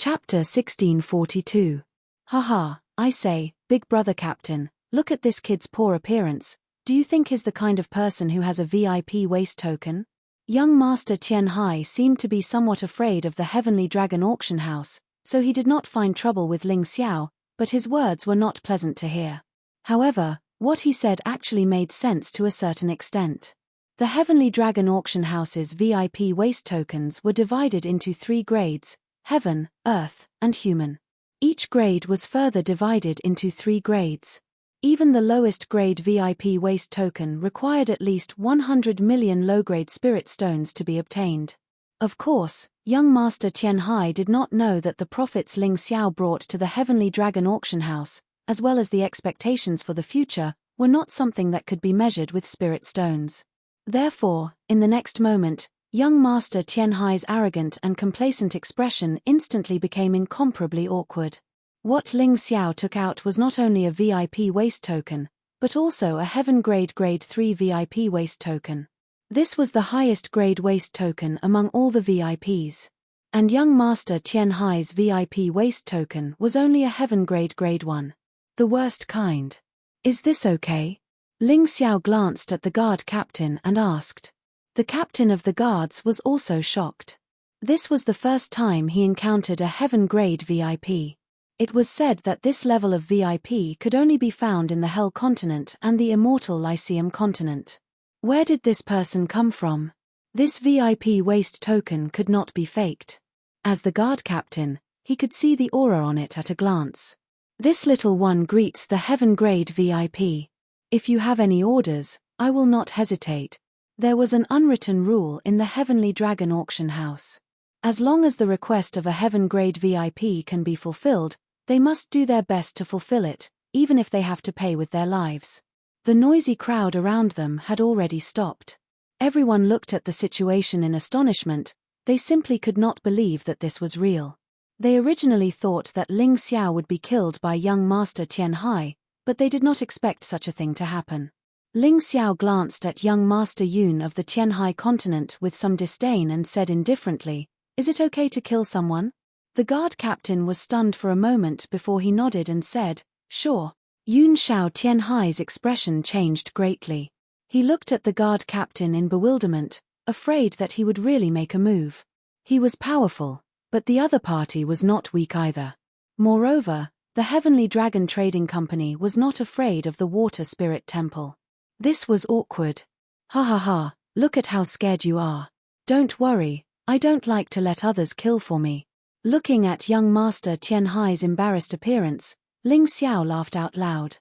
Chapter 1642. Haha, I say, big brother captain, look at this kid's poor appearance. Do you think he's the kind of person who has a VIP waste token? Young Master Tianhai seemed to be somewhat afraid of the Heavenly Dragon auction house, so he did not find trouble with Ling Xiao, but his words were not pleasant to hear. However, what he said actually made sense to a certain extent. The Heavenly Dragon auction house's VIP waste tokens were divided into 3 grades: Heaven, Earth, and Human. Each grade was further divided into 3 grades. Even the lowest grade VIP waste token required at least 100 million low-grade spirit stones to be obtained. Of course, young Master Tianhai did not know that the profits Ling Xiao brought to the Heavenly Dragon auction house, as well as the expectations for the future, were not something that could be measured with spirit stones. Therefore, in the next moment, young Master Tianhai's arrogant and complacent expression instantly became incomparably awkward. What Ling Xiao took out was not only a VIP waste token, but also a Heaven Grade 3 VIP waste token. This was the highest grade waste token among all the VIPs. And young Master Tianhai's VIP waste token was only a Heaven Grade 1. The worst kind. Is this okay? Ling Xiao glanced at the guard captain and asked. The captain of the guards was also shocked. This was the first time he encountered a Heaven Grade VIP. It was said that this level of VIP could only be found in the Hell continent and the Immortal Lyceum continent. Where did this person come from? This VIP waste token could not be faked. As the guard captain, he could see the aura on it at a glance. This little one greets the Heaven Grade VIP. If you have any orders, I will not hesitate. There was an unwritten rule in the Heavenly Dragon auction house. As long as the request of a Heaven Grade VIP can be fulfilled, they must do their best to fulfill it, even if they have to pay with their lives. The noisy crowd around them had already stopped. Everyone looked at the situation in astonishment. They simply could not believe that this was real. They originally thought that Ling Xiao would be killed by young Master Tianhai, but they did not expect such a thing to happen. Ling Xiao glanced at young Master Yun of the Tianhai continent with some disdain and said indifferently, "Is it okay to kill someone?" The guard captain was stunned for a moment before he nodded and said, "Sure." Yun Shao Tianhai's expression changed greatly. He looked at the guard captain in bewilderment, afraid that he would really make a move. He was powerful, but the other party was not weak either. Moreover, the Heavenly Dragon Trading Company was not afraid of the Water Spirit Temple. This was awkward. Ha ha ha, look at how scared you are. Don't worry, I don't like to let others kill for me. Looking at young Master Tianhai's embarrassed appearance, Ling Xiao laughed out loud.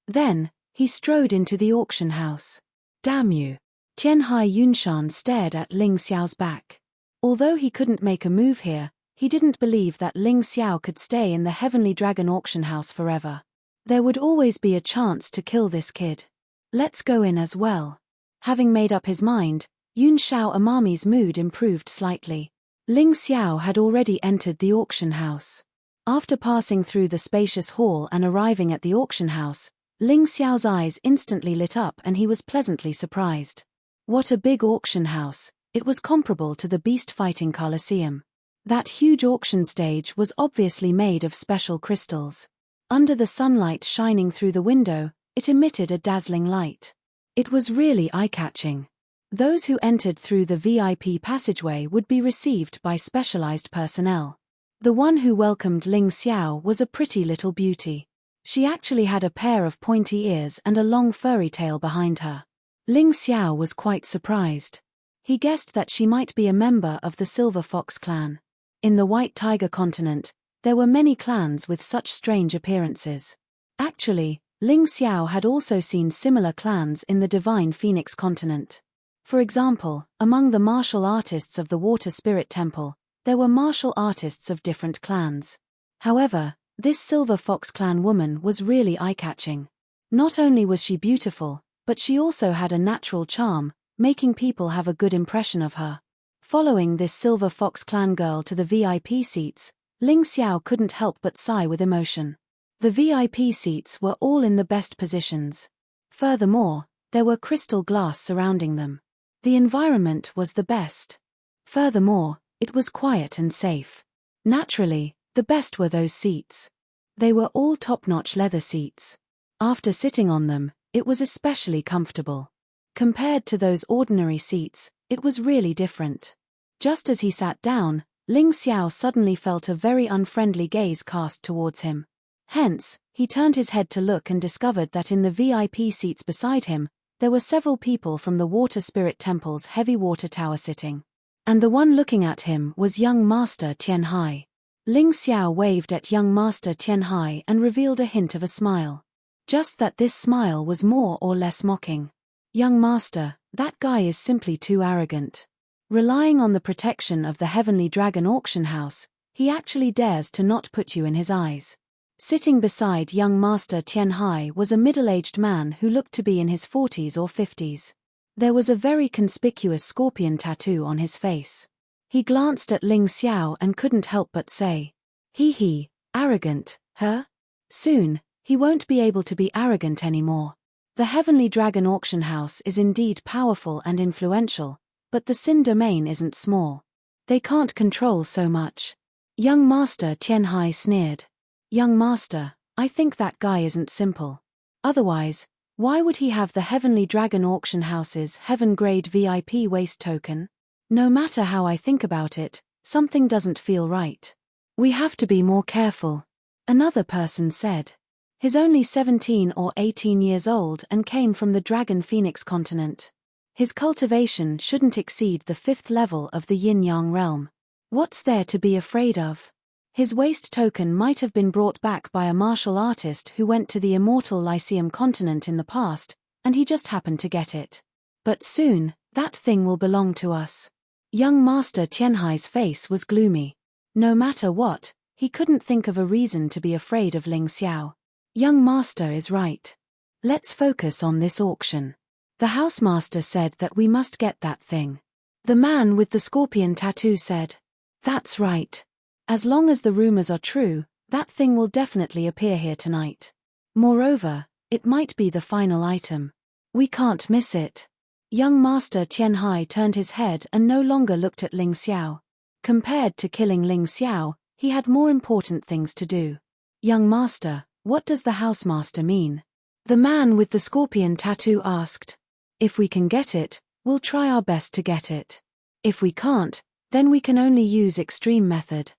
Then, he strode into the auction house. Damn you. Tianhai Yunshan stared at Ling Xiao's back. Although he couldn't make a move here, he didn't believe that Ling Xiao could stay in the Heavenly Dragon auction house forever. There would always be a chance to kill this kid. Let's go in as well. Having made up his mind, Yun Shao Amami's mood improved slightly. Ling Xiao had already entered the auction house. After passing through the spacious hall and arriving at the auction house, Ling Xiao's eyes instantly lit up and he was pleasantly surprised. What a big auction house! It was comparable to the beast fighting Colosseum. That huge auction stage was obviously made of special crystals. Under the sunlight shining through the window, it emitted a dazzling light. It was really eye-catching. Those who entered through the VIP passageway would be received by specialized personnel. The one who welcomed Ling Xiao was a pretty little beauty. She actually had a pair of pointy ears and a long furry tail behind her. Ling Xiao was quite surprised. He guessed that she might be a member of the Silver Fox clan. In the White Tiger continent, there were many clans with such strange appearances. Actually, Ling Xiao had also seen similar clans in the Divine Phoenix continent. For example, among the martial artists of the Water Spirit Temple, there were martial artists of different clans. However, this Silver Fox clan woman was really eye-catching. Not only was she beautiful, but she also had a natural charm, making people have a good impression of her. Following this Silver Fox clan girl to the VIP seats, Ling Xiao couldn't help but sigh with emotion. The VIP seats were all in the best positions. Furthermore, there were crystal glass surrounding them. The environment was the best. Furthermore, it was quiet and safe. Naturally, The best were those seats. They were all top-notch leather seats. After sitting on them, it was especially comfortable. Compared to those ordinary seats, it was really different. Just as he sat down, Ling Xiao suddenly felt a very unfriendly gaze cast towards him. Hence, he turned his head to look and discovered that in the VIP seats beside him, there were several people from the Water Spirit Temple's heavy water tower sitting. And the one looking at him was young Master Tianhai. Ling Xiao waved at young Master Tianhai and revealed a hint of a smile. Just that this smile was more or less mocking. Young Master, that guy is simply too arrogant. Relying on the protection of the Heavenly Dragon auction house, he actually dares to not put you in his eyes. Sitting beside young Master Tianhai was a middle-aged man who looked to be in his 40s or 50s. There was a very conspicuous scorpion tattoo on his face. He glanced at Ling Xiao and couldn't help but say, "Hee, arrogant, huh? Soon, he won't be able to be arrogant anymore. The Heavenly Dragon auction house is indeed powerful and influential, but the Sin domain isn't small. They can't control so much." Young Master Tianhai sneered. "Young Master, I think that guy isn't simple. Otherwise, why would he have the Heavenly Dragon auction house's heaven-grade VIP waste token? No matter how I think about it, something doesn't feel right. We have to be more careful," another person said. He's only 17 or 18 years old and came from the Dragon Phoenix continent. His cultivation shouldn't exceed the 5th level of the Yin-Yang realm. What's there to be afraid of? His waste token might have been brought back by a martial artist who went to the immortal Lyceum continent in the past, and he just happened to get it. But soon, that thing will belong to us. Young Master Tianhai's face was gloomy. No matter what, he couldn't think of a reason to be afraid of Ling Xiao. Young Master is right. Let's focus on this auction. The housemaster said that we must get that thing. The man with the scorpion tattoo said, "That's right. As long as the rumors are true, that thing will definitely appear here tonight. Moreover, it might be the final item. We can't miss it." Young Master Tianhai turned his head and no longer looked at Ling Xiao. Compared to killing Ling Xiao, he had more important things to do. "Young Master, what does the housemaster mean?" the man with the scorpion tattoo asked. "If we can get it, we'll try our best to get it. If we can't, then we can only use extreme method.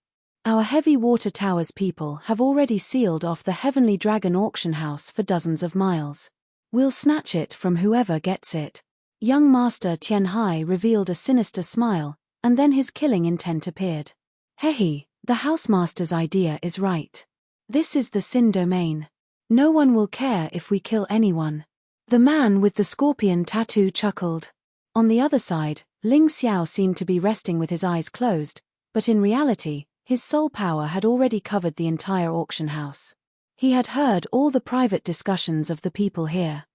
Our heavy water towers people have already sealed off the Heavenly Dragon auction house for dozens of miles. We'll snatch it from whoever gets it." Young Master Tianhai revealed a sinister smile, and then his killing intent appeared. "Hehe, the housemaster's idea is right. This is the Sin domain. No one will care if we kill anyone." The man with the scorpion tattoo chuckled. On the other side, Ling Xiao seemed to be resting with his eyes closed, but in reality, his soul power had already covered the entire auction house. He had heard all the private discussions of the people here.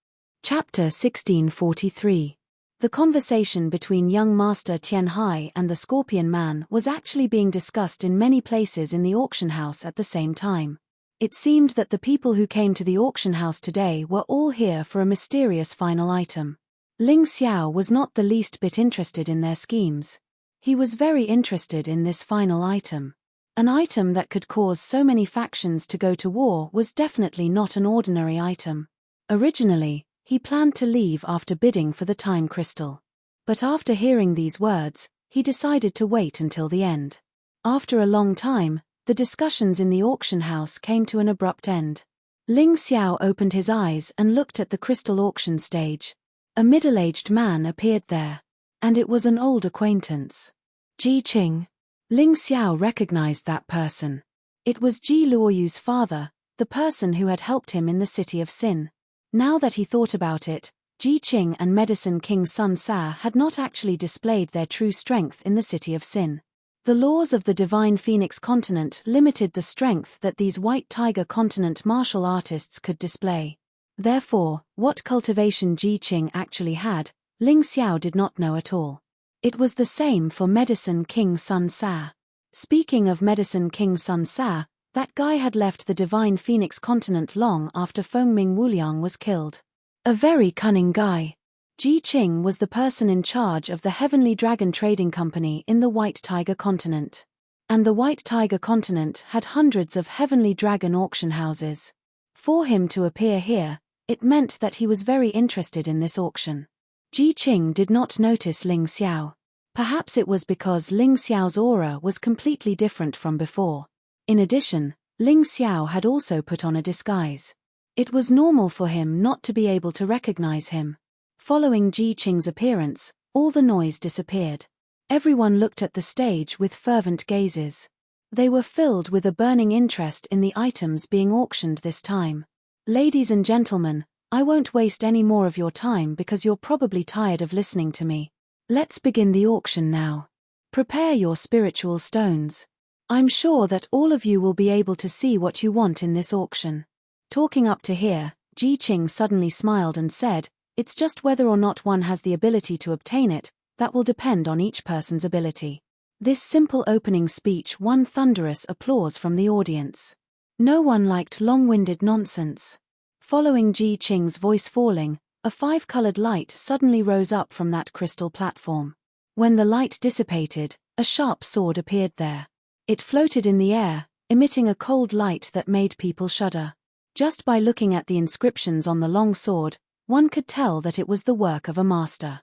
Chapter 1643. The conversation between young Master Tianhai and the Scorpion Man was actually being discussed in many places in the auction house at the same time. It seemed that the people who came to the auction house today were all here for a mysterious final item. Ling Xiao was not the least bit interested in their schemes. He was very interested in this final item. An item that could cause so many factions to go to war was definitely not an ordinary item. Originally, he planned to leave after bidding for the time crystal. But after hearing these words, he decided to wait until the end. After a long time, the discussions in the auction house came to an abrupt end. Ling Xiao opened his eyes and looked at the crystal auction stage. A middle-aged man appeared there. And it was an old acquaintance. Ji Qing. Ling Xiao recognized that person. It was Ji Luoyu's father, the person who had helped him in the city of Sin. Now that he thought about it, Ji Qing and Medicine King Sun Sa had not actually displayed their true strength in the city of Sin. The laws of the Divine Phoenix continent limited the strength that these White Tiger continent martial artists could display. Therefore, what cultivation Ji Qing actually had, Ling Xiao did not know at all. It was the same for Medicine King Sun Sa. Speaking of Medicine King Sun Sa, that guy had left the Divine Phoenix continent long after Fengming Wuliang was killed. A very cunning guy. Ji Qing was the person in charge of the Heavenly Dragon Trading Company in the White Tiger continent. And the White Tiger continent had hundreds of heavenly dragon auction houses. For him to appear here, it meant that he was very interested in this auction. Ji Qing did not notice Ling Xiao. Perhaps it was because Ling Xiao's aura was completely different from before. In addition, Ling Xiao had also put on a disguise. It was normal for him not to be able to recognize him. Following Ji Qing's appearance, all the noise disappeared. Everyone looked at the stage with fervent gazes. They were filled with a burning interest in the items being auctioned this time. Ladies and gentlemen, I won't waste any more of your time because you're probably tired of listening to me. Let's begin the auction now. Prepare your spiritual stones. I'm sure that all of you will be able to see what you want in this auction. Talking up to here, Ji Qing suddenly smiled and said, "It's just whether or not one has the ability to obtain it, that will depend on each person's ability." This simple opening speech won thunderous applause from the audience. No one liked long-winded nonsense. Following Ji Qing's voice falling, a five-colored light suddenly rose up from that crystal platform. When the light dissipated, a sharp sword appeared there. It floated in the air, emitting a cold light that made people shudder. Just by looking at the inscriptions on the long sword, one could tell that it was the work of a master.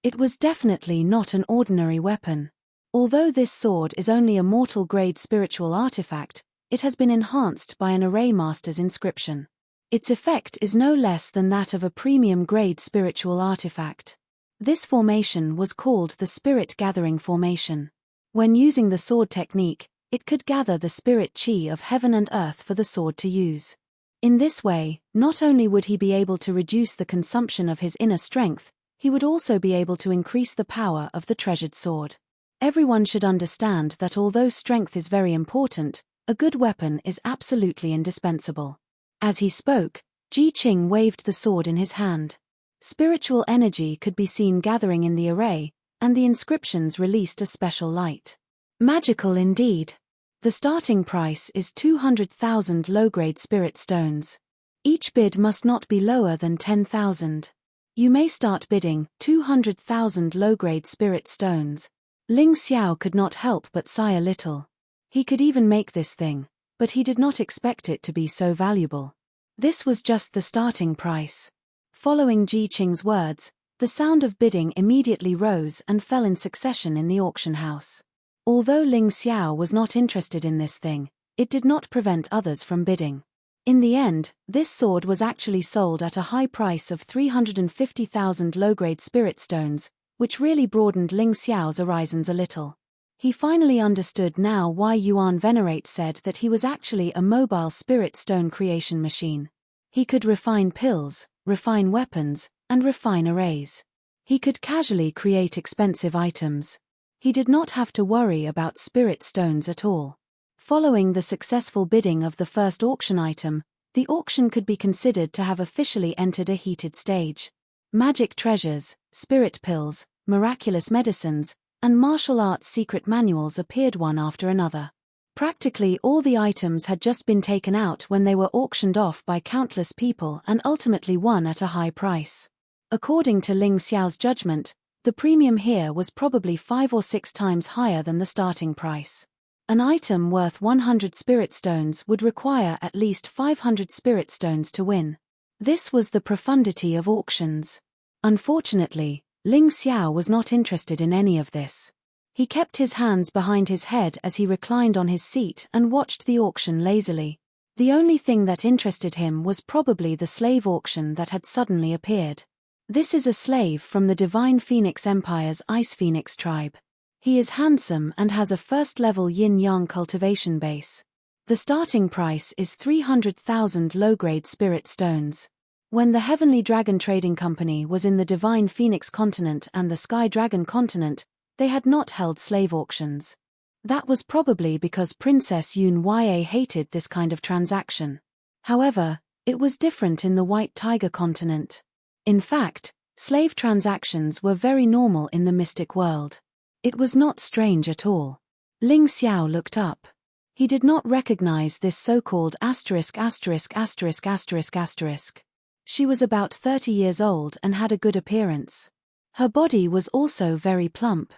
It was definitely not an ordinary weapon. Although this sword is only a mortal-grade spiritual artifact, it has been enhanced by an array master's inscription. Its effect is no less than that of a premium-grade spiritual artifact. This formation was called the Spirit Gathering Formation. When using the sword technique, it could gather the spirit chi of heaven and earth for the sword to use. In this way, not only would he be able to reduce the consumption of his inner strength, he would also be able to increase the power of the treasured sword. Everyone should understand that although strength is very important, a good weapon is absolutely indispensable. As he spoke, Ji Qing waved the sword in his hand. Spiritual energy could be seen gathering in the array, and the inscriptions released a special light. Magical indeed. The starting price is 200,000 low-grade spirit stones. Each bid must not be lower than 10,000. You may start bidding 200,000 low-grade spirit stones. Ling Xiao could not help but sigh a little. He could even make this thing, but he did not expect it to be so valuable. This was just the starting price. Following Ji Qing's words, the sound of bidding immediately rose and fell in succession in the auction house. Although Ling Xiao was not interested in this thing, it did not prevent others from bidding. In the end, this sword was actually sold at a high price of 350,000 low-grade spirit stones, which really broadened Ling Xiao's horizons a little. He finally understood now why Yuan Venerate said that he was actually a mobile spirit stone creation machine. He could refine pills, refine weapons, and refine arrays. He could casually create expensive items. He did not have to worry about spirit stones at all. Following the successful bidding of the first auction item, the auction could be considered to have officially entered a heated stage. Magic treasures, spirit pills, miraculous medicines, and martial arts secret manuals appeared one after another. Practically all the items had just been taken out when they were auctioned off by countless people and ultimately won at a high price. According to Ling Xiao's judgment, the premium here was probably 5 or 6 times higher than the starting price. An item worth 100 spirit stones would require at least 500 spirit stones to win. This was the profundity of auctions. Unfortunately, Ling Xiao was not interested in any of this. He kept his hands behind his head as he reclined on his seat and watched the auction lazily. The only thing that interested him was probably the slave auction that had suddenly appeared. This is a slave from the Divine Phoenix Empire's Ice Phoenix tribe. He is handsome and has a first-level yin-yang cultivation base. The starting price is 300,000 low-grade spirit stones. When the Heavenly Dragon Trading Company was in the Divine Phoenix continent and the Sky Dragon continent, they had not held slave auctions. That was probably because Princess Yun Ya hated this kind of transaction. However, it was different in the White Tiger continent. In fact, slave transactions were very normal in the mystic world. It was not strange at all. Ling Xiao looked up. He did not recognize this so-called asterisk. She was about 30 years old and had a good appearance. Her body was also very plump.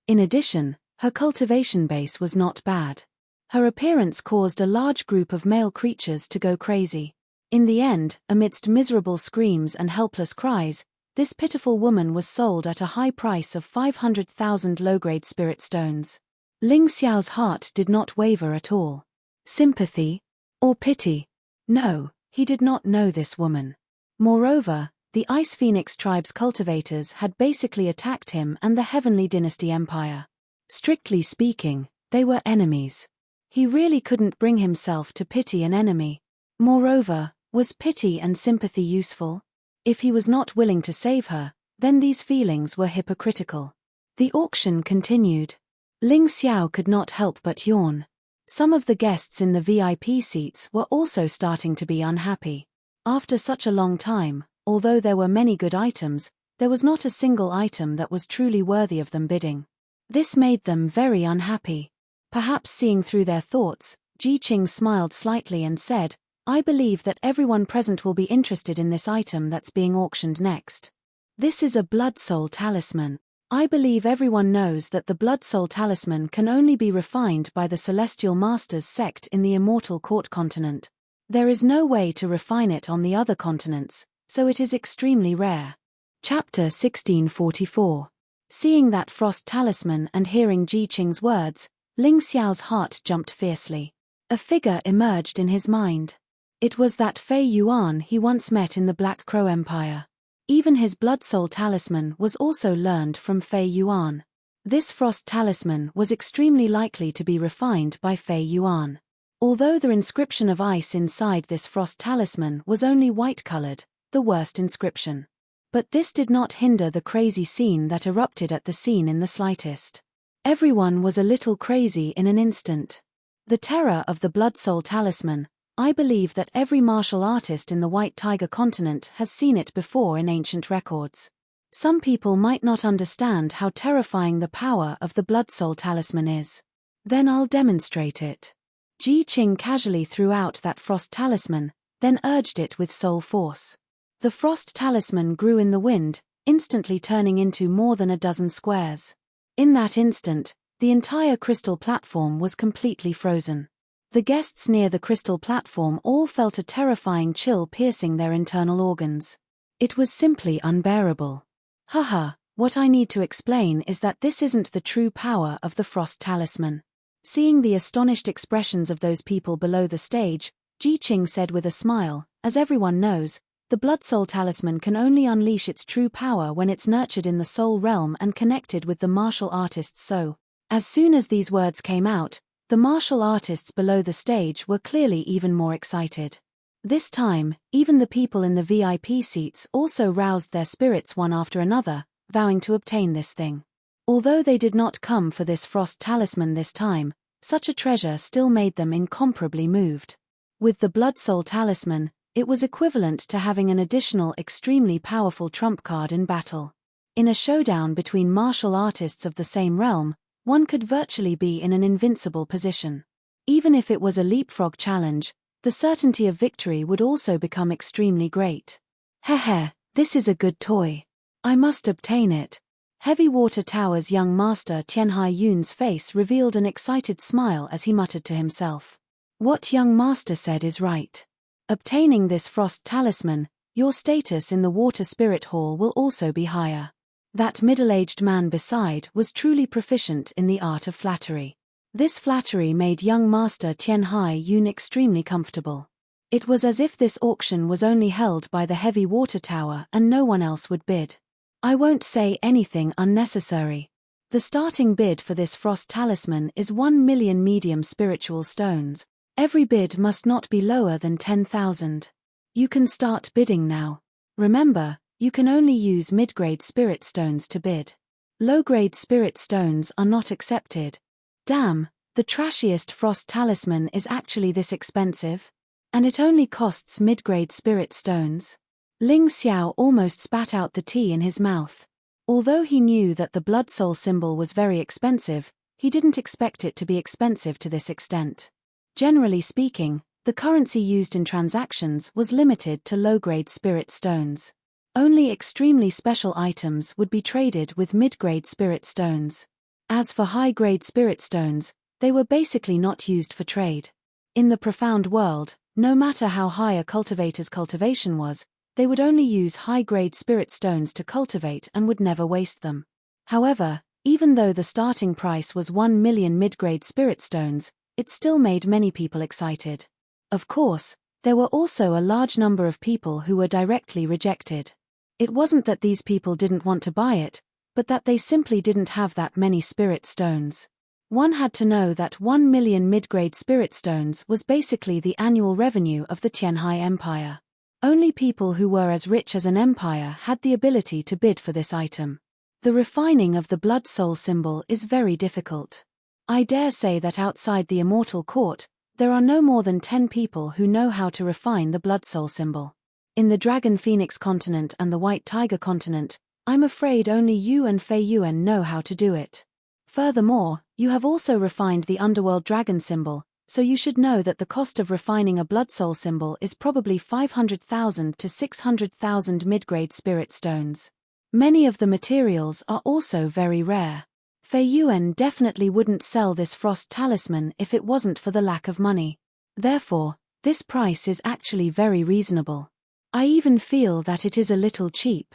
In addition, Her cultivation base was not bad. Her appearance caused a large group of male creatures to go crazy. In the end, amidst miserable screams and helpless cries, this pitiful woman was sold at a high price of 500,000 low-grade spirit stones. Ling Xiao's heart did not waver at all. Sympathy? Or pity? No, he did not know this woman. Moreover, the Ice Phoenix tribe's cultivators had basically attacked him and the Heavenly Dynasty Empire. Strictly speaking, they were enemies. He really couldn't bring himself to pity an enemy. Moreover, was pity and sympathy useful? If he was not willing to save her, then these feelings were hypocritical. The auction continued. Ling Xiao could not help but yawn. Some of the guests in the VIP seats were also starting to be unhappy. After such a long time, although there were many good items, there was not a single item that was truly worthy of them bidding. This made them very unhappy. Perhaps seeing through their thoughts, Ji Qing smiled slightly and said, "I believe that everyone present will be interested in this item that's being auctioned next. This is a Blood Soul Talisman. I believe everyone knows that the Blood Soul Talisman can only be refined by the Celestial Masters sect in the Immortal Court continent. There is no way to refine it on the other continents, so it is extremely rare." Chapter 1644. Seeing that frost talisman and hearing Ji Qing's words, Ling Xiao's heart jumped fiercely. A figure emerged in his mind. It was that Fei Yuan he once met in the Black Crow Empire. Even his Blood Soul Talisman was also learned from Fei Yuan. This frost talisman was extremely likely to be refined by Fei Yuan. Although the inscription of ice inside this frost talisman was only white-colored, the worst inscription. But this did not hinder the crazy scene that erupted at the scene in the slightest. Everyone was a little crazy in an instant. The terror of the Blood Soul Talisman. I believe that every martial artist in the White Tiger continent has seen it before in ancient records. Some people might not understand how terrifying the power of the Blood Soul Talisman is. Then I'll demonstrate it. Ji Qing casually threw out that frost talisman, then urged it with soul force. The frost talisman grew in the wind, instantly turning into more than a dozen squares. In that instant, the entire crystal platform was completely frozen. The guests near the crystal platform all felt a terrifying chill piercing their internal organs. It was simply unbearable. Haha, what I need to explain is that this isn't the true power of the frost talisman. Seeing the astonished expressions of those people below the stage, Ji Qing said with a smile, "As everyone knows, the Blood Soul Talisman can only unleash its true power when it's nurtured in the soul realm and connected with the martial artist's soul." As soon as these words came out, the martial artists below the stage were clearly even more excited. This time, even the people in the VIP seats also roused their spirits one after another, vowing to obtain this thing. Although they did not come for this frost talisman this time, such a treasure still made them incomparably moved. With the Blood Soul Talisman, it was equivalent to having an additional extremely powerful trump card in battle. In a showdown between martial artists of the same realm, one could virtually be in an invincible position. Even if it was a leapfrog challenge, the certainty of victory would also become extremely great. Heh, this is a good toy. I must obtain it. Heavy Water Tower's young master Tianhai Yun's face revealed an excited smile as he muttered to himself. What young master said is right. Obtaining this frost talisman, your status in the Water Spirit Hall will also be higher. That middle-aged man beside was truly proficient in the art of flattery. This flattery made young master Tianhai Yun extremely comfortable. It was as if this auction was only held by the Heavy Water Tower and no one else would bid. I won't say anything unnecessary. The starting bid for this frost talisman is 1 million medium spiritual stones. Every bid must not be lower than 10,000. You can start bidding now. Remember, you can only use mid-grade spirit stones to bid. Low-grade spirit stones are not accepted. Damn, the trashiest frost talisman is actually this expensive? And it only costs mid-grade spirit stones? Ling Xiao almost spat out the tea in his mouth. Although he knew that the blood soul symbol was very expensive, he didn't expect it to be expensive to this extent. Generally speaking, the currency used in transactions was limited to low-grade spirit stones. Only extremely special items would be traded with mid-grade spirit stones. As for high-grade spirit stones, they were basically not used for trade. In the profound world, no matter how high a cultivator's cultivation was, they would only use high-grade spirit stones to cultivate and would never waste them. However, even though the starting price was 1 million mid-grade spirit stones, it still made many people excited. Of course, there were also a large number of people who were directly rejected. It wasn't that these people didn't want to buy it, but that they simply didn't have that many spirit stones. One had to know that 1 million mid-grade spirit stones was basically the annual revenue of the Tianhai Empire. Only people who were as rich as an empire had the ability to bid for this item. The refining of the blood soul symbol is very difficult. I dare say that outside the immortal court, there are no more than 10 people who know how to refine the blood soul symbol. In the Dragon Phoenix continent and the White Tiger continent, I'm afraid only you and Fei Yuan know how to do it. Furthermore, you have also refined the underworld dragon symbol, so you should know that the cost of refining a blood soul symbol is probably 500,000 to 600,000 mid-grade spirit stones. Many of the materials are also very rare. Fei Yuan definitely wouldn't sell this frost talisman if it wasn't for the lack of money. Therefore, this price is actually very reasonable. I even feel that it is a little cheap.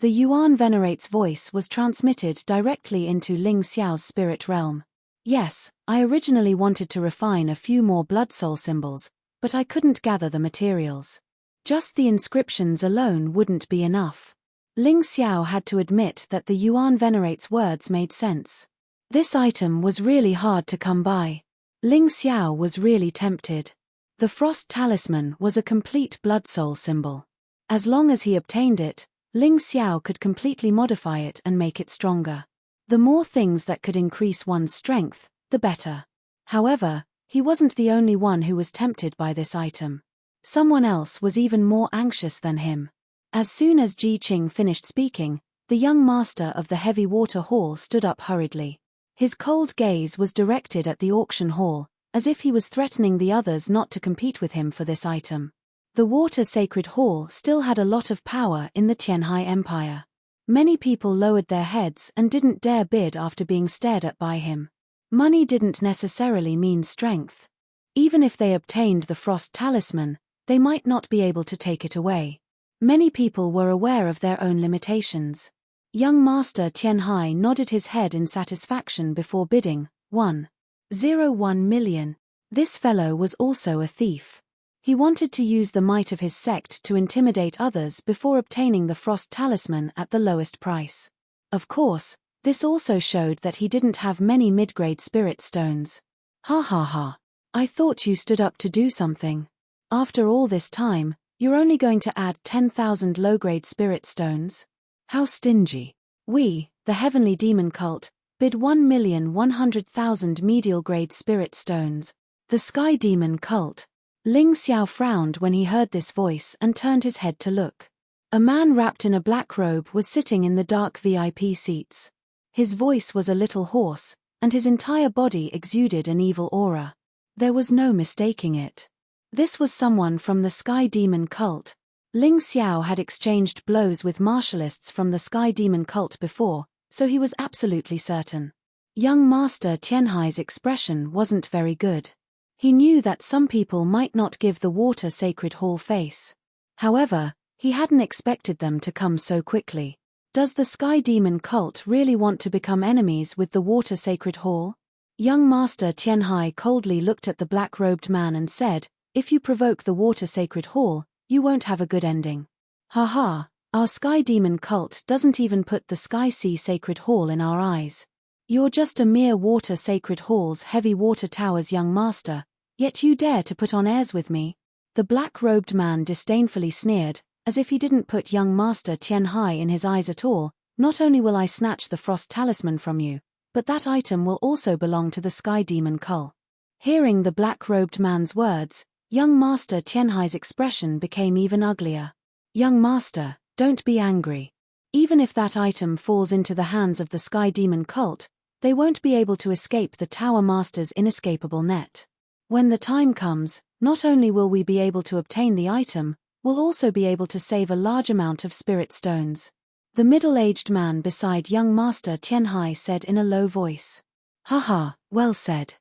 The Yuan Venerate's voice was transmitted directly into Ling Xiao's spirit realm. Yes, I originally wanted to refine a few more blood soul symbols, but I couldn't gather the materials. Just the inscriptions alone wouldn't be enough. Ling Xiao had to admit that the Yuan Venerate's words made sense. This item was really hard to come by. Ling Xiao was really tempted. The Frost Talisman was a complete blood soul symbol. As long as he obtained it, Ling Xiao could completely modify it and make it stronger. The more things that could increase one's strength, the better. However, he wasn't the only one who was tempted by this item. Someone else was even more anxious than him. As soon as Ji Qing finished speaking, the young master of the heavy water hall stood up hurriedly. His cold gaze was directed at the auction hall, as if he was threatening the others not to compete with him for this item. The Water Sacred Hall still had a lot of power in the Tianhai Empire. Many people lowered their heads and didn't dare bid after being stared at by him. Money didn't necessarily mean strength. Even if they obtained the Frost Talisman, they might not be able to take it away. Many people were aware of their own limitations. Young Master Tianhai nodded his head in satisfaction before bidding, 1.01 million. This fellow was also a thief. He wanted to use the might of his sect to intimidate others before obtaining the Frost Talisman at the lowest price. Of course, this also showed that he didn't have many mid-grade spirit stones. Ha ha ha. I thought you stood up to do something. After all this time, you're only going to add 10,000 low-grade spirit stones? How stingy. We, the Heavenly Demon Cult, bid 1,100,000 medial-grade spirit stones. The Sky Demon Cult. Ling Xiao frowned when he heard this voice and turned his head to look. A man wrapped in a black robe was sitting in the dark VIP seats. His voice was a little hoarse, and his entire body exuded an evil aura. There was no mistaking it. This was someone from the Sky Demon Cult. Ling Xiao had exchanged blows with martialists from the Sky Demon Cult before, so he was absolutely certain. Young Master Tianhai's expression wasn't very good. He knew that some people might not give the Water Sacred Hall face. However, he hadn't expected them to come so quickly. Does the Sky Demon Cult really want to become enemies with the Water Sacred Hall? Young Master Tianhai coldly looked at the black-robed man and said, "If you provoke the Water Sacred Hall, you won't have a good ending." Haha, our Sky Demon Cult doesn't even put the Sky Sea Sacred Hall in our eyes. You're just a mere Water Sacred Hall's heavy water tower's young master, yet you dare to put on airs with me? The black-robed man disdainfully sneered, as if he didn't put young Master Tianhai in his eyes at all. Not only will I snatch the Frost Talisman from you, but that item will also belong to the Sky Demon Cult. Hearing the black-robed man's words, young Master Tianhai's expression became even uglier. Young Master, don't be angry. Even if that item falls into the hands of the Sky Demon Cult, they won't be able to escape the Tower Master's inescapable net. When the time comes, not only will we be able to obtain the item, we'll also be able to save a large amount of spirit stones. The middle-aged man beside young Master Tianhai said in a low voice. Haha, well said.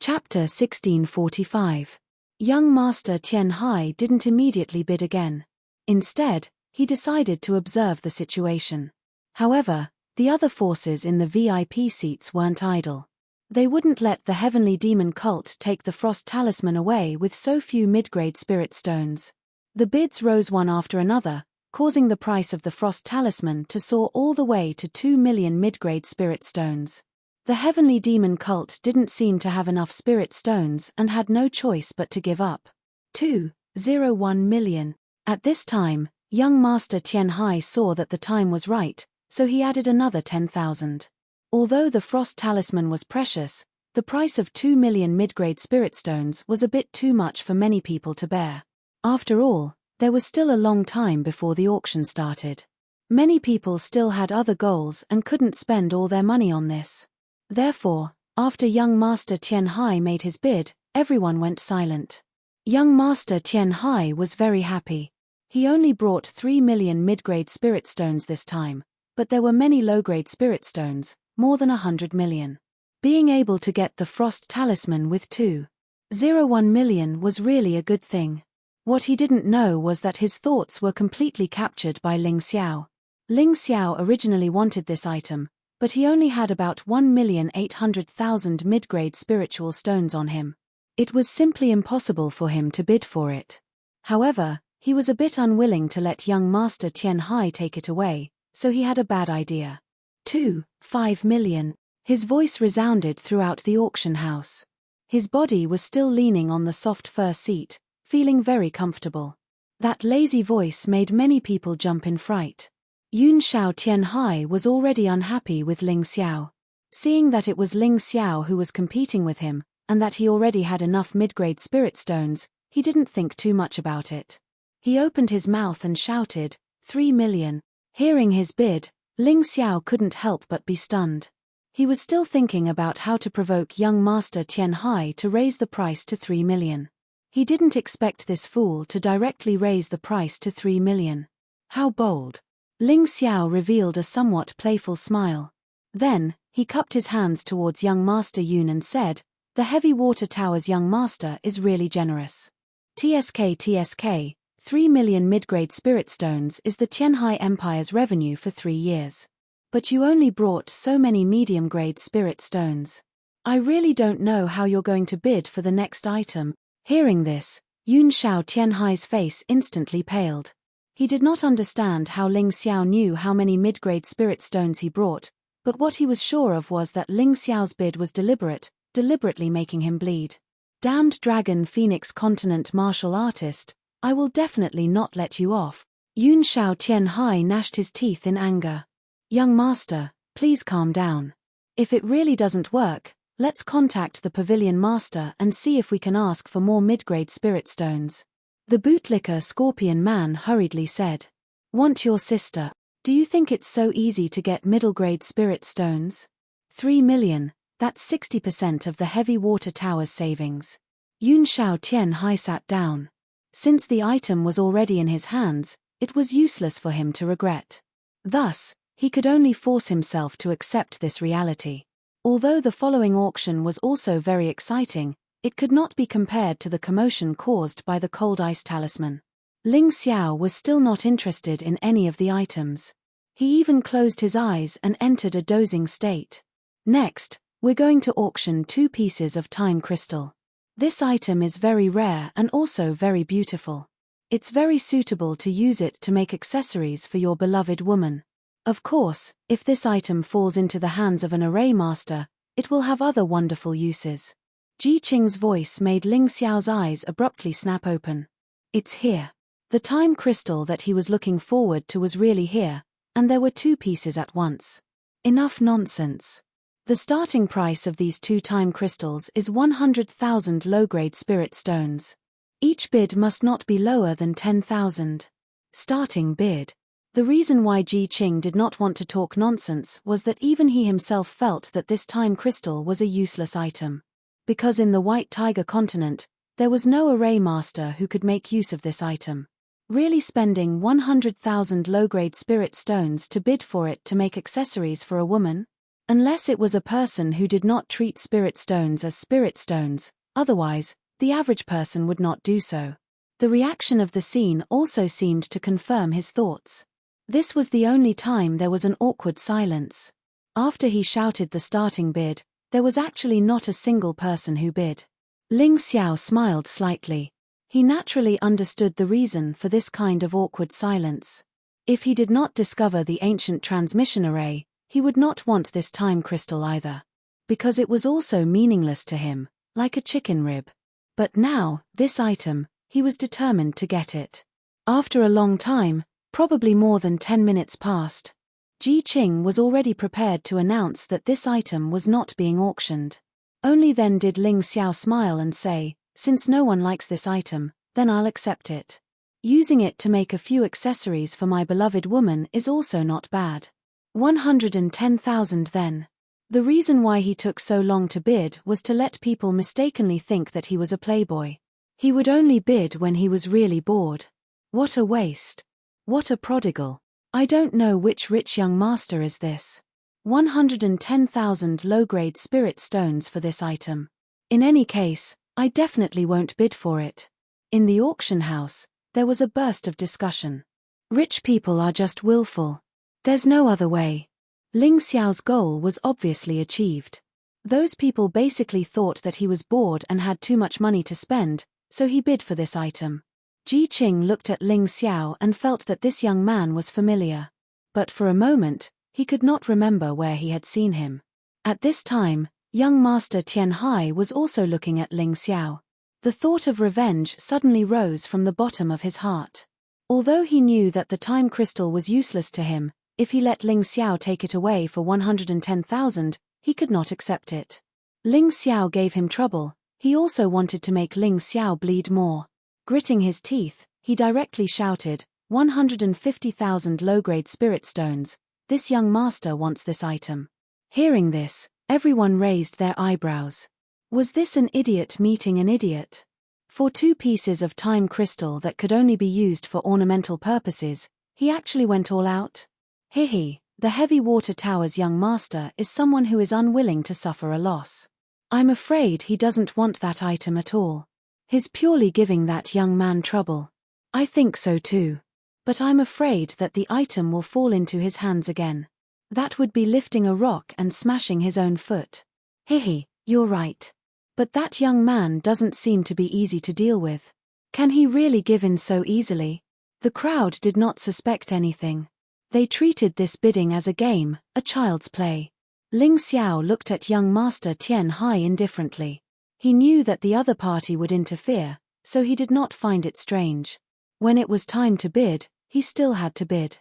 Chapter 1645. Young Master Tianhai didn't immediately bid again. Instead, he decided to observe the situation. However, the other forces in the VIP seats weren't idle. They wouldn't let the heavenly demon cult take the frost talisman away with so few mid-grade spirit stones. The bids rose one after another, causing the price of the frost talisman to soar all the way to 2 million mid-grade spirit stones. The heavenly demon cult didn't seem to have enough spirit stones and had no choice but to give up. 2.01 million. At this time, young Master Tianhai saw that the time was right, so he added another 10,000. Although the frost talisman was precious, the price of 2 million mid-grade spirit stones was a bit too much for many people to bear. After all, there was still a long time before the auction started. Many people still had other goals and couldn't spend all their money on this. Therefore, after young Master Tianhai made his bid, everyone went silent. Young Master Tianhai was very happy. He only brought 3 million mid-grade spirit stones this time, but there were many low-grade spirit stones, more than 100 million. Being able to get the frost talisman with 2.01 million was really a good thing. What he didn't know was that his thoughts were completely captured by Ling Xiao. Ling Xiao originally wanted this item, but he only had about 1,800,000 mid-grade spiritual stones on him. It was simply impossible for him to bid for it. However, he was a bit unwilling to let young Master Tianhai take it away, so he had a bad idea. 2.5 million. His voice resounded throughout the auction house. His body was still leaning on the soft fur seat, feeling very comfortable. That lazy voice made many people jump in fright. Yun Shao Tianhai was already unhappy with Ling Xiao. Seeing that it was Ling Xiao who was competing with him, and that he already had enough mid-grade spirit stones, he didn't think too much about it. He opened his mouth and shouted, 3 million. Hearing his bid, Ling Xiao couldn't help but be stunned. He was still thinking about how to provoke young Master Tianhai to raise the price to 3 million. He didn't expect this fool to directly raise the price to 3 million. How bold! Ling Xiao revealed a somewhat playful smile. Then, he cupped his hands towards young Master Yun and said, the heavy water tower's young master is really generous. TSK, 3 million mid-grade spirit stones is the Tianhai Empire's revenue for 3 years. But you only brought so many medium-grade spirit stones. I really don't know how you're going to bid for the next item. Hearing this, Yun Shao Tianhai's face instantly paled. He did not understand how Ling Xiao knew how many mid-grade spirit stones he brought, but what he was sure of was that Ling Xiao's bid was deliberately making him bleed. Damned dragon phoenix continent martial artist, I will definitely not let you off. Yun Shao Tianhai gnashed his teeth in anger. Young master, please calm down. If it really doesn't work, let's contact the pavilion master and see if we can ask for more mid-grade spirit stones. The bootlicker scorpion man hurriedly said. Want your sister? Do you think it's so easy to get middle-grade spirit stones? 3 million, that's 60% of the heavy water tower's savings. Yun Shao Tianhai sat down. Since the item was already in his hands, it was useless for him to regret. Thus, he could only force himself to accept this reality. Although the following auction was also very exciting, it could not be compared to the commotion caused by the cold ice talisman. Ling Xiao was still not interested in any of the items. He even closed his eyes and entered a dozing state. Next, we're going to auction 2 pieces of time crystal. This item is very rare and also very beautiful. It's very suitable to use it to make accessories for your beloved woman. Of course, if this item falls into the hands of an array master, it will have other wonderful uses. Ji Qing's voice made Ling Xiao's eyes abruptly snap open. It's here. The time crystal that he was looking forward to was really here, and there were 2 pieces at once. Enough nonsense. The starting price of these 2 time crystals is 100,000 low-grade spirit stones. Each bid must not be lower than 10,000. Starting bid. The reason why Ji Qing did not want to talk nonsense was that even he himself felt that this time crystal was a useless item. Because in the White Tiger continent, there was no array master who could make use of this item. Really spending 100,000 low-grade spirit stones to bid for it to make accessories for a woman? Unless it was a person who did not treat spirit stones as spirit stones, otherwise, the average person would not do so. The reaction of the scene also seemed to confirm his thoughts. This was the only time there was an awkward silence. After he shouted the starting bid, there was actually not a single person who bid. Ling Xiao smiled slightly. He naturally understood the reason for this kind of awkward silence. If he did not discover the ancient transmission array, he would not want this time crystal either. Because it was also meaningless to him, like a chicken rib. But now, this item, he was determined to get it. After a long time, probably more than 10 minutes passed, Ji Qing was already prepared to announce that this item was not being auctioned. Only then did Ling Xiao smile and say, "Since no one likes this item, then I'll accept it. Using it to make a few accessories for my beloved woman is also not bad. 110,000 then." The reason why he took so long to bid was to let people mistakenly think that he was a playboy. He would only bid when he was really bored. What a waste. What a prodigal. I don't know which rich young master is this. 110,000 low-grade spirit stones for this item. In any case, I definitely won't bid for it. In the auction house, there was a burst of discussion. Rich people are just willful. There's no other way. Ling Xiao's goal was obviously achieved. Those people basically thought that he was bored and had too much money to spend, so he bid for this item. Ji Qing looked at Ling Xiao and felt that this young man was familiar. But for a moment, he could not remember where he had seen him. At this time, young Master Tian Hai was also looking at Ling Xiao. The thought of revenge suddenly rose from the bottom of his heart. Although he knew that the time crystal was useless to him, if he let Ling Xiao take it away for 110,000, he could not accept it. Ling Xiao gave him trouble. He also wanted to make Ling Xiao bleed more. Gritting his teeth, he directly shouted, 150,000 low-grade spirit stones. This young master wants this item. Hearing this, everyone raised their eyebrows. Was this an idiot meeting an idiot? For 2 pieces of time crystal that could only be used for ornamental purposes, he actually went all out? Hihi, the Heavy Water Tower's young master is someone who is unwilling to suffer a loss. I'm afraid he doesn't want that item at all. He's purely giving that young man trouble. I think so too. But I'm afraid that the item will fall into his hands again. That would be lifting a rock and smashing his own foot. Hihi, you're right. But that young man doesn't seem to be easy to deal with. Can he really give in so easily? The crowd did not suspect anything. They treated this bidding as a game, a child's play. Ling Xiao looked at young Master Tian Hai indifferently. He knew that the other party would interfere, so he did not find it strange. When it was time to bid, he still had to bid.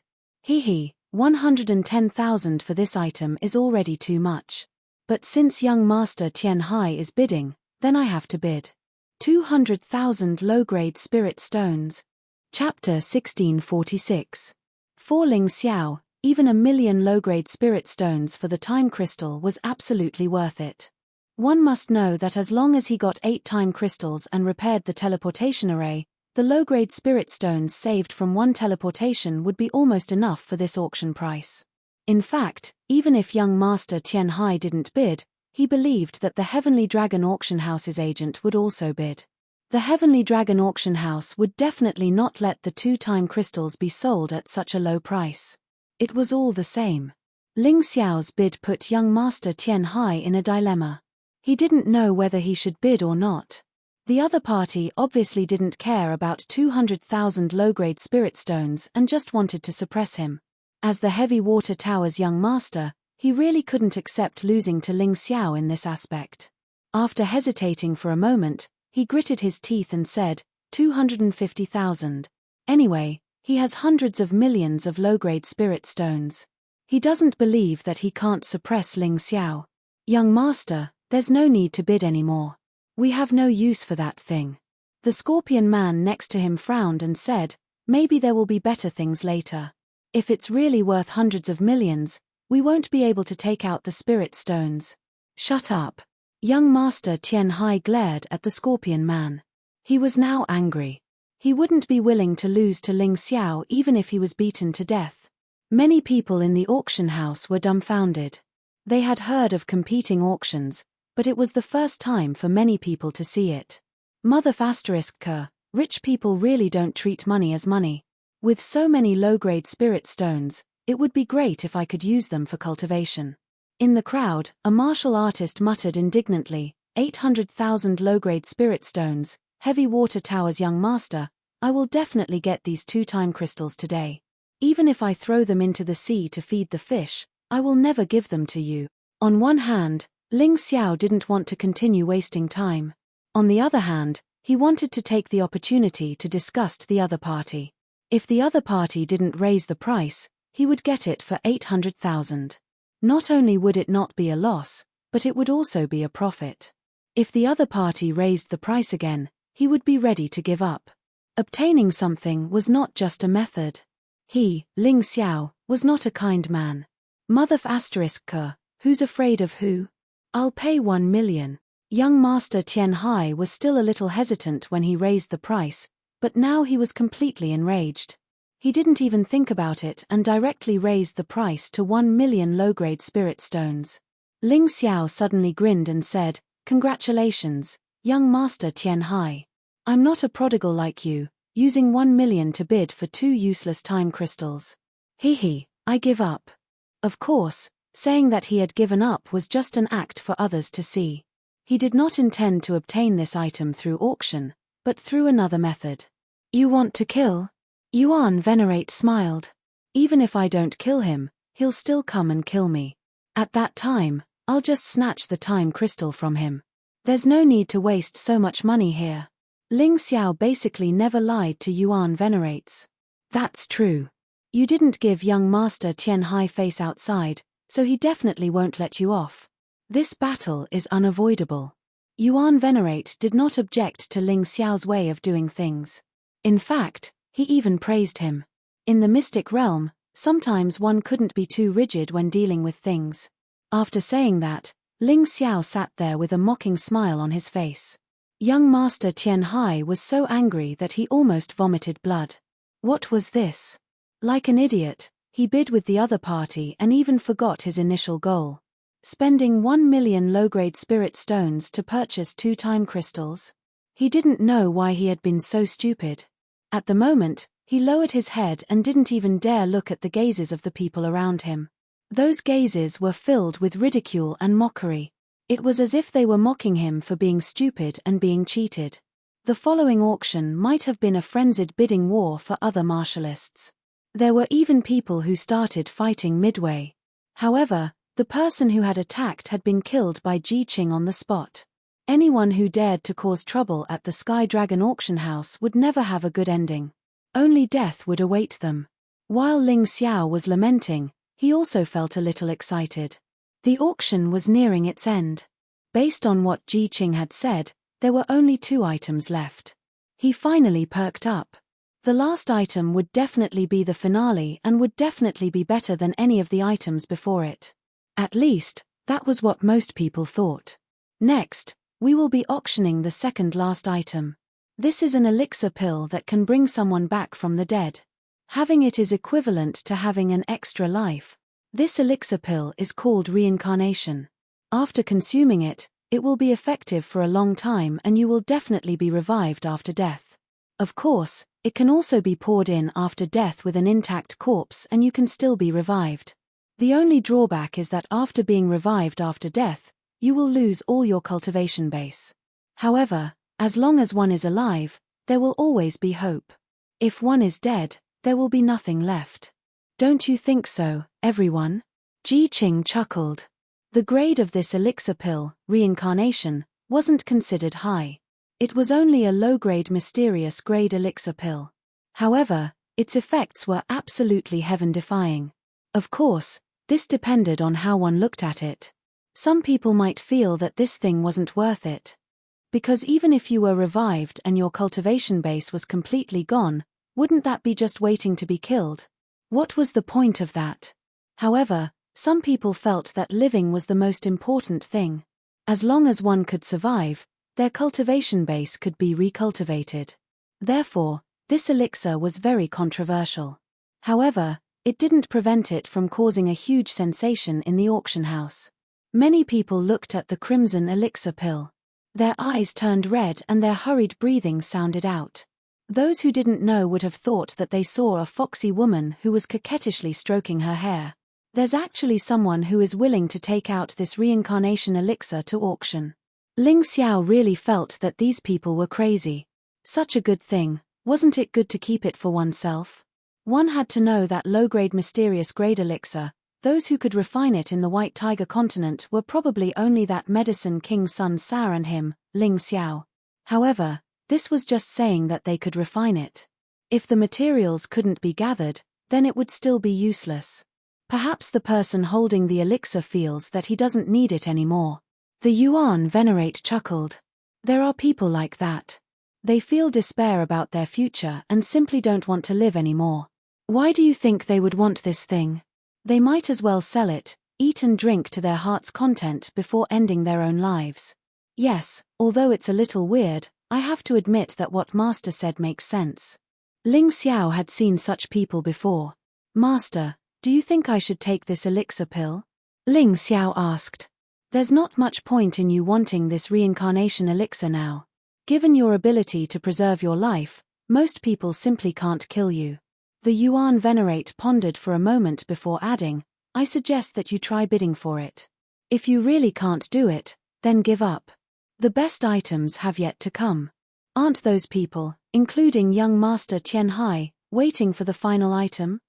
Hihi, 110,000 for this item is already too much. But since young Master Tian Hai is bidding, then I have to bid. 200,000 low-grade spirit stones. Chapter 1646. For Ling Xiao, even 1,000,000 low-grade spirit stones for the time crystal was absolutely worth it. One must know that as long as he got 8 time crystals and repaired the teleportation array, the low-grade spirit stones saved from 1 teleportation would be almost enough for this auction price. In fact, even if young Master Tian Hai didn't bid, he believed that the Heavenly Dragon Auction House's agent would also bid. The Heavenly Dragon Auction House would definitely not let the 2 time crystals be sold at such a low price. It was all the same. Ling Xiao's bid put young Master Tian Hai in a dilemma. He didn't know whether he should bid or not. The other party obviously didn't care about 200,000 low-grade spirit stones and just wanted to suppress him. As the Heavy Water Tower's young master, he really couldn't accept losing to Ling Xiao in this aspect. After hesitating for a moment, he gritted his teeth and said, 250,000. Anyway, he has hundreds of millions of low-grade spirit stones. He doesn't believe that he can't suppress Ling Xiao. Young master, there's no need to bid anymore. We have no use for that thing. The scorpion man next to him frowned and said, maybe there will be better things later. If it's really worth hundreds of millions, we won't be able to take out the spirit stones. Shut up. Young Master Tian Hai glared at the scorpion man. He was now angry. He wouldn't be willing to lose to Ling Xiao even if he was beaten to death. Many people in the auction house were dumbfounded. They had heard of competing auctions, but it was the first time for many people to see it. Mother ***, rich people really don't treat money as money. With so many low-grade spirit stones, it would be great if I could use them for cultivation. In the crowd, a martial artist muttered indignantly, 800,000 low-grade spirit stones, heavy water towers. Young master, I will definitely get these 2-time crystals today. Even if I throw them into the sea to feed the fish, I will never give them to you. On one hand, Ling Xiao didn't want to continue wasting time. On the other hand, he wanted to take the opportunity to disgust the other party. If the other party didn't raise the price, he would get it for 800,000. Not only would it not be a loss, but it would also be a profit. If the other party raised the price again, he would be ready to give up. Obtaining something was not just a method. He, Ling Xiao, was not a kind man. Mother ***, who's afraid of who? I'll pay 1 million. Young Master Tian Hai was still a little hesitant when he raised the price, but now he was completely enraged. He didn't even think about it and directly raised the price to 1 million low-grade spirit stones. Ling Xiao suddenly grinned and said, "Congratulations, young Master Tian Hai. I'm not a prodigal like you, using 1 million to bid for 2 useless time crystals. I give up." Of course, saying that he had given up was just an act for others to see. He did not intend to obtain this item through auction, but through another method. "You want to kill?" Yuan Venerate smiled. "Even if I don't kill him, he'll still come and kill me. At that time, I'll just snatch the time crystal from him. There's no need to waste so much money here." Ling Xiao basically never lied to Yuan Venerates. "That's true. You didn't give young Master Tian Hai face outside, so he definitely won't let you off. This battle is unavoidable." Yuan Venerate did not object to Ling Xiao's way of doing things. In fact, he even praised him. In the mystic realm, sometimes one couldn't be too rigid when dealing with things. After saying that, Ling Xiao sat there with a mocking smile on his face. Young Master Tian Hai was so angry that he almost vomited blood. What was this? Like an idiot, he bid with the other party and even forgot his initial goal. Spending 1 million low-grade spirit stones to purchase 2 time crystals? He didn't know why he had been so stupid. At the moment, he lowered his head and didn't even dare look at the gazes of the people around him. Those gazes were filled with ridicule and mockery. It was as if they were mocking him for being stupid and being cheated. The following auction might have been a frenzied bidding war for other martialists. There were even people who started fighting midway. However, the person who had attacked had been killed by Ji Qing on the spot. Anyone who dared to cause trouble at the Sky Dragon auction house would never have a good ending. Only death would await them. While Ling Xiao was lamenting, he also felt a little excited. The auction was nearing its end. Based on what Ji Qing had said, there were only 2 items left. He finally perked up. The last item would definitely be the finale and would definitely be better than any of the items before it. At least, that was what most people thought. Next, we will be auctioning the second last item. This is an elixir pill that can bring someone back from the dead. Having it is equivalent to having an extra life. This elixir pill is called reincarnation. After consuming it, it will be effective for a long time and you will definitely be revived after death. Of course, it can also be poured in after death with an intact corpse and you can still be revived. The only drawback is that after being revived after death, you will lose all your cultivation base. However, as long as one is alive, there will always be hope. If one is dead, there will be nothing left. Don't you think so, everyone? Ji Qing chuckled. The grade of this elixir pill, reincarnation, wasn't considered high. It was only a low-grade mysterious grade elixir pill. However, its effects were absolutely heaven-defying. Of course, this depended on how one looked at it. Some people might feel that this thing wasn't worth it. Because even if you were revived and your cultivation base was completely gone, wouldn't that be just waiting to be killed? What was the point of that? However, some people felt that living was the most important thing. As long as one could survive, their cultivation base could be recultivated. Therefore, This elixir was very controversial. However, it didn't prevent it from causing a huge sensation in the auction house. Many people looked at the crimson elixir pill. Their eyes turned red and their hurried breathing sounded out. Those who didn't know would have thought that they saw a foxy woman who was coquettishly stroking her hair. There's actually someone who is willing to take out this reincarnation elixir to auction. Ling Xiao really felt that these people were crazy. Such a good thing, wasn't it good to keep it for oneself? One had to know that low-grade mysterious grade elixir. Those who could refine it in the White Tiger continent were probably only that medicine king Sun Sa and him, Ling Xiao. However, this was just saying that they could refine it. If the materials couldn't be gathered, then it would still be useless. Perhaps the person holding the elixir feels that he doesn't need it anymore. The Yuan Venerate chuckled. There are people like that. They feel despair about their future and simply don't want to live anymore. Why do you think they would want this thing? They might as well sell it, eat and drink to their heart's content before ending their own lives. Yes, although it's a little weird, I have to admit that what Master said makes sense. Ling Xiao had seen such people before. Master, do you think I should take this elixir pill? Ling Xiao asked. There's not much point in you wanting this reincarnation elixir now. Given your ability to preserve your life, most people simply can't kill you. The Yuan Venerate pondered for a moment before adding, I suggest that you try bidding for it. If you really can't do it, then give up. The best items have yet to come. Aren't those people, including young Master Tianhai, waiting for the final item?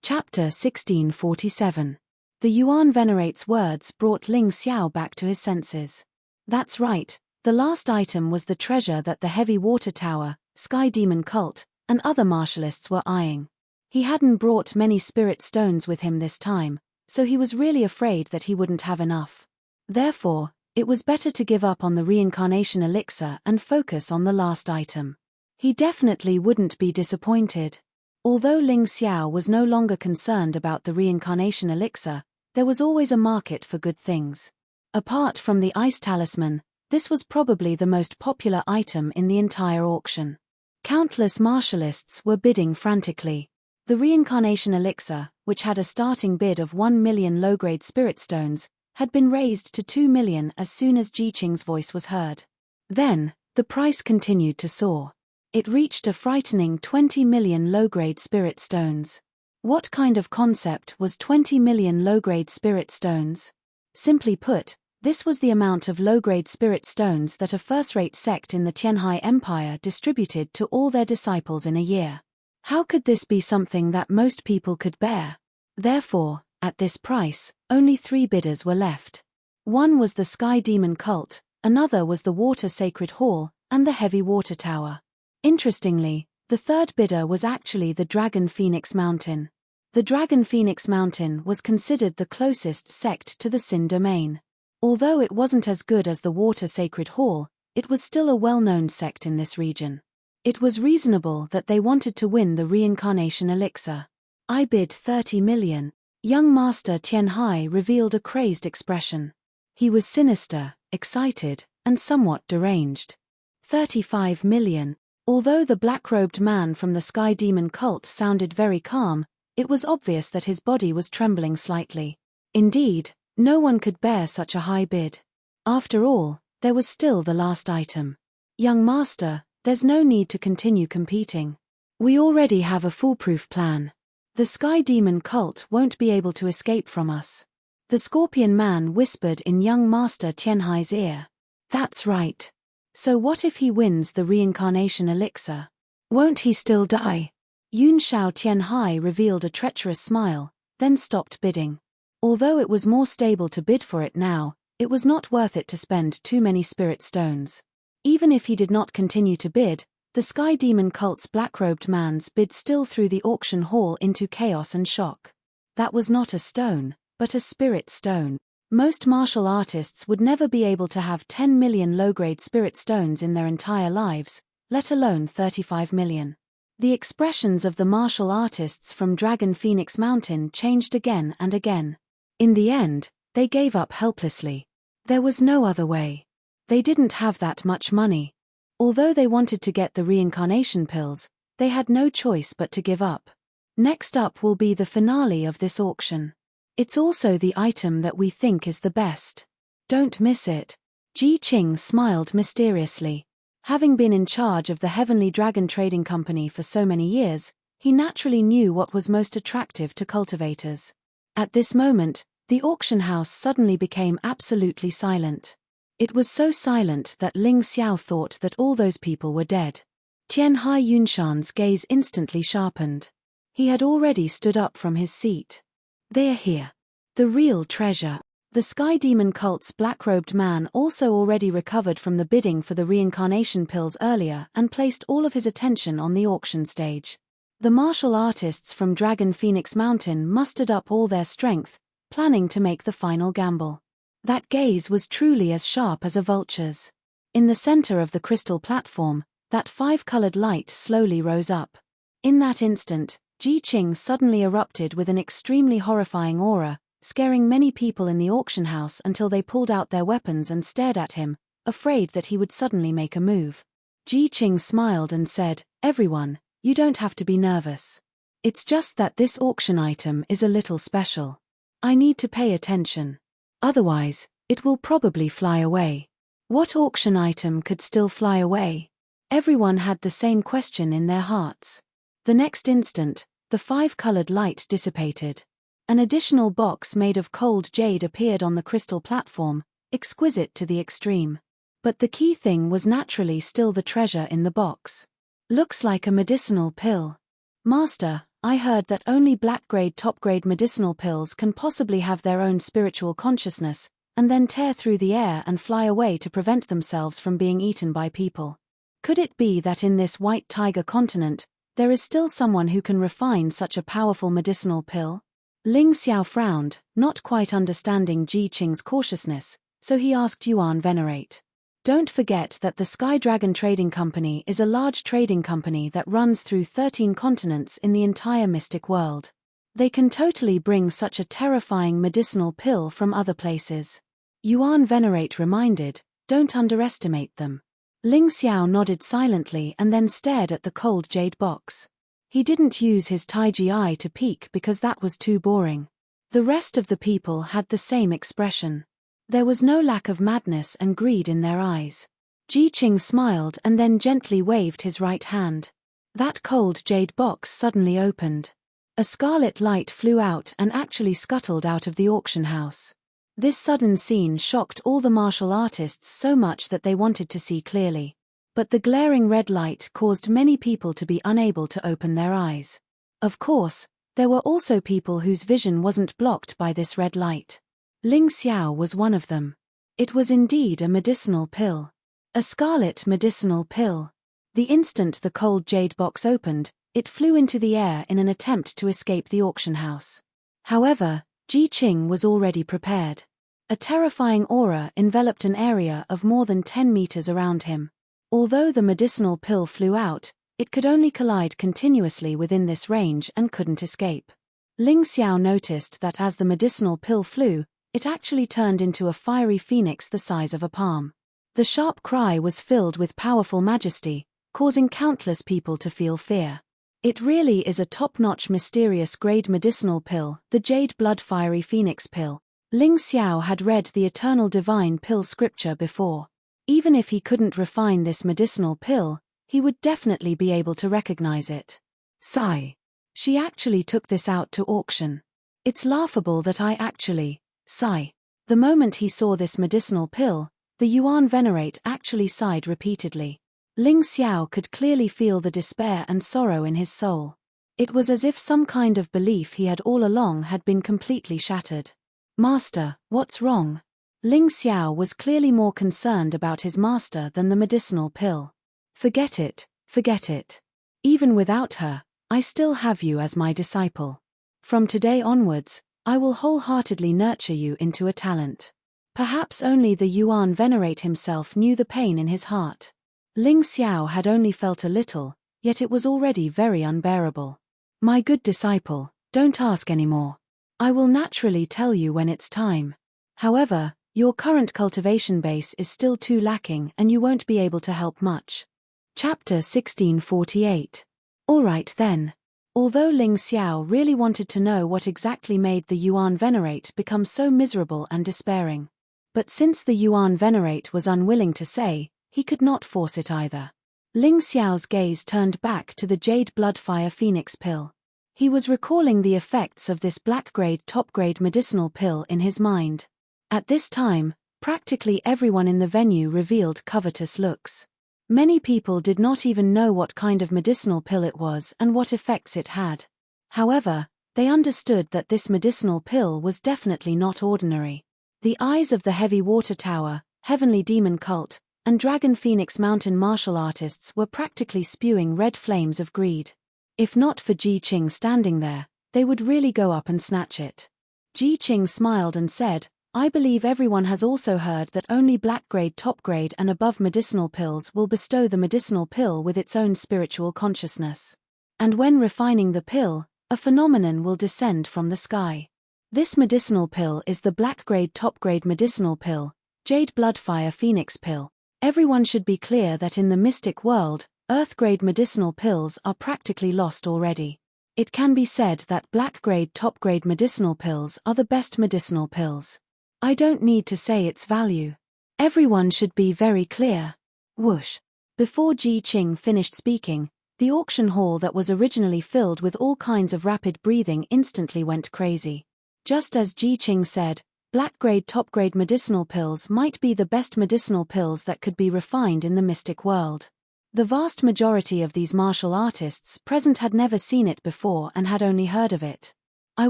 Chapter 1647. The Yuan Venerate's words brought Ling Xiao back to his senses. That's right, the last item was the treasure that the Heavy Water Tower, Sky Demon Cult, and other martialists were eyeing. He hadn't brought many spirit stones with him this time, so he was really afraid that he wouldn't have enough. Therefore, it was better to give up on the reincarnation elixir and focus on the last item. He definitely wouldn't be disappointed. Although Ling Xiao was no longer concerned about the reincarnation elixir, there was always a market for good things. Apart from the ice talisman, this was probably the most popular item in the entire auction. Countless martialists were bidding frantically. The reincarnation elixir, which had a starting bid of 1 million low-grade spirit stones, had been raised to 2 million as soon as Ji Qing's voice was heard. Then, the price continued to soar. It reached a frightening 20 million low-grade spirit stones. What kind of concept was 20 million low-grade spirit stones? Simply put, this was the amount of low-grade spirit stones that a first-rate sect in the Tianhai Empire distributed to all their disciples in a year. How could this be something that most people could bear? Therefore, at this price, only 3 bidders were left. One was the Sky Demon Cult, another was the Water Sacred Hall, and the Heavy Water Tower. Interestingly, the third bidder was actually the Dragon Phoenix Mountain. The Dragon Phoenix Mountain was considered the closest sect to the Sin domain. Although it wasn't as good as the Water Sacred Hall, it was still a well-known sect in this region. It was reasonable that they wanted to win the reincarnation elixir. I bid 30 million. Young Master Tianhai revealed a crazed expression. He was sinister, excited, and somewhat deranged. 35 million. Although the black-robed man from the Sky Demon Cult sounded very calm, it was obvious that his body was trembling slightly. Indeed, no one could bear such a high bid. After all, there was still the last item. Young Master, there's no need to continue competing. We already have a foolproof plan. The Sky Demon Cult won't be able to escape from us. The Scorpion Man whispered in young Master Tianhai's ear. That's right. So what if he wins the reincarnation elixir? Won't he still die? Yun Shao Tianhai revealed a treacherous smile, then stopped bidding. Although it was more stable to bid for it now, it was not worth it to spend too many spirit stones. Even if he did not continue to bid, the Sky Demon Cult's black-robed man's bid still threw the auction hall into chaos and shock. That was not a stone, but a spirit stone. Most martial artists would never be able to have 10 million low-grade spirit stones in their entire lives, let alone 35 million. The expressions of the martial artists from Dragon Phoenix Mountain changed again and again. In the end, they gave up helplessly. There was no other way. They didn't have that much money. Although they wanted to get the reincarnation pills, They had no choice but to give up. Next up will be the finale of this auction. It's also the item that we think is the best. Don't miss it. Ji Qing smiled mysteriously. Having been in charge of the Heavenly Dragon Trading Company for so many years, he naturally knew what was most attractive to cultivators. At this moment, the auction house suddenly became absolutely silent. It was so silent that Ling Xiao thought that all those people were dead. Tian Hai Yunshan's gaze instantly sharpened. He had already stood up from his seat. They're here. The real treasure. The Sky Demon cult's black-robed man also already recovered from the bidding for the reincarnation pills earlier and placed all of his attention on the auction stage. The martial artists from Dragon Phoenix Mountain mustered up all their strength, planning to make the final gamble. That gaze was truly as sharp as a vulture's. In the center of the crystal platform, that five-colored light slowly rose up. In that instant, Ji Qing suddenly erupted with an extremely horrifying aura, scaring many people in the auction house until they pulled out their weapons and stared at him, afraid that he would suddenly make a move. Ji Qing smiled and said, "Everyone, you don't have to be nervous. It's just that this auction item is a little special. I need to pay attention. Otherwise, it will probably fly away." What auction item could still fly away? Everyone had the same question in their hearts. The next instant, the five-colored light dissipated. An additional box made of cold jade appeared on the crystal platform, exquisite to the extreme. But the key thing was naturally still the treasure in the box. Looks like a medicinal pill. Master, I heard that only black-grade top-grade medicinal pills can possibly have their own spiritual consciousness, and then tear through the air and fly away to prevent themselves from being eaten by people. Could it be that in this White Tiger continent, there is still someone who can refine such a powerful medicinal pill? Ling Xiao frowned, not quite understanding Ji Qing's cautiousness, so he asked Yuan Venerate. Don't forget that the Sky Dragon Trading Company is a large trading company that runs through 13 continents in the entire mystic world. They can totally bring such a terrifying medicinal pill from other places. Yuan Venerate reminded, don't underestimate them. Ling Xiao nodded silently and then stared at the cold jade box. He didn't use his Taiji eye to peek because that was too boring. The rest of the people had the same expression. There was no lack of madness and greed in their eyes. Ji Qing smiled and then gently waved his right hand. That cold jade box suddenly opened. A scarlet light flew out and actually scuttled out of the auction house. This sudden scene shocked all the martial artists so much that they wanted to see clearly. But the glaring red light caused many people to be unable to open their eyes. Of course, there were also people whose vision wasn't blocked by this red light. Ling Xiao was one of them. It was indeed a medicinal pill. A scarlet medicinal pill. The instant the cold jade box opened, it flew into the air in an attempt to escape the auction house. However, Ji Qing was already prepared. A terrifying aura enveloped an area of more than 10 meters around him. Although the medicinal pill flew out, it could only collide continuously within this range and couldn't escape. Ling Xiao noticed that as the medicinal pill flew, it actually turned into a fiery phoenix the size of a palm. The sharp cry was filled with powerful majesty, causing countless people to feel fear. It really is a top-notch mysterious grade medicinal pill, the Jade Blood Fiery Phoenix Pill. Ling Xiao had read the Eternal Divine Pill scripture before. Even if he couldn't refine this medicinal pill, he would definitely be able to recognize it. Sigh. She actually took this out to auction. It's laughable that I actually, sigh. The moment he saw this medicinal pill, the Yuan Venerate actually sighed repeatedly. Ling Xiao could clearly feel the despair and sorrow in his soul. It was as if some kind of belief he had all along had been completely shattered. Master, what's wrong? Ling Xiao was clearly more concerned about his master than the medicinal pill. Forget it, forget it. Even without her, I still have you as my disciple. From today onwards, I will wholeheartedly nurture you into a talent. Perhaps only the Yuan Venerate himself knew the pain in his heart. Ling Xiao had only felt a little, yet it was already very unbearable. My good disciple, don't ask any more. I will naturally tell you when it's time. However, your current cultivation base is still too lacking and you won't be able to help much. Chapter 1648. All right then. Although Ling Xiao really wanted to know what exactly made the Yuan Venerate become so miserable and despairing. But since the Yuan Venerate was unwilling to say, he could not force it either. Ling Xiao's gaze turned back to the Jade Bloodfire Phoenix pill. He was recalling the effects of this black-grade top-grade medicinal pill in his mind. At this time, practically everyone in the venue revealed covetous looks. Many people did not even know what kind of medicinal pill it was and what effects it had. However, they understood that this medicinal pill was definitely not ordinary. The eyes of the Heavy Water Tower, Heavenly Demon Cult, and Dragon Phoenix Mountain martial artists were practically spewing red flames of greed. If not for Ji Qing standing there, they would really go up and snatch it. Ji Qing smiled and said, I believe everyone has also heard that only black-grade top-grade and above medicinal pills will bestow the medicinal pill with its own spiritual consciousness. And when refining the pill, a phenomenon will descend from the sky. This medicinal pill is the black-grade top-grade medicinal pill, Jade Bloodfire Phoenix pill. Everyone should be clear that in the mystic world, earth-grade medicinal pills are practically lost already. It can be said that black-grade top-grade medicinal pills are the best medicinal pills. I don't need to say its value. Everyone should be very clear. Whoosh. Before Ji Qing finished speaking, the auction hall that was originally filled with all kinds of rapid breathing instantly went crazy. Just as Ji Qing said, black-grade top-grade medicinal pills might be the best medicinal pills that could be refined in the mystic world. The vast majority of these martial artists present had never seen it before and had only heard of it. I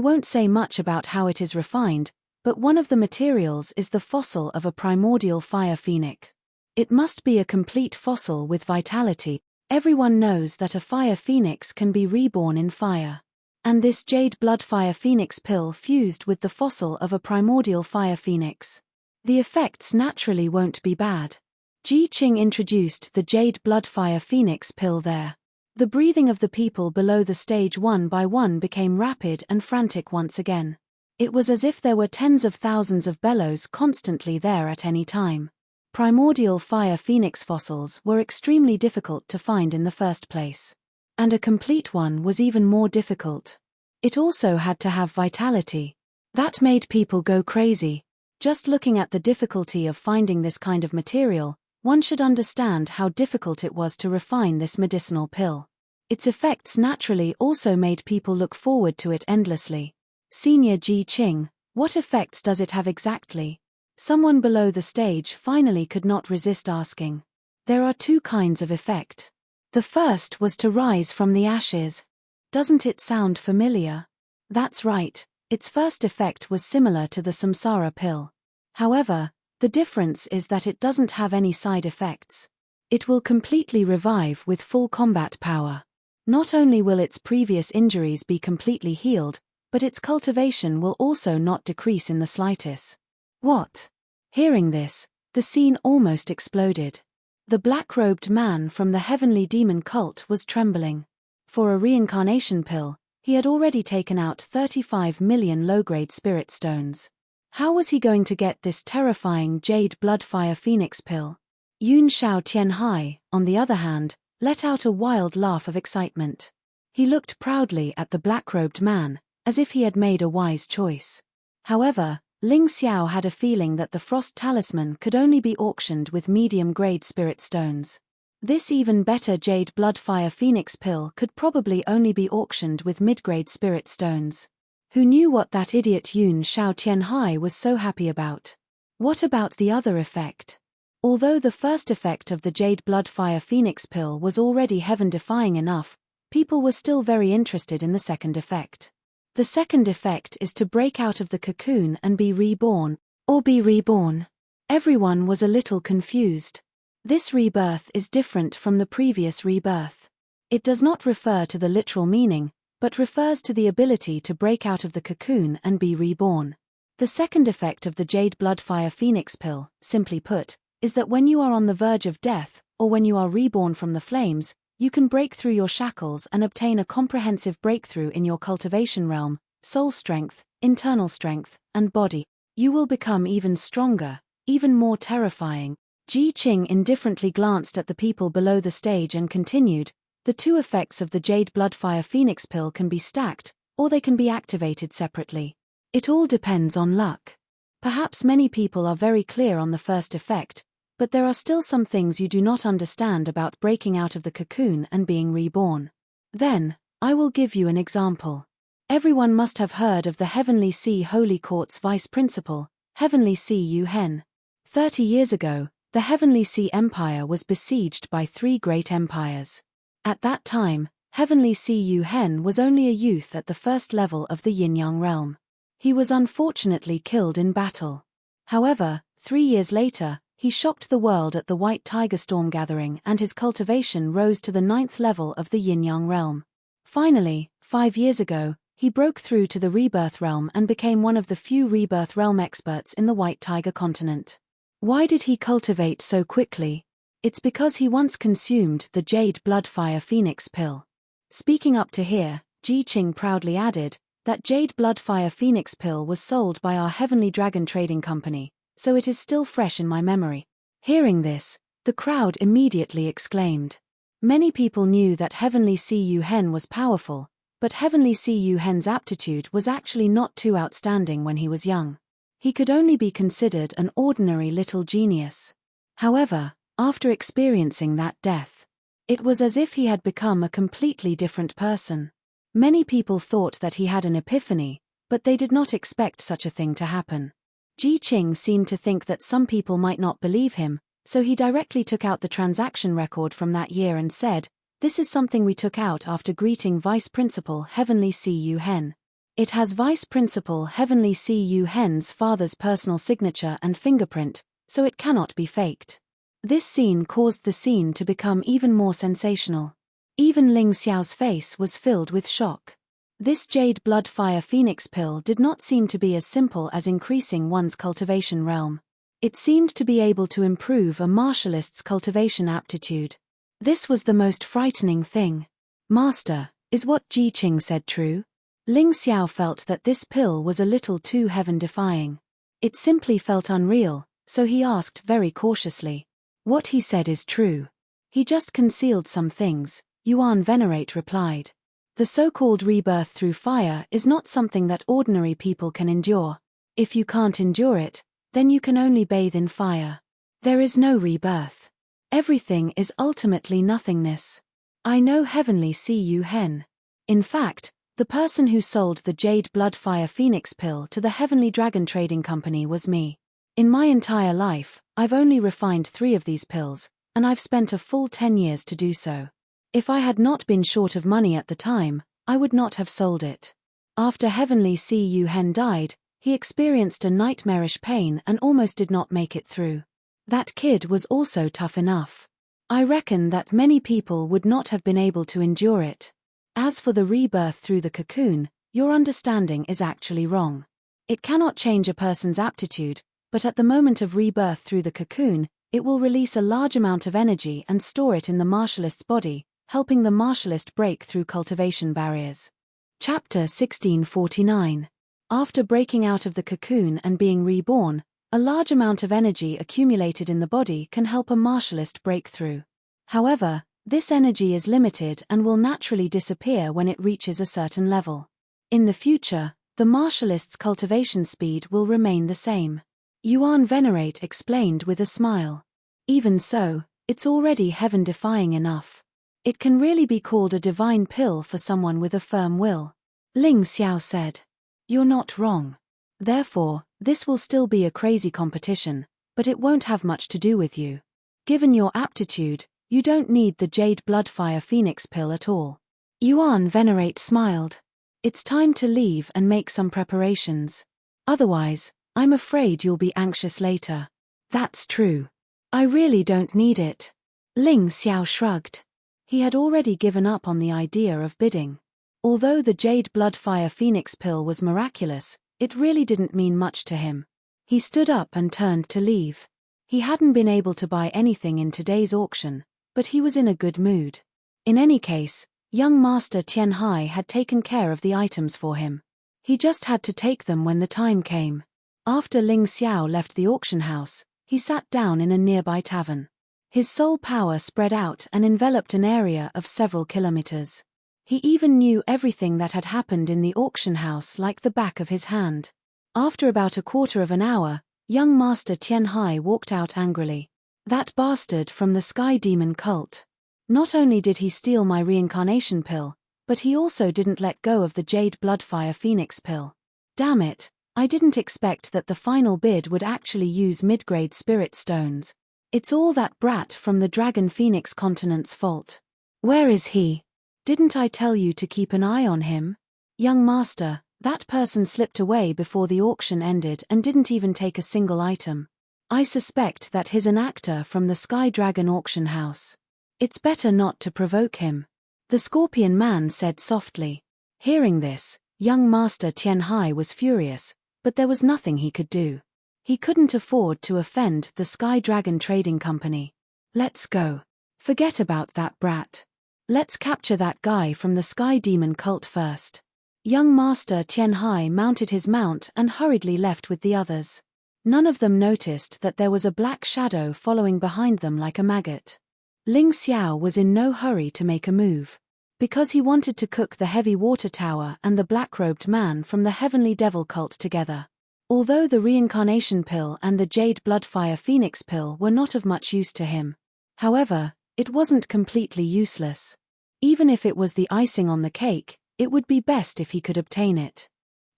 won't say much about how it is refined, but one of the materials is the fossil of a primordial fire phoenix. It must be a complete fossil with vitality. Everyone knows that a fire phoenix can be reborn in fire. And this Jade Bloodfire Phoenix pill fused with the fossil of a primordial fire phoenix. The effects naturally won't be bad. Ji Qing introduced the Jade Bloodfire Phoenix pill there. The breathing of the people below the stage one by one became rapid and frantic once again. It was as if there were tens of thousands of bellows constantly there at any time. Primordial fire phoenix fossils were extremely difficult to find in the first place. And a complete one was even more difficult. It also had to have vitality. That made people go crazy. Just looking at the difficulty of finding this kind of material, one should understand how difficult it was to refine this medicinal pill. Its effects naturally also made people look forward to it endlessly. Senior Ji Qing, what effects does it have exactly? Someone below the stage finally could not resist asking. There are two kinds of effect. The first was to rise from the ashes. Doesn't it sound familiar? That's right, its first effect was similar to the Samsara pill. However, the difference is that it doesn't have any side effects. It will completely revive with full combat power. Not only will its previous injuries be completely healed, but its cultivation will also not decrease in the slightest. What? Hearing this, the scene almost exploded. The black-robed man from the Heavenly Demon Cult was trembling. For a reincarnation pill, he had already taken out 35 million low-grade spirit stones. How was he going to get this terrifying Jade Bloodfire Phoenix pill? Yun Shao Tianhai, on the other hand, let out a wild laugh of excitement. He looked proudly at the black-robed man, as if he had made a wise choice. However, Ling Xiao had a feeling that the Frost Talisman could only be auctioned with medium-grade spirit stones. This even better Jade Bloodfire Phoenix pill could probably only be auctioned with mid-grade spirit stones. Who knew what that idiot Yun Shao Tianhai was so happy about? What about the other effect? Although the first effect of the Jade Bloodfire Phoenix pill was already heaven-defying enough, people were still very interested in the second effect. The second effect is to break out of the cocoon and be reborn, or be reborn. Everyone was a little confused. This rebirth is different from the previous rebirth. It does not refer to the literal meaning, but refers to the ability to break out of the cocoon and be reborn. The second effect of the Jade Bloodfire Phoenix pill, simply put, is that when you are on the verge of death, or when you are reborn from the flames, you can break through your shackles and obtain a comprehensive breakthrough in your cultivation realm, soul strength, internal strength, and body. You will become even stronger, even more terrifying. Ji Qing indifferently glanced at the people below the stage and continued, The two effects of the Jade Bloodfire Phoenix pill can be stacked, or they can be activated separately. It all depends on luck. Perhaps many people are very clear on the first effect, but there are still some things you do not understand about breaking out of the cocoon and being reborn. Then, I will give you an example. Everyone must have heard of the Heavenly Sea Holy Court's vice principal, Heavenly Sea Yu Hen. 30 years ago, the Heavenly Sea Empire was besieged by 3 great empires. At that time, Heavenly Sea Yu Hen was only a youth at the first level of the Yin-Yang realm. He was unfortunately killed in battle. However, 3 years later, he shocked the world at the White Tiger Storm gathering and his cultivation rose to the 9th level of the Yin-Yang realm. Finally, 5 years ago, he broke through to the Rebirth realm and became one of the few Rebirth realm experts in the White Tiger continent. Why did he cultivate so quickly? It's because he once consumed the Jade Bloodfire Phoenix pill. Speaking up to here, Ji Qing proudly added, that Jade Bloodfire Phoenix pill was sold by our Heavenly Dragon Trading Company, so it is still fresh in my memory. Hearing this, the crowd immediately exclaimed. Many people knew that Heavenly Sea Yu Hen was powerful, but Heavenly Sea Yu Hen's aptitude was actually not too outstanding when he was young. He could only be considered an ordinary little genius. However, after experiencing that death, it was as if he had become a completely different person. Many people thought that he had an epiphany, but they did not expect such a thing to happen. Ji Qing seemed to think that some people might not believe him, so he directly took out the transaction record from that year and said, "This is something we took out after greeting Vice Principal Heavenly Sea Yu Hen. It has Vice Principal Heavenly Sea Yu Hen's father's personal signature and fingerprint, so it cannot be faked." This scene caused the scene to become even more sensational. Even Ling Xiao's face was filled with shock. This Jade Bloodfire Phoenix pill did not seem to be as simple as increasing one's cultivation realm. It seemed to be able to improve a martialist's cultivation aptitude. This was the most frightening thing. "Master, is what Ji Qing said true?" Ling Xiao felt that this pill was a little too heaven-defying. It simply felt unreal, so he asked very cautiously. "What he said is true. He just concealed some things," Yuan Venerate replied. "The so-called rebirth through fire is not something that ordinary people can endure. If you can't endure it, then you can only bathe in fire. There is no rebirth. Everything is ultimately nothingness. I know Heavenly Sea Yu Hen. In fact, the person who sold the Jade Bloodfire Phoenix pill to the Heavenly Dragon Trading Company was me. In my entire life, I've only refined 3 of these pills, and I've spent a full 10 years to do so. If I had not been short of money at the time, I would not have sold it. After Heavenly Sea Yu Hen died, he experienced a nightmarish pain and almost did not make it through. That kid was also tough enough. I reckon that many people would not have been able to endure it. As for the rebirth through the cocoon, your understanding is actually wrong. It cannot change a person's aptitude, but at the moment of rebirth through the cocoon, it will release a large amount of energy and store it in the martialist's body, helping the martialist break through cultivation barriers. Chapter 1649. After breaking out of the cocoon and being reborn, a large amount of energy accumulated in the body can help a martialist break through. However, this energy is limited and will naturally disappear when it reaches a certain level. In the future, the martialist's cultivation speed will remain the same. Yuan Venerate explained with a smile. Even so, it's already heaven-defying enough. It can really be called a divine pill for someone with a firm will. Ling Xiao said. "You're not wrong. Therefore, this will still be a crazy competition, but it won't have much to do with you. Given your aptitude, you don't need the Jade Bloodfire Phoenix pill at all." Yuan Venerate smiled. "It's time to leave and make some preparations. Otherwise, I'm afraid you'll be anxious later." "That's true. I really don't need it." Ling Xiao shrugged. He had already given up on the idea of bidding. Although the Jade Bloodfire Phoenix pill was miraculous, it really didn't mean much to him. He stood up and turned to leave. He hadn't been able to buy anything in today's auction, but he was in a good mood. In any case, young Master Tianhai had taken care of the items for him. He just had to take them when the time came. After Ling Xiao left the auction house, he sat down in a nearby tavern. His soul power spread out and enveloped an area of several kilometers. He even knew everything that had happened in the auction house like the back of his hand. After about a quarter of an hour, young Master Tianhai walked out angrily. That bastard from the Sky Demon cult. Not only did he steal my reincarnation pill, but he also didn't let go of the Jade Bloodfire Phoenix pill. Damn it, I didn't expect that the final bid would actually use mid-grade spirit stones. It's all that brat from the Dragon Phoenix continent's fault. Where is he? Didn't I tell you to keep an eye on him? Young Master, that person slipped away before the auction ended and didn't even take a single item. I suspect that he's an actor from the Sky Dragon auction house. It's better not to provoke him. The Scorpion Man said softly. Hearing this, young Master Tianhai was furious, but there was nothing he could do. He couldn't afford to offend the Sky Dragon Trading Company. Let's go. Forget about that brat. Let's capture that guy from the Sky Demon cult first. Young Master Tianhai mounted his mount and hurriedly left with the others. None of them noticed that there was a black shadow following behind them like a maggot. Ling Xiao was in no hurry to make a move. Because he wanted to cook the heavy water tower and the black-robed man from the Heavenly Devil cult together. Although the reincarnation pill and the Jade Bloodfire Phoenix pill were not of much use to him. However, it wasn't completely useless. Even if it was the icing on the cake, it would be best if he could obtain it.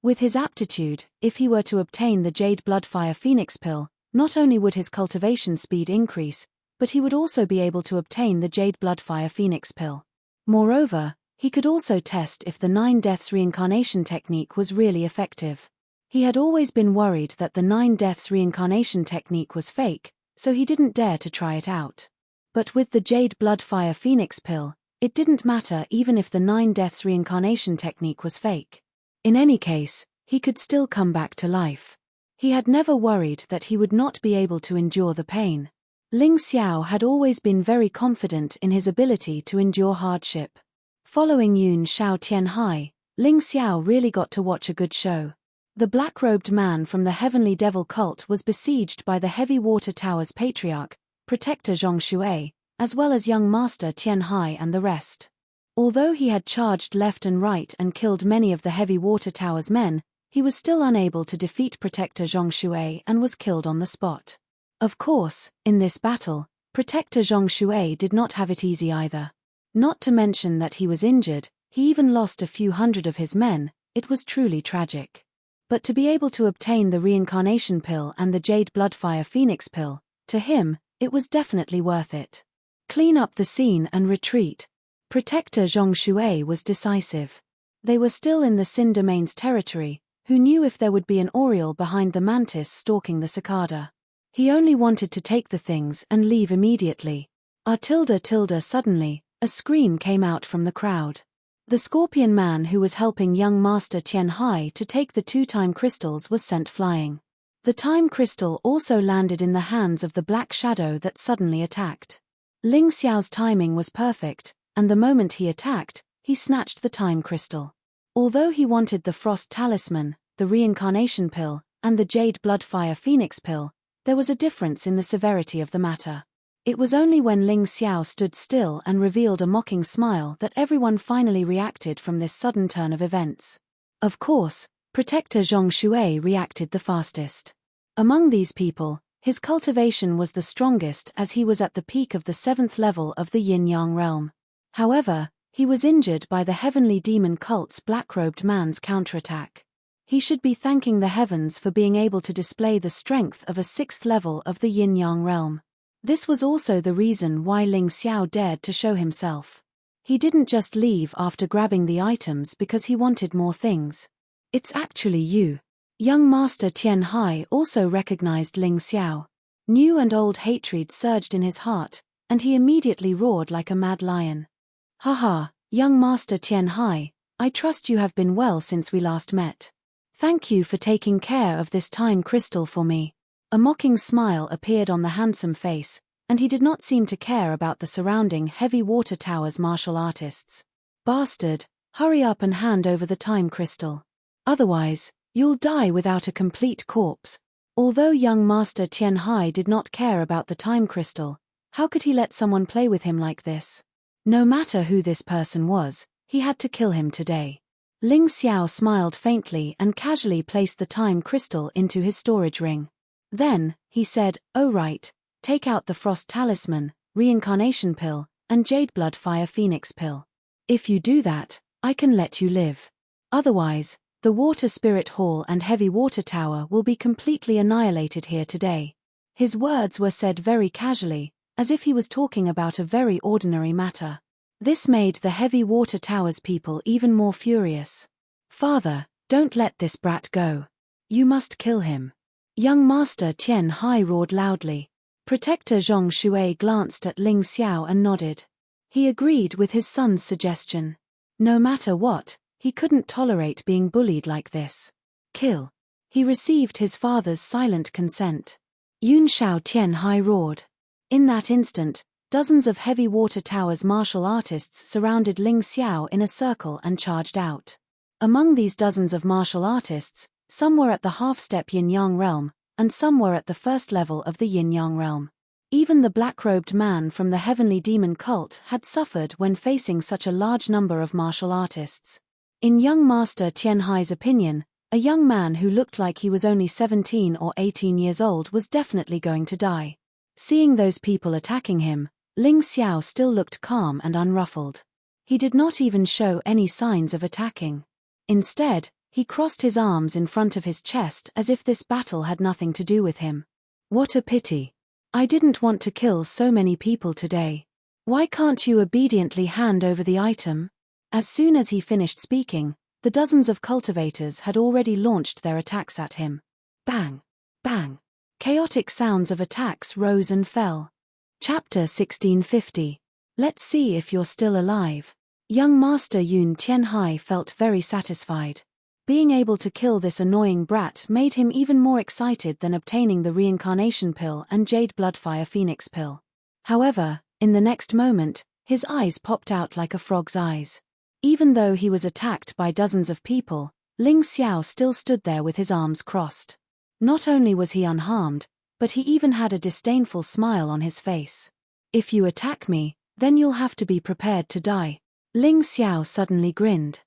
With his aptitude, if he were to obtain the Jade Bloodfire Phoenix pill, not only would his cultivation speed increase, but he would also be able to obtain the Jade Bloodfire Phoenix pill. Moreover, he could also test if the 9 Deaths reincarnation technique was really effective. He had always been worried that the 9 Deaths reincarnation technique was fake, so he didn't dare to try it out. But with the Jade Bloodfire Phoenix pill, it didn't matter even if the 9 Deaths reincarnation technique was fake. In any case, he could still come back to life. He had never worried that he would not be able to endure the pain. Ling Xiao had always been very confident in his ability to endure hardship. Following Yun Shao Tianhai, Ling Xiao really got to watch a good show. The black-robed man from the Heavenly Devil cult was besieged by the Heavy Water Tower's patriarch, Protector Zhongshui, as well as young Master Tianhai and the rest. Although he had charged left and right and killed many of the Heavy Water Tower's men, he was still unable to defeat Protector Zhongshui and was killed on the spot. Of course, in this battle, Protector Zhongshui did not have it easy either. Not to mention that he was injured, he even lost a few hundred of his men. It was truly tragic. But to be able to obtain the reincarnation pill and the Jade Bloodfire Phoenix pill, to him, it was definitely worth it. Clean up the scene and retreat. Protector Zhongshui was decisive. They were still in the Sin Domain's territory. Who knew if there would be an Oriole behind the mantis stalking the cicada? He only wanted to take the things and leave immediately. Suddenly, a scream came out from the crowd. The Scorpion Man who was helping young Master Tianhai to take the 2 time crystals was sent flying. The time crystal also landed in the hands of the black shadow that suddenly attacked. Ling Xiao's timing was perfect, and the moment he attacked, he snatched the time crystal. Although he wanted the Frost Talisman, the Reincarnation Pill, and the Jade Bloodfire Phoenix Pill, there was a difference in the severity of the matter. It was only when Ling Xiao stood still and revealed a mocking smile that everyone finally reacted from this sudden turn of events. Of course, Protector Zhongshui reacted the fastest. Among these people, his cultivation was the strongest as he was at the peak of the 7th level of the Yin-Yang realm. However, he was injured by the Heavenly Demon cult's black-robed man's counterattack. He should be thanking the heavens for being able to display the strength of a 6th level of the Yin-Yang realm. This was also the reason why Ling Xiao dared to show himself. He didn't just leave after grabbing the items because he wanted more things. It's actually you. Young Master Tianhai also recognized Ling Xiao. New and old hatred surged in his heart, and he immediately roared like a mad lion. Haha, young Master Tianhai, I trust you have been well since we last met. Thank you for taking care of this time crystal for me. A mocking smile appeared on the handsome face, and he did not seem to care about the surrounding Heavy Water Tower's martial artists. Bastard, hurry up and hand over the time crystal. Otherwise, you'll die without a complete corpse. Although young Master Tianhai did not care about the time crystal, How could he let someone play with him like this? No matter who this person was, he had to kill him today. Ling Xiao smiled faintly and casually placed the time crystal into his storage ring. Then, he said, "Oh right, take out the Frost Talisman, Reincarnation Pill, and Jade Blood Fire Phoenix Pill. If you do that, I can let you live. Otherwise, the Water Spirit Hall and Heavy Water Tower will be completely annihilated here today." His words were said very casually, as if he was talking about a very ordinary matter. This made the Heavy Water Tower's people even more furious. "Father, don't let this brat go. You must kill him." Young Master Tian Hai roared loudly. Protector Zhong Shuai glanced at Ling Xiao and nodded. He agreed with his son's suggestion. No matter what, he couldn't tolerate being bullied like this. "Kill." He received his father's silent consent. Yun Shao Tian Hai roared. In that instant, dozens of Heavy Water Tower's martial artists surrounded Ling Xiao in a circle and charged out. Among these dozens of martial artists, some were at the half-step yin-yang realm, and some were at the first level of the yin-yang realm. Even the black-robed man from the heavenly demon cult had suffered when facing such a large number of martial artists. In young Master Tian Hai's opinion, a young man who looked like he was only 17 or 18 years old was definitely going to die. Seeing those people attacking him, Ling Xiao still looked calm and unruffled. He did not even show any signs of attacking. Instead, he crossed his arms in front of his chest as if this battle had nothing to do with him. "What a pity. I didn't want to kill so many people today. Why can't you obediently hand over the item?" As soon as he finished speaking, the dozens of cultivators had already launched their attacks at him. Bang! Bang! Chaotic sounds of attacks rose and fell. Chapter 1650. Let's see if you're still alive. Young Master Yun Tianhai felt very satisfied. Being able to kill this annoying brat made him even more excited than obtaining the Reincarnation Pill and Jade Bloodfire Phoenix Pill. However, in the next moment, his eyes popped out like a frog's eyes. Even though he was attacked by dozens of people, Ling Xiao still stood there with his arms crossed. Not only was he unharmed, but he even had a disdainful smile on his face. "If you attack me, then you'll have to be prepared to die." Ling Xiao suddenly grinned.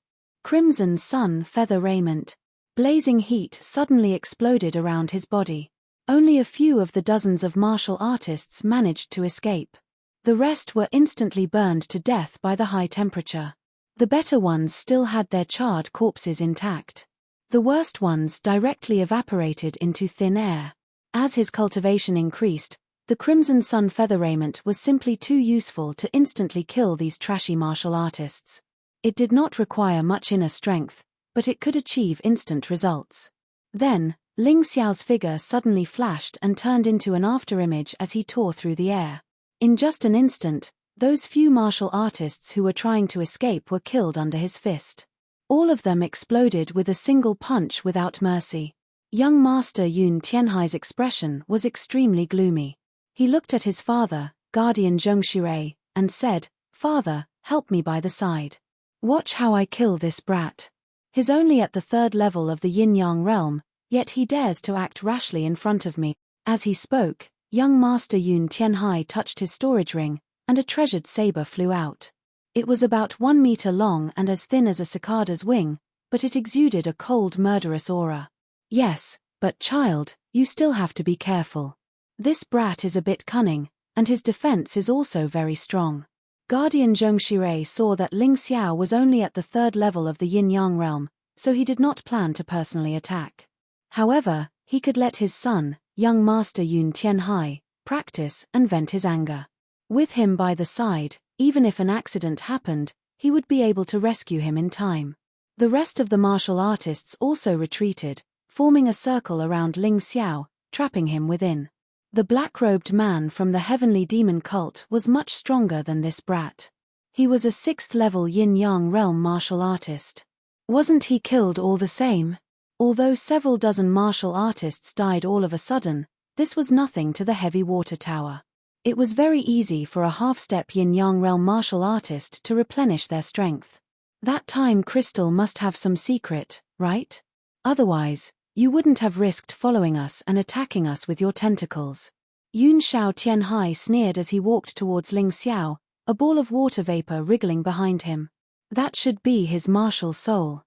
Crimson sun feather raiment. Blazing heat suddenly exploded around his body. Only a few of the dozens of martial artists managed to escape. The rest were instantly burned to death by the high temperature. The better ones still had their charred corpses intact. The worst ones directly evaporated into thin air. As his cultivation increased, the Crimson Sun feather raiment was simply too useful to instantly kill these trashy martial artists. It did not require much inner strength, but it could achieve instant results. Then, Ling Xiao's figure suddenly flashed and turned into an afterimage as he tore through the air. In just an instant, those few martial artists who were trying to escape were killed under his fist. All of them exploded with a single punch without mercy. Young Master Yun Tianhai's expression was extremely gloomy. He looked at his father, Guardian Zhongxurei, and said, "Father, help me by the side. Watch how I kill this brat. He's only at the third level of the yin-yang realm, yet he dares to act rashly in front of me." As he spoke, young Master Yun Tianhai touched his storage ring, and a treasured saber flew out. It was about 1 meter long and as thin as a cicada's wing, but it exuded a cold, murderous aura. "Yes, but child, you still have to be careful. This brat is a bit cunning, and his defense is also very strong." Guardian Zhongxurei saw that Ling Xiao was only at the third level of the yin-yang realm, so he did not plan to personally attack. However, he could let his son, young Master Yun Tianhai, practice and vent his anger. With him by the side, even if an accident happened, he would be able to rescue him in time. The rest of the martial artists also retreated, forming a circle around Ling Xiao, trapping him within. The black-robed man from the heavenly demon cult was much stronger than this brat. He was a 6th-level yin-yang realm martial artist. Wasn't he killed all the same? Although several dozen martial artists died all of a sudden, this was nothing to the heavy water tower. It was very easy for a half-step yin-yang realm martial artist to replenish their strength. That time crystal must have some secret, right? Otherwise, you wouldn't have risked following us and attacking us with your tentacles. Yun Shao Tianhai sneered as he walked towards Ling Xiao, a ball of water vapor wriggling behind him. That should be his martial soul.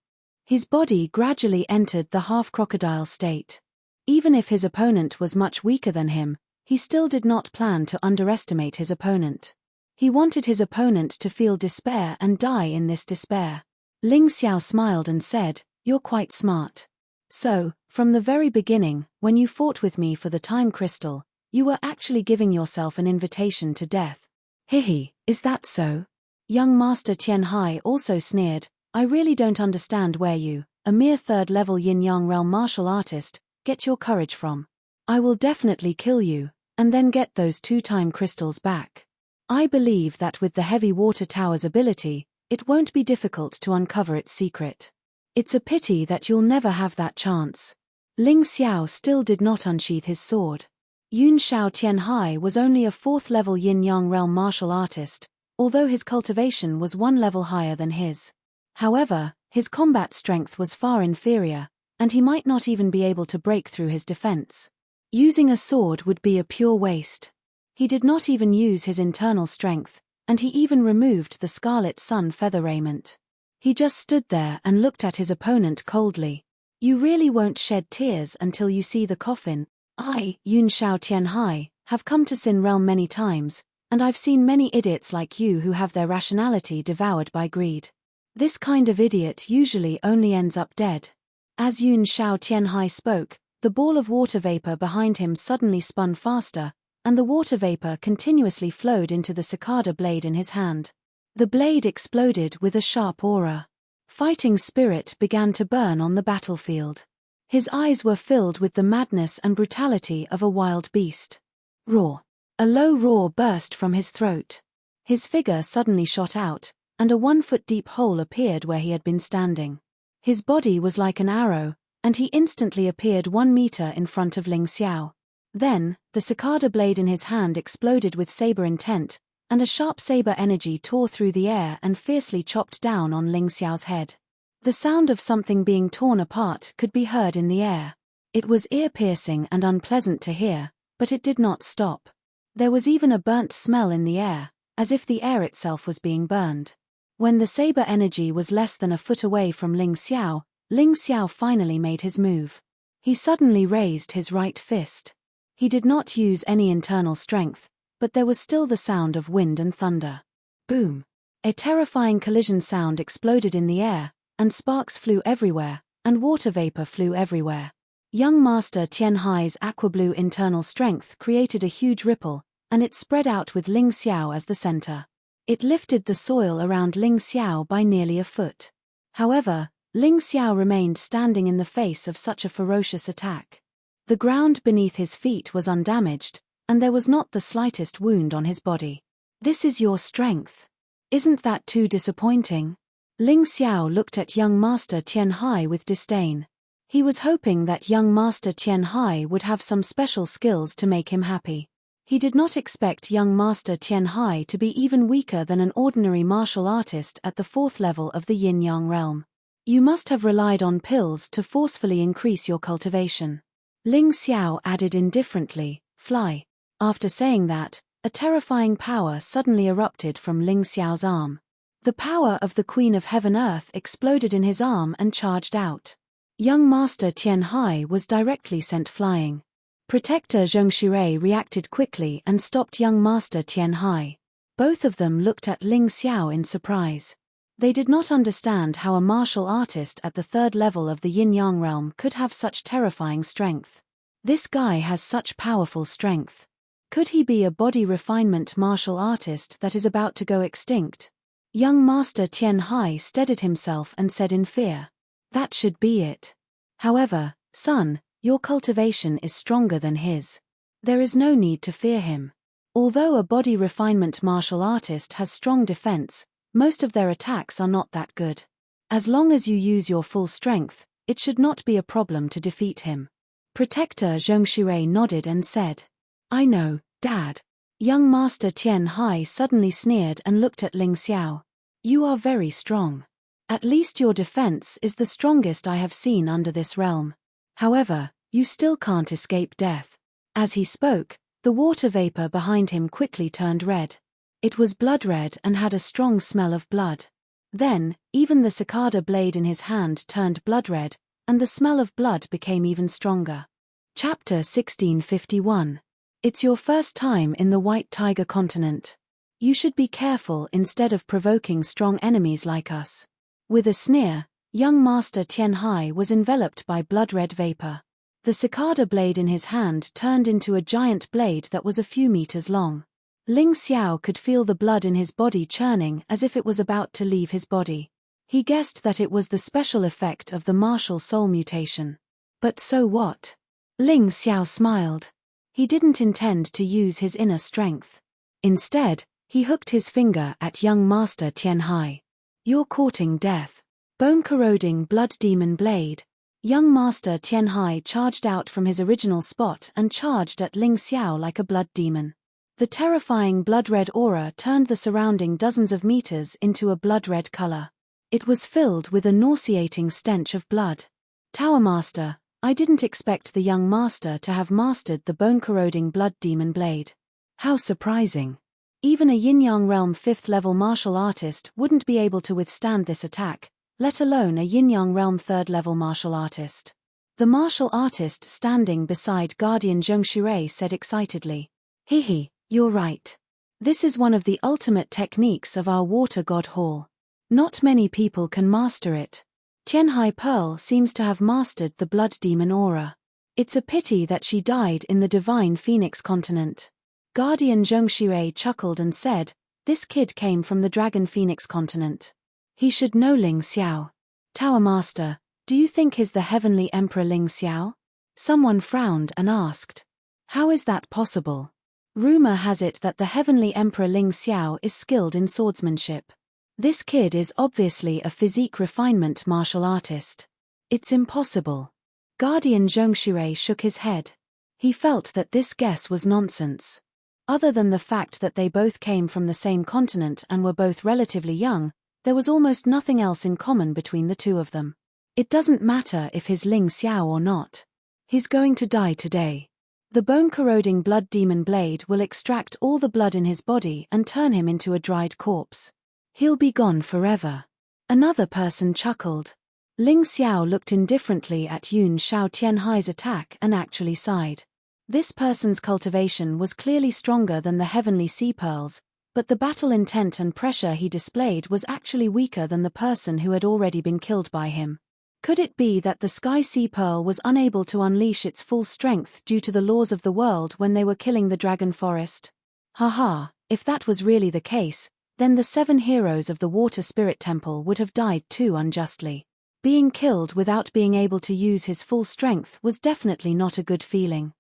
His body gradually entered the half-crocodile state. Even if his opponent was much weaker than him, he still did not plan to underestimate his opponent. He wanted his opponent to feel despair and die in this despair. Ling Xiao smiled and said, "You're quite smart. So, from the very beginning, when you fought with me for the time crystal, you were actually giving yourself an invitation to death." "Hihi, is that so?" Young Master Tianhai also sneered, "I really don't understand where you, a mere third-level yin-yang realm martial artist, get your courage from. I will definitely kill you, and then get those 2 time crystals back. I believe that with the heavy water tower's ability, it won't be difficult to uncover its secret. It's a pity that you'll never have that chance." Ling Xiao still did not unsheath his sword. Yun Shao Tianhai was only a 4th-level yin-yang realm martial artist, although his cultivation was 1 level higher than his. However, his combat strength was far inferior, and he might not even be able to break through his defense. Using a sword would be a pure waste. He did not even use his internal strength, and he even removed the Scarlet Sun feather raiment. He just stood there and looked at his opponent coldly. "You really won't shed tears until you see the coffin. I, Yun Shao Tianhai, have come to Sin Realm many times, and I've seen many idiots like you who have their rationality devoured by greed. This kind of idiot usually only ends up dead." As Yun Shao Tianhai spoke, the ball of water vapor behind him suddenly spun faster, and the water vapor continuously flowed into the cicada blade in his hand. The blade exploded with a sharp aura. Fighting spirit began to burn on the battlefield. His eyes were filled with the madness and brutality of a wild beast. Roar! A low roar burst from his throat. His figure suddenly shot out, and a 1-foot-deep hole appeared where he had been standing. His body was like an arrow, and he instantly appeared 1 meter in front of Ling Xiao. Then, the cicada blade in his hand exploded with saber intent, and a sharp saber energy tore through the air and fiercely chopped down on Ling Xiao's head. The sound of something being torn apart could be heard in the air. It was ear-piercing and unpleasant to hear, but it did not stop. There was even a burnt smell in the air, as if the air itself was being burned. When the saber energy was less than a foot away from Ling Xiao finally made his move. He suddenly raised his right fist. He did not use any internal strength, but there was still the sound of wind and thunder. Boom! A terrifying collision sound exploded in the air, and sparks flew everywhere, and water vapor flew everywhere. Young Master Tianhai's aqua-blue internal strength created a huge ripple, and it spread out with Ling Xiao as the center. It lifted the soil around Ling Xiao by nearly a foot. However, Ling Xiao remained standing in the face of such a ferocious attack. The ground beneath his feet was undamaged, and there was not the slightest wound on his body. "This is your strength. Isn't that too disappointing?" Ling Xiao looked at young Master Tianhai with disdain. He was hoping that young Master Tianhai would have some special skills to make him happy. He did not expect young Master Tianhai to be even weaker than an ordinary martial artist at the 4th level of the yin-yang realm. "You must have relied on pills to forcefully increase your cultivation." Ling Xiao added indifferently, "Fly." After saying that, a terrifying power suddenly erupted from Ling Xiao's arm. The power of the Queen of Heaven Earth exploded in his arm and charged out. Young Master Tianhai was directly sent flying. Protector Zhongxurei reacted quickly and stopped young Master Tianhai. Both of them looked at Ling Xiao in surprise. They did not understand how a martial artist at the 3rd level of the yin-yang realm could have such terrifying strength. This guy has such powerful strength. Could he be a body refinement martial artist that is about to go extinct? Young Master Tianhai steadied himself and said in fear, "That should be it. However, son, your cultivation is stronger than his. There is no need to fear him. Although a body refinement martial artist has strong defense, most of their attacks are not that good. As long as you use your full strength, it should not be a problem to defeat him." Protector Zhongxurei nodded and said, "I know, Dad." Young Master Tianhai suddenly sneered and looked at Ling Xiao. "You are very strong. At least your defense is the strongest I have seen under this realm. However, you still can't escape death." As he spoke, The water vapor behind him quickly turned red. It was blood red and had a strong smell of blood. Then, even the cicada blade in his hand turned blood red, and the smell of blood became even stronger. Chapter 1651. It's your first time in the White Tiger continent. You should be careful instead of provoking strong enemies like us. With a sneer, young Master Tianhai was enveloped by blood-red vapor. The cicada blade in his hand turned into a giant blade that was a few meters long. Ling Xiao could feel the blood in his body churning as if it was about to leave his body. He guessed that it was the special effect of the martial soul mutation. But so what? Ling Xiao smiled. He didn't intend to use his inner strength. Instead, he hooked his finger at young Master Tianhai. You're courting death. Bone-corroding blood demon blade. Young Master Tianhai charged out from his original spot and charged at Ling Xiao like a blood demon. The terrifying blood-red aura turned the surrounding dozens of meters into a blood-red color. It was filled with a nauseating stench of blood. Tower Master, I didn't expect the young master to have mastered the bone-corroding blood demon blade. How surprising. Even a Yin-Yang Realm 5th level martial artist wouldn't be able to withstand this attack, let alone a Yin-Yang Realm 3rd level martial artist. The martial artist standing beside Guardian Zhengxurei said excitedly. Hehe, you're right. This is one of the ultimate techniques of our water god hall. Not many people can master it. Tianhai Pearl seems to have mastered the blood demon aura. It's a pity that she died in the divine Phoenix continent. Guardian Zhengxurei chuckled and said, this kid came from the Dragon Phoenix continent. He should know Ling Xiao. Tower Master, do you think he's the Heavenly Emperor Ling Xiao? Someone frowned and asked. How is that possible? Rumor has it that the Heavenly Emperor Ling Xiao is skilled in swordsmanship. This kid is obviously a physique refinement martial artist. It's impossible. Guardian Zhengxurei shook his head. He felt that this guess was nonsense. Other than the fact that they both came from the same continent and were both relatively young, there was almost nothing else in common between the two of them. It doesn't matter if he's Ling Xiao or not. He's going to die today. The bone-corroding blood demon blade will extract all the blood in his body and turn him into a dried corpse. He'll be gone forever. Another person chuckled. Ling Xiao looked indifferently at Yun Shao Tianhai's attack and actually sighed. This person's cultivation was clearly stronger than the heavenly sea pearls, but the battle intent and pressure he displayed was actually weaker than the person who had already been killed by him. Could it be that the sky sea pearl was unable to unleash its full strength due to the laws of the world when they were killing the dragon forest? Haha, if that was really the case, then the 7 heroes of the Water Spirit Temple would have died too unjustly. Being killed without being able to use his full strength was definitely not a good feeling.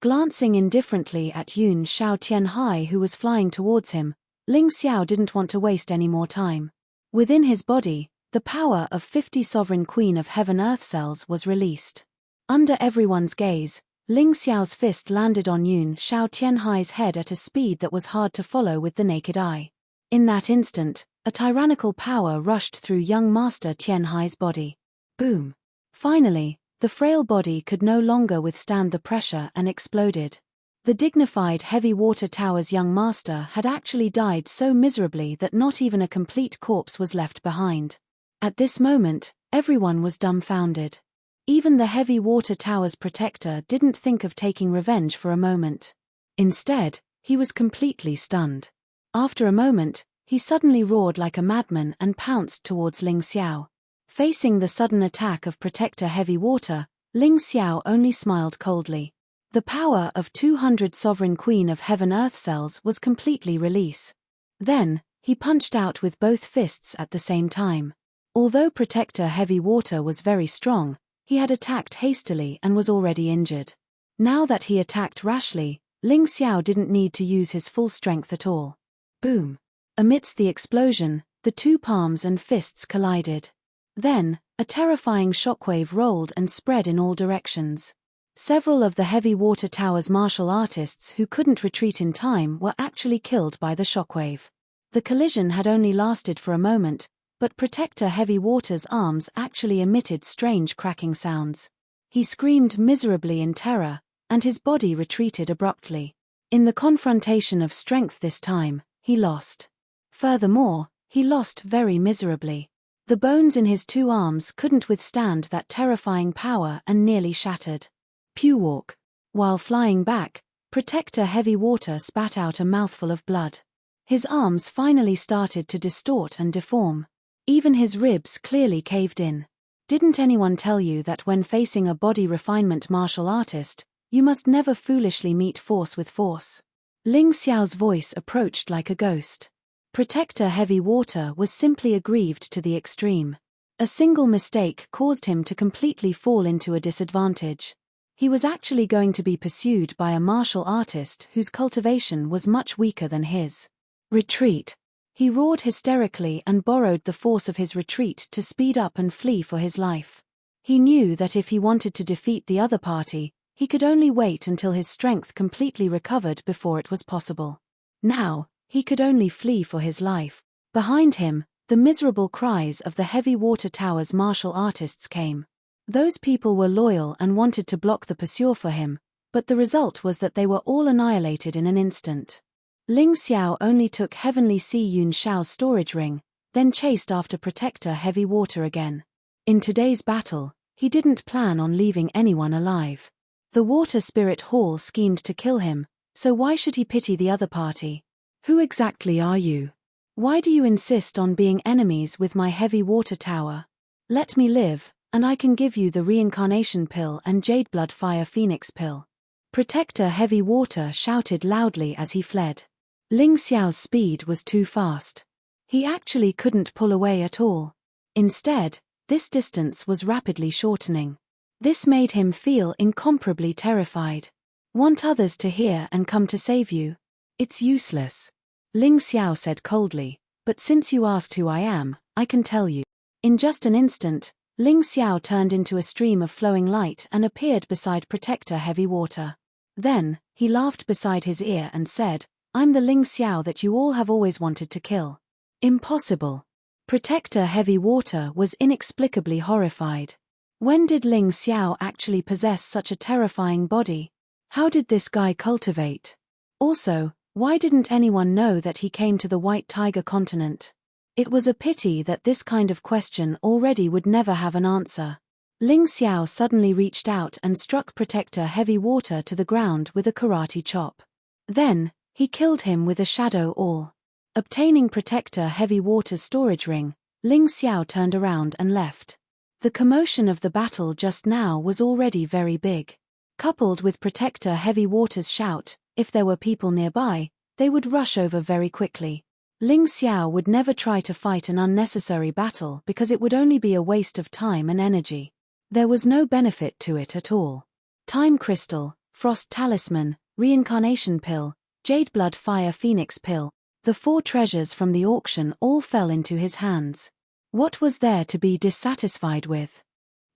Glancing indifferently at Yun Shao Tianhai who was flying towards him, Ling Xiao didn't want to waste any more time. Within his body, the power of 50 Sovereign Queen of Heaven Earth cells was released. Under everyone's gaze, Ling Xiao's fist landed on Yun Shao Tianhai's head at a speed that was hard to follow with the naked eye. In that instant, a tyrannical power rushed through young Master Tianhai's body. Boom! Finally, the frail body could no longer withstand the pressure and exploded. The dignified heavy water tower's young master had actually died so miserably that not even a complete corpse was left behind. At this moment, everyone was dumbfounded. Even the heavy water tower's protector didn't think of taking revenge for a moment. Instead, he was completely stunned. After a moment, he suddenly roared like a madman and pounced towards Ling Xiao. Facing the sudden attack of Protector Heavy Water, Ling Xiao only smiled coldly. The power of 200 Sovereign Queen of Heaven Earth cells was completely released. Then, he punched out with both fists at the same time. Although Protector Heavy Water was very strong, he had attacked hastily and was already injured. Now that he attacked rashly, Ling Xiao didn't need to use his full strength at all. Boom! Amidst the explosion, the two palms and fists collided. Then, a terrifying shockwave rolled and spread in all directions. Several of the Heavy Water Tower's martial artists who couldn't retreat in time were actually killed by the shockwave. The collision had only lasted for a moment, but Protector Heavy Water's arms actually emitted strange cracking sounds. He screamed miserably in terror, and his body retreated abruptly. In the confrontation of strength this time, he lost. Furthermore, he lost very miserably. The bones in his 2 arms couldn't withstand that terrifying power and nearly shattered. Pewalk. While flying back, Protector Heavy Water spat out a mouthful of blood. His arms finally started to distort and deform. Even his ribs clearly caved in. Didn't anyone tell you that when facing a body refinement martial artist, you must never foolishly meet force with force? Ling Xiao's voice approached like a ghost. Protector Heavy Water was simply aggrieved to the extreme. A single mistake caused him to completely fall into a disadvantage. He was actually going to be pursued by a martial artist whose cultivation was much weaker than his. Retreat. He roared hysterically and borrowed the force of his retreat to speed up and flee for his life. He knew that if he wanted to defeat the other party, he could only wait until his strength completely recovered before it was possible. Now, he could only flee for his life. Behind him, the miserable cries of the Heavy Water Tower's martial artists came. Those people were loyal and wanted to block the pursuer for him, but the result was that they were all annihilated in an instant. Ling Xiao only took Heavenly Sea Yun Shao's storage ring, then chased after Protector Heavy Water again. In today's battle, he didn't plan on leaving anyone alive. The Water Spirit Hall schemed to kill him, so why should he pity the other party? Who exactly are you? Why do you insist on being enemies with my Heavy Water Tower? Let me live, and I can give you the Reincarnation Pill and Jadeblood Fire Phoenix Pill. Protector Heavy Water shouted loudly as he fled. Ling Xiao's speed was too fast. He actually couldn't pull away at all. Instead, this distance was rapidly shortening. This made him feel incomparably terrified. Want others to hear and come to save you? It's useless. Ling Xiao said coldly, but since you asked who I am, I can tell you. In just an instant, Ling Xiao turned into a stream of flowing light and appeared beside Protector Heavy Water. Then, he laughed beside his ear and said, I'm the Ling Xiao that you all have always wanted to kill. Impossible. Protector Heavy Water was inexplicably horrified. When did Ling Xiao actually possess such a terrifying body? How did this guy cultivate? Also, why didn't anyone know that he came to the White Tiger continent? It was a pity that this kind of question already would never have an answer. Ling Xiao suddenly reached out and struck Protector Heavy Water to the ground with a karate chop. Then, he killed him with a shadow awl. Obtaining Protector Heavy Water's storage ring, Ling Xiao turned around and left. The commotion of the battle just now was already very big. Coupled with Protector Heavy Water's shout, if there were people nearby, they would rush over very quickly. Ling Xiao would never try to fight an unnecessary battle because it would only be a waste of time and energy. There was no benefit to it at all. Time Crystal, Frost Talisman, Reincarnation Pill, Jadeblood Fire Phoenix Pill, the 4 treasures from the auction all fell into his hands. What was there to be dissatisfied with?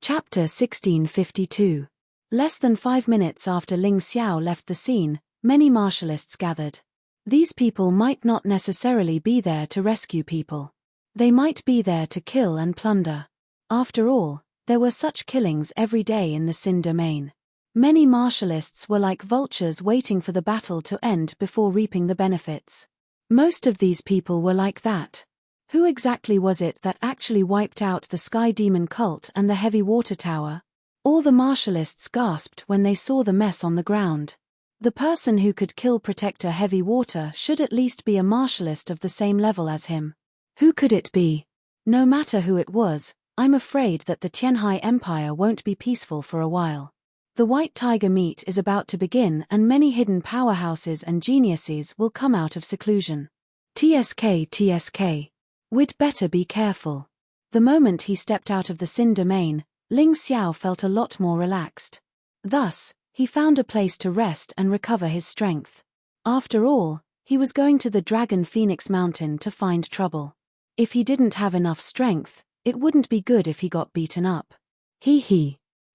Chapter 1652. Less than 5 minutes after Ling Xiao left the scene, many martialists gathered. These people might not necessarily be there to rescue people. They might be there to kill and plunder. After all, there were such killings every day in the Sin domain. Many martialists were like vultures waiting for the battle to end before reaping the benefits. Most of these people were like that. Who exactly was it that actually wiped out the Sky Demon cult and the Heavy Water Tower? All the martialists gasped when they saw the mess on the ground. The person who could kill Protector Heavy Water should at least be a martialist of the same level as him. Who could it be? No matter who it was, I'm afraid that the Tianhai Empire won't be peaceful for a while. The White Tiger meet is about to begin and many hidden powerhouses and geniuses will come out of seclusion. TSK. We'd better be careful. The moment he stepped out of the Sin domain, Ling Xiao felt a lot more relaxed. Thus, he found a place to rest and recover his strength. After all, he was going to the Dragon Phoenix Mountain to find trouble. If he didn't have enough strength, it wouldn't be good if he got beaten up.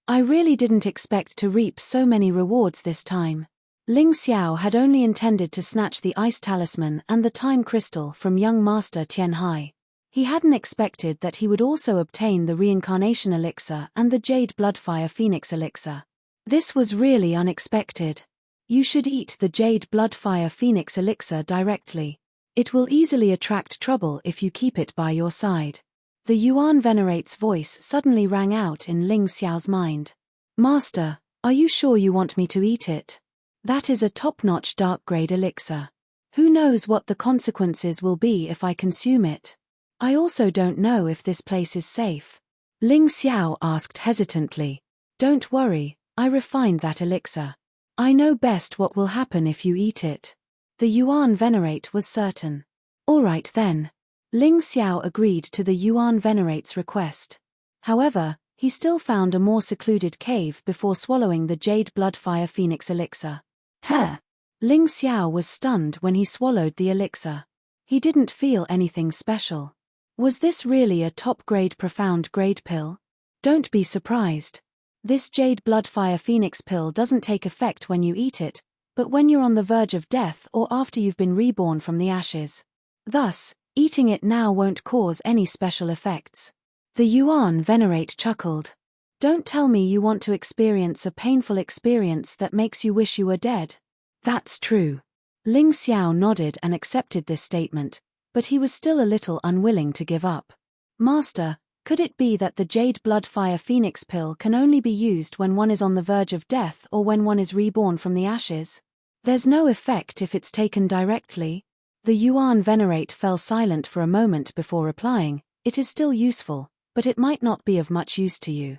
I really didn't expect to reap so many rewards this time. Ling Xiao had only intended to snatch the Ice Talisman and the Time Crystal from young Master Tianhai. He hadn't expected that he would also obtain the Reincarnation Elixir and the Jade Bloodfire Phoenix Elixir. This was really unexpected. You should eat the Jade Bloodfire Phoenix Elixir directly. It will easily attract trouble if you keep it by your side. The Yuan Venerate's voice suddenly rang out in Ling Xiao's mind. Master, are you sure you want me to eat it? That is a top-notch dark-grade elixir. Who knows what the consequences will be if I consume it? I also don't know if this place is safe. Ling Xiao asked hesitantly. Don't worry, I refined that elixir. I know best what will happen if you eat it. The Yuan Venerate was certain. All right then. Ling Xiao agreed to the Yuan Venerate's request. However, he still found a more secluded cave before swallowing the Jade Bloodfire Phoenix elixir. Huh! Ling Xiao was stunned when he swallowed the elixir. He didn't feel anything special. Was this really a top-grade profound-grade pill? Don't be surprised. This Jade Bloodfire Phoenix pill doesn't take effect when you eat it, but when you're on the verge of death or after you've been reborn from the ashes. Thus, eating it now won't cause any special effects. The Yuan Venerate chuckled. Don't tell me you want to experience a painful experience that makes you wish you were dead. That's true. Ling Xiao nodded and accepted this statement, but he was still a little unwilling to give up. Master, could it be that the Jade Bloodfire Phoenix pill can only be used when one is on the verge of death or when one is reborn from the ashes? There's no effect if it's taken directly? The Yuan Venerate fell silent for a moment before replying. It is still useful, but it might not be of much use to you.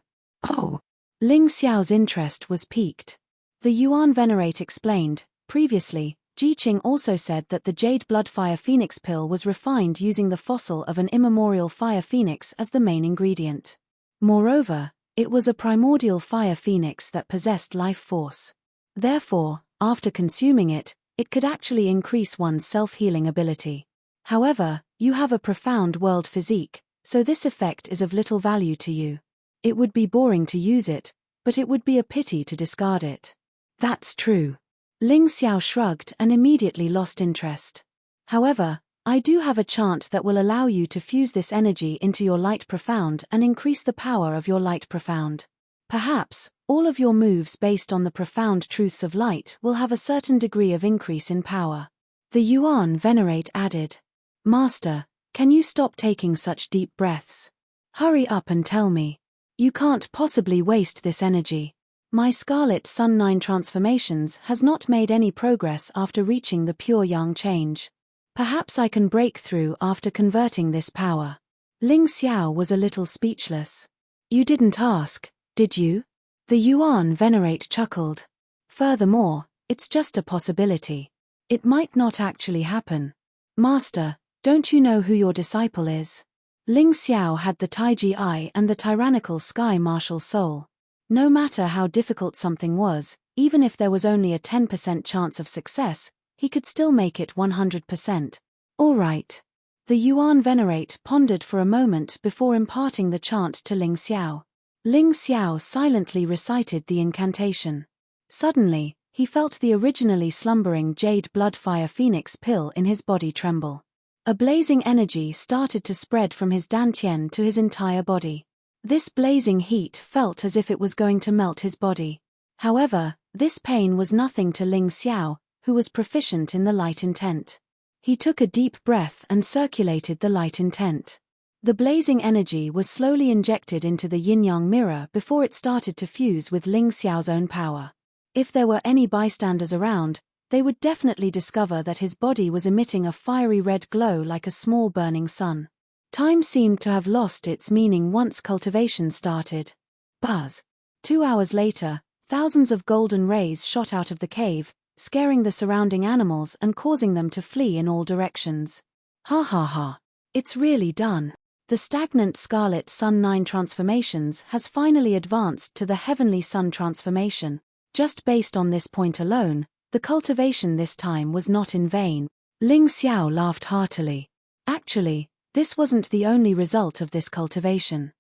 Oh! Ling Xiao's interest was piqued. The Yuan Venerate explained, previously, Jiqing also said that the Jade Bloodfire Phoenix pill was refined using the fossil of an immemorial fire phoenix as the main ingredient. Moreover, it was a primordial fire phoenix that possessed life force. Therefore, after consuming it, it could actually increase one's self-healing ability. However, you have a profound world physique, so this effect is of little value to you. It would be boring to use it, but it would be a pity to discard it. That's true. Ling Xiao shrugged and immediately lost interest. However, I do have a chant that will allow you to fuse this energy into your light profound and increase the power of your light profound. Perhaps, all of your moves based on the profound truths of light will have a certain degree of increase in power. The Yuan Venerate added. Master, can you stop taking such deep breaths? Hurry up and tell me. You can't possibly waste this energy. My Scarlet Sun 9 transformations has not made any progress after reaching the pure yang change. Perhaps I can break through after converting this power. Ling Xiao was a little speechless. You didn't ask, did you? The Yuan Venerate chuckled. Furthermore, it's just a possibility. It might not actually happen. Master, don't you know who your disciple is? Ling Xiao had the Taiji Eye and the tyrannical Sky Martial Soul. No matter how difficult something was, even if there was only a 10% chance of success, he could still make it 100%. All right. The Yuan Venerate pondered for a moment before imparting the chant to Ling Xiao. Ling Xiao silently recited the incantation. Suddenly, he felt the originally slumbering Jade Bloodfire Phoenix pill in his body tremble. A blazing energy started to spread from his dantian to his entire body. This blazing heat felt as if it was going to melt his body. However, this pain was nothing to Ling Xiao, who was proficient in the light intent. He took a deep breath and circulated the light intent. The blazing energy was slowly injected into the yin-yang mirror before it started to fuse with Ling Xiao's own power. If there were any bystanders around, they would definitely discover that his body was emitting a fiery red glow like a small burning sun. Time seemed to have lost its meaning once cultivation started. Buzz. 2 hours later, thousands of golden rays shot out of the cave, scaring the surrounding animals and causing them to flee in all directions. Ha ha ha. It's really done. The stagnant Scarlet Sun 9 transformations has finally advanced to the Heavenly Sun transformation. Just based on this point alone, the cultivation this time was not in vain. Ling Xiao laughed heartily. Actually, this wasn't the only result of this cultivation.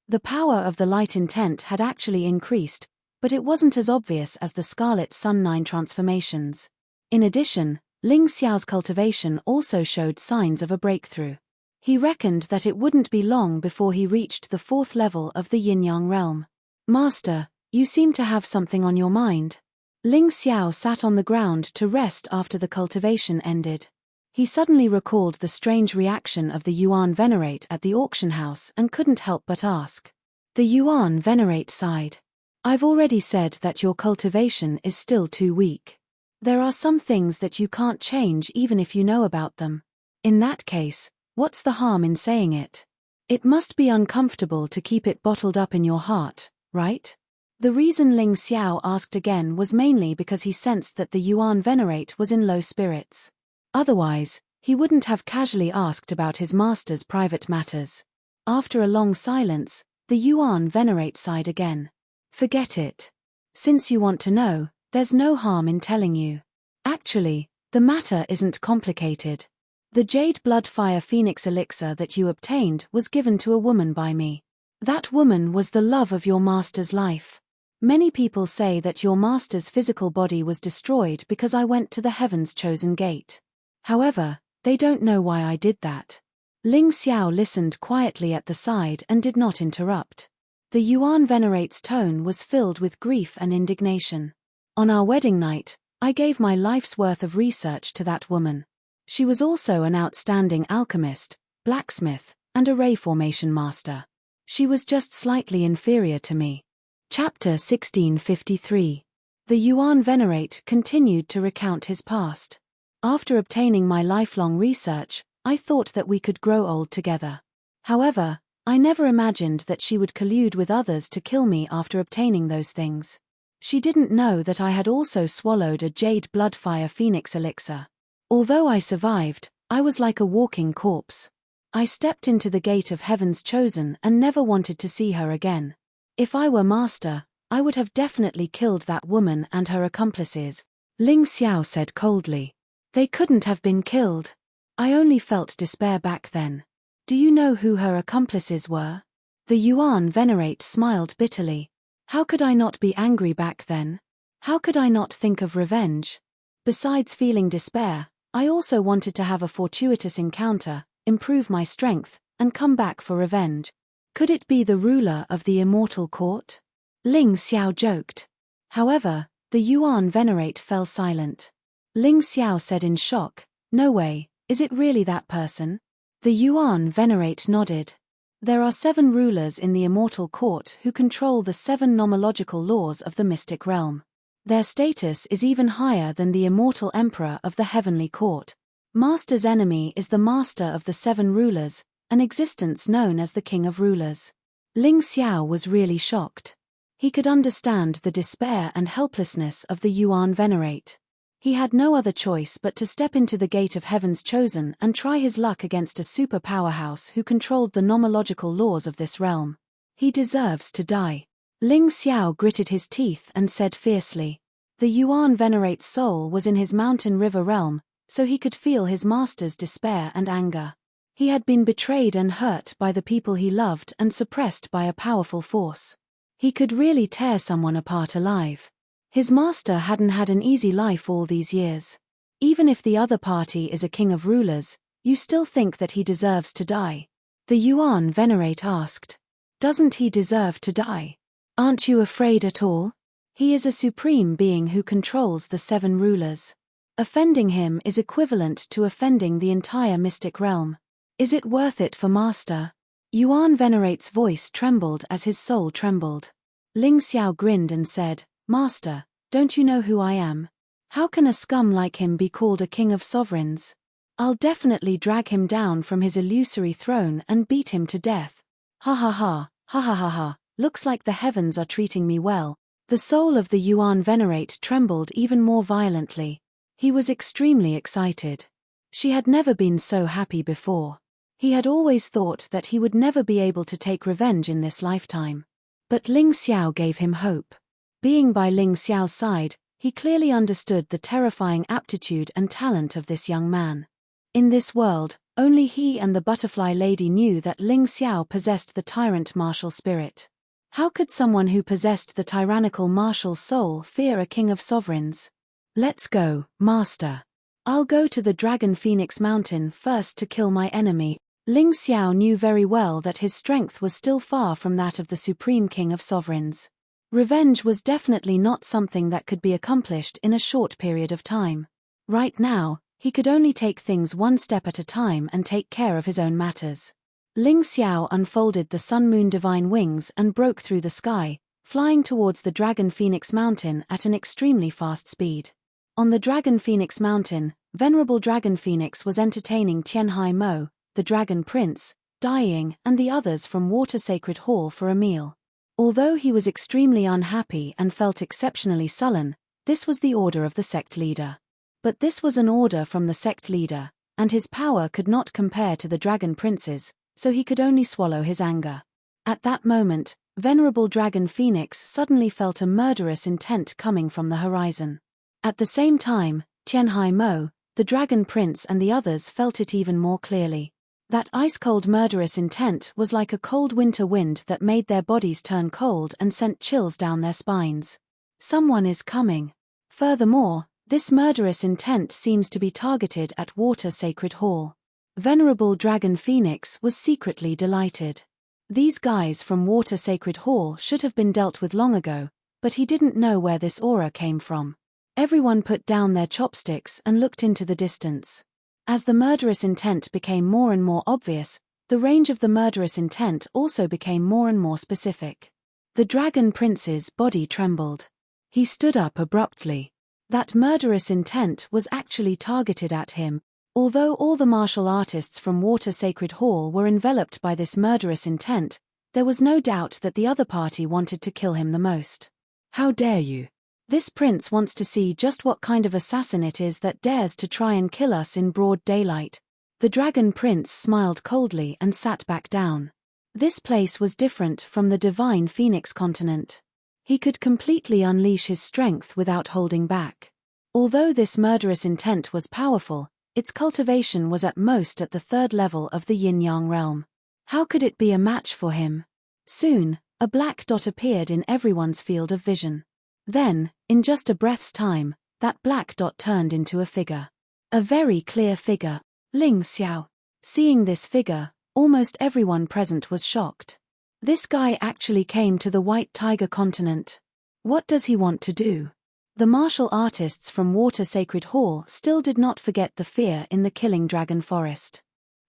The power of the light intent had actually increased, but it wasn't as obvious as the Scarlet Sun 9 transformations. In addition, Ling Xiao's cultivation also showed signs of a breakthrough. He reckoned that it wouldn't be long before he reached the 4th level of the Yin-Yang realm. Master, you seem to have something on your mind. Ling Xiao sat on the ground to rest after the cultivation ended. He suddenly recalled the strange reaction of the Yuan Venerate at the auction house and couldn't help but ask. The Yuan Venerate sighed. I've already said that your cultivation is still too weak. There are some things that you can't change even if you know about them. In that case, what's the harm in saying it? It must be uncomfortable to keep it bottled up in your heart, right? The reason Ling Xiao asked again was mainly because he sensed that the Yuan Venerate was in low spirits. Otherwise, he wouldn't have casually asked about his master's private matters. After a long silence, the Yuan Venerate sighed again. Forget it. Since you want to know, there's no harm in telling you. Actually, the matter isn't complicated. The Jade Bloodfire Phoenix elixir that you obtained was given to a woman by me. That woman was the love of your master's life. Many people say that your master's physical body was destroyed because I went to the Heaven's Chosen Gate. However, they don't know why I did that. Ling Xiao listened quietly at the side and did not interrupt. The Yuan Venerate's tone was filled with grief and indignation. On our wedding night, I gave my life's worth of research to that woman. She was also an outstanding alchemist, blacksmith, and a ray formation master. She was just slightly inferior to me. Chapter 1653. The Yuan Venerate continued to recount his past. After obtaining my lifelong research, I thought that we could grow old together. However, I never imagined that she would collude with others to kill me after obtaining those things. She didn't know that I had also swallowed a Jade Bloodfire Phoenix elixir. Although I survived, I was like a walking corpse. I stepped into the gate of Heaven's Chosen and never wanted to see her again. If I were master, I would have definitely killed that woman and her accomplices, Ling Xiao said coldly. They couldn't have been killed. I only felt despair back then. Do you know who her accomplices were? The Yuan Venerate smiled bitterly. How could I not be angry back then? How could I not think of revenge? Besides feeling despair, I also wanted to have a fortuitous encounter, improve my strength, and come back for revenge. Could it be the ruler of the immortal court? Ling Xiao joked. However, the Yuan Venerate fell silent. Ling Xiao said in shock, "No way, is it really that person?" The Yuan Venerate nodded. There are 7 rulers in the immortal court who control the 7 nomological laws of the mystic realm. Their status is even higher than the immortal emperor of the heavenly court. Master's enemy is the master of the 7 rulers, an existence known as the King of Rulers. Ling Xiao was really shocked. He could understand the despair and helplessness of the Yuan Venerate. He had no other choice but to step into the Gate of Heaven's Chosen and try his luck against a super powerhouse who controlled the nomological laws of this realm. He deserves to die. Ling Xiao gritted his teeth and said fiercely. The Yuan Venerate's soul was in his mountain river realm, so he could feel his master's despair and anger. He had been betrayed and hurt by the people he loved and suppressed by a powerful force. He could really tear someone apart alive. His master hadn't had an easy life all these years. Even if the other party is a king of rulers, you still think that he deserves to die? The Yuan Venerate asked. Doesn't he deserve to die? Aren't you afraid at all? He is a supreme being who controls the 7 rulers. Offending him is equivalent to offending the entire mystic realm. Is it worth it for master? Yuan Venerate's voice trembled as his soul trembled. Ling Xiao grinned and said, Master, don't you know who I am? How can a scum like him be called a king of sovereigns? I'll definitely drag him down from his illusory throne and beat him to death. Ha ha ha, ha ha ha ha, looks like the heavens are treating me well. The soul of the Yuan Venerate trembled even more violently. He was extremely excited. She had never been so happy before. He had always thought that he would never be able to take revenge in this lifetime. But Ling Xiao gave him hope. Being by Ling Xiao's side, he clearly understood the terrifying aptitude and talent of this young man. In this world, only he and the butterfly lady knew that Ling Xiao possessed the tyrant martial spirit. How could someone who possessed the tyrannical martial soul fear a king of sovereigns? Let's go, master. I'll go to the Dragon Phoenix Mountain first to kill my enemy. Ling Xiao knew very well that his strength was still far from that of the supreme king of sovereigns. Revenge was definitely not something that could be accomplished in a short period of time. Right now, he could only take things one step at a time and take care of his own matters. Ling Xiao unfolded the sun-moon divine wings and broke through the sky, flying towards the Dragon Phoenix Mountain at an extremely fast speed. On the Dragon Phoenix Mountain, Venerable Dragon Phoenix was entertaining Tianhai Mo, the Dragon Prince, Dying, and the others from Water Sacred Hall for a meal. Although he was extremely unhappy and felt exceptionally sullen, this was the order of the sect leader. But this was an order from the sect leader, and his power could not compare to the Dragon Prince's, so he could only swallow his anger. At that moment, Venerable Dragon Phoenix suddenly felt a murderous intent coming from the horizon. At the same time, Tianhai Mo, the Dragon Prince, and the others felt it even more clearly. That ice-cold murderous intent was like a cold winter wind that made their bodies turn cold and sent chills down their spines. Someone is coming. Furthermore, this murderous intent seems to be targeted at Water Sacred Hall. Venerable Dragon Phoenix was secretly delighted. These guys from Water Sacred Hall should have been dealt with long ago, but he didn't know where this aura came from. Everyone put down their chopsticks and looked into the distance. As the murderous intent became more and more obvious, the range of the murderous intent also became more and more specific. The Dragon Prince's body trembled. He stood up abruptly. That murderous intent was actually targeted at him. Although all the martial artists from Water Sacred Hall were enveloped by this murderous intent, there was no doubt that the other party wanted to kill him the most. How dare you? This prince wants to see just what kind of assassin it is that dares to try and kill us in broad daylight. The Dragon Prince smiled coldly and sat back down. This place was different from the divine Phoenix continent. He could completely unleash his strength without holding back. Although this murderous intent was powerful, its cultivation was at most at the third level of the yin-yang realm. How could it be a match for him? Soon, a black dot appeared in everyone's field of vision. Then, in just a breath's time, that black dot turned into a figure. A very clear figure. Ling Xiao. Seeing this figure, almost everyone present was shocked. This guy actually came to the White Tiger continent. What does he want to do? The martial artists from Water Sacred Hall still did not forget the fear in the Killing Dragon Forest.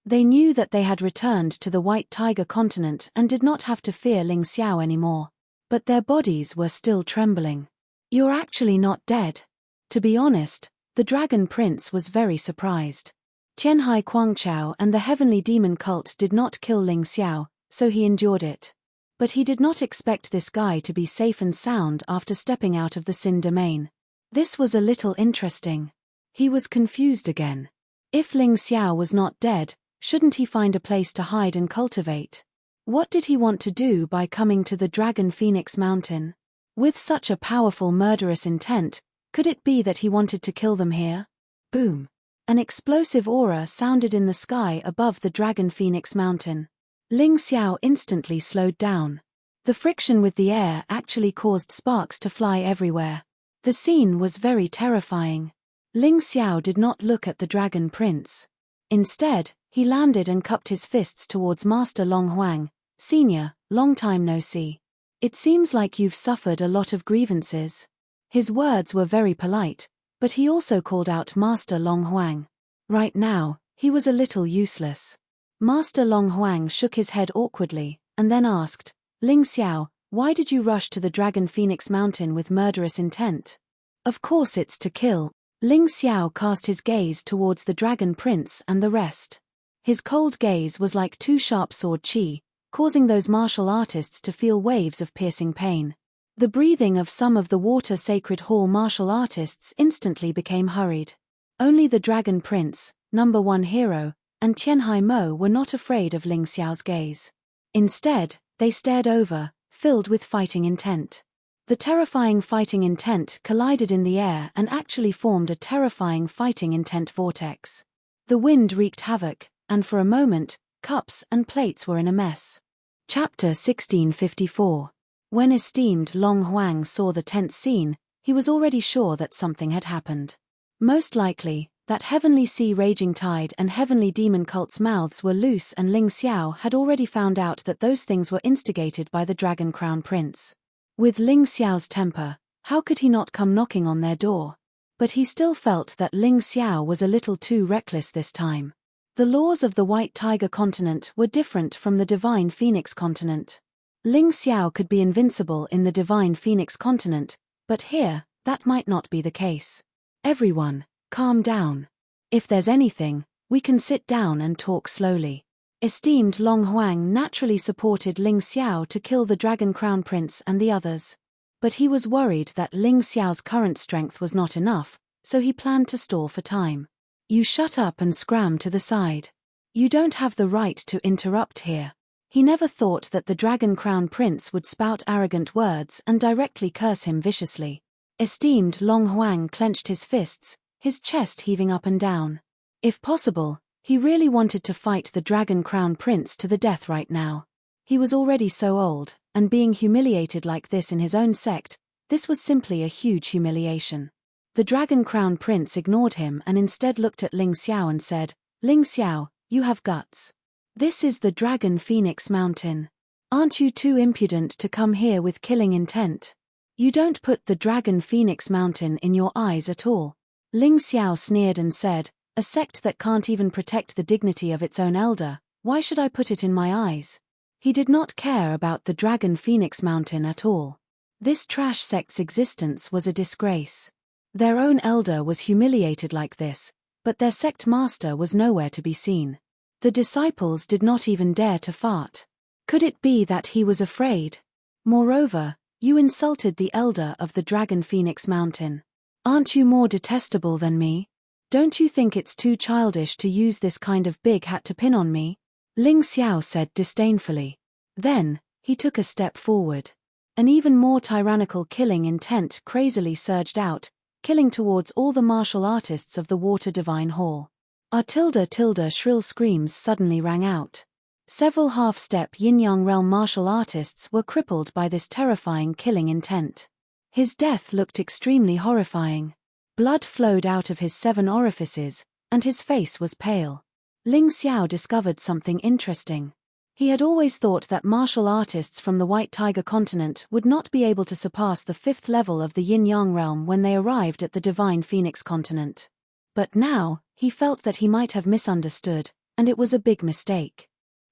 They knew that they had returned to the White Tiger continent and did not have to fear Ling Xiao anymore. But their bodies were still trembling. You're actually not dead. To be honest, the Dragon Prince was very surprised. Tianhai Guangchao and the Heavenly Demon cult did not kill Ling Xiao, so he endured it. But he did not expect this guy to be safe and sound after stepping out of the Sin domain. This was a little interesting. He was confused again. If Ling Xiao was not dead, shouldn't he find a place to hide and cultivate? What did he want to do by coming to the Dragon Phoenix Mountain? With such a powerful murderous intent, could it be that he wanted to kill them here? Boom! An explosive aura sounded in the sky above the Dragon Phoenix Mountain. Ling Xiao instantly slowed down. The friction with the air actually caused sparks to fly everywhere. The scene was very terrifying. Ling Xiao did not look at the Dragon Prince. Instead, he landed and cupped his fists towards Master Long Huang. Senior, long time no see. It seems like you've suffered a lot of grievances. His words were very polite, but he also called out Master Long Huang. Right now, he was a little useless. Master Long Huang shook his head awkwardly, and then asked, Ling Xiao, why did you rush to the Dragon Phoenix Mountain with murderous intent? Of course it's to kill. Ling Xiao cast his gaze towards the Dragon Prince and the rest. His cold gaze was like two sharp sword qi, causing those martial artists to feel waves of piercing pain. The breathing of some of the Water Sacred Hall martial artists instantly became hurried. Only the Dragon Prince, number one hero, and Tianhai Mo were not afraid of Ling Xiao's gaze. Instead, they stared over, filled with fighting intent. The terrifying fighting intent collided in the air and actually formed a terrifying fighting intent vortex. The wind wreaked havoc, and for a moment, cups and plates were in a mess. Chapter 1654. When esteemed Long Huang saw the tense scene, he was already sure that something had happened. Most likely, that Heavenly Sea Raging Tide and Heavenly Demon cult's mouths were loose, and Ling Xiao had already found out that those things were instigated by the Dragon Crown Prince. With Ling Xiao's temper, how could he not come knocking on their door? But he still felt that Ling Xiao was a little too reckless this time. The laws of the White Tiger continent were different from the Divine Phoenix continent. Ling Xiao could be invincible in the Divine Phoenix continent, but here, that might not be the case. Everyone, calm down. If there's anything, we can sit down and talk slowly. Esteemed Long Huang naturally supported Ling Xiao to kill the Dragon Crown Prince and the others. But he was worried that Ling Xiao's current strength was not enough, so he planned to stall for time. You shut up and scram to the side. You don't have the right to interrupt here. He never thought that the Dragon Crown Prince would spout arrogant words and directly curse him viciously. Esteemed Long Huang clenched his fists, his chest heaving up and down. If possible, he really wanted to fight the Dragon Crown Prince to the death right now. He was already so old, and being humiliated like this in his own sect, this was simply a huge humiliation. The Dragon Crown Prince ignored him and instead looked at Ling Xiao and said, "Ling Xiao, you have guts. This is the Dragon Phoenix Mountain. Aren't you too impudent to come here with killing intent? You don't put the Dragon Phoenix Mountain in your eyes at all." Ling Xiao sneered and said, "A sect that can't even protect the dignity of its own elder, why should I put it in my eyes?" He did not care about the Dragon Phoenix Mountain at all. This trash sect's existence was a disgrace. Their own elder was humiliated like this, but their sect master was nowhere to be seen. The disciples did not even dare to fart. Could it be that he was afraid? Moreover, you insulted the elder of the Dragon Phoenix Mountain. Aren't you more detestable than me? Don't you think it's too childish to use this kind of big hat to pin on me? Ling Xiao said disdainfully. Then, he took a step forward. An even more tyrannical killing intent crazily surged out, killing towards all the martial artists of the Water Divine Hall. Shrill screams suddenly rang out. Several half-step yin-yang realm martial artists were crippled by this terrifying killing intent. His death looked extremely horrifying. Blood flowed out of his 7 orifices, and his face was pale. Ling Xiao discovered something interesting. He had always thought that martial artists from the White Tiger continent would not be able to surpass the 5th level of the yin-yang realm when they arrived at the Divine Phoenix continent. But now, he felt that he might have misunderstood, and it was a big mistake.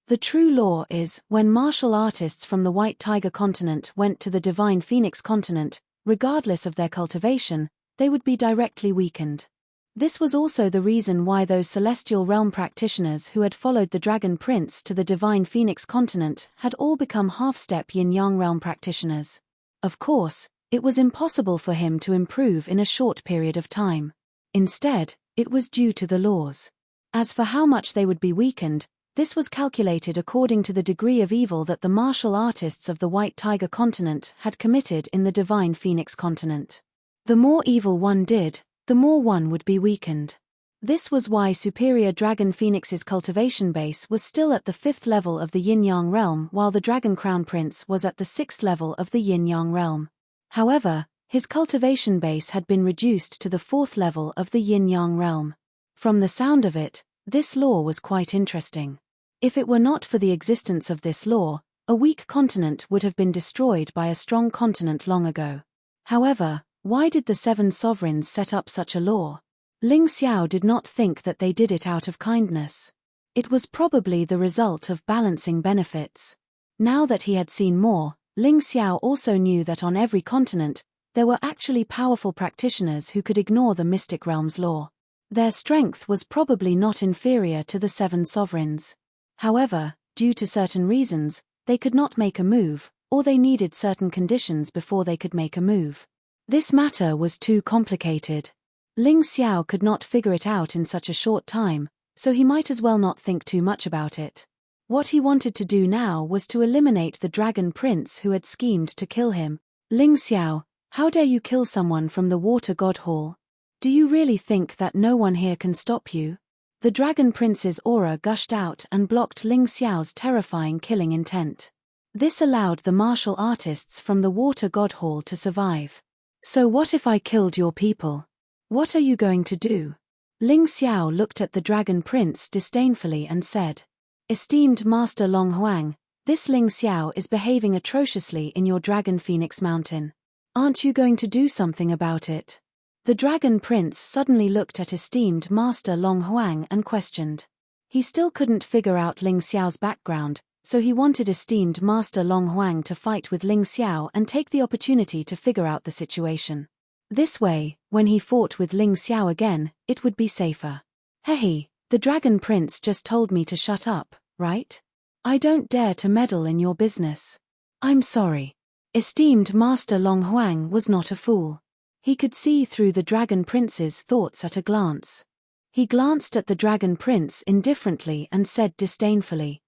The true law is, when martial artists from the White Tiger continent went to the Divine Phoenix continent, regardless of their cultivation, they would be directly weakened. This was also the reason why those Celestial Realm practitioners who had followed the Dragon Prince to the Divine Phoenix continent had all become half-step Yin-Yang Realm practitioners. Of course, it was impossible for him to improve in a short period of time. Instead, it was due to the laws. As for how much they would be weakened, this was calculated according to the degree of evil that the martial artists of the White Tiger continent had committed in the Divine Phoenix continent. The more evil one did, the more one would be weakened. This was why Superior Dragon Phoenix's cultivation base was still at the 5th level of the Yin-Yang realm while the Dragon Crown Prince was at the 6th level of the Yin-Yang realm. However, his cultivation base had been reduced to the 4th level of the Yin-Yang realm. From the sound of it, this law was quite interesting. If it were not for the existence of this law, a weak continent would have been destroyed by a strong continent long ago. However, why did the 7 sovereigns set up such a law? Ling Xiao did not think that they did it out of kindness. It was probably the result of balancing benefits. Now that he had seen more, Ling Xiao also knew that on every continent, there were actually powerful practitioners who could ignore the Mystic Realm's law. Their strength was probably not inferior to the 7 sovereigns. However, due to certain reasons, they could not make a move, or they needed certain conditions before they could make a move. This matter was too complicated. Ling Xiao could not figure it out in such a short time, so he might as well not think too much about it. What he wanted to do now was to eliminate the Dragon Prince who had schemed to kill him. Ling Xiao, how dare you kill someone from the Water God Hall? Do you really think that no one here can stop you? The Dragon Prince's aura gushed out and blocked Ling Xiao's terrifying killing intent. This allowed the martial artists from the Water God Hall to survive. So what if I killed your people? What are you going to do? Ling Xiao looked at the Dragon Prince disdainfully and said, Esteemed Master Long Huang, This Ling Xiao is behaving atrociously in your Dragon Phoenix Mountain. Aren't you going to do something about it? The Dragon Prince suddenly looked at esteemed Master Long Huang and questioned. He still couldn't figure out Ling Xiao's background, so he wanted esteemed Master Long Huang to fight with Ling Xiao and take the opportunity to figure out the situation. This way, when he fought with Ling Xiao again, it would be safer. Hey, the Dragon Prince just told me to shut up, right? I don't dare to meddle in your business. I'm sorry. Esteemed Master Long Huang was not a fool. He could see through the Dragon Prince's thoughts at a glance. He glanced at the Dragon Prince indifferently and said disdainfully,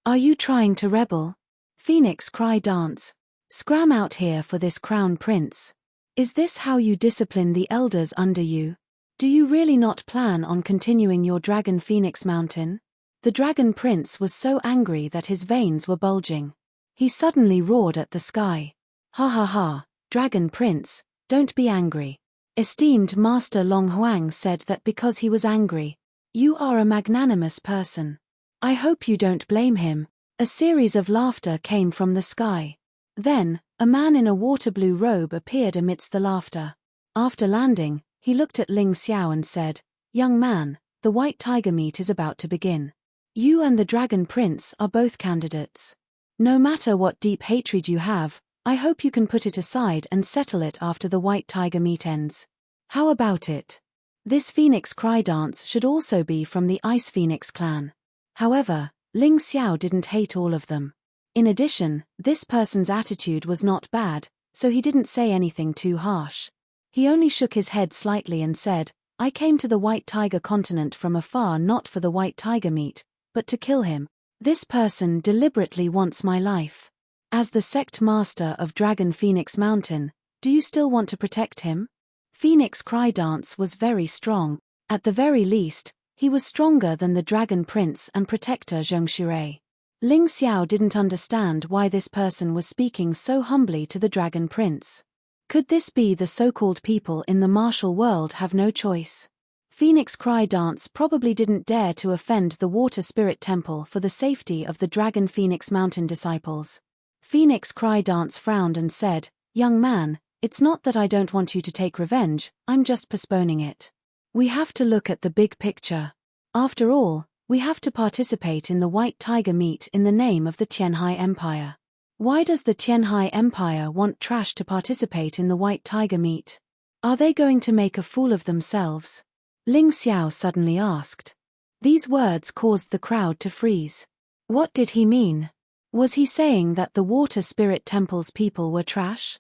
Are you trying to rebel? Phoenix cry dance. Scram out here for this Crown Prince. Is this how you discipline the elders under you? Do you really not plan on continuing your Dragon Phoenix Mountain? The Dragon Prince was so angry that his veins were bulging. He suddenly roared at the sky. Ha ha ha, Dragon Prince, don't be angry. Esteemed Master Long Huang said that because he was angry. You are a magnanimous person. I hope you don't blame him. A series of laughter came from the sky. Then, a man in a water blue robe appeared amidst the laughter. After landing, he looked at Ling Xiao and said, Young man, the white tiger meet is about to begin. You and the Dragon Prince are both candidates. No matter what deep hatred you have, I hope you can put it aside and settle it after the white tiger meet ends. How about it? This Phoenix cry dance should also be from the Ice Phoenix clan. However, Ling Xiao didn't hate all of them. In addition, this person's attitude was not bad, so he didn't say anything too harsh. He only shook his head slightly and said, I came to the White Tiger continent from afar not for the White Tiger meat, but to kill him. This person deliberately wants my life. As the sect master of Dragon Phoenix Mountain, do you still want to protect him? Phoenix cry dance was very strong. At the very least, he was stronger than the Dragon Prince and protector Zheng Shurai. Ling Xiao didn't understand why this person was speaking so humbly to the Dragon Prince. Could this be the so-called people in the martial world have no choice? Phoenix cry dance probably didn't dare to offend the Water Spirit Temple for the safety of the Dragon Phoenix Mountain disciples. Phoenix cry dance frowned and said, Young man, it's not that I don't want you to take revenge, I'm just postponing it. We have to look at the big picture. After all, we have to participate in the White Tiger meet in the name of the Tianhai Empire. Why does the Tianhai Empire want trash to participate in the White Tiger meet? Are they going to make a fool of themselves? Ling Xiao suddenly asked. These words caused the crowd to freeze. What did he mean? Was he saying that the Water Spirit Temple's people were trash?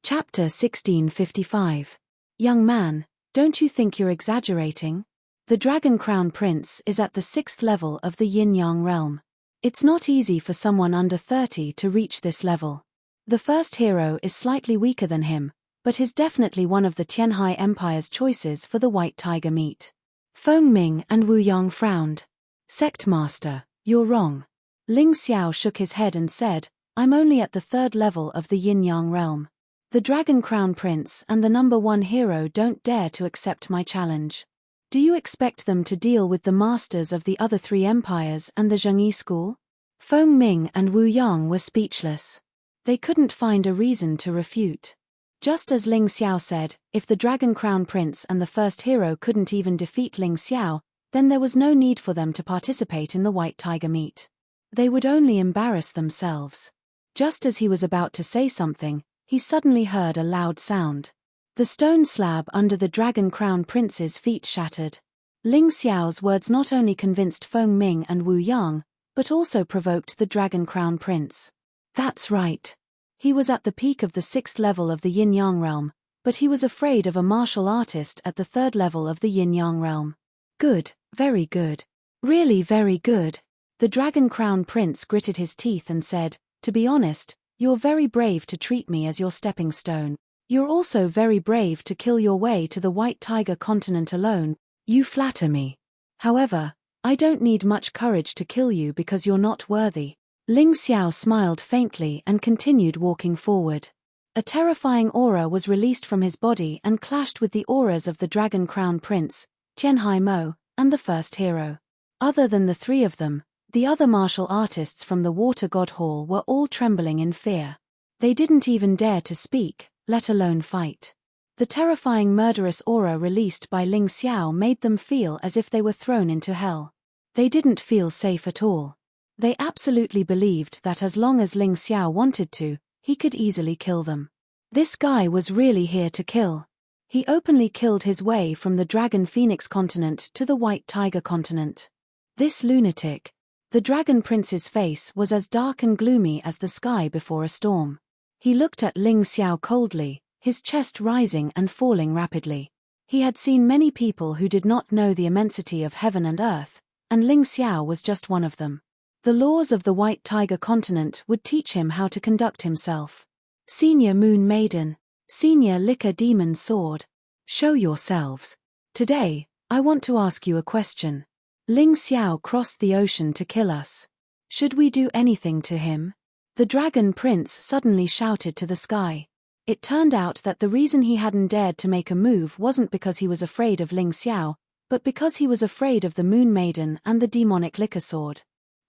Chapter 1655. Young man, don't you think you're exaggerating? The Dragon Crown Prince is at the 6th level of the Yin-Yang realm. It's not easy for someone under 30 to reach this level. The first hero is slightly weaker than him, but is definitely one of the Tianhai Empire's choices for the White Tiger meet. Feng Ming and Wu Yang frowned. Sect Master, you're wrong. Ling Xiao shook his head and said, I'm only at the 3rd level of the Yin-Yang realm. The Dragon Crown Prince and the number 1 hero don't dare to accept my challenge. Do you expect them to deal with the masters of the other 3 empires and the Zhengyi school? Feng Ming and Wu Yang were speechless. They couldn't find a reason to refute. Just as Ling Xiao said, if the Dragon Crown Prince and the first hero couldn't even defeat Ling Xiao, then there was no need for them to participate in the White Tiger meet. They would only embarrass themselves. Just as he was about to say something, he suddenly heard a loud sound. The stone slab under the Dragon Crown Prince's feet shattered. Ling Xiao's words not only convinced Feng Ming and Wu Yang, but also provoked the Dragon Crown Prince. That's right. He was at the peak of the 6th level of the Yin-Yang realm, but he was afraid of a martial artist at the 3rd level of the Yin-Yang realm. Good, very good. Really very good. The Dragon Crown Prince gritted his teeth and said, to be honest, you're very brave to treat me as your stepping stone. You're also very brave to kill your way to the White Tiger continent alone. You flatter me. However, I don't need much courage to kill you because you're not worthy. Ling Xiao smiled faintly and continued walking forward. A terrifying aura was released from his body and clashed with the auras of the Dragon Crown Prince, Tianhai Mo, and the first hero. Other than the 3 of them, The other martial artists from the Water God Hall were all trembling in fear. They didn't even dare to speak, let alone fight. The terrifying murderous aura released by Ling Xiao made them feel as if they were thrown into hell. They didn't feel safe at all. They absolutely believed that as long as Ling Xiao wanted to, he could easily kill them. This guy was really here to kill. He openly killed his way from the Dragon Phoenix continent to the White Tiger continent. This lunatic. The Dragon Prince's face was as dark and gloomy as the sky before a storm. He looked at Ling Xiao coldly, his chest rising and falling rapidly. He had seen many people who did not know the immensity of heaven and earth, and Ling Xiao was just one of them. The laws of the White Tiger continent would teach him how to conduct himself. Senior Moon Maiden, Senior Liquor Demon Sword. Show yourselves. Today, I want to ask you a question. Ling Xiao crossed the ocean to kill us. Should we do anything to him? The Dragon Prince suddenly shouted to the sky. It turned out that the reason he hadn't dared to make a move wasn't because he was afraid of Ling Xiao, but because he was afraid of the Moon Maiden and the demonic liquor sword.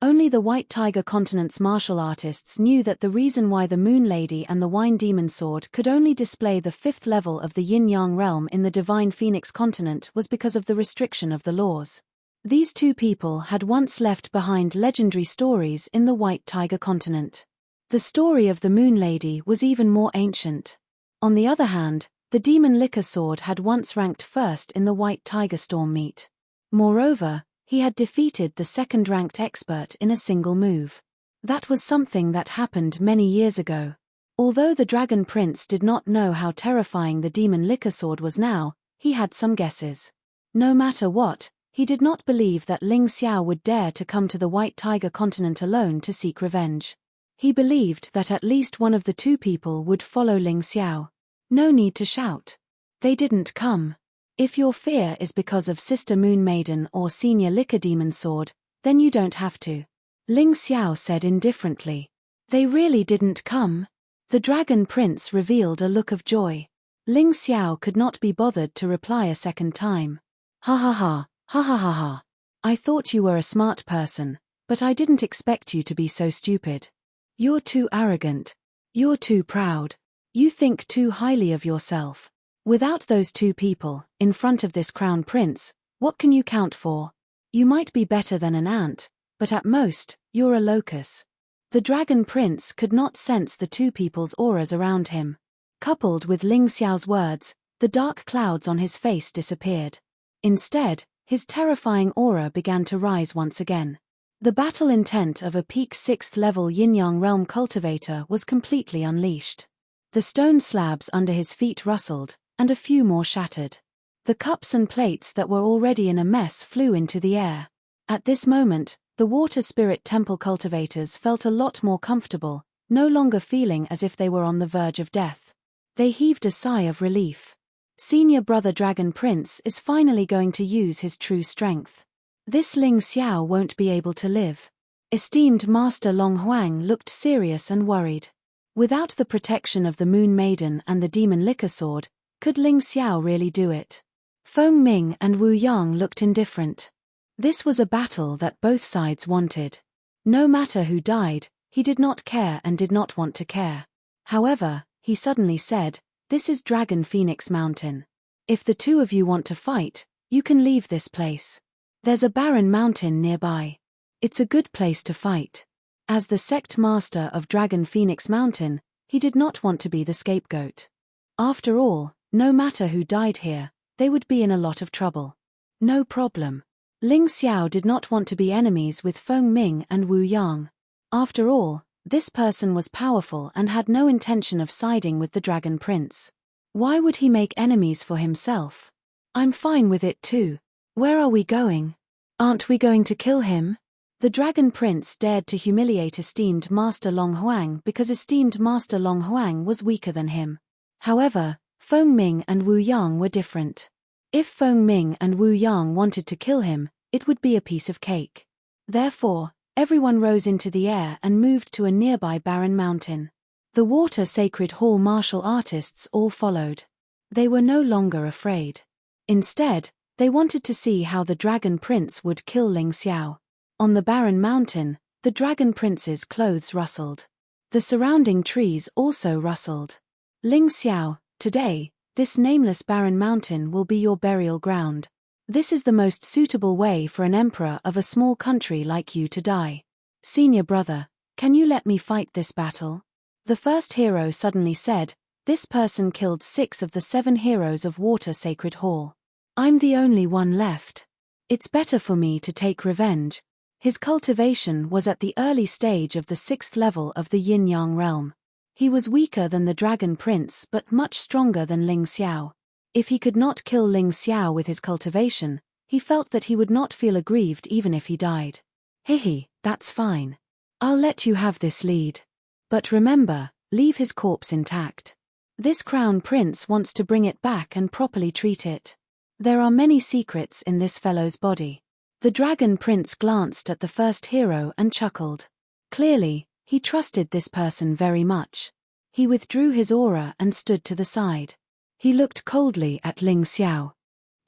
Only the White Tiger continent's martial artists knew that the reason why the Moon Lady and the Wine Demon Sword could only display the 5th level of the Yin-Yang realm in the Divine Phoenix continent was because of the restriction of the laws. These two people had once left behind legendary stories in the White Tiger continent. The story of the Moon Lady was even more ancient. On the other hand, the Demon Liquor Sword had once ranked first in the White Tiger Storm meet. Moreover, he had defeated the second-ranked expert in a single move. That was something that happened many years ago. Although the Dragon Prince did not know how terrifying the Demon Liquor Sword was now, he had some guesses. No matter what, he did not believe that Ling Xiao would dare to come to the White Tiger continent alone to seek revenge. He believed that at least one of the two people would follow Ling Xiao. No need to shout. They didn't come. If your fear is because of Sister Moon Maiden or Senior Liquor Demon Sword, then you don't have to. Ling Xiao said indifferently. They really didn't come. The Dragon Prince revealed a look of joy. Ling Xiao could not be bothered to reply a second time. Ha ha ha, ha ha ha ha. I thought you were a smart person, but I didn't expect you to be so stupid. You're too arrogant. You're too proud. You think too highly of yourself. Without those two people, in front of this crown prince, what can you count for? You might be better than an ant, but at most, you're a locust. The Dragon Prince could not sense the two people's auras around him. Coupled with Ling Xiao's words, the dark clouds on his face disappeared. Instead, his terrifying aura began to rise once again. The battle intent of a peak 6th level Yin-Yang realm cultivator was completely unleashed. The stone slabs under his feet rustled, and a few more shattered. The cups and plates that were already in a mess flew into the air. At this moment, the Water Spirit Temple cultivators felt a lot more comfortable, no longer feeling as if they were on the verge of death. They heaved a sigh of relief. Senior Brother Dragon Prince is finally going to use his true strength. This Ling Xiao won't be able to live. Esteemed Master Long Huang looked serious and worried. Without the protection of the Moon Maiden and the Demon Liquor Sword, could Ling Xiao really do it? Feng Ming and Wu Yang looked indifferent. This was a battle that both sides wanted. No matter who died, he did not care and did not want to care. However, he suddenly said, "This is Dragon Phoenix Mountain. If the two of you want to fight, you can leave this place. There's a barren mountain nearby. It's a good place to fight." As the sect master of Dragon Phoenix Mountain, he did not want to be the scapegoat. After all, no matter who died here, they would be in a lot of trouble. No problem. Ling Xiao did not want to be enemies with Feng Ming and Wu Yang. After all, this person was powerful and had no intention of siding with the Dragon Prince. Why would he make enemies for himself? I'm fine with it too. Where are we going? Aren't we going to kill him? The Dragon Prince dared to humiliate esteemed Master Long Huang because esteemed Master Long Huang was weaker than him. However, Feng Ming and Wu Yang were different. If Feng Ming and Wu Yang wanted to kill him, it would be a piece of cake. Therefore, everyone rose into the air and moved to a nearby barren mountain. The Water Sacred Hall martial artists all followed. They were no longer afraid. Instead, they wanted to see how the Dragon Prince would kill Ling Xiao. On the barren mountain, the dragon prince's clothes rustled. The surrounding trees also rustled. Ling Xiao, today, this nameless barren mountain will be your burial ground. This is the most suitable way for an emperor of a small country like you to die. Senior brother, can you let me fight this battle? The first hero suddenly said. This person killed 6 of the 7 heroes of Water Sacred Hall. I'm the only one left. It's better for me to take revenge. His cultivation was at the early stage of the 6th level of the Yin-Yang realm. He was weaker than the Dragon Prince but much stronger than Ling Xiao. If he could not kill Ling Xiao with his cultivation, he felt that he would not feel aggrieved even if he died. Hihi, that's fine. I'll let you have this lead. But remember, leave his corpse intact. This crown prince wants to bring it back and properly treat it. There are many secrets in this fellow's body. The dragon prince glanced at the first hero and chuckled. Clearly, he trusted this person very much. He withdrew his aura and stood to the side. He looked coldly at Ling Xiao.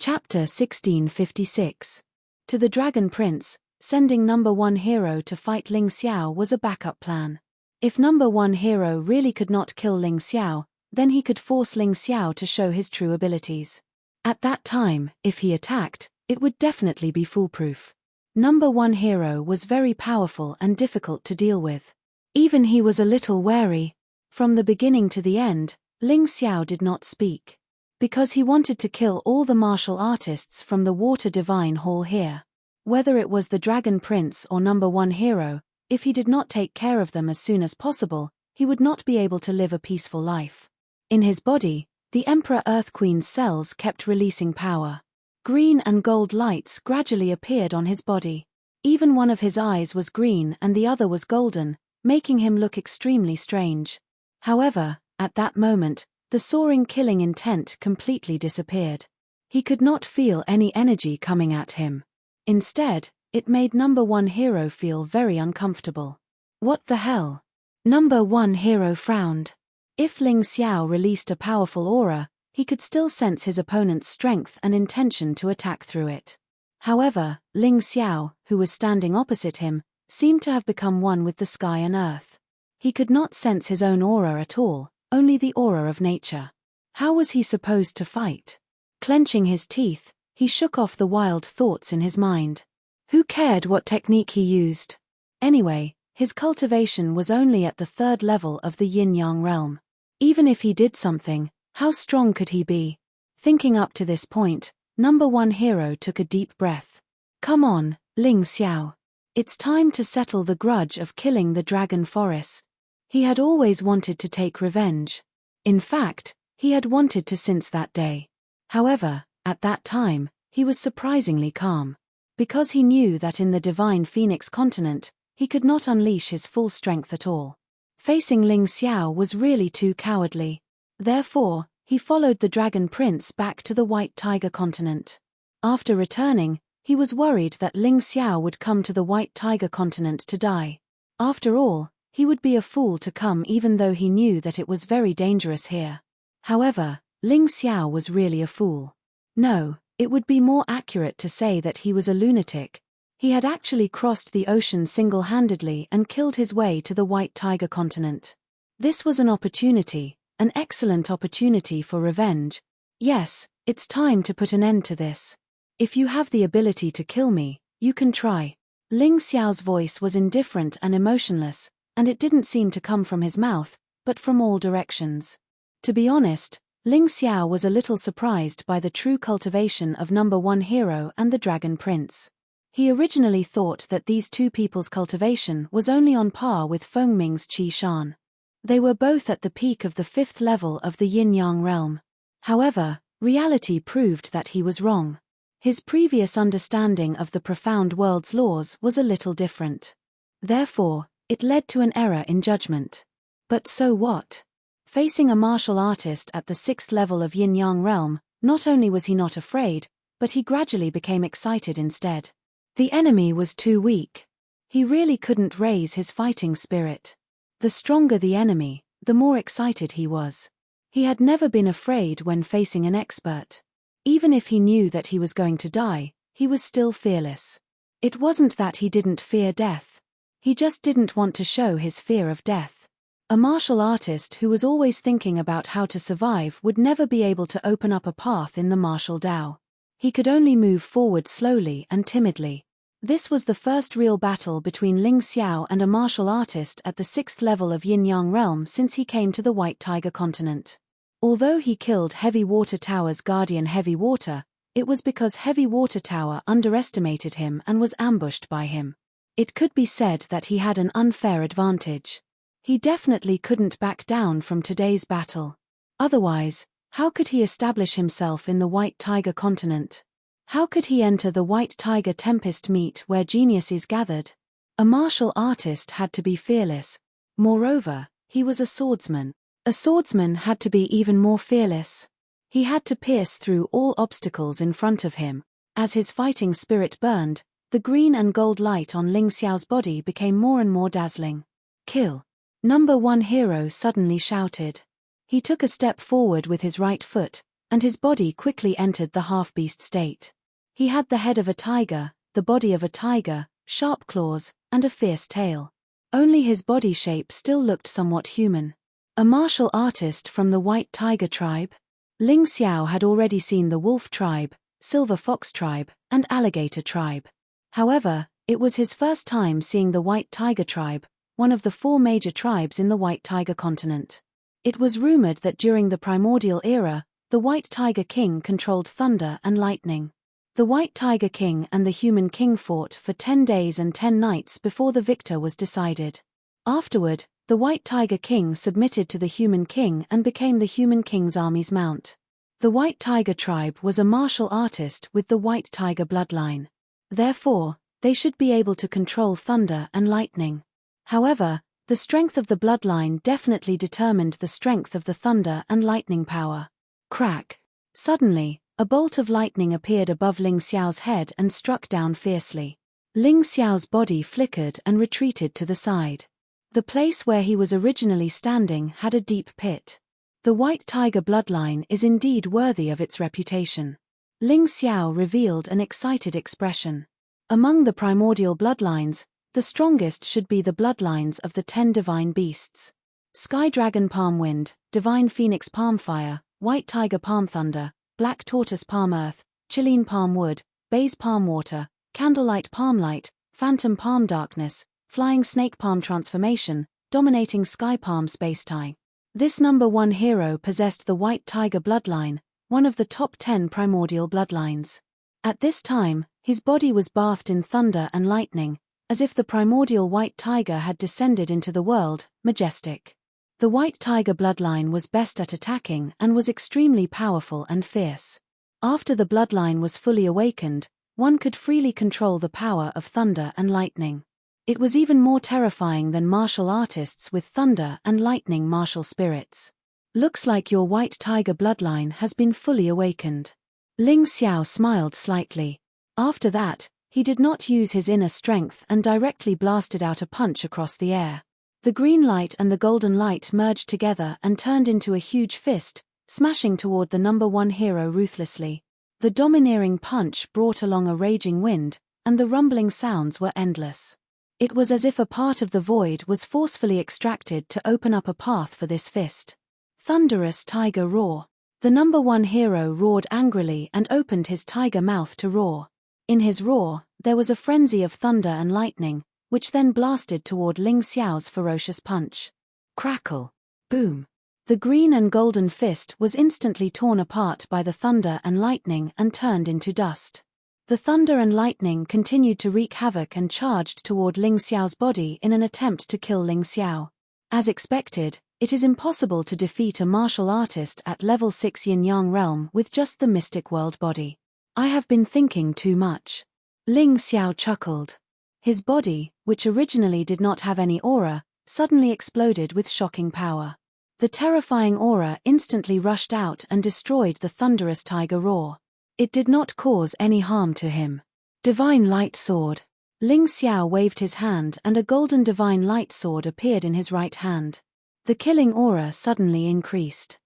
Chapter 1656. To the dragon prince, sending number 1 hero to fight Ling Xiao was a backup plan. If number 1 hero really could not kill Ling Xiao, then he could force Ling Xiao to show his true abilities. At that time, if he attacked, it would definitely be foolproof. Number 1 hero was very powerful and difficult to deal with. Even he was a little wary. From the beginning to the end, Ling Xiao did not speak. Because he wanted to kill all the martial artists from the Water Divine Hall here. Whether it was the Dragon Prince or number 1 hero, if he did not take care of them as soon as possible, he would not be able to live a peaceful life. In his body, the Emperor Earth Queen's cells kept releasing power. Green and gold lights gradually appeared on his body. Even one of his eyes was green and the other was golden, making him look extremely strange. However, at that moment, the soaring killing intent completely disappeared. He could not feel any energy coming at him. Instead, it made number 1 hero feel very uncomfortable. What the hell? Number 1 hero frowned. If Ling Xiao released a powerful aura, he could still sense his opponent's strength and intention to attack through it. However, Ling Xiao, who was standing opposite him, seemed to have become one with the sky and earth. He could not sense his own aura at all, only the aura of nature. How was he supposed to fight? Clenching his teeth, he shook off the wild thoughts in his mind. Who cared what technique he used? Anyway, his cultivation was only at the 3rd level of the Yin-Yang realm. Even if he did something, how strong could he be? Thinking up to this point, number 1 hero took a deep breath. Come on, Ling Xiao. It's time to settle the grudge of killing the dragon forest. He had always wanted to take revenge. In fact, he had wanted to since that day. However, at that time, he was surprisingly calm. Because he knew that in the Divine Phoenix continent, he could not unleash his full strength at all. Facing Ling Xiao was really too cowardly. Therefore, he followed the Dragon Prince back to the White Tiger continent. After returning, he was worried that Ling Xiao would come to the White Tiger continent to die. After all, he would be a fool to come even though he knew that it was very dangerous here. However, Ling Xiao was really a fool. No, it would be more accurate to say that he was a lunatic. He had actually crossed the ocean single-handedly and killed his way to the White Tiger continent. This was an opportunity, an excellent opportunity for revenge. Yes, it's time to put an end to this. If you have the ability to kill me, you can try. Ling Xiao's voice was indifferent and emotionless, and it didn't seem to come from his mouth, but from all directions. To be honest, Ling Xiao was a little surprised by the true cultivation of number 1 hero and the Dragon Prince. He originally thought that these two people's cultivation was only on par with Fengming's Qi Shan. They were both at the peak of the 5th level of the Yin-Yang realm. However, reality proved that he was wrong. His previous understanding of the profound world's laws was a little different. Therefore, it led to an error in judgment. But so what? Facing a martial artist at the 6th level of Yin-Yang realm, not only was he not afraid, but he gradually became excited instead. The enemy was too weak. He really couldn't raise his fighting spirit. The stronger the enemy, the more excited he was. He had never been afraid when facing an expert. Even if he knew that he was going to die, he was still fearless. It wasn't that he didn't fear death. He just didn't want to show his fear of death. A martial artist who was always thinking about how to survive would never be able to open up a path in the martial Tao. He could only move forward slowly and timidly. This was the first real battle between Ling Xiao and a martial artist at the 6th level of Yin-Yang realm since he came to the White Tiger continent. Although he killed Heavy Water Tower's guardian Heavy Water, it was because Heavy Water Tower underestimated him and was ambushed by him. It could be said that he had an unfair advantage. He definitely couldn't back down from today's battle. Otherwise, how could he establish himself in the White Tiger continent? How could he enter the White Tiger Tempest meet where geniuses gathered? A martial artist had to be fearless. Moreover, he was a swordsman. A swordsman had to be even more fearless. He had to pierce through all obstacles in front of him. As his fighting spirit burned, the green and gold light on Ling Xiao's body became more and more dazzling. Kill! Number 1 hero suddenly shouted. He took a step forward with his right foot, and his body quickly entered the half-beast state. He had the head of a tiger, the body of a tiger, sharp claws, and a fierce tail. Only his body shape still looked somewhat human. A martial artist from the White Tiger tribe? Ling Xiao had already seen the Wolf tribe, Silver Fox tribe, and Alligator tribe. However, it was his first time seeing the White Tiger tribe, one of the 4 major tribes in the White Tiger continent. It was rumored that during the primordial era, the White Tiger King controlled thunder and lightning. The White Tiger King and the Human King fought for 10 days and 10 nights before the victor was decided. Afterward, the White Tiger King submitted to the Human King and became the Human King's army's mount. The White Tiger tribe was a martial artist with the White Tiger bloodline. Therefore, they should be able to control thunder and lightning. However, the strength of the bloodline definitely determined the strength of the thunder and lightning power. Crack! Suddenly, a bolt of lightning appeared above Ling Xiao's head and struck down fiercely. Ling Xiao's body flickered and retreated to the side. The place where he was originally standing had a deep pit. The White Tiger bloodline is indeed worthy of its reputation. Ling Xiao revealed an excited expression. Among the primordial bloodlines, the strongest should be the bloodlines of the 10 divine beasts. Sky Dragon Palm Wind, Divine Phoenix Palm Fire, White Tiger Palm Thunder, Black Tortoise Palm Earth, Chilean Palm Wood, Bays Palm Water, Candlelight Palm Light, Phantom Palm Darkness, Flying Snake Palm Transformation, Dominating Sky Palm Spacetie. This number 1 hero possessed the White Tiger bloodline, one of the top 10 primordial bloodlines. At this time, his body was bathed in thunder and lightning, as if the primordial White Tiger had descended into the world, majestic. The White Tiger bloodline was best at attacking and was extremely powerful and fierce. After the bloodline was fully awakened, one could freely control the power of thunder and lightning. It was even more terrifying than martial artists with thunder and lightning martial spirits. Looks like your White Tiger bloodline has been fully awakened. Ling Xiao smiled slightly. After that, he did not use his inner strength and directly blasted out a punch across the air. The green light and the golden light merged together and turned into a huge fist, smashing toward the number 1 hero ruthlessly. The domineering punch brought along a raging wind, and the rumbling sounds were endless. It was as if a part of the void was forcefully extracted to open up a path for this fist. Thunderous Tiger Roar. The number 1 hero roared angrily and opened his tiger mouth to roar. In his roar, there was a frenzy of thunder and lightning, which then blasted toward Ling Xiao's ferocious punch. Crackle! Boom! The green and golden fist was instantly torn apart by the thunder and lightning and turned into dust. The thunder and lightning continued to wreak havoc and charged toward Ling Xiao's body in an attempt to kill Ling Xiao. As expected, it is impossible to defeat a martial artist at level 6 Yin-Yang realm with just the mystic world body. I have been thinking too much. Ling Xiao chuckled. His body, which originally did not have any aura, suddenly exploded with shocking power. The terrifying aura instantly rushed out and destroyed the thunderous tiger roar. It did not cause any harm to him. Divine Light Sword. Ling Xiao waved his hand and a golden divine light sword appeared in his right hand. The killing aura suddenly increased.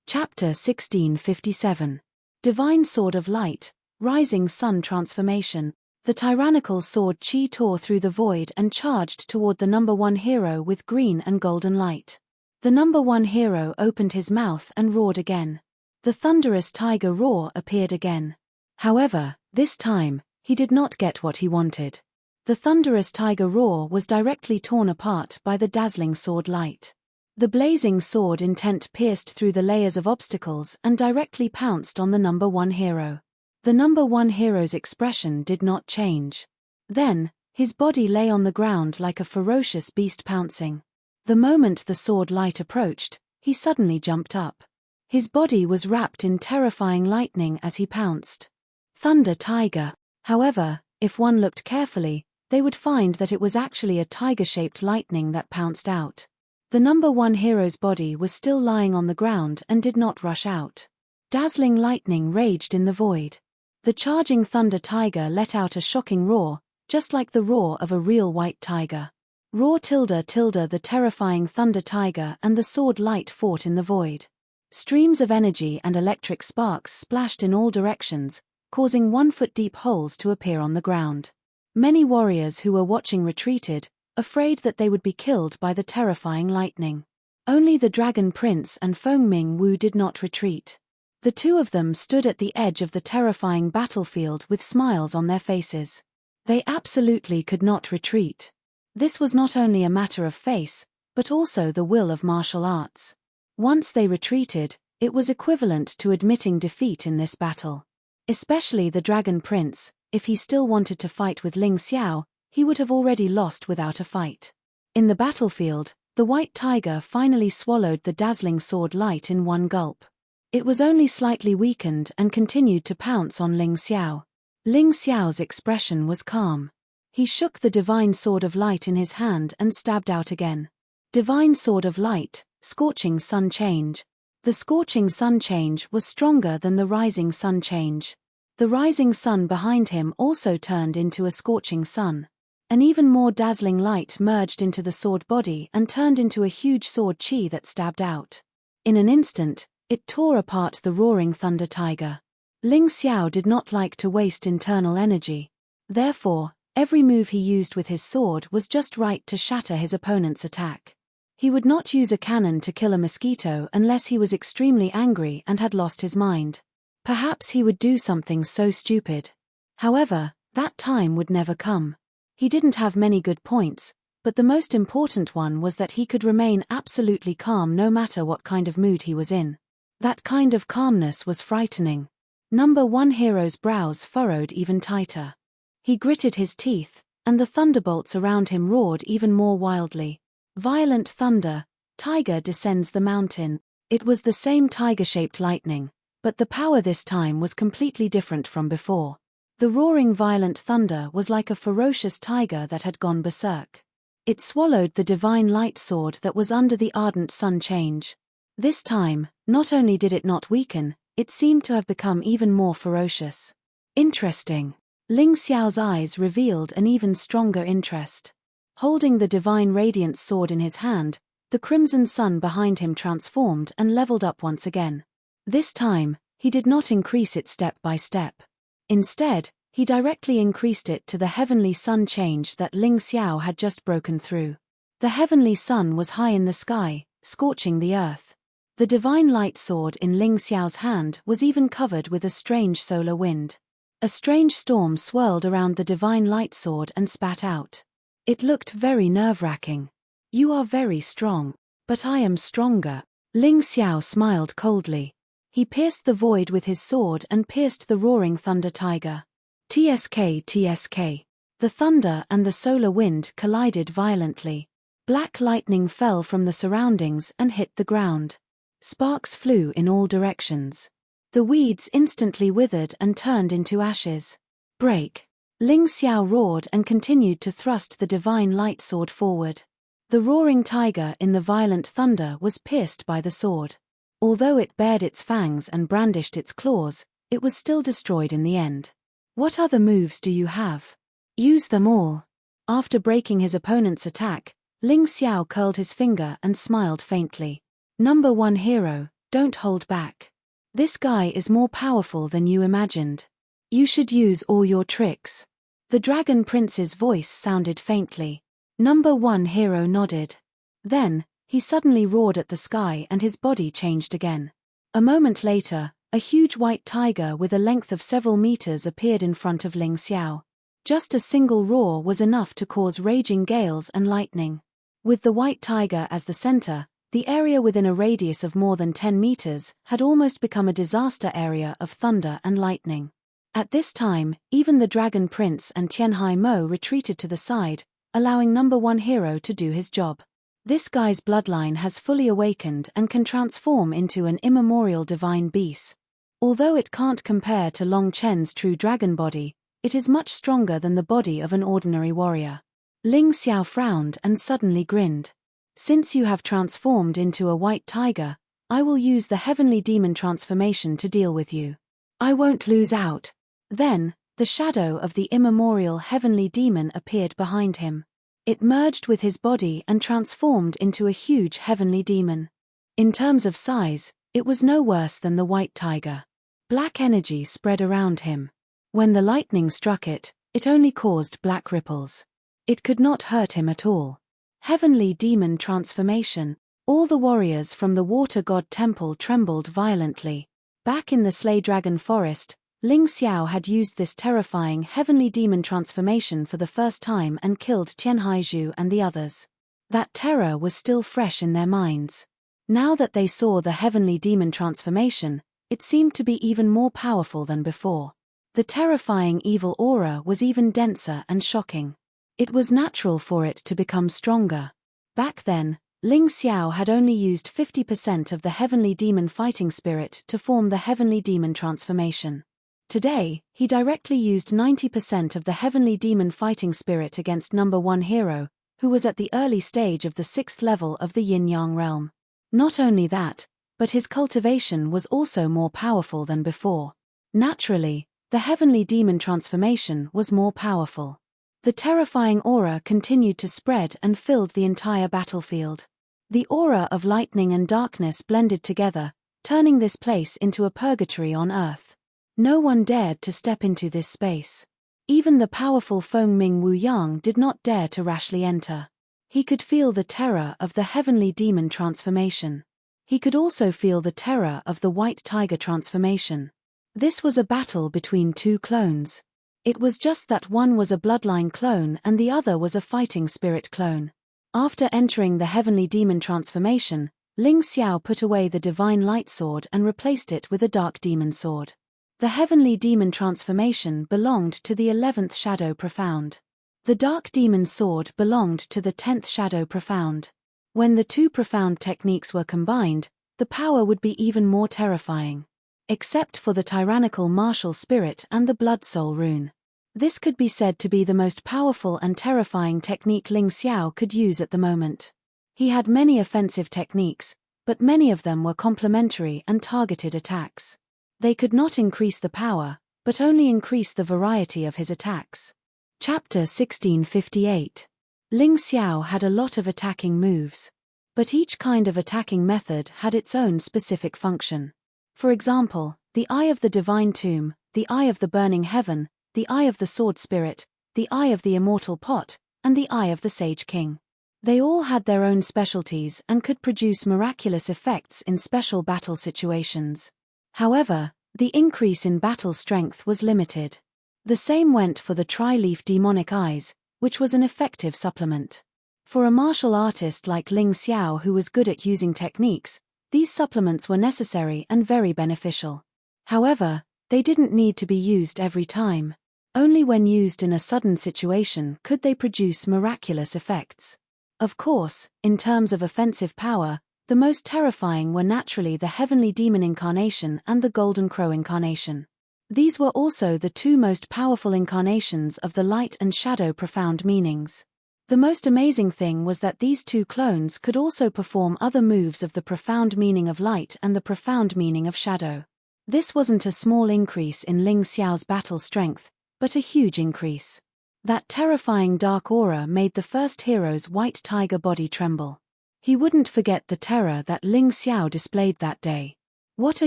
Chapter 1657. Divine Sword of Light, Rising Sun Transformation. The tyrannical sword chi tore through the void and charged toward the number 1 hero with green and golden light. The number 1 hero opened his mouth and roared again. The thunderous tiger roar appeared again. However, this time, he did not get what he wanted. The thunderous tiger roar was directly torn apart by the dazzling sword light. The blazing sword intent pierced through the layers of obstacles and directly pounced on the number 1 hero. The number 1 hero's expression did not change. Then, his body lay on the ground like a ferocious beast pouncing. The moment the sword light approached, he suddenly jumped up. His body was wrapped in terrifying lightning as he pounced. Thunder Tiger. However, if one looked carefully, they would find that it was actually a tiger-shaped lightning that pounced out. The number 1 hero's body was still lying on the ground and did not rush out. Dazzling lightning raged in the void. The charging Thunder Tiger let out a shocking roar, just like the roar of a real white tiger. Roar tilde tilde. The terrifying Thunder Tiger and the sword light fought in the void. Streams of energy and electric sparks splashed in all directions, causing 1-foot-deep holes to appear on the ground. Many warriors who were watching retreated, afraid that they would be killed by the terrifying lightning. Only the Dragon Prince and Feng Ming Wu did not retreat. The two of them stood at the edge of the terrifying battlefield with smiles on their faces. They absolutely could not retreat. This was not only a matter of face, but also the will of martial arts. Once they retreated, it was equivalent to admitting defeat in this battle. Especially the Dragon Prince. If he still wanted to fight with Ling Xiao, he would have already lost without a fight. In the battlefield, the white tiger finally swallowed the dazzling sword light in one gulp. It was only slightly weakened and continued to pounce on Ling Xiao. Ling Xiao's expression was calm. He shook the divine sword of light in his hand and stabbed out again. Divine sword of light, scorching sun change. The scorching sun change was stronger than the rising sun change. The rising sun behind him also turned into a scorching sun. An even more dazzling light merged into the sword body and turned into a huge sword chi that stabbed out. In an instant, it tore apart the roaring Thunder Tiger. Ling Xiao did not like to waste internal energy. Therefore, every move he used with his sword was just right to shatter his opponent's attack. He would not use a cannon to kill a mosquito unless he was extremely angry and had lost his mind. Perhaps he would do something so stupid. However, that time would never come. He didn't have many good points, but the most important one was that he could remain absolutely calm no matter what kind of mood he was in. That kind of calmness was frightening. Number 1 hero's brows furrowed even tighter. He gritted his teeth, and the thunderbolts around him roared even more wildly. Violent thunder, tiger descends the mountain. It was the same tiger-shaped lightning, but the power this time was completely different from before. The roaring violent thunder was like a ferocious tiger that had gone berserk. It swallowed the divine light sword that was under the ardent sun change. This time, not only did it not weaken, it seemed to have become even more ferocious. Interesting. Ling Xiao's eyes revealed an even stronger interest. Holding the divine radiance sword in his hand, the crimson sun behind him transformed and leveled up once again. This time, he did not increase it step by step. Instead, he directly increased it to the heavenly sun change that Ling Xiao had just broken through. The heavenly sun was high in the sky, scorching the earth. The divine light sword in Ling Xiao's hand was even covered with a strange solar wind. A strange storm swirled around the divine light sword and spat out. It looked very nerve-wracking. You are very strong, but I am stronger. Ling Xiao smiled coldly. He pierced the void with his sword and pierced the roaring Thunder Tiger. TSK TSK. The thunder and the solar wind collided violently. Black lightning fell from the surroundings and hit the ground. Sparks flew in all directions. The weeds instantly withered and turned into ashes. Break. Ling Xiao roared and continued to thrust the divine light sword forward. The roaring tiger in the violent thunder was pierced by the sword. Although it bared its fangs and brandished its claws, it was still destroyed in the end. What other moves do you have? Use them all. After breaking his opponent's attack, Ling Xiao curled his finger and smiled faintly. Number 1 hero, don't hold back. This guy is more powerful than you imagined. You should use all your tricks. The Dragon Prince's voice sounded faintly. Number 1 hero nodded. Then, he suddenly roared at the sky and his body changed again. A moment later, a huge white tiger with a length of several meters appeared in front of Ling Xiao. Just a single roar was enough to cause raging gales and lightning. With the white tiger as the center, the area within a radius of more than 10 meters had almost become a disaster area of thunder and lightning. At this time, even the Dragon Prince and Tianhai Mo retreated to the side, allowing number 1 hero to do his job. This guy's bloodline has fully awakened and can transform into an immemorial divine beast. Although it can't compare to Long Chen's true dragon body, it is much stronger than the body of an ordinary warrior. Ling Xiao frowned and suddenly grinned. Since you have transformed into a white tiger, I will use the heavenly demon transformation to deal with you. I won't lose out. Then, the shadow of the immemorial heavenly demon appeared behind him. It merged with his body and transformed into a huge heavenly demon. In terms of size, it was no worse than the white tiger. Black energy spread around him. When the lightning struck it, it only caused black ripples. It could not hurt him at all. Heavenly demon transformation. All the warriors from the water god temple trembled violently. Back in the Slay Dragon forest, Ling Xiao had used this terrifying heavenly demon transformation for the first time and killed Tianhai Zhu and the others. That terror was still fresh in their minds. Now that they saw the heavenly demon transformation, it seemed to be even more powerful than before. The terrifying evil aura was even denser and shocking. It was natural for it to become stronger. Back then, Ling Xiao had only used 50% of the heavenly demon fighting spirit to form the heavenly demon transformation. Today, he directly used 90% of the heavenly demon fighting spirit against number 1 hero, who was at the early stage of the 6th level of the yin-yang realm. Not only that, but his cultivation was also more powerful than before. Naturally, the heavenly demon transformation was more powerful. The terrifying aura continued to spread and filled the entire battlefield. The aura of lightning and darkness blended together, turning this place into a purgatory on earth. No one dared to step into this space. Even the powerful Feng Ming Wu Yang did not dare to rashly enter. He could feel the terror of the heavenly demon transformation. He could also feel the terror of the white tiger transformation. This was a battle between two clones. It was just that one was a bloodline clone and the other was a fighting spirit clone. After entering the heavenly demon transformation, Ling Xiao put away the divine light sword and replaced it with a dark demon sword. The heavenly demon transformation belonged to the 11th Shadow Profound. The dark demon sword belonged to the 10th Shadow Profound. When the two profound techniques were combined, the power would be even more terrifying. Except for the tyrannical martial spirit and the blood soul rune. This could be said to be the most powerful and terrifying technique Ling Xiao could use at the moment. He had many offensive techniques, but many of them were complementary and targeted attacks. They could not increase the power, but only increase the variety of his attacks. Chapter 1658. Ling Xiao had a lot of attacking moves. But each kind of attacking method had its own specific function. For example, the Eye of the Divine Tomb, the Eye of the Burning Heaven, the Eye of the Sword Spirit, the Eye of the Immortal Pot, and the Eye of the Sage King. They all had their own specialties and could produce miraculous effects in special battle situations. However, the increase in battle strength was limited. The same went for the tri-leaf demonic eyes, which was an effective supplement. For a martial artist like Ling Xiao who was good at using techniques, these supplements were necessary and very beneficial. However, they didn't need to be used every time. Only when used in a sudden situation could they produce miraculous effects. Of course, in terms of offensive power, the most terrifying were naturally the Heavenly Demon Incarnation and the Golden Crow Incarnation. These were also the two most powerful incarnations of the Light and Shadow Profound meanings. The most amazing thing was that these two clones could also perform other moves of the profound meaning of light and the profound meaning of shadow. This wasn't a small increase in Ling Xiao's battle strength, but a huge increase. That terrifying dark aura made the first hero's white tiger body tremble. He wouldn't forget the terror that Ling Xiao displayed that day. What are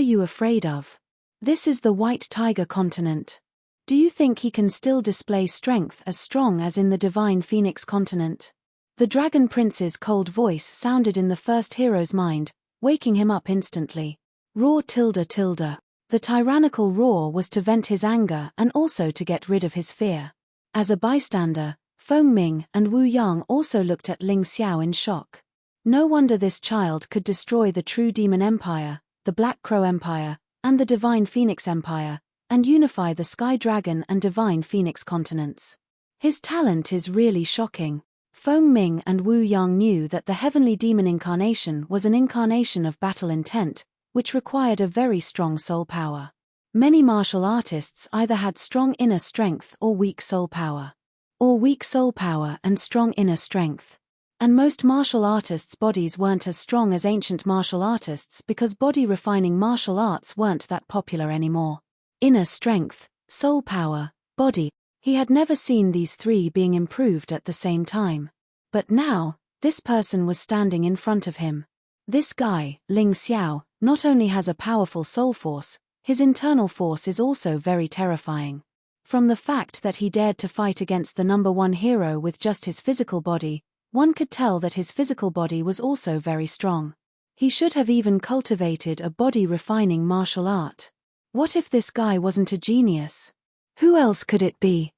you afraid of? This is the White Tiger continent. Do you think he can still display strength as strong as in the divine Phoenix continent? The Dragon Prince's cold voice sounded in the first hero's mind, waking him up instantly. Roar tilde tilde. The tyrannical roar was to vent his anger and also to get rid of his fear. As a bystander, Feng Ming and Wu Yang also looked at Ling Xiao in shock. No wonder this child could destroy the True Demon Empire, the Black Crow Empire, and the Divine Phoenix Empire, and unify the Sky Dragon and Divine Phoenix continents. His talent is really shocking. Feng Ming and Wu Yang knew that the Heavenly Demon incarnation was an incarnation of battle intent, which required a very strong soul power. Many martial artists either had strong inner strength or weak soul power. Or weak soul power and strong inner strength. And most martial artists' bodies weren't as strong as ancient martial artists because body-refining martial arts weren't that popular anymore. Inner strength, soul power, body. He had never seen these three being improved at the same time. But now, this person was standing in front of him. This guy, Ling Xiao, not only has a powerful soul force, his internal force is also very terrifying. From the fact that he dared to fight against the #1 hero with just his physical body, one could tell that his physical body was also very strong. He should have even cultivated a body-refining martial art. What if this guy wasn't a genius? Who else could it be?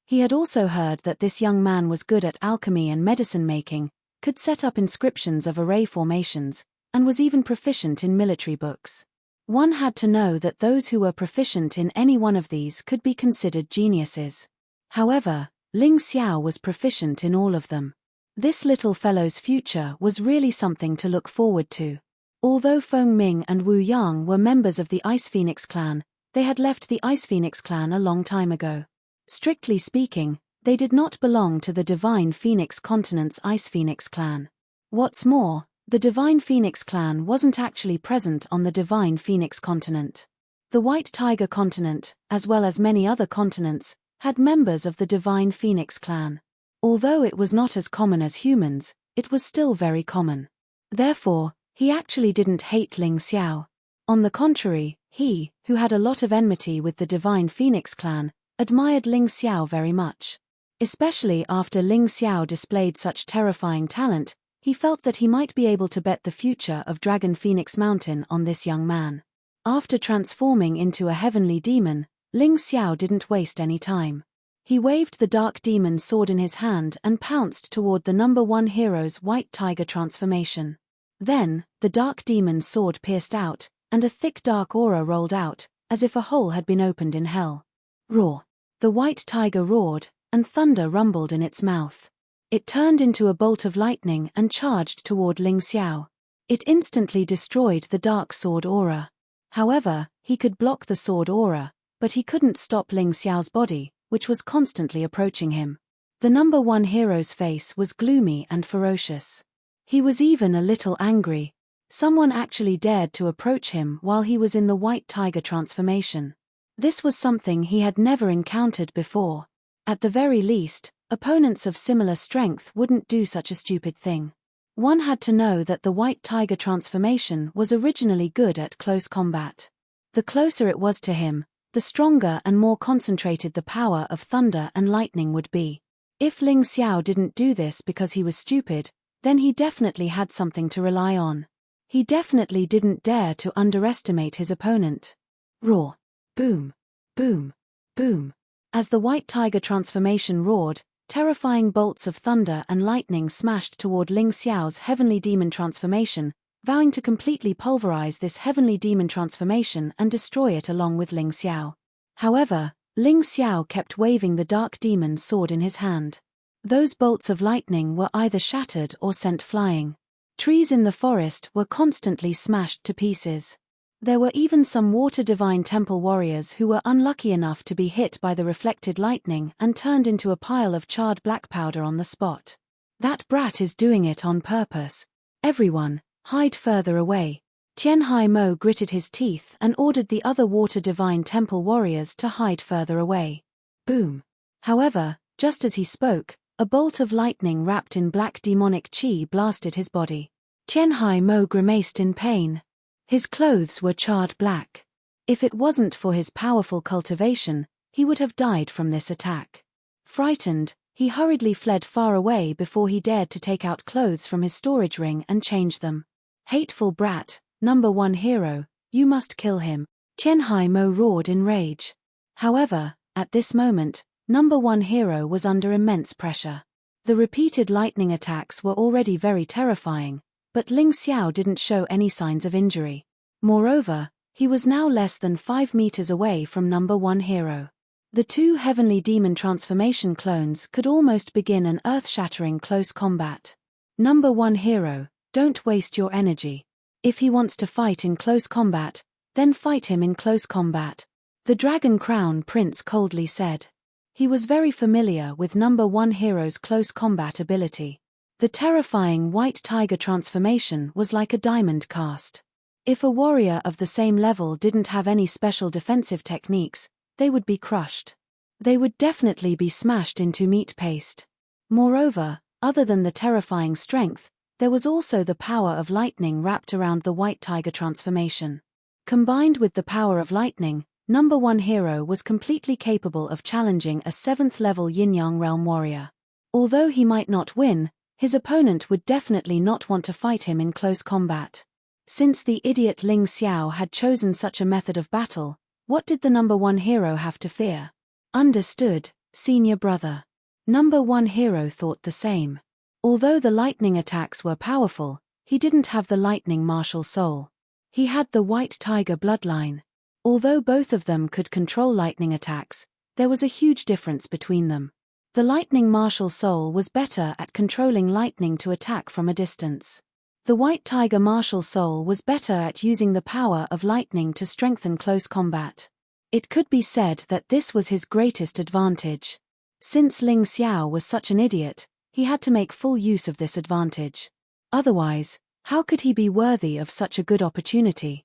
He had also heard that this young man was good at alchemy and medicine making, could set up inscriptions of array formations, and was even proficient in military books. One had to know that those who were proficient in any one of these could be considered geniuses. However, Ling Xiao was proficient in all of them. This little fellow's future was really something to look forward to. Although Feng Ming and Wu Yang were members of the Ice Phoenix clan, they had left the Ice Phoenix clan a long time ago. Strictly speaking, they did not belong to the Divine Phoenix continent's Ice Phoenix clan. What's more, the Divine Phoenix clan wasn't actually present on the Divine Phoenix continent. The White Tiger continent, as well as many other continents, had members of the Divine Phoenix clan. Although it was not as common as humans, it was still very common. Therefore, he actually didn't hate Ling Xiao. On the contrary, he, who had a lot of enmity with the Divine Phoenix clan, admired Ling Xiao very much. Especially after Ling Xiao displayed such terrifying talent, he felt that he might be able to bet the future of Dragon Phoenix Mountain on this young man. After transforming into a heavenly demon, Ling Xiao didn't waste any time. He waved the dark demon sword in his hand and pounced toward the #1 hero's White Tiger transformation. Then, the dark demon sword pierced out, and a thick dark aura rolled out, as if a hole had been opened in hell. Roar! The White Tiger roared, and thunder rumbled in its mouth. It turned into a bolt of lightning and charged toward Ling Xiao. It instantly destroyed the dark sword aura. However, he could block the sword aura, but he couldn't stop Ling Xiao's body, which was constantly approaching him. The #1 hero's face was gloomy and ferocious. He was even a little angry. Someone actually dared to approach him while he was in the White Tiger transformation. This was something he had never encountered before. At the very least, opponents of similar strength wouldn't do such a stupid thing. One had to know that the White Tiger transformation was originally good at close combat. The closer it was to him, the stronger and more concentrated the power of thunder and lightning would be. If Ling Xiao didn't do this because he was stupid, then he definitely had something to rely on. He definitely didn't dare to underestimate his opponent. Roar! Boom! Boom! Boom! As the White Tiger transformation roared, terrifying bolts of thunder and lightning smashed toward Ling Xiao's heavenly demon transformation, vowing to completely pulverize this heavenly demon transformation and destroy it along with Ling Xiao. However, Ling Xiao kept waving the dark demon sword in his hand. Those bolts of lightning were either shattered or sent flying. Trees in the forest were constantly smashed to pieces. There were even some water divine temple warriors who were unlucky enough to be hit by the reflected lightning and turned into a pile of charred black powder on the spot. That brat is doing it on purpose. Everyone, hide further away. Tianhai Mo gritted his teeth and ordered the other water divine temple warriors to hide further away. Boom! However, just as he spoke, a bolt of lightning wrapped in black demonic chi blasted his body. Tianhai Mo grimaced in pain. His clothes were charred black. If it wasn't for his powerful cultivation, he would have died from this attack. Frightened, he hurriedly fled far away before he dared to take out clothes from his storage ring and change them. Hateful brat, number 1 hero, you must kill him, Tianhai Mo roared in rage. However, at this moment, number 1 hero was under immense pressure. The repeated lightning attacks were already very terrifying, but Ling Xiao didn't show any signs of injury. Moreover, he was now less than 5 meters away from number 1 hero. The two heavenly demon transformation clones could almost begin an earth-shattering close combat. Number 1 hero, don't waste your energy. If he wants to fight in close combat, then fight him in close combat, the Dragon Crown Prince coldly said. He was very familiar with number 1 hero's close combat ability. The terrifying white tiger transformation was like a diamond cast. If a warrior of the same level didn't have any special defensive techniques, they would be crushed. They would definitely be smashed into meat paste. Moreover, other than the terrifying strength, there was also the power of lightning wrapped around the white tiger transformation. Combined with the power of lightning, number 1 hero was completely capable of challenging a 7th level Yin-Yang realm warrior. Although he might not win, his opponent would definitely not want to fight him in close combat. Since the idiot Ling Xiao had chosen such a method of battle, what did the number 1 hero have to fear? Understood, senior brother. Number 1 hero thought the same. Although the lightning attacks were powerful, he didn't have the lightning martial soul. He had the white tiger bloodline. Although both of them could control lightning attacks, there was a huge difference between them. The lightning martial soul was better at controlling lightning to attack from a distance. The white tiger martial soul was better at using the power of lightning to strengthen close combat. It could be said that this was his greatest advantage. Since Ling Xiao was such an idiot, he had to make full use of this advantage. Otherwise, how could he be worthy of such a good opportunity?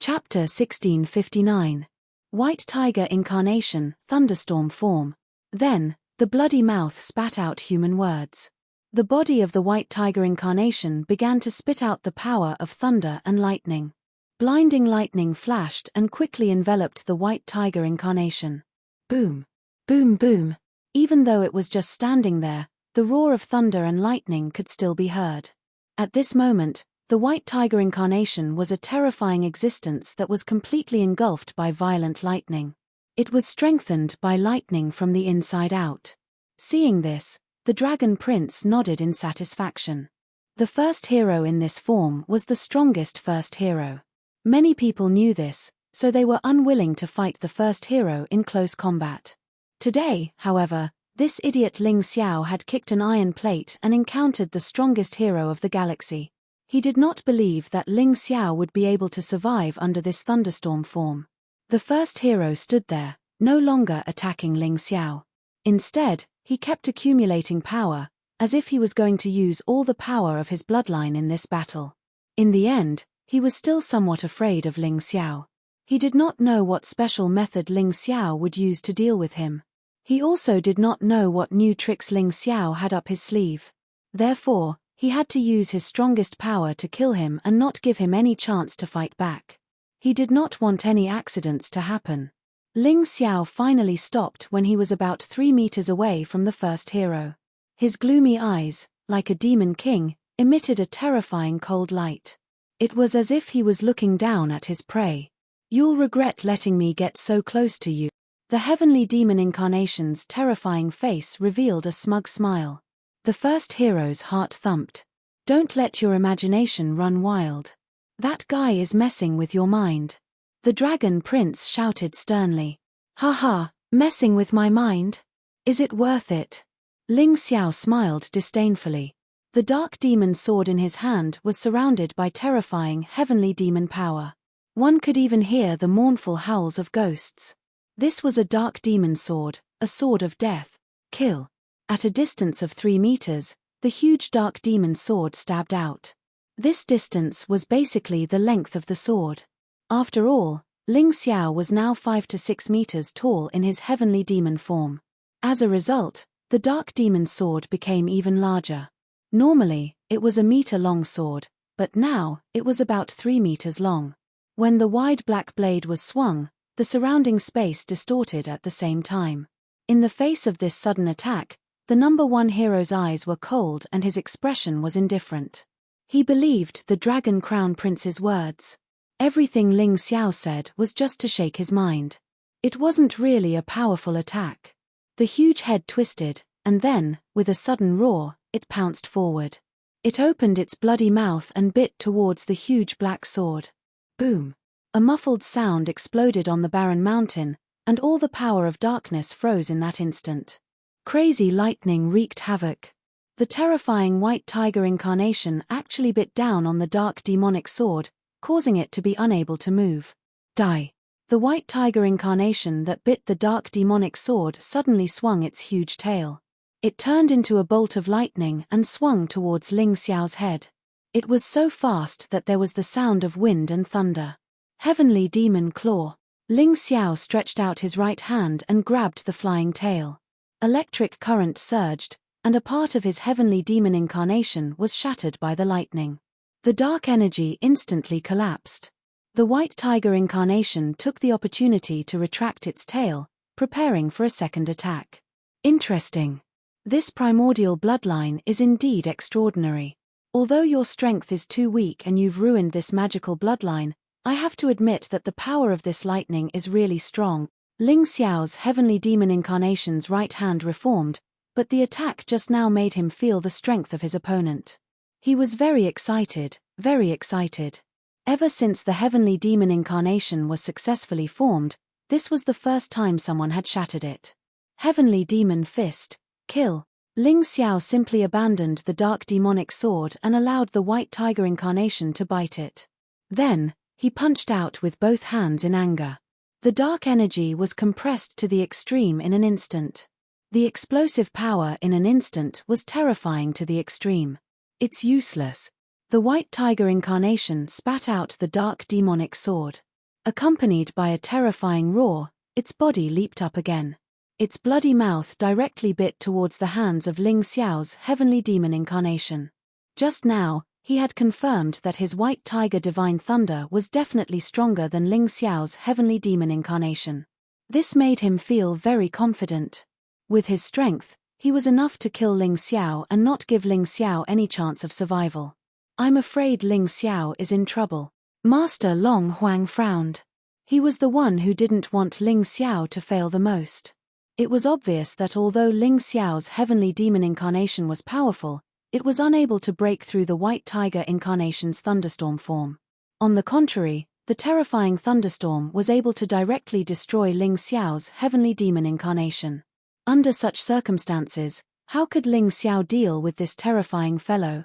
Chapter 1659. White Tiger Incarnation, Thunderstorm Form. Then, the bloody mouth spat out human words. The body of the white tiger incarnation began to spit out the power of thunder and lightning. Blinding lightning flashed and quickly enveloped the white tiger incarnation. Boom! Boom boom! Even though it was just standing there, the roar of thunder and lightning could still be heard. At this moment, the white tiger incarnation was a terrifying existence that was completely engulfed by violent lightning. It was strengthened by lightning from the inside out. Seeing this, the Dragon Prince nodded in satisfaction. The first hero in this form was the strongest first hero. Many people knew this, so they were unwilling to fight the first hero in close combat. Today, however, this idiot Ling Xiao had kicked an iron plate and encountered the strongest hero of the galaxy. He did not believe that Ling Xiao would be able to survive under this thunderstorm form. The first hero stood there, no longer attacking Ling Xiao. Instead, he kept accumulating power, as if he was going to use all the power of his bloodline in this battle. In the end, he was still somewhat afraid of Ling Xiao. He did not know what special method Ling Xiao would use to deal with him. He also did not know what new tricks Ling Xiao had up his sleeve. Therefore, he had to use his strongest power to kill him and not give him any chance to fight back. He did not want any accidents to happen. Ling Xiao finally stopped when he was about 3 meters away from the first hero. His gloomy eyes, like a demon king, emitted a terrifying cold light. It was as if he was looking down at his prey. You'll regret letting me get so close to you. The heavenly demon incarnation's terrifying face revealed a smug smile. The first hero's heart thumped. Don't let your imagination run wild. That guy is messing with your mind. The Dragon Prince shouted sternly. Haha, messing with my mind? Is it worth it? Ling Xiao smiled disdainfully. The dark demon sword in his hand was surrounded by terrifying heavenly demon power. One could even hear the mournful howls of ghosts. This was a dark demon sword, a sword of death. Kill. At a distance of 3 meters, the huge dark demon sword stabbed out. This distance was basically the length of the sword. After all, Ling Xiao was now 5 to 6 meters tall in his heavenly demon form. As a result, the dark demon sword became even larger. Normally, it was a meter-long sword, but now, it was about 3 meters long. When the wide black blade was swung, The surrounding space distorted at the same time. In the face of this sudden attack, the number one hero's eyes were cold and his expression was indifferent. He believed the Dragon Crown Prince's words. Everything Ling Xiao said was just to shake his mind. It wasn't really a powerful attack. The huge head twisted, and then, with a sudden roar, it pounced forward. It opened its bloody mouth and bit towards the huge black sword. Boom! A muffled sound exploded on the barren mountain, and all the power of darkness froze in that instant. Crazy lightning wreaked havoc. The terrifying white tiger incarnation actually bit down on the dark demonic sword, causing it to be unable to move. Die! The white tiger incarnation that bit the dark demonic sword suddenly swung its huge tail. It turned into a bolt of lightning and swung towards Ling Xiao's head. It was so fast that there was the sound of wind and thunder. Heavenly Demon Claw. Ling Xiao stretched out his right hand and grabbed the flying tail. Electric current surged, and a part of his heavenly demon incarnation was shattered by the lightning. The dark energy instantly collapsed. The white tiger incarnation took the opportunity to retract its tail, preparing for a second attack. Interesting. This primordial bloodline is indeed extraordinary. Although your strength is too weak and you've ruined this magical bloodline, I have to admit that the power of this lightning is really strong. Ling Xiao's heavenly demon incarnation's right hand reformed, but the attack just now made him feel the strength of his opponent. He was very excited, very excited. Ever since the heavenly demon incarnation was successfully formed, this was the first time someone had shattered it. Heavenly demon fist, kill. Ling Xiao simply abandoned the dark demonic sword and allowed the white tiger incarnation to bite it. Then, he punched out with both hands in anger. The dark energy was compressed to the extreme in an instant. The explosive power in an instant was terrifying to the extreme. It's useless. The white tiger incarnation spat out the dark demonic sword. Accompanied by a terrifying roar, its body leaped up again. Its bloody mouth directly bit towards the hands of Ling Xiao's heavenly demon incarnation. Just now, he had confirmed that his white tiger divine thunder was definitely stronger than Ling Xiao's heavenly demon incarnation. This made him feel very confident. With his strength, he was enough to kill Ling Xiao and not give Ling Xiao any chance of survival. I'm afraid Ling Xiao is in trouble. Master Long Huang frowned. He was the one who didn't want Ling Xiao to fail the most. It was obvious that although Ling Xiao's heavenly demon incarnation was powerful, it was unable to break through the white tiger incarnation's thunderstorm form. On the contrary, the terrifying thunderstorm was able to directly destroy Ling Xiao's heavenly demon incarnation. Under such circumstances, how could Ling Xiao deal with this terrifying fellow?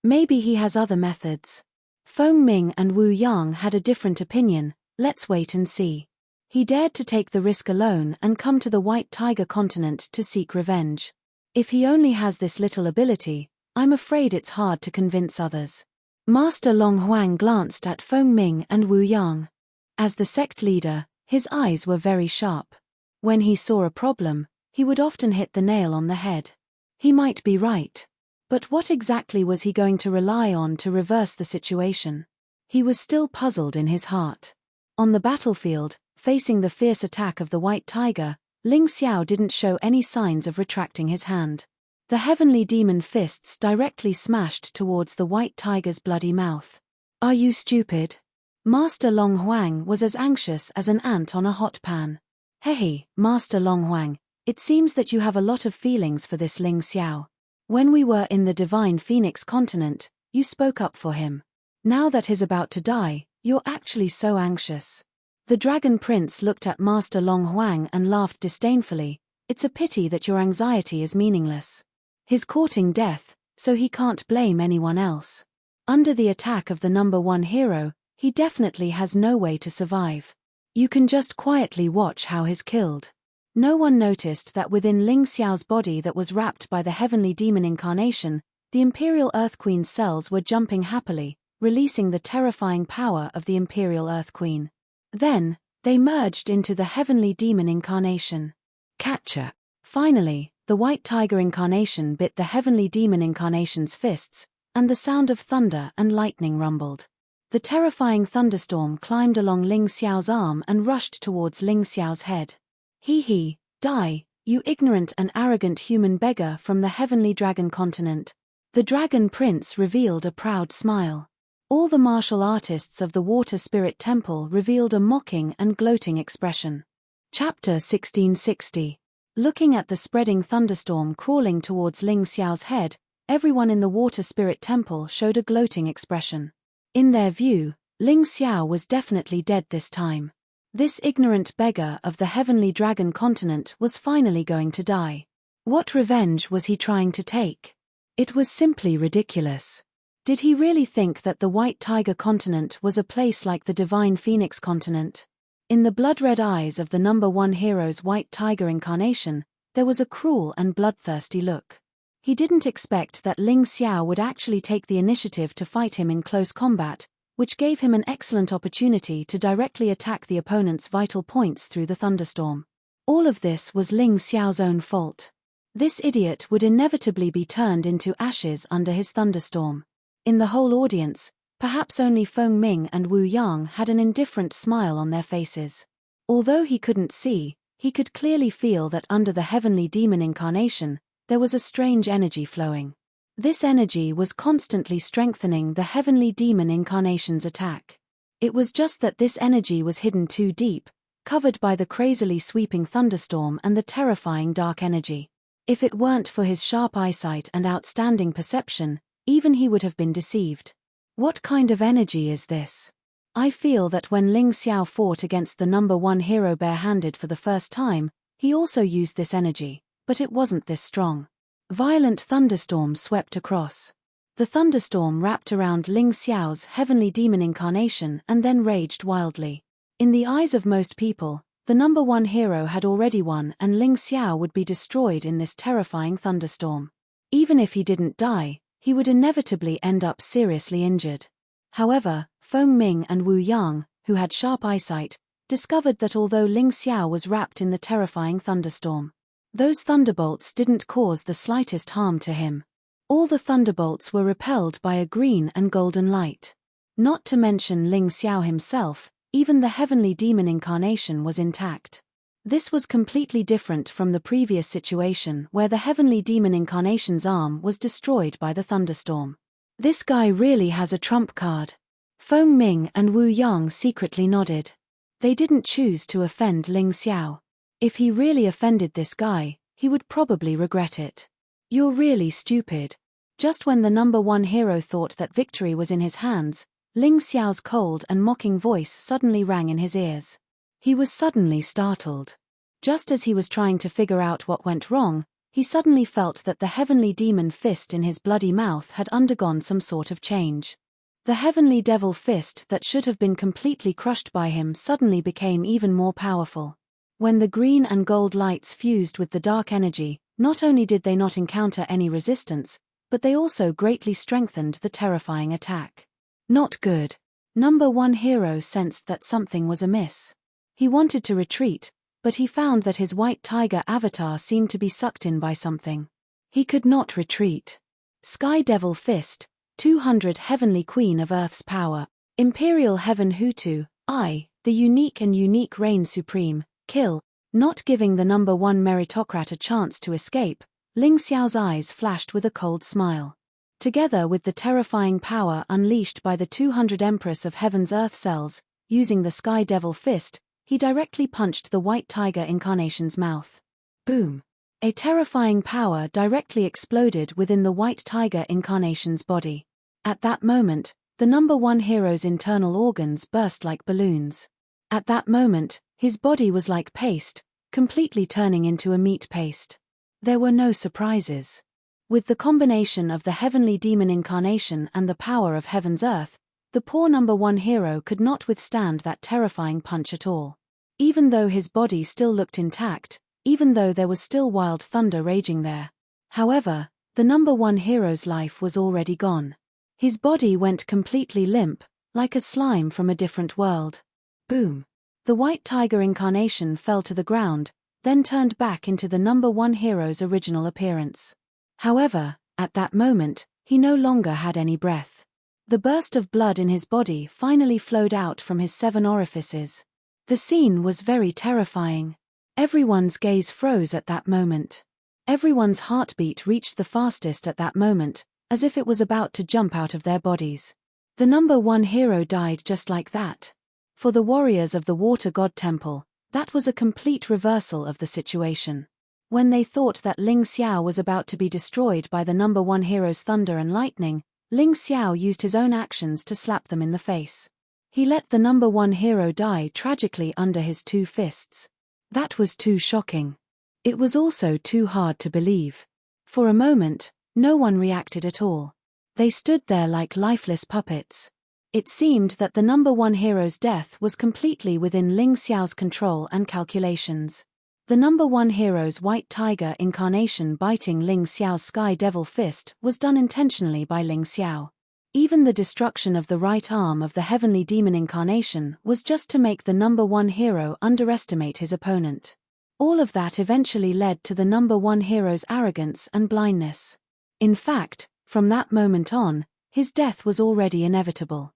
Maybe he has other methods. Feng Ming and Wu Yang had a different opinion. Let's wait and see. He dared to take the risk alone and come to the White Tiger continent to seek revenge. If he only has this little ability, I'm afraid it's hard to convince others. Master Long Huang glanced at Feng Ming and Wu Yang. As the sect leader, his eyes were very sharp. When he saw a problem, he would often hit the nail on the head. He might be right. But what exactly was he going to rely on to reverse the situation? He was still puzzled in his heart. On the battlefield, facing the fierce attack of the White Tiger, Ling Xiao didn't show any signs of retracting his hand. The heavenly demon fists directly smashed towards the White Tiger's bloody mouth. Are you stupid? Master Long Huang was as anxious as an ant on a hot pan. Hey, Master Long Huang, it seems that you have a lot of feelings for this Ling Xiao. When we were in the Divine Phoenix continent, you spoke up for him. Now that he's about to die, you're actually so anxious. The Dragon Prince looked at Master Long Huang and laughed disdainfully. It's a pity that your anxiety is meaningless. He's courting death, so he can't blame anyone else. Under the attack of the number one hero, he definitely has no way to survive. You can just quietly watch how he's killed. No one noticed that within Ling Xiao's body that was wrapped by the heavenly demon incarnation, the Imperial Earth Queen's cells were jumping happily, releasing the terrifying power of the Imperial Earth Queen. Then, they merged into the heavenly demon incarnation. Catcher. Finally, the White Tiger incarnation bit the heavenly demon incarnation's fists, and the sound of thunder and lightning rumbled. The terrifying thunderstorm climbed along Ling Xiao's arm and rushed towards Ling Xiao's head. He, die, you ignorant and arrogant human beggar from the heavenly dragon continent. The dragon prince revealed a proud smile. All the martial artists of the water spirit temple revealed a mocking and gloating expression. Chapter 1660. Looking at the spreading thunderstorm crawling towards Ling Xiao's head, everyone in the water spirit temple showed a gloating expression. In their view, Ling Xiao was definitely dead this time. This ignorant beggar of the heavenly dragon continent was finally going to die. What revenge was he trying to take? It was simply ridiculous. Did he really think that the White Tiger continent was a place like the Divine Phoenix continent? In the blood-red eyes of the number one hero's White Tiger incarnation, there was a cruel and bloodthirsty look. He didn't expect that Ling Xiao would actually take the initiative to fight him in close combat, which gave him an excellent opportunity to directly attack the opponent's vital points through the thunderstorm. All of this was Ling Xiao's own fault. This idiot would inevitably be turned into ashes under his thunderstorm. In the whole audience, perhaps only Feng Ming and Wu Yang had an indifferent smile on their faces. Although he couldn't see, he could clearly feel that under the heavenly demon incarnation, there was a strange energy flowing. This energy was constantly strengthening the heavenly demon incarnation's attack. It was just that this energy was hidden too deep, covered by the crazily sweeping thunderstorm and the terrifying dark energy. If it weren't for his sharp eyesight and outstanding perception, even he would have been deceived. What kind of energy is this? I feel that when Ling Xiao fought against the number one hero barehanded for the first time, he also used this energy, but it wasn't this strong. Violent thunderstorms swept across. The thunderstorm wrapped around Ling Xiao's heavenly demon incarnation and then raged wildly. In the eyes of most people, the number one hero had already won and Ling Xiao would be destroyed in this terrifying thunderstorm. Even if he didn't die, he would inevitably end up seriously injured. However, Feng Ming and Wu Yang, who had sharp eyesight, discovered that although Ling Xiao was wrapped in the terrifying thunderstorm, those thunderbolts didn't cause the slightest harm to him. All the thunderbolts were repelled by a green and golden light. Not to mention Ling Xiao himself, even the heavenly demon incarnation was intact. This was completely different from the previous situation where the heavenly demon incarnation's arm was destroyed by the thunderstorm. This guy really has a trump card. Feng Ming and Wu Yang secretly nodded. They didn't choose to offend Ling Xiao. If he really offended this guy, he would probably regret it. You're really stupid. Just when the number one hero thought that victory was in his hands, Ling Xiao's cold and mocking voice suddenly rang in his ears. He was suddenly startled. Just as he was trying to figure out what went wrong, he suddenly felt that the heavenly demon fist in his bloody mouth had undergone some sort of change. The heavenly devil fist that should have been completely crushed by him suddenly became even more powerful. When the green and gold lights fused with the dark energy, not only did they not encounter any resistance, but they also greatly strengthened the terrifying attack. Not good. Number one hero sensed that something was amiss. He wanted to retreat, but he found that his white tiger avatar seemed to be sucked in by something. He could not retreat. Sky Devil Fist, 200 Heavenly Queen of Earth's power, Imperial Heaven Hutu, the unique and unique Reign Supreme, kill. Not giving the number one meritocrat a chance to escape, Ling Xiao's eyes flashed with a cold smile. Together with the terrifying power unleashed by the 200 Empress of Heaven's Earth cells, using the Sky Devil Fist, he directly punched the White Tiger incarnation's mouth. Boom! A terrifying power directly exploded within the White Tiger incarnation's body. At that moment, the number one hero's internal organs burst like balloons. At that moment, his body was like paste, completely turning into a meat paste. There were no surprises. With the combination of the heavenly demon incarnation and the power of Heaven's Earth, the poor number one hero could not withstand that terrifying punch at all. Even though his body still looked intact, even though there was still wild thunder raging there. However, the number one hero's life was already gone. His body went completely limp, like a slime from a different world. Boom! The White Tiger incarnation fell to the ground, then turned back into the number one hero's original appearance. However, at that moment, he no longer had any breath. The burst of blood in his body finally flowed out from his 7 orifices. The scene was very terrifying. Everyone's gaze froze at that moment. Everyone's heartbeat reached the fastest at that moment, as if it was about to jump out of their bodies. The number 1 hero died just like that. For the warriors of the Water God Temple, that was a complete reversal of the situation. When they thought that Ling Xiao was about to be destroyed by the number 1 hero's thunder and lightning, Ling Xiao used his own actions to slap them in the face. He let the number 1 hero die tragically under his 2 fists. That was too shocking. It was also too hard to believe. For a moment, no one reacted at all. They stood there like lifeless puppets. It seemed that the number 1 hero's death was completely within Ling Xiao's control and calculations. The number 1 hero's white tiger incarnation biting Ling Xiao's sky devil fist was done intentionally by Ling Xiao. Even the destruction of the right arm of the heavenly demon incarnation was just to make the number 1 hero underestimate his opponent. All of that eventually led to the number 1 hero's arrogance and blindness. In fact, from that moment on, his death was already inevitable.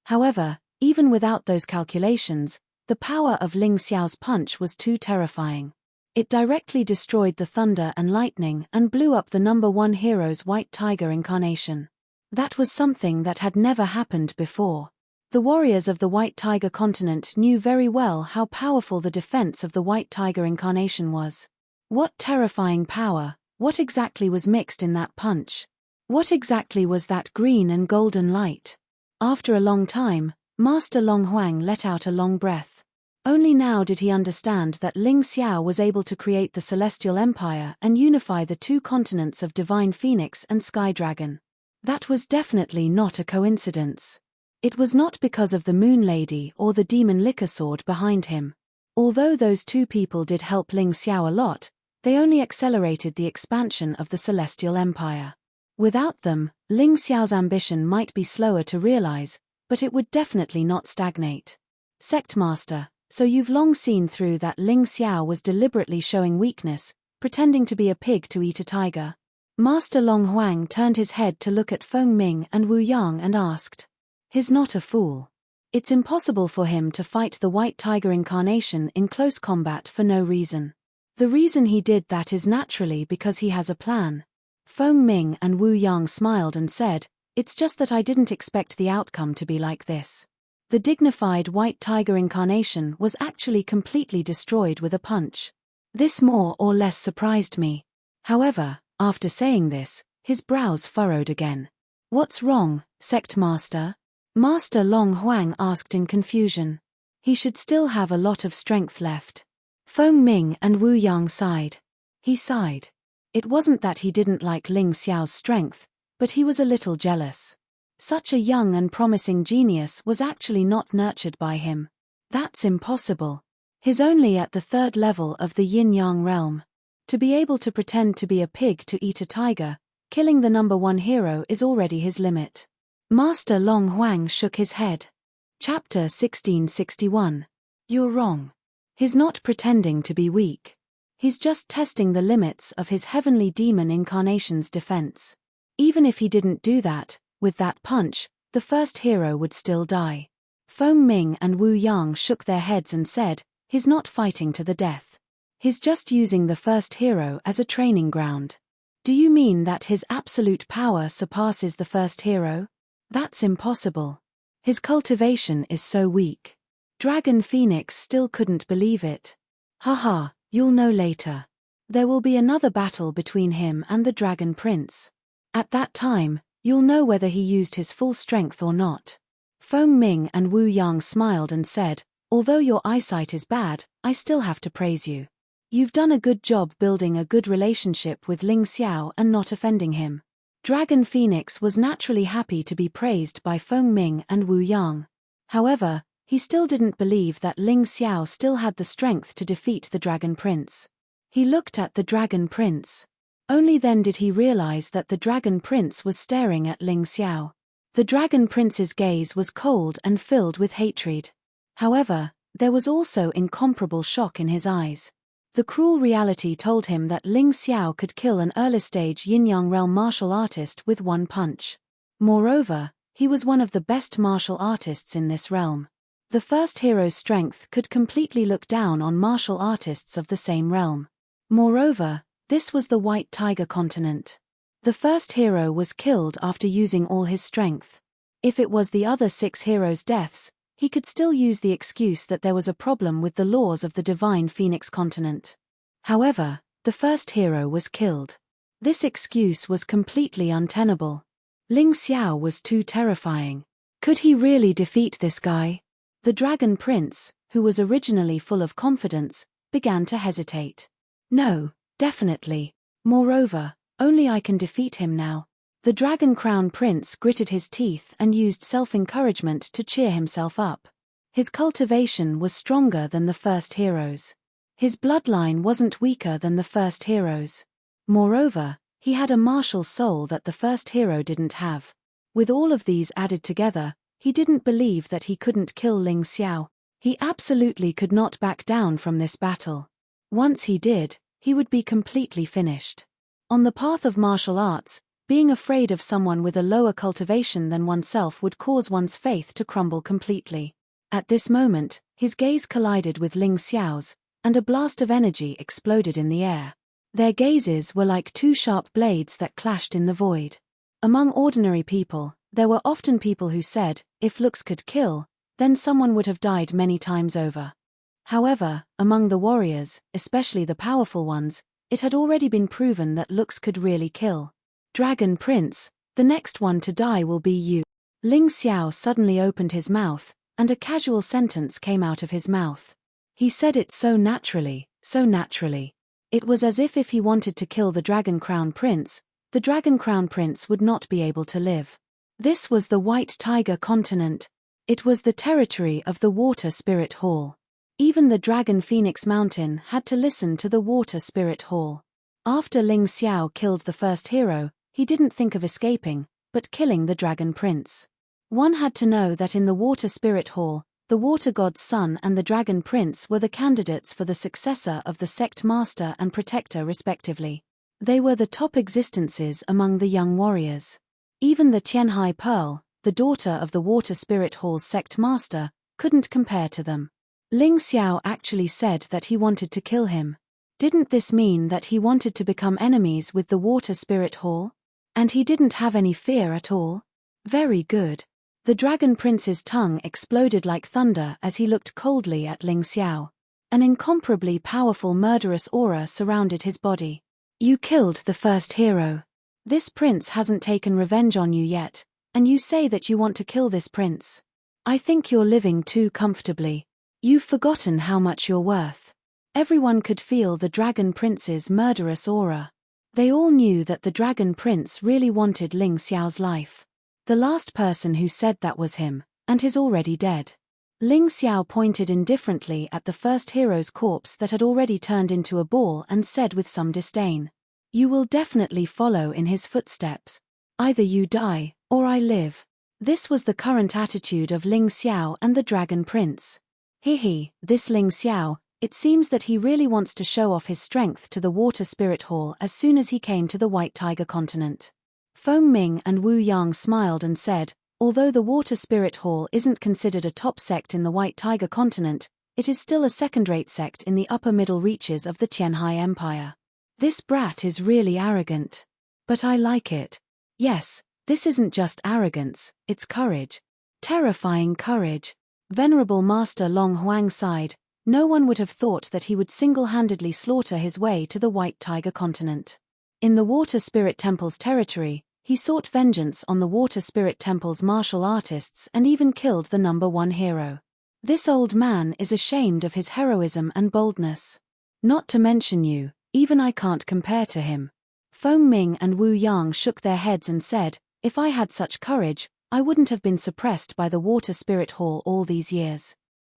However, even without those calculations, the power of Ling Xiao's punch was too terrifying. It directly destroyed the thunder and lightning and blew up the number 1 hero's white tiger incarnation. That was something that had never happened before. The warriors of the White Tiger continent knew very well how powerful the defense of the White Tiger incarnation was. What terrifying power, what exactly was mixed in that punch? What exactly was that green and golden light? After a long time, Master Long Huang let out a long breath. Only now did he understand that Ling Xiao was able to create the Celestial Empire and unify the 2 continents of Divine Phoenix and Sky Dragon. That was definitely not a coincidence. It was not because of the Moon Lady or the Demon Liquor Sword behind him. Although those 2 people did help Ling Xiao a lot, they only accelerated the expansion of the Celestial Empire. Without them, Ling Xiao's ambition might be slower to realize, but it would definitely not stagnate. Sectmaster, so you've long seen through that Ling Xiao was deliberately showing weakness, pretending to be a pig to eat a tiger. Master Long Huang turned his head to look at Feng Ming and Wu Yang and asked. He's not a fool. It's impossible for him to fight the White Tiger incarnation in close combat for no reason. The reason he did that is naturally because he has a plan. Feng Ming and Wu Yang smiled and said, "It's just that I didn't expect the outcome to be like this." The dignified White Tiger incarnation was actually completely destroyed with a punch. This more or less surprised me. However, after saying this, his brows furrowed again. "What's wrong, Sectmaster?" Master Long Huang asked in confusion. He should still have a lot of strength left. Feng Ming and Wu Yang sighed. He sighed. It wasn't that he didn't like Ling Xiao's strength, but he was a little jealous. Such a young and promising genius was actually not nurtured by him. That's impossible. He's only at the 3rd level of the yin-yang realm. To be able to pretend to be a pig to eat a tiger, killing the number 1 hero is already his limit. Master Long Huang shook his head. Chapter 1661. You're wrong. He's not pretending to be weak. He's just testing the limits of his heavenly demon incarnation's defense. Even if he didn't do that, with that punch, the first hero would still die. Feng Ming and Wu Yang shook their heads and said, "He's not fighting to the death. He's just using the first hero as a training ground." "Do you mean that his absolute power surpasses the first hero?" "That's impossible. His cultivation is so weak." Dragon Phoenix still couldn't believe it. "Haha, you'll know later. There will be another battle between him and the Dragon Prince. At that time, you'll know whether he used his full strength or not." Feng Ming and Wu Yang smiled and said, "Although your eyesight is bad, I still have to praise you. You've done a good job building a good relationship with Ling Xiao and not offending him." Dragon Phoenix was naturally happy to be praised by Feng Ming and Wu Yang. However, he still didn't believe that Ling Xiao still had the strength to defeat the Dragon Prince. He looked at the Dragon Prince. Only then did he realize that the Dragon Prince was staring at Ling Xiao. The Dragon Prince's gaze was cold and filled with hatred. However, there was also incomparable shock in his eyes. The cruel reality told him that Ling Xiao could kill an early-stage yin-yang realm martial artist with one punch. Moreover, He was one of the best martial artists in this realm. The first hero's strength could completely look down on martial artists of the same realm. Moreover, this was the White Tiger continent. The first hero was killed after using all his strength. If it was the other 6 heroes' deaths, he could still use the excuse that there was a problem with the laws of the divine Phoenix continent. However, the first hero was killed. This excuse was completely untenable. Ling Xiao was too terrifying. Could he really defeat this guy? The Dragon Prince, who was originally full of confidence, began to hesitate. No, definitely. Moreover, only I can defeat him now. The Dragon Crown Prince gritted his teeth and used self-encouragement to cheer himself up. His cultivation was stronger than the first hero's. His bloodline wasn't weaker than the first hero's. Moreover, he had a martial soul that the first hero didn't have. With all of these added together, he didn't believe that he couldn't kill Ling Xiao. He absolutely could not back down from this battle. Once he did, he would be completely finished. On the path of martial arts, being afraid of someone with a lower cultivation than oneself would cause one's faith to crumble completely. At this moment, his gaze collided with Ling Xiao's, and a blast of energy exploded in the air. Their gazes were like 2 sharp blades that clashed in the void. Among ordinary people, there were often people who said, if looks could kill, then someone would have died many times over. However, among the warriors, especially the powerful ones, it had already been proven that looks could really kill. Dragon Prince, the next one to die will be you. Ling Xiao suddenly opened his mouth, and a casual sentence came out of his mouth. He said it so naturally, so naturally. It was as if he wanted to kill the Dragon Crown Prince, the Dragon Crown Prince would not be able to live. This was the White Tiger continent. It was the territory of the Water Spirit Hall. Even the Dragon Phoenix Mountain had to listen to the Water Spirit Hall. After Ling Xiao killed the first hero, he didn't think of escaping, but killing the Dragon Prince. One had to know that in the Water Spirit Hall, the Water God's son and the Dragon Prince were the candidates for the successor of the Sect Master and Protector respectively. They were the top existences among the young warriors. Even the Tianhai Pearl, the daughter of the Water Spirit Hall's Sect Master, couldn't compare to them. Ling Xiao actually said that he wanted to kill him. Didn't this mean that he wanted to become enemies with the Water Spirit Hall? And he didn't have any fear at all? Very good. The Dragon Prince's tongue exploded like thunder as he looked coldly at Ling Xiao. An incomparably powerful murderous aura surrounded his body. You killed the first hero. This prince hasn't taken revenge on you yet, and you say that you want to kill this prince. I think you're living too comfortably. You've forgotten how much you're worth. Everyone could feel the Dragon Prince's murderous aura. They all knew that the Dragon Prince really wanted Ling Xiao's life. The last person who said that was him, and he's already dead. Ling Xiao pointed indifferently at the first hero's corpse that had already turned into a ball and said with some disdain, "You will definitely follow in his footsteps. Either you die, or I live." This was the current attitude of Ling Xiao and the Dragon Prince. This Ling Xiao, it seems that he really wants to show off his strength to the Water Spirit Hall as soon as he came to the White Tiger continent. Feng Ming and Wu Yang smiled and said, although the Water Spirit Hall isn't considered a top sect in the White Tiger continent, it is still a second-rate sect in the upper middle reaches of the Tianhai Empire. This brat is really arrogant. But I like it. Yes, this isn't just arrogance, it's courage. Terrifying courage. Venerable Master Long Huang sighed. No one would have thought that he would single-handedly slaughter his way to the White Tiger continent. In the Water Spirit Temple's territory, he sought vengeance on the Water Spirit Temple's martial artists and even killed the #1 hero. This old man is ashamed of his heroism and boldness. Not to mention you, even I can't compare to him. Feng Ming and Wu Yang shook their heads and said, if I had such courage, I wouldn't have been suppressed by the Water Spirit Hall all these years.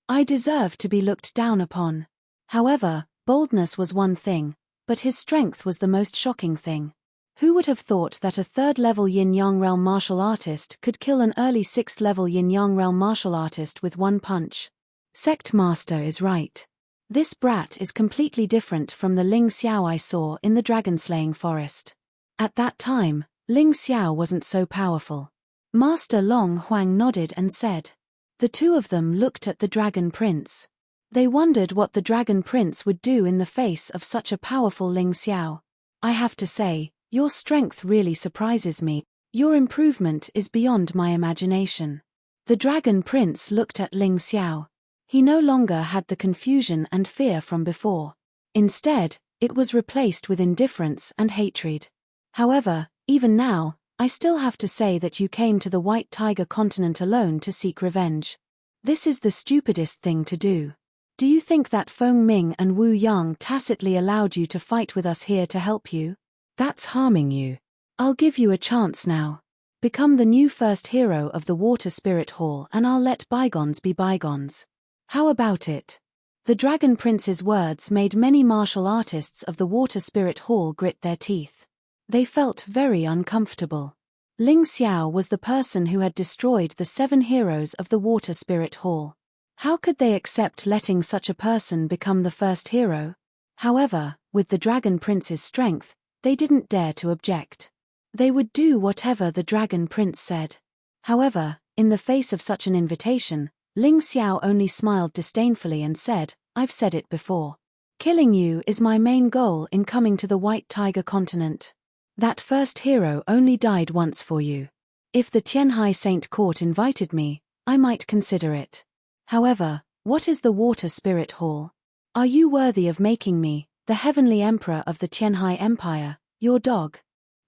I deserve to be looked down upon. However, boldness was one thing, but his strength was the most shocking thing. Who would have thought that a 3rd-level Yin-Yang realm martial artist could kill an early 6th-level Yin-Yang realm martial artist with one punch? Sect Master is right. This brat is completely different from the Ling Xiao I saw in the dragon-slaying forest. At that time, Ling Xiao wasn't so powerful. Master Long Huang nodded and said. The two of them looked at the Dragon Prince. They wondered what the Dragon Prince would do in the face of such a powerful Ling Xiao. I have to say, your strength really surprises me. Your improvement is beyond my imagination. The Dragon Prince looked at Ling Xiao. He no longer had the confusion and fear from before. Instead, it was replaced with indifference and hatred. However, even now, I still have to say that you came to the White Tiger continent alone to seek revenge. This is the stupidest thing to do. Do you think that Feng Ming and Wu Yang tacitly allowed you to fight with us here to help you? That's harming you. I'll give you a chance now. Become the new first hero of the Water Spirit Hall and I'll let bygones be bygones. How about it? The Dragon Prince's words made many martial artists of the Water Spirit Hall grit their teeth. They felt very uncomfortable. Ling Xiao was the person who had destroyed the 7 heroes of the Water Spirit Hall. How could they accept letting such a person become the first hero? However, with the Dragon Prince's strength, they didn't dare to object. They would do whatever the Dragon Prince said. However, in the face of such an invitation, Ling Xiao only smiled disdainfully and said, I've said it before. Killing you is my main goal in coming to the White Tiger continent. That first hero only died once for you. If the Tianhai Saint Court invited me, I might consider it. However, what is the Water Spirit Hall? Are you worthy of making me, the Heavenly Emperor of the Tianhai Empire, your dog?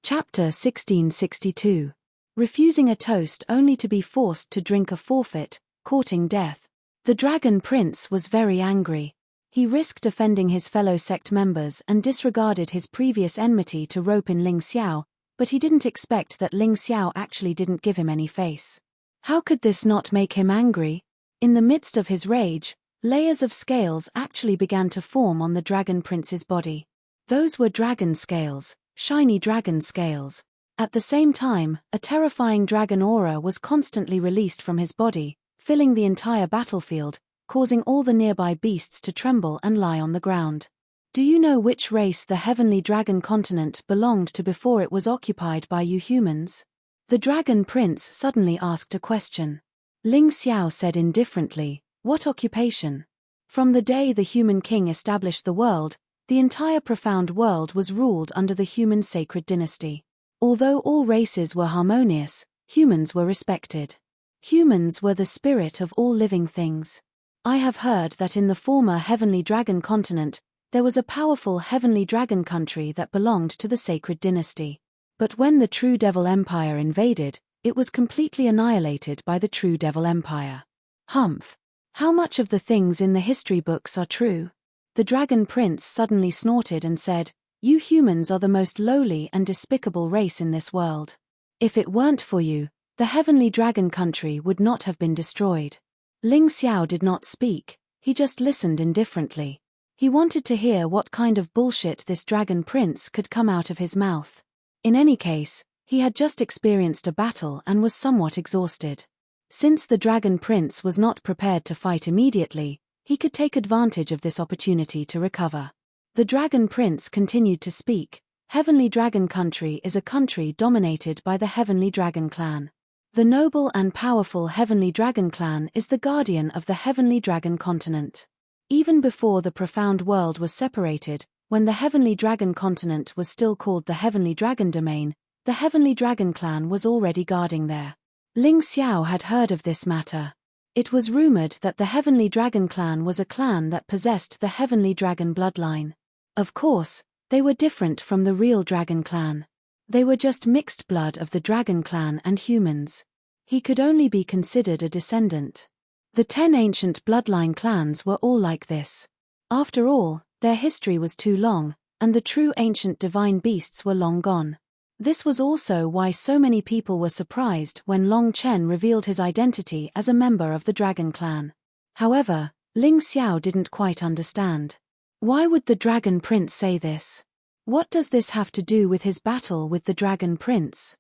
Chapter 1662. Refusing a toast only to be forced to drink a forfeit, courting death. The Dragon Prince was very angry. He risked offending his fellow sect members and disregarded his previous enmity to rope in Ling Xiao, but he didn't expect that Ling Xiao actually didn't give him any face. How could this not make him angry? In the midst of his rage, layers of scales actually began to form on the Dragon Prince's body. Those were dragon scales, shiny dragon scales. At the same time, a terrifying dragon aura was constantly released from his body, filling the entire battlefield, causing all the nearby beasts to tremble and lie on the ground. Do you know which race the Heavenly Dragon continent belonged to before it was occupied by you humans? The Dragon Prince suddenly asked a question. Ling Xiao said indifferently, what occupation? From the day the human king established the world, the entire profound world was ruled under the human sacred dynasty. Although all races were harmonious, humans were respected. Humans were the spirit of all living things. I have heard that in the former Heavenly Dragon continent, there was a powerful Heavenly Dragon country that belonged to the sacred dynasty. But when the True Devil Empire invaded, it was completely annihilated by the True Devil Empire. Humph! How much of the things in the history books are true? The Dragon Prince suddenly snorted and said, You humans are the most lowly and despicable race in this world. If it weren't for you, the Heavenly Dragon country would not have been destroyed. Ling Xiao did not speak, he just listened indifferently. He wanted to hear what kind of bullshit this Dragon Prince could come out of his mouth. In any case, he had just experienced a battle and was somewhat exhausted. Since the Dragon Prince was not prepared to fight immediately, he could take advantage of this opportunity to recover. The Dragon Prince continued to speak. Heavenly Dragon Country is a country dominated by the Heavenly Dragon Clan. The noble and powerful Heavenly Dragon Clan is the guardian of the Heavenly Dragon continent. Even before the profound world was separated, when the Heavenly Dragon continent was still called the Heavenly Dragon Domain, the Heavenly Dragon Clan was already guarding there. Ling Xiao had heard of this matter. It was rumored that the Heavenly Dragon Clan was a clan that possessed the Heavenly Dragon bloodline. Of course, they were different from the real Dragon Clan. They were just mixed blood of the Dragon Clan and humans. He could only be considered a descendant. The 10 ancient bloodline clans were all like this. After all, their history was too long, and the true ancient divine beasts were long gone. This was also why so many people were surprised when Long Chen revealed his identity as a member of the Dragon Clan. However, Ling Xiao didn't quite understand. Why would the Dragon Prince say this? What does this have to do with his battle with the Dragon Prince?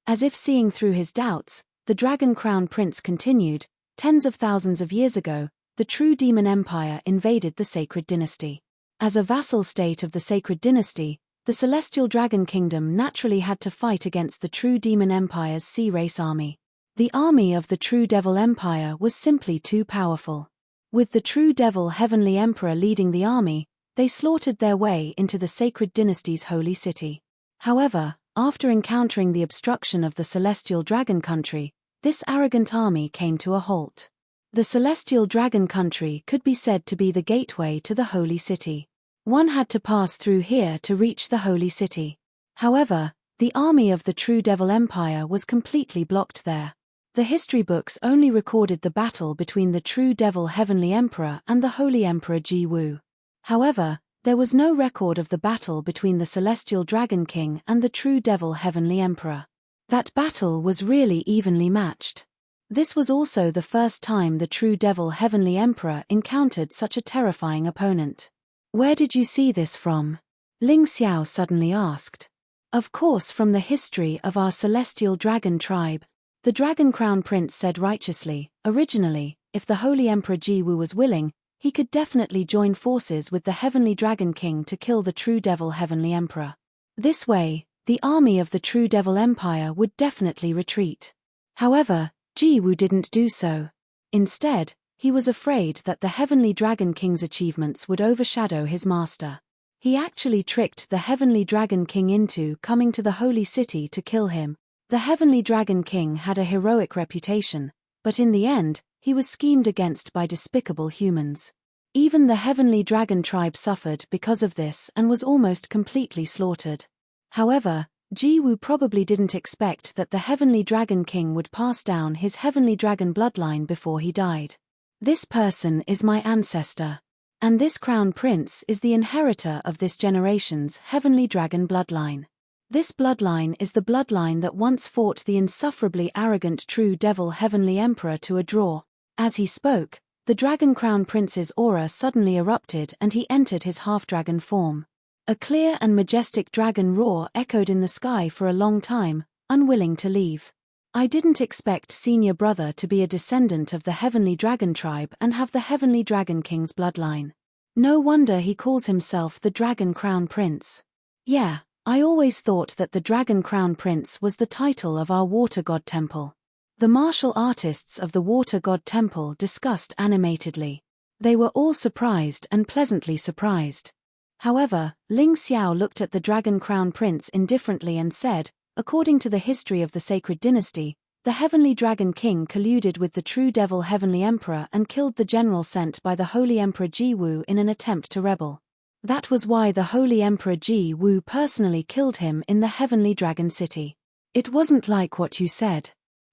As if seeing through his doubts, the Dragon Crown Prince continued, tens of thousands of years ago, the true Demon Empire invaded the Sacred Dynasty. As a vassal state of the Sacred Dynasty, the Celestial Dragon Kingdom naturally had to fight against the true Demon Empire's Sea Race army. The army of the True Devil Empire was simply too powerful. With the True Devil Heavenly Emperor leading the army, they slaughtered their way into the Sacred Dynasty's holy city. However, after encountering the obstruction of the Celestial Dragon Country, this arrogant army came to a halt. The Celestial Dragon Country could be said to be the gateway to the holy city. One had to pass through here to reach the holy city. However, the army of the True Devil Empire was completely blocked there. The history books only recorded the battle between the True Devil Heavenly Emperor and the Holy Emperor Ji Wu. However, there was no record of the battle between the Celestial Dragon King and the True Devil Heavenly Emperor. That battle was really evenly matched. This was also the first time the True Devil Heavenly Emperor encountered such a terrifying opponent. "Where did you see this from?" Ling Xiao suddenly asked. "Of course, from the history of our Celestial Dragon tribe," the Dragon Crown Prince said righteously. "Originally, if the Holy Emperor Ji Wu was willing, he could definitely join forces with the Heavenly Dragon King to kill the True Devil Heavenly Emperor. This way, the army of the True Devil Empire would definitely retreat. However, Ji Wu didn't do so. Instead, he was afraid that the Heavenly Dragon King's achievements would overshadow his master. He actually tricked the Heavenly Dragon King into coming to the Holy City to kill him. The Heavenly Dragon King had a heroic reputation, but in the end, he was schemed against by despicable humans. Even the Heavenly Dragon tribe suffered because of this and was almost completely slaughtered. However, Ji Wu probably didn't expect that the Heavenly Dragon King would pass down his Heavenly Dragon bloodline before he died. "This person is my ancestor. And this Crown Prince is the inheritor of this generation's Heavenly Dragon bloodline. This bloodline is the bloodline that once fought the insufferably arrogant True Devil Heavenly Emperor to a draw." As he spoke, the Dragon Crown Prince's aura suddenly erupted and he entered his half-dragon form. A clear and majestic dragon roar echoed in the sky for a long time, unwilling to leave. "I didn't expect Senior Brother to be a descendant of the Heavenly Dragon tribe and have the Heavenly Dragon King's bloodline. No wonder he calls himself the Dragon Crown Prince. Yeah, I always thought that the Dragon Crown Prince was the title of our Water God Temple." The martial artists of the Water God Temple discussed animatedly. They were all surprised and pleasantly surprised. However, Ling Xiao looked at the Dragon Crown Prince indifferently and said, "According to the history of the Sacred Dynasty, the Heavenly Dragon King colluded with the True Devil Heavenly Emperor and killed the general sent by the Holy Emperor Ji Wu in an attempt to rebel. That was why the Holy Emperor Ji Wu personally killed him in the Heavenly Dragon City. It wasn't like what you said.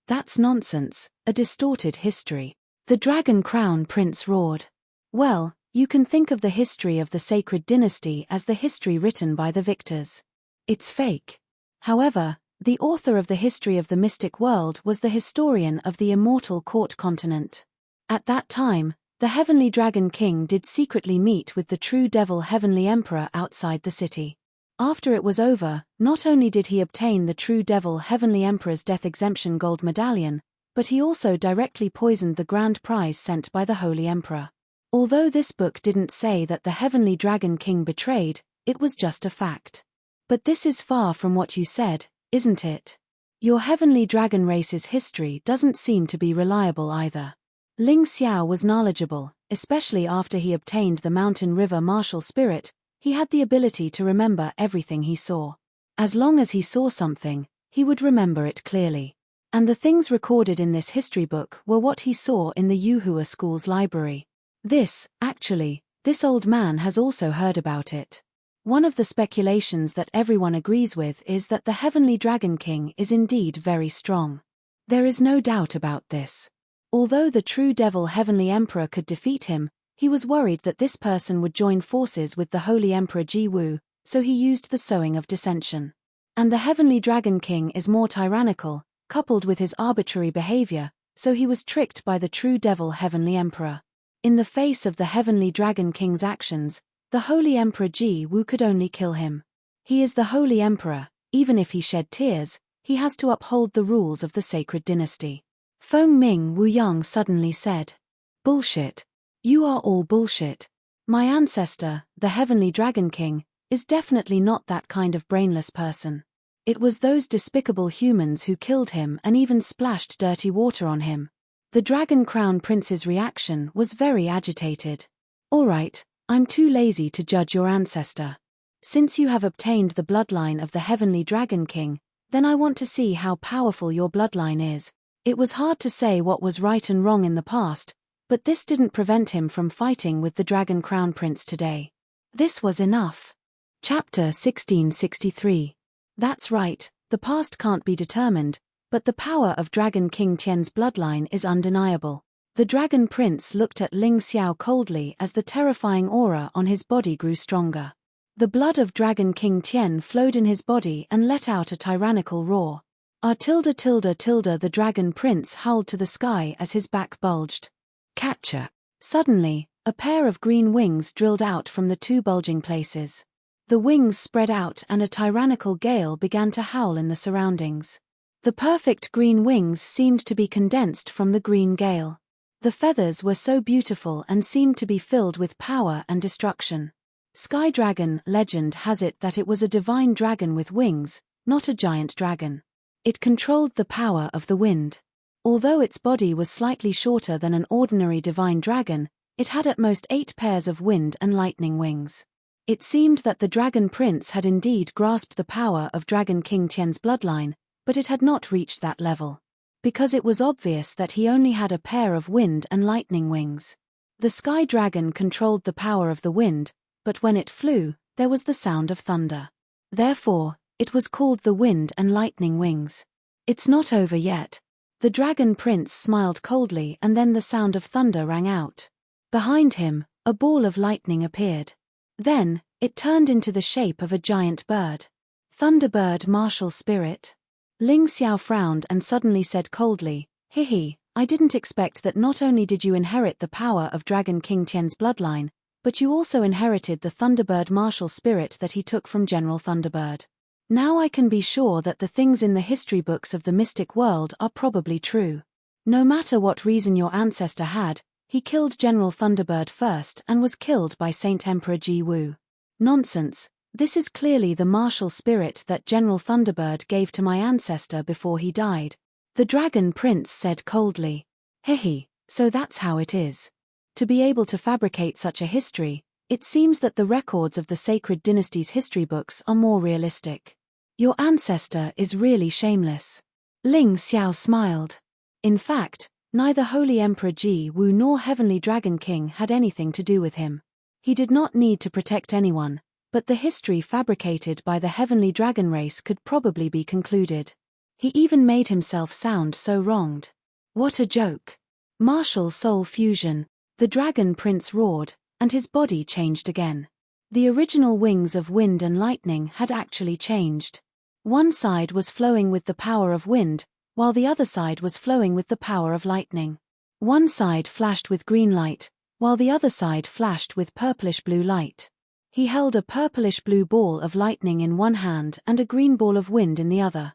That's nonsense, a distorted history." The Dragon Crown Prince roared. "Well, you can think of the history of the Sacred Dynasty as the history written by the victors. It's fake. However, the author of the history of the mystic world was the historian of the immortal court continent. At that time, the Heavenly Dragon King did secretly meet with the True Devil Heavenly Emperor outside the city. After it was over, not only did he obtain the True Devil Heavenly Emperor's Death Exemption Gold Medallion, but he also directly poisoned the grand prize sent by the Holy Emperor. Although this book didn't say that the Heavenly Dragon King betrayed, it was just a fact. But this is far from what you said, isn't it? Your Heavenly Dragon race's history doesn't seem to be reliable either." Ling Xiao was knowledgeable, especially after he obtained the Mountain River martial spirit. He had the ability to remember everything he saw. As long as he saw something, he would remember it clearly. And the things recorded in this history book were what he saw in the Yuhua school's library. This old man has also heard about it. One of the speculations that everyone agrees with is that the Heavenly Dragon King is indeed very strong. There is no doubt about this. Although the True Devil Heavenly Emperor could defeat him, he was worried that this person would join forces with the Holy Emperor Ji Wu, so he used the sowing of dissension. And the Heavenly Dragon King is more tyrannical, coupled with his arbitrary behavior, so he was tricked by the True Devil Heavenly Emperor. In the face of the Heavenly Dragon King's actions, the Holy Emperor Ji Wu could only kill him. He is the Holy Emperor. Even if he shed tears, he has to uphold the rules of the Sacred Dynasty. Feng Ming Wuyang suddenly said, "Bullshit. You are all bullshit. My ancestor, the Heavenly Dragon King, is definitely not that kind of brainless person. It was those despicable humans who killed him and even splashed dirty water on him. The Dragon Crown Prince's reaction was very agitated. All right, I'm too lazy to judge your ancestor. Since you have obtained the bloodline of the Heavenly Dragon King, then I want to see how powerful your bloodline is. It was hard to say what was right and wrong in the past, but this didn't prevent him from fighting with the Dragon Crown Prince today. This was enough. Chapter 1663. That's right, the past can't be determined, but the power of Dragon King Tian's bloodline is undeniable. The Dragon Prince looked at Ling Xiao coldly as the terrifying aura on his body grew stronger. The blood of Dragon King Tian flowed in his body and let out a tyrannical roar. The Dragon Prince howled to the sky as his back bulged. Catcher. Suddenly, a pair of green wings drilled out from the two bulging places. The wings spread out and a tyrannical gale began to howl in the surroundings. The perfect green wings seemed to be condensed from the green gale. The feathers were so beautiful and seemed to be filled with power and destruction. Sky Dragon legend has it that it was a divine dragon with wings, not a giant dragon. It controlled the power of the wind. Although its body was slightly shorter than an ordinary divine dragon, it had at most 8 pairs of wind and lightning wings. It seemed that the Dragon Prince had indeed grasped the power of Dragon King Tian's bloodline, but it had not reached that level. Because it was obvious that he only had a pair of wind and lightning wings. The Sky Dragon controlled the power of the wind, but when it flew, there was the sound of thunder. Therefore, it was called the Wind and Lightning Wings. It's not over yet. The Dragon Prince smiled coldly and then the sound of thunder rang out. Behind him, a ball of lightning appeared. Then, it turned into the shape of a giant bird. Thunderbird Martial Spirit. Ling Xiao frowned and suddenly said coldly, "Hihi, I didn't expect that not only did you inherit the power of Dragon King Tian's bloodline, but you also inherited the Thunderbird martial spirit that he took from General Thunderbird. Now I can be sure that the things in the history books of the mystic world are probably true. No matter what reason your ancestor had, he killed General Thunderbird first and was killed by Saint Emperor Ji Wu. Nonsense, this is clearly the martial spirit that General Thunderbird gave to my ancestor before he died." The Dragon Prince said coldly. "Hehe, so that's how it is. To be able to fabricate such a history, it seems that the records of the Sacred Dynasty's history books are more realistic. Your ancestor is really shameless." Ling Xiao smiled. In fact, neither Holy Emperor Ji Wu nor Heavenly Dragon King had anything to do with him. He did not need to protect anyone, but the history fabricated by the Heavenly Dragon race could probably be concluded. He even made himself sound so wronged. What a joke. Martial soul fusion, the Dragon Prince roared, and his body changed again. The original wings of wind and lightning had actually changed. One side was flowing with the power of wind, while the other side was flowing with the power of lightning. One side flashed with green light, while the other side flashed with purplish-blue light. He held a purplish-blue ball of lightning in one hand and a green ball of wind in the other.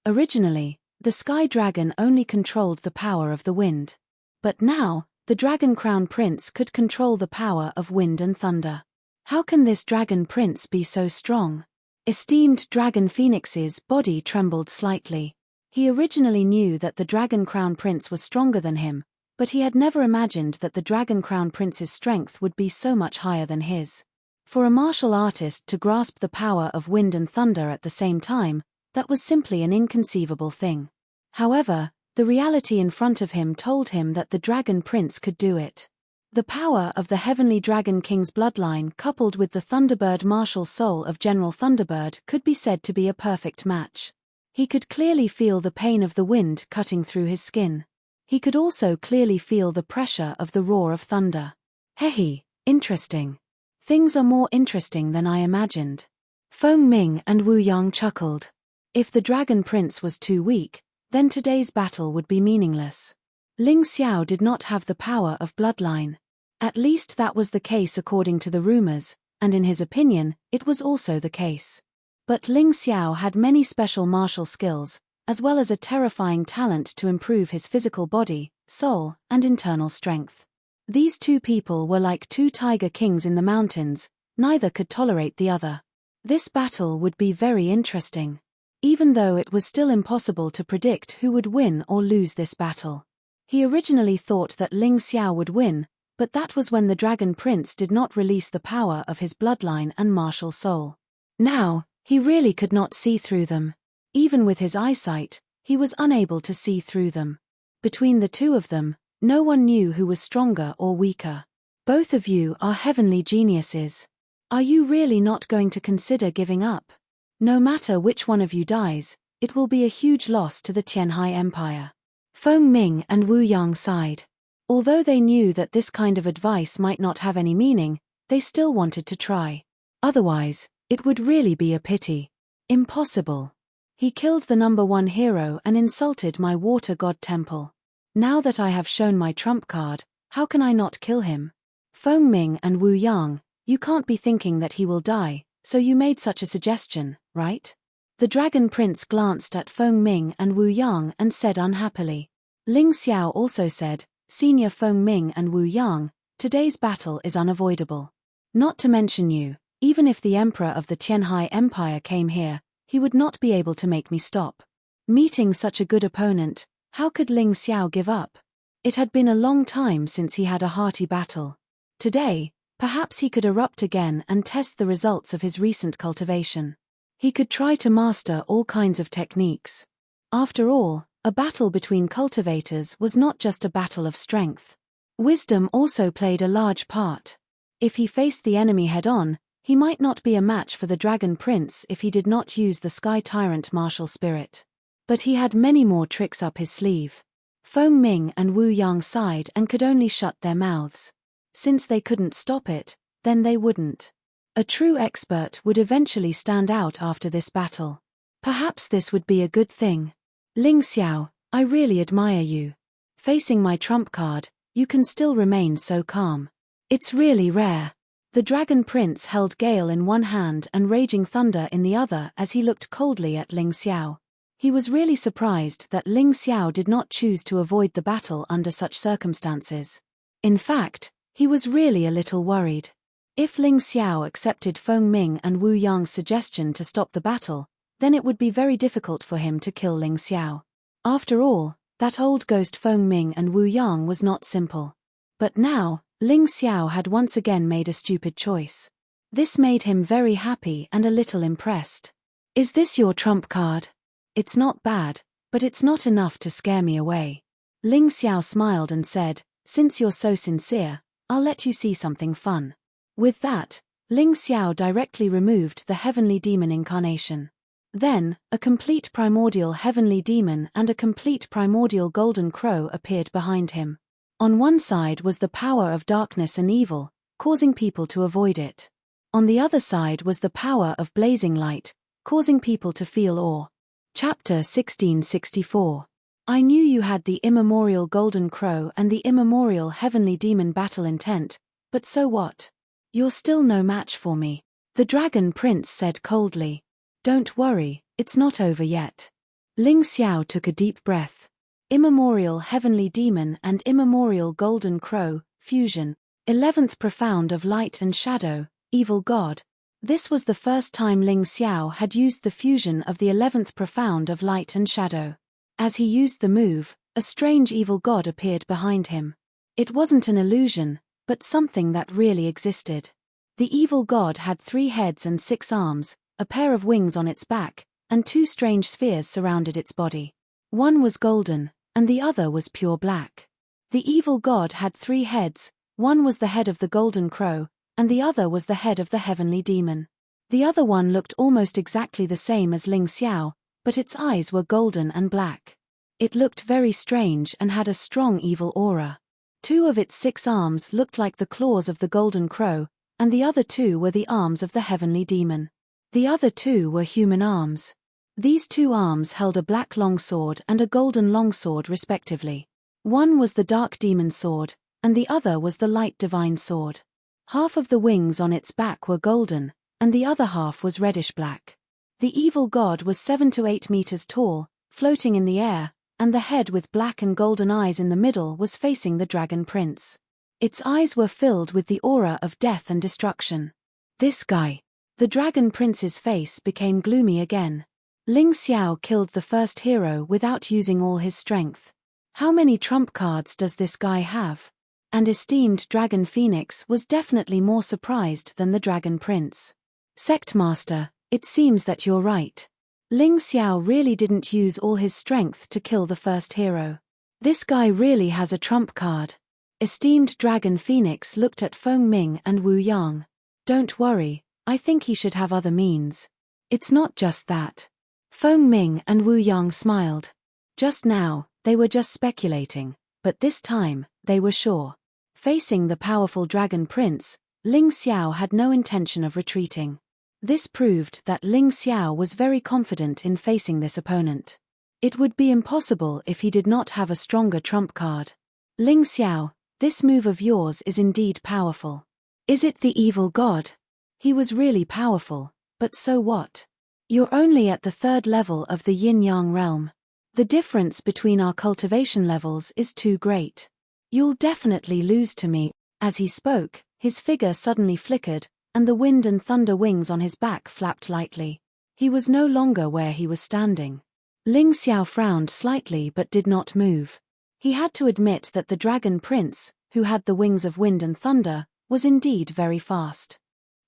Originally, the Sky Dragon only controlled the power of the wind. But now, the Dragon Crown Prince could control the power of wind and thunder. How can this Dragon Prince be so strong? Esteemed Dragon Phoenix's body trembled slightly. He originally knew that the Dragon Crown Prince was stronger than him, but he had never imagined that the Dragon Crown Prince's strength would be so much higher than his. For a martial artist to grasp the power of wind and thunder at the same time, that was simply an inconceivable thing. However, the reality in front of him told him that the Dragon Prince could do it. The power of the Heavenly Dragon King's bloodline coupled with the Thunderbird martial soul of General Thunderbird could be said to be a perfect match. He could clearly feel the pain of the wind cutting through his skin. He could also clearly feel the pressure of the roar of thunder. Hehe, interesting. Things are more interesting than I imagined. Feng Ming and Wu Yang chuckled. If the Dragon Prince was too weak, then today's battle would be meaningless. Ling Xiao did not have the power of bloodline. At least that was the case according to the rumors, and in his opinion, it was also the case. But Ling Xiao had many special martial skills, as well as a terrifying talent to improve his physical body, soul, and internal strength. These two people were like two tiger kings in the mountains, neither could tolerate the other. This battle would be very interesting. even though it was still impossible to predict who would win or lose this battle. He originally thought that Ling Xiao would win, but that was when the Dragon Prince did not release the power of his bloodline and martial soul. Now, he really could not see through them. Even with his eyesight, he was unable to see through them. Between the two of them, no one knew who was stronger or weaker. Both of you are heavenly geniuses. Are you really not going to consider giving up? No matter which one of you dies, it will be a huge loss to the Tianhai Empire. Feng Ming and Wu Yang sighed. Although they knew that this kind of advice might not have any meaning, they still wanted to try. Otherwise, it would really be a pity. Impossible. He killed the #1 hero and insulted my water god temple. Now that I have shown my trump card, how can I not kill him? Feng Ming and Wu Yang, you can't be thinking that he will die, so you made such a suggestion, right? The Dragon Prince glanced at Feng Ming and Wu Yang and said unhappily. Ling Xiao also said, Senior Feng Ming and Wu Yang, today's battle is unavoidable. Not to mention you, even if the Emperor of the Tianhai Empire came here, he would not be able to make me stop. Meeting such a good opponent, how could Ling Xiao give up? It had been a long time since he had a hearty battle. Today, perhaps he could erupt again and test the results of his recent cultivation. He could try to master all kinds of techniques. After all, a battle between cultivators was not just a battle of strength. Wisdom also played a large part. If he faced the enemy head-on, he might not be a match for the Dragon Prince if he did not use the Sky Tyrant martial spirit. But he had many more tricks up his sleeve. Feng Ming and Wu Yang sighed and could only shut their mouths. Since they couldn't stop it, then they wouldn't. A true expert would eventually stand out after this battle. Perhaps this would be a good thing. Ling Xiao, I really admire you. Facing my trump card, you can still remain so calm. It's really rare. The Dragon Prince held Gale in one hand and Raging Thunder in the other as he looked coldly at Ling Xiao. He was really surprised that Ling Xiao did not choose to avoid the battle under such circumstances. In fact, he was really a little worried. If Ling Xiao accepted Feng Ming and Wu Yang's suggestion to stop the battle, then it would be very difficult for him to kill Ling Xiao. After all, that old ghost Feng Ming and Wu Yang was not simple. But now, Ling Xiao had once again made a stupid choice. This made him very happy and a little impressed. Is this your trump card? It's not bad, but it's not enough to scare me away. Ling Xiao smiled and said, since you're so sincere, I'll let you see something fun. With that, Ling Xiao directly removed the heavenly demon incarnation. Then, a complete primordial heavenly demon and a complete primordial golden crow appeared behind him. On one side was the power of darkness and evil, causing people to avoid it. On the other side was the power of blazing light, causing people to feel awe. Chapter 1664. I knew you had the immemorial golden crow and the immemorial heavenly demon battle intent, but so what? You're still no match for me. The Dragon Prince said coldly. Don't worry, it's not over yet. Ling Xiao took a deep breath. Immemorial heavenly demon and immemorial golden crow, fusion, 11th profound of light and shadow, evil god. This was the first time Ling Xiao had used the fusion of the 11th profound of light and shadow. As he used the move, a strange evil god appeared behind him. It wasn't an illusion, but something that really existed. The evil god had 3 heads and 6 arms, a pair of wings on its back, and 2 strange spheres surrounded its body. One was golden, and the other was pure black. The evil god had 3 heads, one was the head of the golden crow, and the other was the head of the heavenly demon. The other one looked almost exactly the same as Ling Xiao, but its eyes were golden and black. It looked very strange and had a strong evil aura. 2 of its 6 arms looked like the claws of the golden crow, and the other 2 were the arms of the heavenly demon. The other 2 were human arms. These 2 arms held a black longsword and a golden longsword respectively. One was the dark demon sword, and the other was the light divine sword. Half of the wings on its back were golden, and the other half was reddish-black. The evil god was 7 to 8 meters tall, floating in the air, and the head with black and golden eyes in the middle was facing the Dragon Prince. Its eyes were filled with the aura of death and destruction. This guy. The Dragon Prince's face became gloomy again. Ling Xiao killed the first hero without using all his strength. How many trump cards does this guy have? And esteemed Dragon Phoenix was definitely more surprised than the Dragon Prince. Sectmaster, it seems that you're right. Ling Xiao really didn't use all his strength to kill the first hero. This guy really has a trump card. Esteemed Dragon Phoenix looked at Feng Ming and Wu Yang. Don't worry, I think he should have other means. It's not just that. Feng Ming and Wu Yang smiled. Just now, they were just speculating, but this time, they were sure. Facing the powerful Dragon Prince, Ling Xiao had no intention of retreating. This proved that Ling Xiao was very confident in facing this opponent. It would be impossible if he did not have a stronger trump card. Ling Xiao, this move of yours is indeed powerful. Is it the evil god? He was really powerful, but so what? You're only at the 3rd level of the yin-yang realm. The difference between our cultivation levels is too great. You'll definitely lose to me. As he spoke, his figure suddenly flickered, and the wind and thunder wings on his back flapped lightly. He was no longer where he was standing. Ling Xiao frowned slightly but did not move. He had to admit that the Dragon Prince, who had the wings of wind and thunder, was indeed very fast.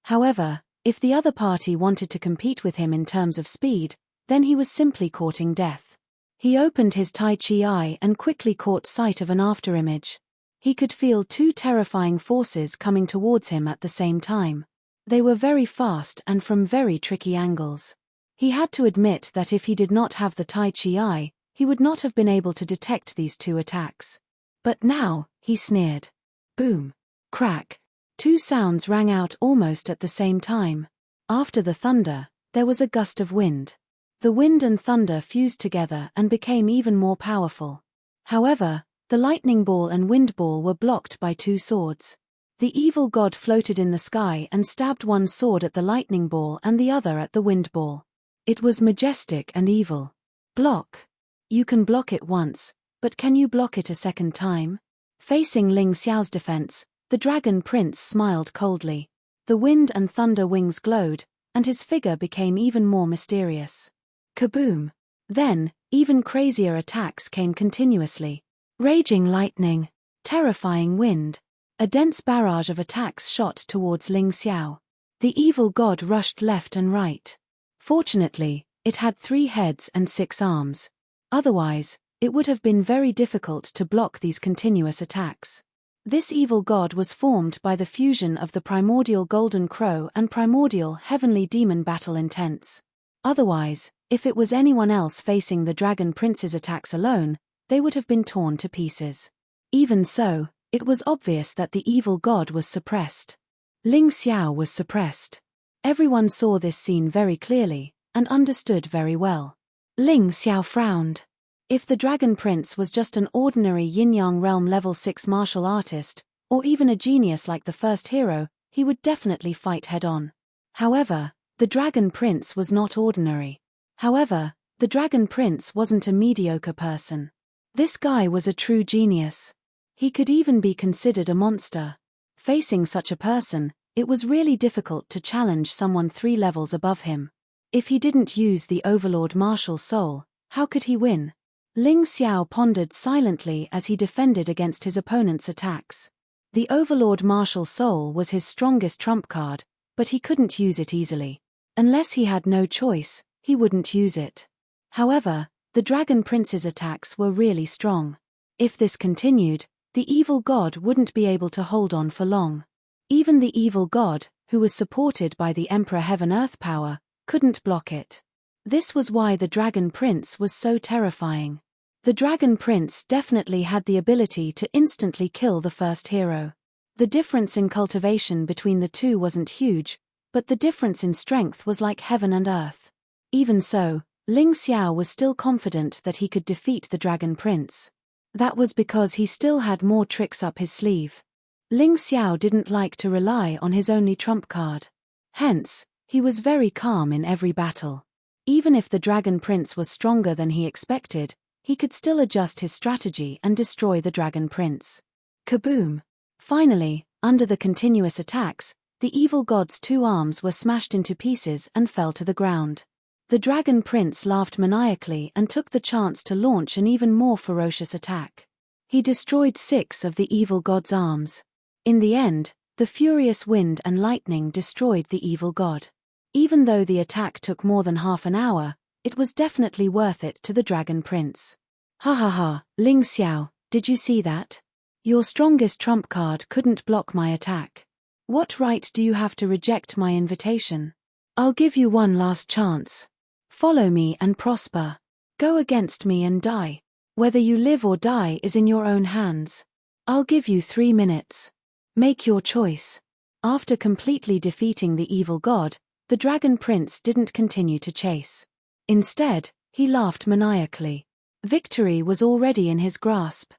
However, if the other party wanted to compete with him in terms of speed, then he was simply courting death. He opened his Tai Chi eye and quickly caught sight of an afterimage. He could feel 2 terrifying forces coming towards him at the same time. They were very fast and from very tricky angles. He had to admit that if he did not have the Tai Chi eye, he would not have been able to detect these 2 attacks. But now, he sneered. Boom. Crack. 2 sounds rang out almost at the same time. After the thunder, there was a gust of wind. The wind and thunder fused together and became even more powerful. However, the lightning ball and wind ball were blocked by 2 swords. The evil god floated in the sky and stabbed one sword at the lightning ball and the other at the wind ball. It was majestic and evil. Block. You can block it once, but can you block it a second time? Facing Ling Xiao's defense, the Dragon Prince smiled coldly. The wind and thunder wings glowed, and his figure became even more mysterious. Kaboom! Then, even crazier attacks came continuously. Raging lightning, terrifying wind. A dense barrage of attacks shot towards Ling Xiao. The evil god rushed left and right. Fortunately, it had 3 heads and 6 arms. Otherwise, it would have been very difficult to block these continuous attacks. This evil god was formed by the fusion of the primordial golden crow and primordial heavenly demon battle intense. Otherwise, if it was anyone else facing the Dragon Prince's attacks alone, they would have been torn to pieces. Even so, it was obvious that the evil god was suppressed. Ling Xiao was suppressed. Everyone saw this scene very clearly, and understood very well. Ling Xiao frowned. If the Dragon Prince was just an ordinary yin-yang realm level 6 martial artist, or even a genius like the first hero, he would definitely fight head-on. However, the Dragon Prince was not ordinary. However, the Dragon Prince wasn't a mediocre person. This guy was a true genius. He could even be considered a monster. Facing such a person, it was really difficult to challenge someone 3 levels above him. If he didn't use the Overlord Martial Soul, how could he win? Ling Xiao pondered silently as he defended against his opponent's attacks. The Overlord Martial Soul was his strongest trump card, but he couldn't use it easily. Unless he had no choice, he wouldn't use it. However, the Dragon Prince's attacks were really strong. If this continued, the evil god wouldn't be able to hold on for long. Even the evil god, who was supported by the Emperor Heaven-Earth power, couldn't block it. This was why the Dragon Prince was so terrifying. The Dragon Prince definitely had the ability to instantly kill the first hero. The difference in cultivation between the 2 wasn't huge, but the difference in strength was like heaven and earth. Even so, Ling Xiao was still confident that he could defeat the Dragon Prince. That was because he still had more tricks up his sleeve. Ling Xiao didn't like to rely on his only trump card. Hence, he was very calm in every battle. Even if the Dragon Prince was stronger than he expected, he could still adjust his strategy and destroy the Dragon Prince. Kaboom! Finally, under the continuous attacks, the evil god's 2 arms were smashed into pieces and fell to the ground. The Dragon Prince laughed maniacally and took the chance to launch an even more ferocious attack. He destroyed 6 of the evil god's arms. In the end, the furious wind and lightning destroyed the evil god. Even though the attack took more than half an hour, it was definitely worth it to the Dragon Prince. Ha ha ha, Ling Xiao, did you see that? Your strongest trump card couldn't block my attack. What right do you have to reject my invitation? I'll give you one last chance. Follow me and prosper. Go against me and die. Whether you live or die is in your own hands. I'll give you 3 minutes. Make your choice. After completely defeating the evil god, the Dragon Prince didn't continue to chase. Instead, he laughed maniacally. Victory was already in his grasp.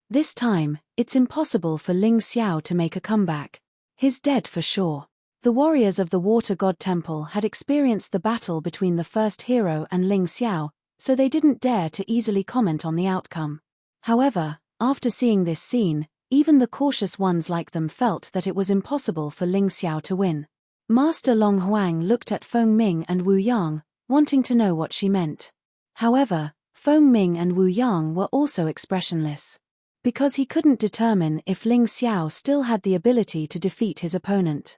This time, it's impossible for Ling Xiao to make a comeback. He's dead for sure. The warriors of the Water God Temple had experienced the battle between the first hero and Ling Xiao, so they didn't dare to easily comment on the outcome. However, after seeing this scene, even the cautious ones like them felt that it was impossible for Ling Xiao to win. Master Long Huang looked at Feng Ming and Wu Yang, wanting to know what she meant. However, Feng Ming and Wu Yang were also expressionless. Because he couldn't determine if Ling Xiao still had the ability to defeat his opponent.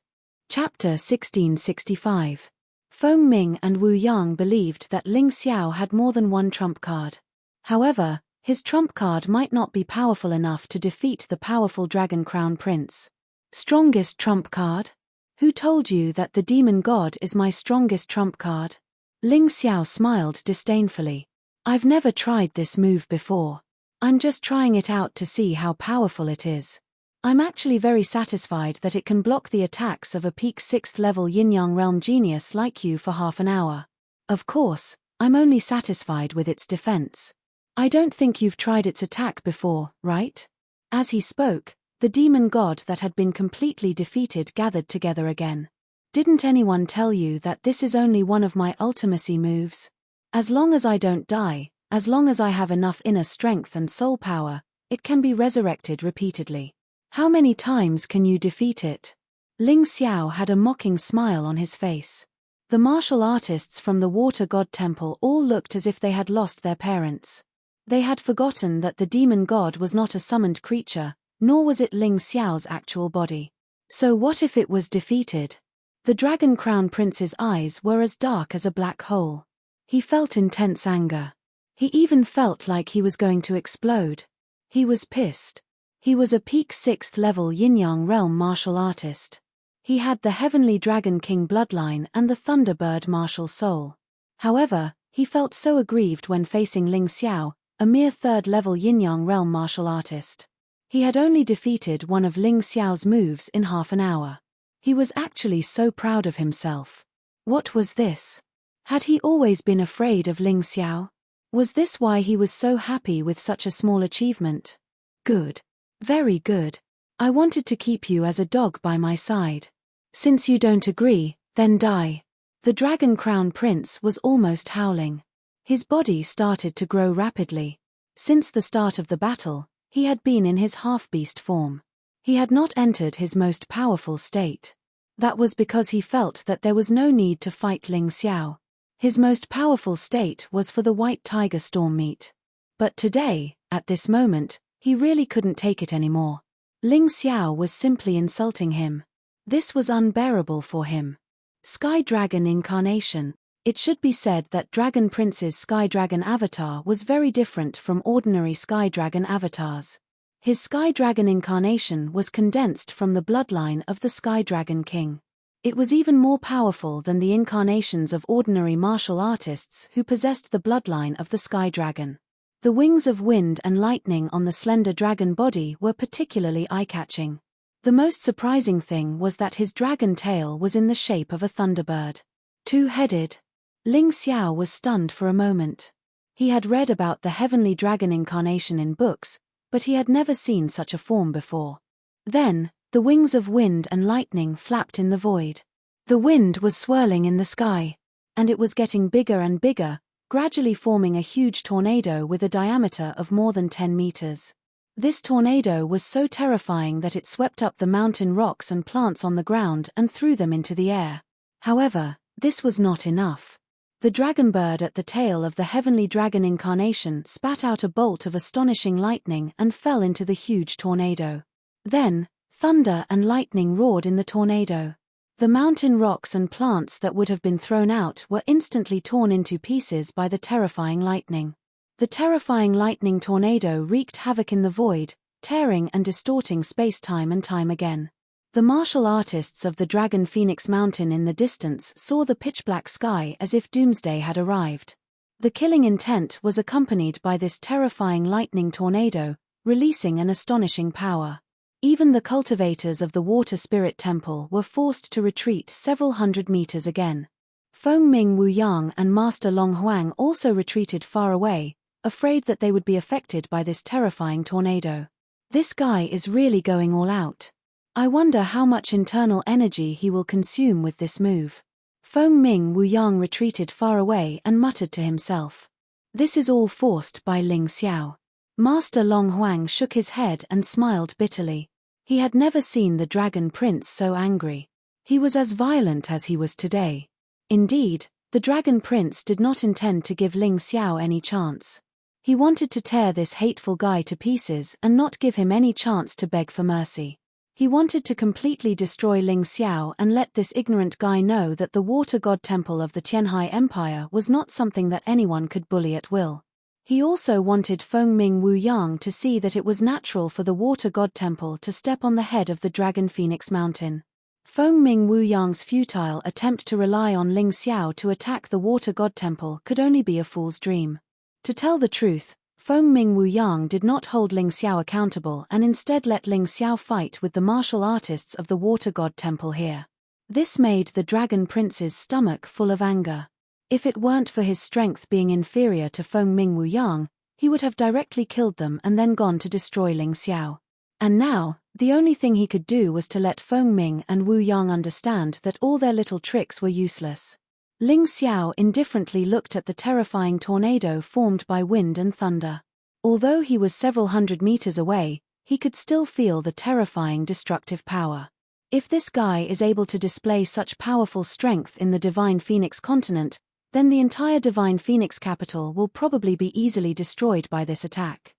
Chapter 1665. Feng Ming and Wu Yang believed that Ling Xiao had more than one trump card. However, his trump card might not be powerful enough to defeat the powerful Dragon Crown Prince. Strongest trump card? Who told you that the demon god is my strongest trump card? Ling Xiao smiled disdainfully. I've never tried this move before. I'm just trying it out to see how powerful it is. I'm actually very satisfied that it can block the attacks of a peak 6th level yin-yang realm genius like you for half an hour. Of course, I'm only satisfied with its defense. I don't think you've tried its attack before, right? As he spoke, the demon god that had been completely defeated gathered together again. Didn't anyone tell you that this is only one of my ultimacy moves? As long as I don't die, as long as I have enough inner strength and soul power, it can be resurrected repeatedly. How many times can you defeat it? Ling Xiao had a mocking smile on his face. The martial artists from the Water God Temple all looked as if they had lost their parents. They had forgotten that the demon god was not a summoned creature, nor was it Ling Xiao's actual body. So what if it was defeated? The Dragon Crown Prince's eyes were as dark as a black hole. He felt intense anger. He even felt like he was going to explode. He was pissed. He was a peak 6th level yin-yang realm martial artist. He had the Heavenly Dragon King bloodline and the Thunderbird martial soul. However, he felt so aggrieved when facing Ling Xiao, a mere 3rd level yin-yang realm martial artist. He had only defeated one of Ling Xiao's moves in half an hour. He was actually so proud of himself. What was this? Had he always been afraid of Ling Xiao? Was this why he was so happy with such a small achievement? Good. Very good. I wanted to keep you as a dog by my side. Since you don't agree, then die. The Dragon Crown Prince was almost howling. His body started to grow rapidly. Since the start of the battle, he had been in his half-beast form. He had not entered his most powerful state. That was because he felt that there was no need to fight Ling Xiao. His most powerful state was for the White Tiger Storm meat. But today, at this moment, he really couldn't take it anymore. Ling Xiao was simply insulting him. This was unbearable for him. Sky Dragon Incarnation. It should be said that Dragon Prince's Sky Dragon avatar was very different from ordinary Sky Dragon avatars. His Sky Dragon Incarnation was condensed from the bloodline of the Sky Dragon King. It was even more powerful than the incarnations of ordinary martial artists who possessed the bloodline of the Sky Dragon. The wings of wind and lightning on the slender dragon body were particularly eye-catching. The most surprising thing was that his dragon tail was in the shape of a thunderbird. Two-headed. Ling Xiao was stunned for a moment. He had read about the heavenly dragon incarnation in books, but he had never seen such a form before. Then, the wings of wind and lightning flapped in the void. The wind was swirling in the sky, and it was getting bigger and bigger, gradually forming a huge tornado with a diameter of more than 10 meters. This tornado was so terrifying that it swept up the mountain rocks and plants on the ground and threw them into the air. However, this was not enough. The dragon bird at the tail of the heavenly dragon incarnation spat out a bolt of astonishing lightning and fell into the huge tornado. Then, thunder and lightning roared in the tornado. The mountain rocks and plants that would have been thrown out were instantly torn into pieces by the terrifying lightning. The terrifying lightning tornado wreaked havoc in the void, tearing and distorting space-time and time again. The martial artists of the Dragon Phoenix Mountain in the distance saw the pitch-black sky as if doomsday had arrived. The killing intent was accompanied by this terrifying lightning tornado, releasing an astonishing power. Even the cultivators of the Water Spirit Temple were forced to retreat several hundred meters again. Feng Ming Wu Yang and Master Long Huang also retreated far away, afraid that they would be affected by this terrifying tornado. This guy is really going all out. I wonder how much internal energy he will consume with this move. Feng Ming Wu Yang retreated far away and muttered to himself. This is all forced by Ling Xiao. Master Long Huang shook his head and smiled bitterly. He had never seen the Dragon Prince so angry. He was as violent as he was today. Indeed, the Dragon Prince did not intend to give Ling Xiao any chance. He wanted to tear this hateful guy to pieces and not give him any chance to beg for mercy. He wanted to completely destroy Ling Xiao and let this ignorant guy know that the Water God Temple of the Tianhai Empire was not something that anyone could bully at will. He also wanted Feng Ming Wu Yang to see that it was natural for the Water God Temple to step on the head of the Dragon Phoenix Mountain. Feng Ming Wu Yang's futile attempt to rely on Ling Xiao to attack the Water God Temple could only be a fool's dream. To tell the truth, Feng Ming Wu Yang did not hold Ling Xiao accountable and instead let Ling Xiao fight with the martial artists of the Water God Temple here. This made the Dragon Prince's stomach full of anger. If it weren't for his strength being inferior to Feng Ming Wu Yang, he would have directly killed them and then gone to destroy Ling Xiao. And now, the only thing he could do was to let Feng Ming and Wu Yang understand that all their little tricks were useless. Ling Xiao indifferently looked at the terrifying tornado formed by wind and thunder. Although he was several hundred meters away, he could still feel the terrifying destructive power. If this guy is able to display such powerful strength in the Divine Phoenix continent, then the entire Divine Phoenix capital will probably be easily destroyed by this attack.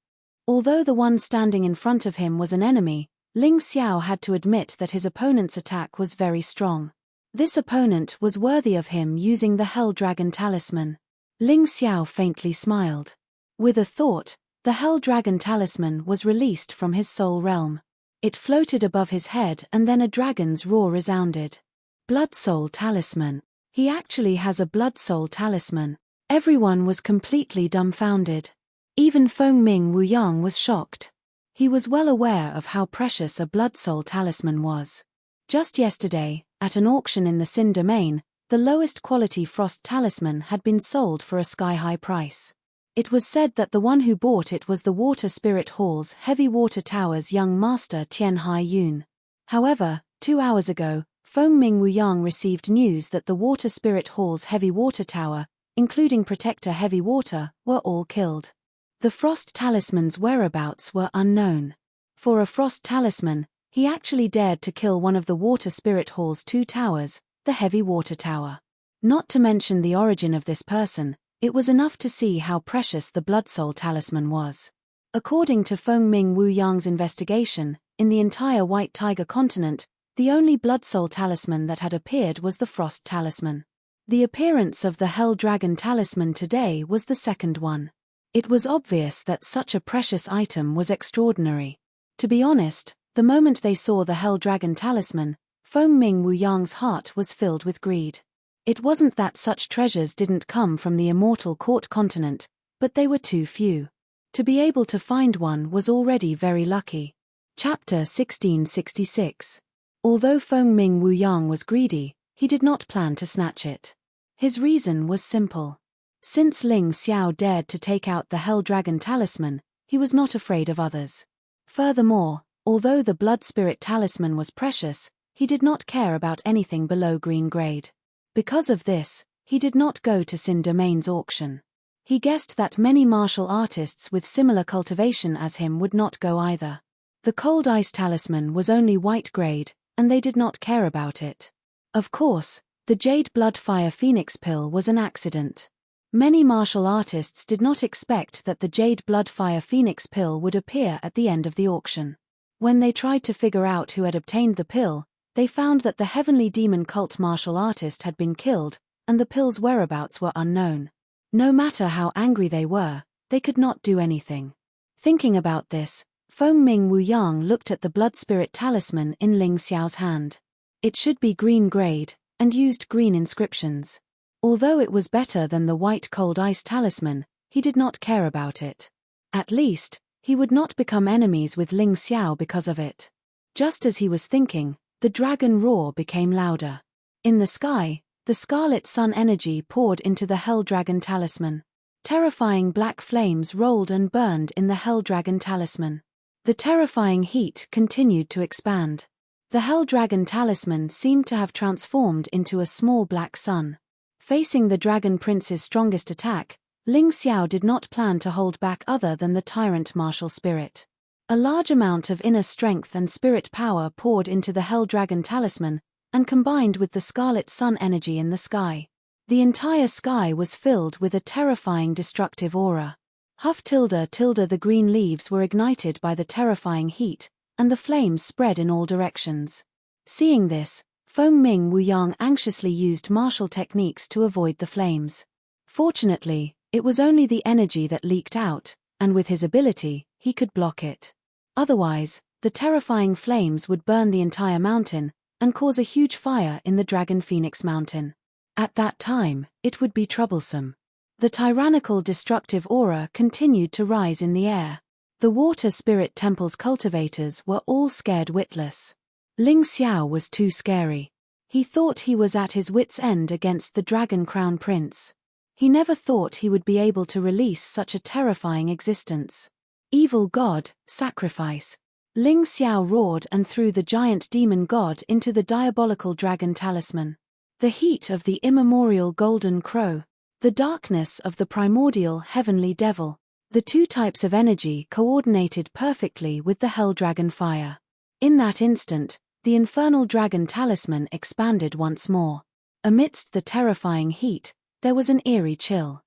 Although the one standing in front of him was an enemy, Ling Xiao had to admit that his opponent's attack was very strong. This opponent was worthy of him using the Hell Dragon Talisman. Ling Xiao faintly smiled. With a thought, the Hell Dragon Talisman was released from his soul realm. It floated above his head and then a dragon's roar resounded. Blood Soul Talisman. He actually has a Blood Soul Talisman. Everyone was completely dumbfounded. Even Feng Ming Wu Yang was shocked. He was well aware of how precious a Blood Soul Talisman was. Just yesterday, at an auction in the Sin Domain, the lowest quality Frost Talisman had been sold for a sky-high price. It was said that the one who bought it was the Water Spirit Hall's Heavy Water Tower's young master Tianhai Yun. However, 2 hours ago, Feng Ming Wu Yang received news that the Water Spirit Hall's Heavy Water Tower, including Protector Heavy Water, were all killed. The Frost Talisman's whereabouts were unknown. For a Frost Talisman, he actually dared to kill one of the Water Spirit Hall's 2 towers, the Heavy Water Tower. Not to mention the origin of this person, it was enough to see how precious the Blood Soul Talisman was. According to Feng Ming Wu Yang's investigation, in the entire White Tiger continent, the only Blood Soul Talisman that had appeared was the Frost Talisman. The appearance of the Hell Dragon Talisman today was the second one. It was obvious that such a precious item was extraordinary. To be honest, the moment they saw the Hell Dragon Talisman, Feng Ming Wu Yang's heart was filled with greed. It wasn't that such treasures didn't come from the Immortal Court continent, but they were too few. To be able to find one was already very lucky. Chapter 1666. Although Feng Ming Wu Yang was greedy, he did not plan to snatch it. His reason was simple. Since Ling Xiao dared to take out the Hell Dragon Talisman, he was not afraid of others. Furthermore, although the Blood Spirit Talisman was precious, he did not care about anything below green grade. Because of this, he did not go to Sin Domain's auction. He guessed that many martial artists with similar cultivation as him would not go either. The Cold Ice Talisman was only white grade, and they did not care about it. Of course, The Jade Bloodfire Phoenix pill was an accident. Many martial artists did not expect that the Jade Bloodfire Phoenix pill would appear at the end of the auction. When they tried to figure out who had obtained the pill, they found that the Heavenly Demon cult martial artist had been killed, and the pill's whereabouts were unknown. No matter how angry they were, they could not do anything. Thinking about this, Feng Ming Wu Yang looked at the blood spirit talisman in Ling Xiao's hand. It should be green grade, and used green inscriptions. Although it was better than the white cold ice talisman, he did not care about it. At least, he would not become enemies with Ling Xiao because of it. Just as he was thinking, the dragon roar became louder. In the sky, the scarlet sun energy poured into the Hell Dragon talisman. Terrifying black flames rolled and burned in the Hell Dragon talisman. The terrifying heat continued to expand. The Hell Dragon talisman seemed to have transformed into a small black sun. Facing the Dragon Prince's strongest attack, Ling Xiao did not plan to hold back other than the Tyrant martial spirit. A large amount of inner strength and spirit power poured into the Hell Dragon talisman, and combined with the scarlet sun energy in the sky. The entire sky was filled with a terrifying destructive aura. The green leaves were ignited by the terrifying heat, and the flames spread in all directions. Seeing this, Feng Ming Wu Yang anxiously used martial techniques to avoid the flames. Fortunately, it was only the energy that leaked out, and with his ability, he could block it. Otherwise, the terrifying flames would burn the entire mountain, and cause a huge fire in the Dragon Phoenix Mountain. At that time, it would be troublesome. The tyrannical destructive aura continued to rise in the air. The Water Spirit Temple's cultivators were all scared witless. Ling Xiao was too scary. He thought he was at his wit's end against the Dragon Crown Prince. He never thought he would be able to release such a terrifying existence. Evil God, sacrifice. Ling Xiao roared and threw the giant demon god into the diabolical dragon talisman. The heat of the immemorial golden crow. The darkness of the primordial heavenly devil. The two types of energy coordinated perfectly with the Hell Dragon fire. In that instant, the infernal dragon talisman expanded once more. Amidst the terrifying heat, there was an eerie chill.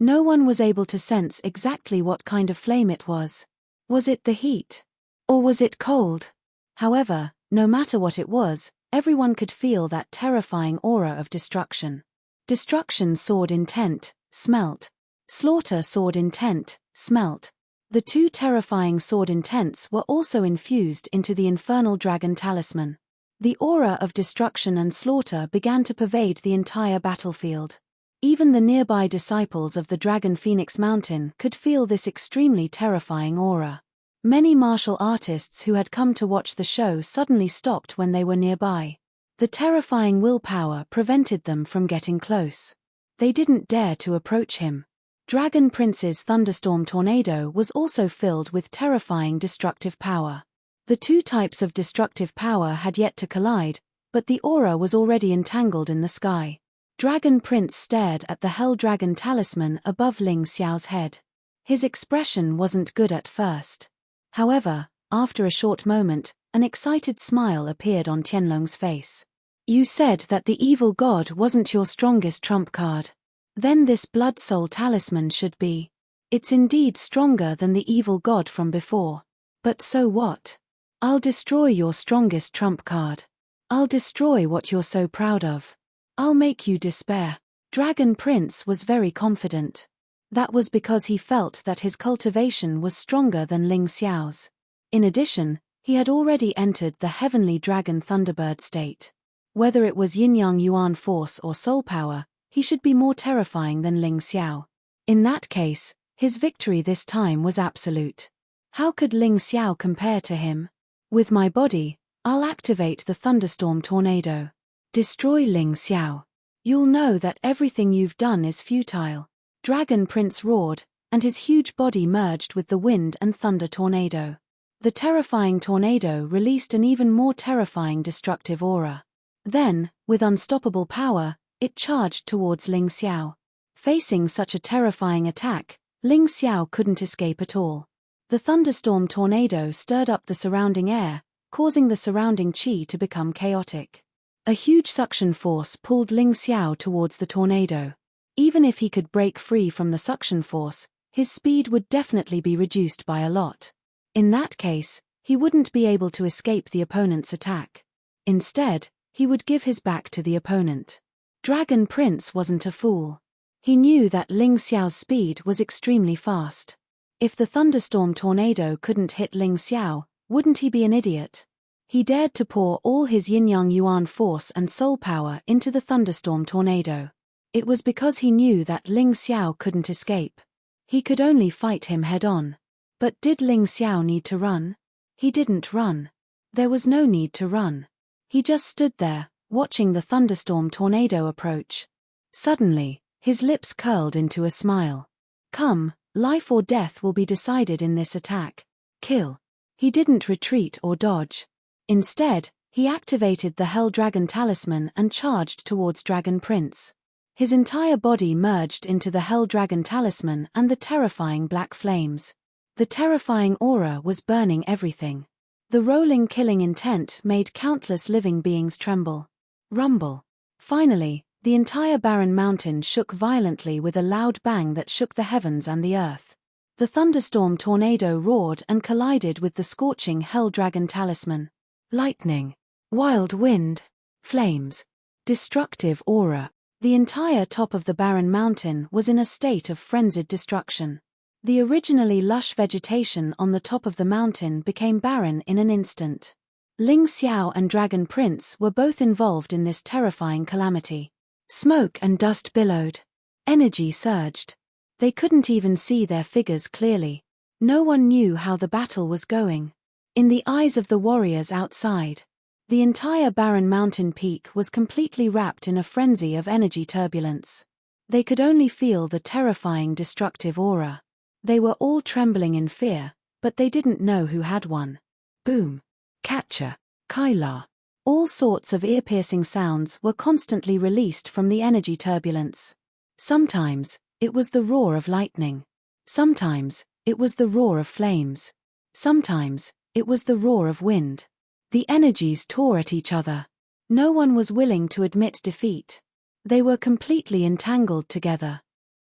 No one was able to sense exactly what kind of flame it was. Was it the heat? Or was it cold? However, no matter what it was, everyone could feel that terrifying aura of destruction. Destruction soared intent, smelt. Slaughter soared intent, smelt. The two terrifying sword intents were also infused into the infernal dragon talisman. The aura of destruction and slaughter began to pervade the entire battlefield. Even the nearby disciples of the Dragon Phoenix Mountain could feel this extremely terrifying aura. Many martial artists who had come to watch the show suddenly stopped when they were nearby. The terrifying willpower prevented them from getting close. They didn't dare to approach him. Dragon Prince's thunderstorm tornado was also filled with terrifying destructive power. The two types of destructive power had yet to collide, but the aura was already entangled in the sky. Dragon Prince stared at the Hell Dragon talisman above Ling Xiao's head. His expression wasn't good at first. However, after a short moment, an excited smile appeared on Tianlong's face. "You said that the evil god wasn't your strongest trump card. Then this Blood Soul talisman should be. It's indeed stronger than the evil god from before. But so what? I'll destroy your strongest trump card. I'll destroy what you're so proud of. I'll make you despair." Dragon Prince was very confident. That was because he felt that his cultivation was stronger than Ling Xiao's. In addition, he had already entered the Heavenly Dragon Thunderbird state. Whether it was Yin-Yang Yuan force or soul power, he should be more terrifying than Ling Xiao. In that case, his victory this time was absolute. How could Ling Xiao compare to him? With my body, I'll activate the thunderstorm tornado. Destroy Ling Xiao. You'll know that everything you've done is futile. Dragon Prince roared, and his huge body merged with the wind and thunder tornado. The terrifying tornado released an even more terrifying destructive aura. Then, with unstoppable power, it charged towards Ling Xiao. Facing such a terrifying attack, Ling Xiao couldn't escape at all. The thunderstorm tornado stirred up the surrounding air, causing the surrounding qi to become chaotic. A huge suction force pulled Ling Xiao towards the tornado. Even if he could break free from the suction force, his speed would definitely be reduced by a lot. In that case, he wouldn't be able to escape the opponent's attack. Instead, he would give his back to the opponent. Dragon Prince wasn't a fool. He knew that Ling Xiao's speed was extremely fast. If the thunderstorm tornado couldn't hit Ling Xiao, wouldn't he be an idiot? He dared to pour all his yin-yang yuan force and soul power into the thunderstorm tornado. It was because he knew that Ling Xiao couldn't escape. He could only fight him head-on. But did Ling Xiao need to run? He didn't run. There was no need to run. He just stood there, watching the thunderstorm tornado approach. Suddenly, his lips curled into a smile. Come, life or death will be decided in this attack. Kill. He didn't retreat or dodge. Instead, he activated the Hell Dragon Talisman and charged towards Dragon Prince. His entire body merged into the Hell Dragon Talisman and the terrifying black flames. The terrifying aura was burning everything. The rolling killing intent made countless living beings tremble. Rumble. Finally, the entire barren mountain shook violently with a loud bang that shook the heavens and the earth. The thunderstorm tornado roared and collided with the scorching Hell Dragon Talisman. Lightning. Wild wind. Flames. Destructive aura. The entire top of the barren mountain was in a state of frenzied destruction. The originally lush vegetation on the top of the mountain became barren in an instant. Ling Xiao and Dragon Prince were both involved in this terrifying calamity. Smoke and dust billowed. Energy surged. They couldn't even see their figures clearly. No one knew how the battle was going. In the eyes of the warriors outside, the entire barren mountain peak was completely wrapped in a frenzy of energy turbulence. They could only feel the terrifying destructive aura. They were all trembling in fear, but they didn't know who had one. Boom. Catcher. Kyla. All sorts of ear-piercing sounds were constantly released from the energy turbulence. Sometimes, it was the roar of lightning. Sometimes, it was the roar of flames. Sometimes, it was the roar of wind. The energies tore at each other. No one was willing to admit defeat. They were completely entangled together.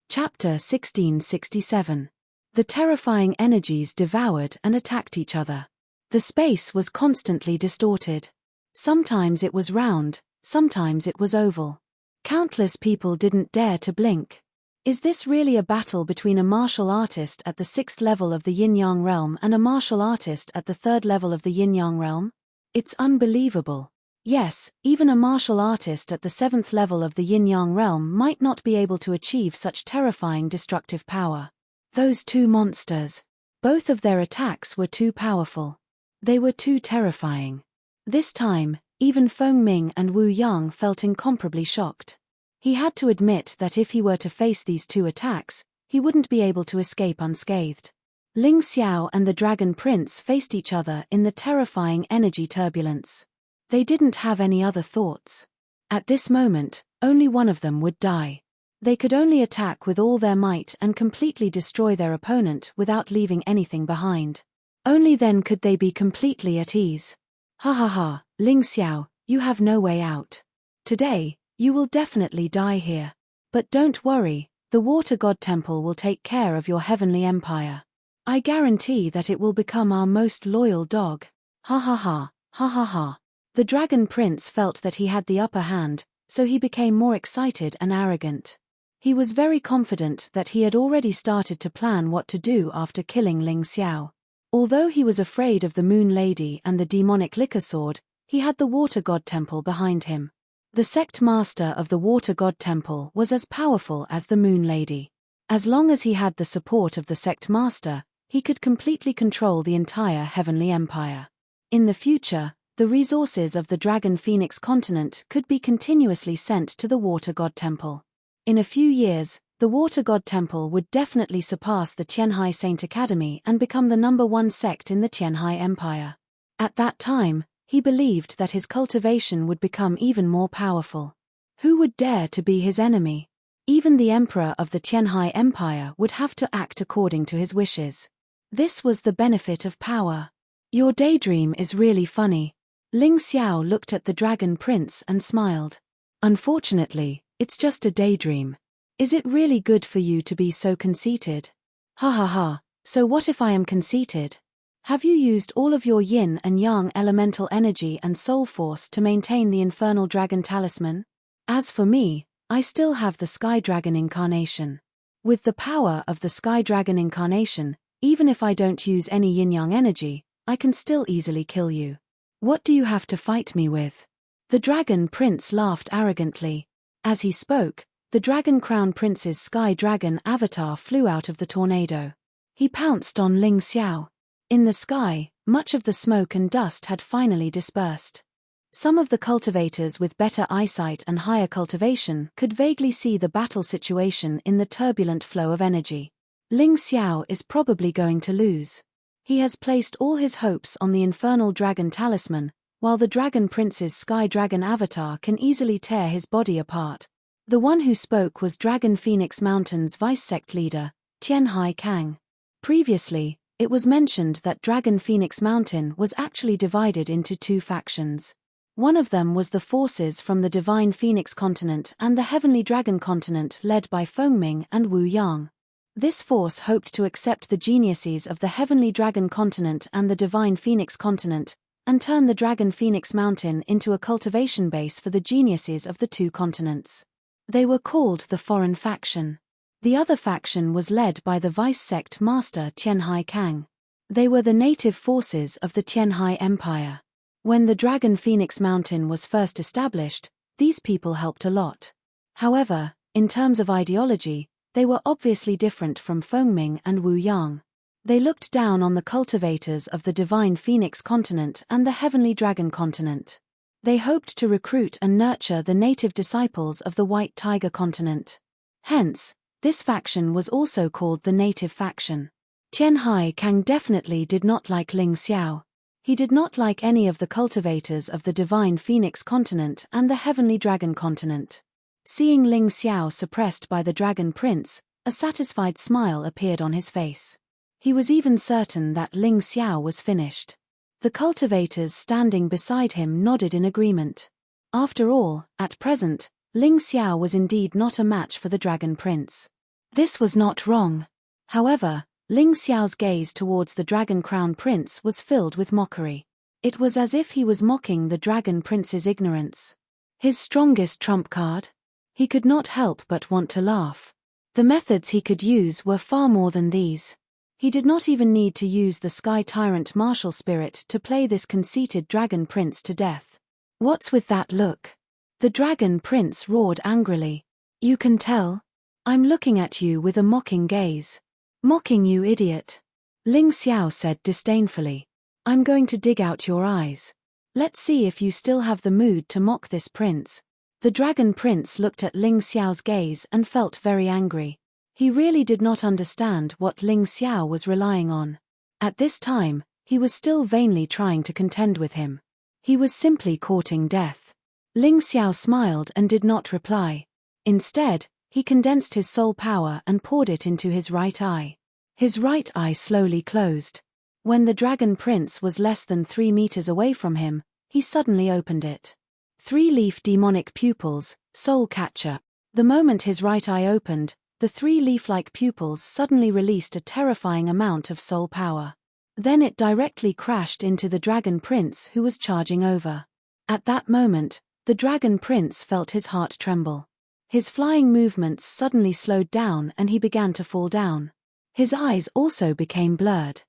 Chapter 1667. The terrifying energies devoured and attacked each other. The space was constantly distorted. Sometimes it was round, sometimes it was oval. Countless people didn't dare to blink. Is this really a battle between a martial artist at the 6th level of the yin-yang realm and a martial artist at the 3rd level of the yin-yang realm? It's unbelievable. Yes, even a martial artist at the 7th level of the yin-yang realm might not be able to achieve such terrifying destructive power. Those two monsters. Both of their attacks were too powerful. They were too terrifying. This time, even Feng Ming and Wu Yang felt incomparably shocked. He had to admit that if he were to face these two attacks, he wouldn't be able to escape unscathed. Ling Xiao and the Dragon Prince faced each other in the terrifying energy turbulence. They didn't have any other thoughts. At this moment, only one of them would die. They could only attack with all their might and completely destroy their opponent without leaving anything behind. Only then could they be completely at ease. Ha ha ha, Ling Xiao, you have no way out. Today, you will definitely die here. But don't worry, the Water God Temple will take care of your heavenly empire. I guarantee that it will become our most loyal dog. Ha ha ha, ha ha ha. The Dragon Prince felt that he had the upper hand, so he became more excited and arrogant. He was very confident that he had already started to plan what to do after killing Ling Xiao. Although he was afraid of the Moon Lady and the demonic liquor sword, he had the Water God Temple behind him. The sect master of the Water God Temple was as powerful as the Moon Lady. As long as he had the support of the sect master, he could completely control the entire heavenly empire. In the future, the resources of the Dragon Phoenix continent could be continuously sent to the Water God Temple. In a few years, the Water God Temple would definitely surpass the Tianhai Saint Academy and become the #1 sect in the Tianhai Empire. At that time, he believed that his cultivation would become even more powerful. Who would dare to be his enemy? Even the emperor of the Tianhai Empire would have to act according to his wishes. This was the benefit of power. Your daydream is really funny. Ling Xiao looked at the dragon prince and smiled. Unfortunately, it's just a daydream. Is it really good for you to be so conceited? Ha ha ha, so what if I am conceited? Have you used all of your yin and yang elemental energy and soul force to maintain the infernal dragon talisman? As for me, I still have the sky dragon incarnation. With the power of the sky dragon incarnation, even if I don't use any yin-yang energy, I can still easily kill you. What do you have to fight me with? The dragon prince laughed arrogantly. As he spoke, the dragon crown prince's sky dragon avatar flew out of the tornado. He pounced on Ling Xiao. In the sky, much of the smoke and dust had finally dispersed. Some of the cultivators with better eyesight and higher cultivation could vaguely see the battle situation in the turbulent flow of energy. Ling Xiao is probably going to lose. He has placed all his hopes on the infernal dragon talisman, while the dragon prince's sky dragon avatar can easily tear his body apart. The one who spoke was Dragon Phoenix Mountain's vice-sect leader, Tianhai Kang. Previously, it was mentioned that Dragon Phoenix Mountain was actually divided into two factions. One of them was the forces from the Divine Phoenix Continent and the Heavenly Dragon Continent led by Fengming and Wu Yang. This force hoped to accept the geniuses of the Heavenly Dragon Continent and the Divine Phoenix Continent, and turn the Dragon Phoenix Mountain into a cultivation base for the geniuses of the two continents. They were called the Foreign Faction. The other faction was led by the vice-sect master Tianhai Kang. They were the native forces of the Tianhai Empire. When the Dragon Phoenix Mountain was first established, these people helped a lot. However, in terms of ideology, they were obviously different from Fengming and Wu Yang. They looked down on the cultivators of the Divine Phoenix Continent and the Heavenly Dragon Continent. They hoped to recruit and nurture the native disciples of the White Tiger Continent. Hence, this faction was also called the Native Faction. Tianhai Kang definitely did not like Ling Xiao. He did not like any of the cultivators of the Divine Phoenix Continent and the Heavenly Dragon Continent. Seeing Ling Xiao suppressed by the Dragon Prince, a satisfied smile appeared on his face. He was even certain that Ling Xiao was finished. The cultivators standing beside him nodded in agreement. After all, at present, Ling Xiao was indeed not a match for the Dragon Prince. This was not wrong. However, Ling Xiao's gaze towards the Dragon Crown Prince was filled with mockery. It was as if he was mocking the Dragon Prince's ignorance. His strongest trump card? He could not help but want to laugh. The methods he could use were far more than these. He did not even need to use the Sky Tyrant martial spirit to play this conceited Dragon Prince to death. What's with that look? The Dragon Prince roared angrily. You can tell? I'm looking at you with a mocking gaze. Mocking you, idiot. Ling Xiao said disdainfully. I'm going to dig out your eyes. Let's see if you still have the mood to mock this prince. The Dragon Prince looked at Ling Xiao's gaze and felt very angry. He really did not understand what Ling Xiao was relying on. At this time, he was still vainly trying to contend with him. He was simply courting death. Ling Xiao smiled and did not reply. Instead, he condensed his soul power and poured it into his right eye. His right eye slowly closed. When the Dragon Prince was less than 3 meters away from him, he suddenly opened it. 3-leaf demonic pupils, soul catcher. The moment his right eye opened, the 3 leaf-like pupils suddenly released a terrifying amount of soul power. Then it directly crashed into the Dragon Prince who was charging over. At that moment, the Dragon Prince felt his heart tremble. His flying movements suddenly slowed down and he began to fall down. His eyes also became blurred.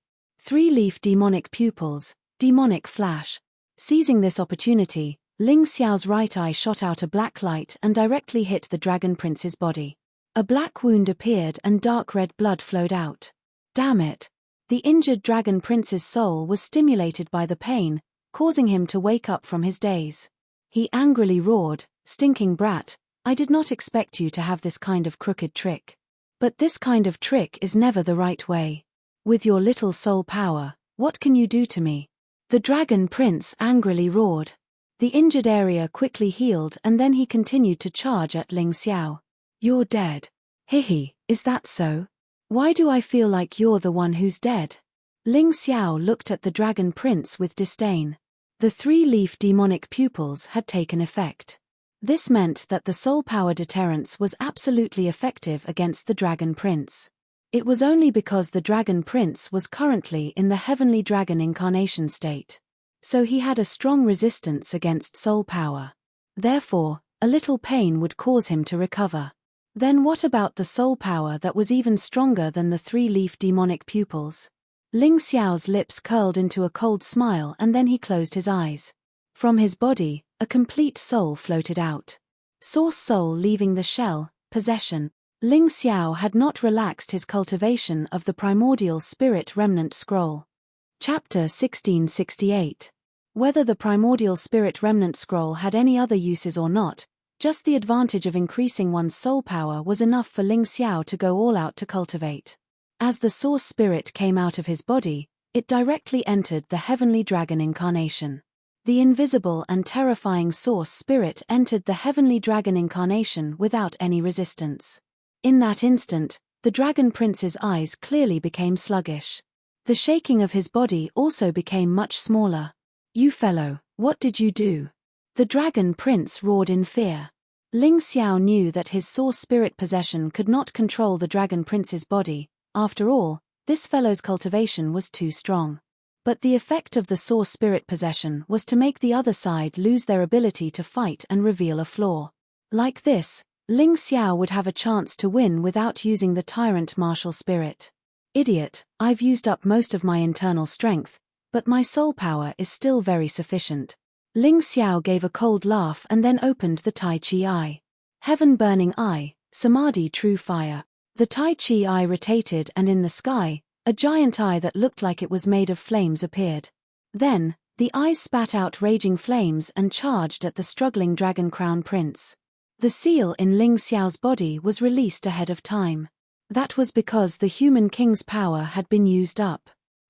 3-leaf demonic pupils, demonic flash. Seizing this opportunity, Ling Xiao's right eye shot out a black light and directly hit the Dragon Prince's body. A black wound appeared and dark red blood flowed out. Damn it! The injured Dragon Prince's soul was stimulated by the pain, causing him to wake up from his daze. He angrily roared, "Stinking brat, I did not expect you to have this kind of crooked trick. But this kind of trick is never the right way. With your little soul power, what can you do to me?" The Dragon Prince angrily roared. The injured area quickly healed and then he continued to charge at Ling Xiao. "You're dead." "Hihi, is that so? Why do I feel like you're the one who's dead?" Ling Xiao looked at the Dragon Prince with disdain. The three-leaf demonic pupils had taken effect. This meant that the soul power deterrence was absolutely effective against the Dragon Prince. It was only because the Dragon Prince was currently in the heavenly dragon incarnation state. So he had a strong resistance against soul power. Therefore, a little pain would cause him to recover. Then what about the soul power that was even stronger than the three-leaf demonic pupils? Ling Xiao's lips curled into a cold smile and then he closed his eyes. From his body, a complete soul floated out. Source soul leaving the shell, possession. Ling Xiao had not relaxed his cultivation of the primordial spirit remnant scroll. Chapter 1668. Whether the primordial spirit remnant scroll had any other uses or not, just the advantage of increasing one's soul power was enough for Ling Xiao to go all out to cultivate. As the source spirit came out of his body, it directly entered the heavenly dragon incarnation. The invisible and terrifying source spirit entered the heavenly dragon incarnation without any resistance. In that instant, the Dragon Prince's eyes clearly became sluggish. The shaking of his body also became much smaller. "You fellow, what did you do?" The Dragon Prince roared in fear. Ling Xiao knew that his source spirit possession could not control the Dragon Prince's body. After all, this fellow's cultivation was too strong. But the effect of the source spirit possession was to make the other side lose their ability to fight and reveal a flaw. Like this, Ling Xiao would have a chance to win without using the Tyrant martial spirit. "Idiot, I've used up most of my internal strength, but my soul power is still very sufficient." Ling Xiao gave a cold laugh and then opened the Tai Chi Eye. Heaven Burning Eye, Samadhi True Fire. The Tai Chi Eye rotated and in the sky, a giant eye that looked like it was made of flames appeared. Then, the eyes spat out raging flames and charged at the struggling Dragon Crown Prince. The seal in Ling Xiao's body was released ahead of time. That was because the human king's power had been used up.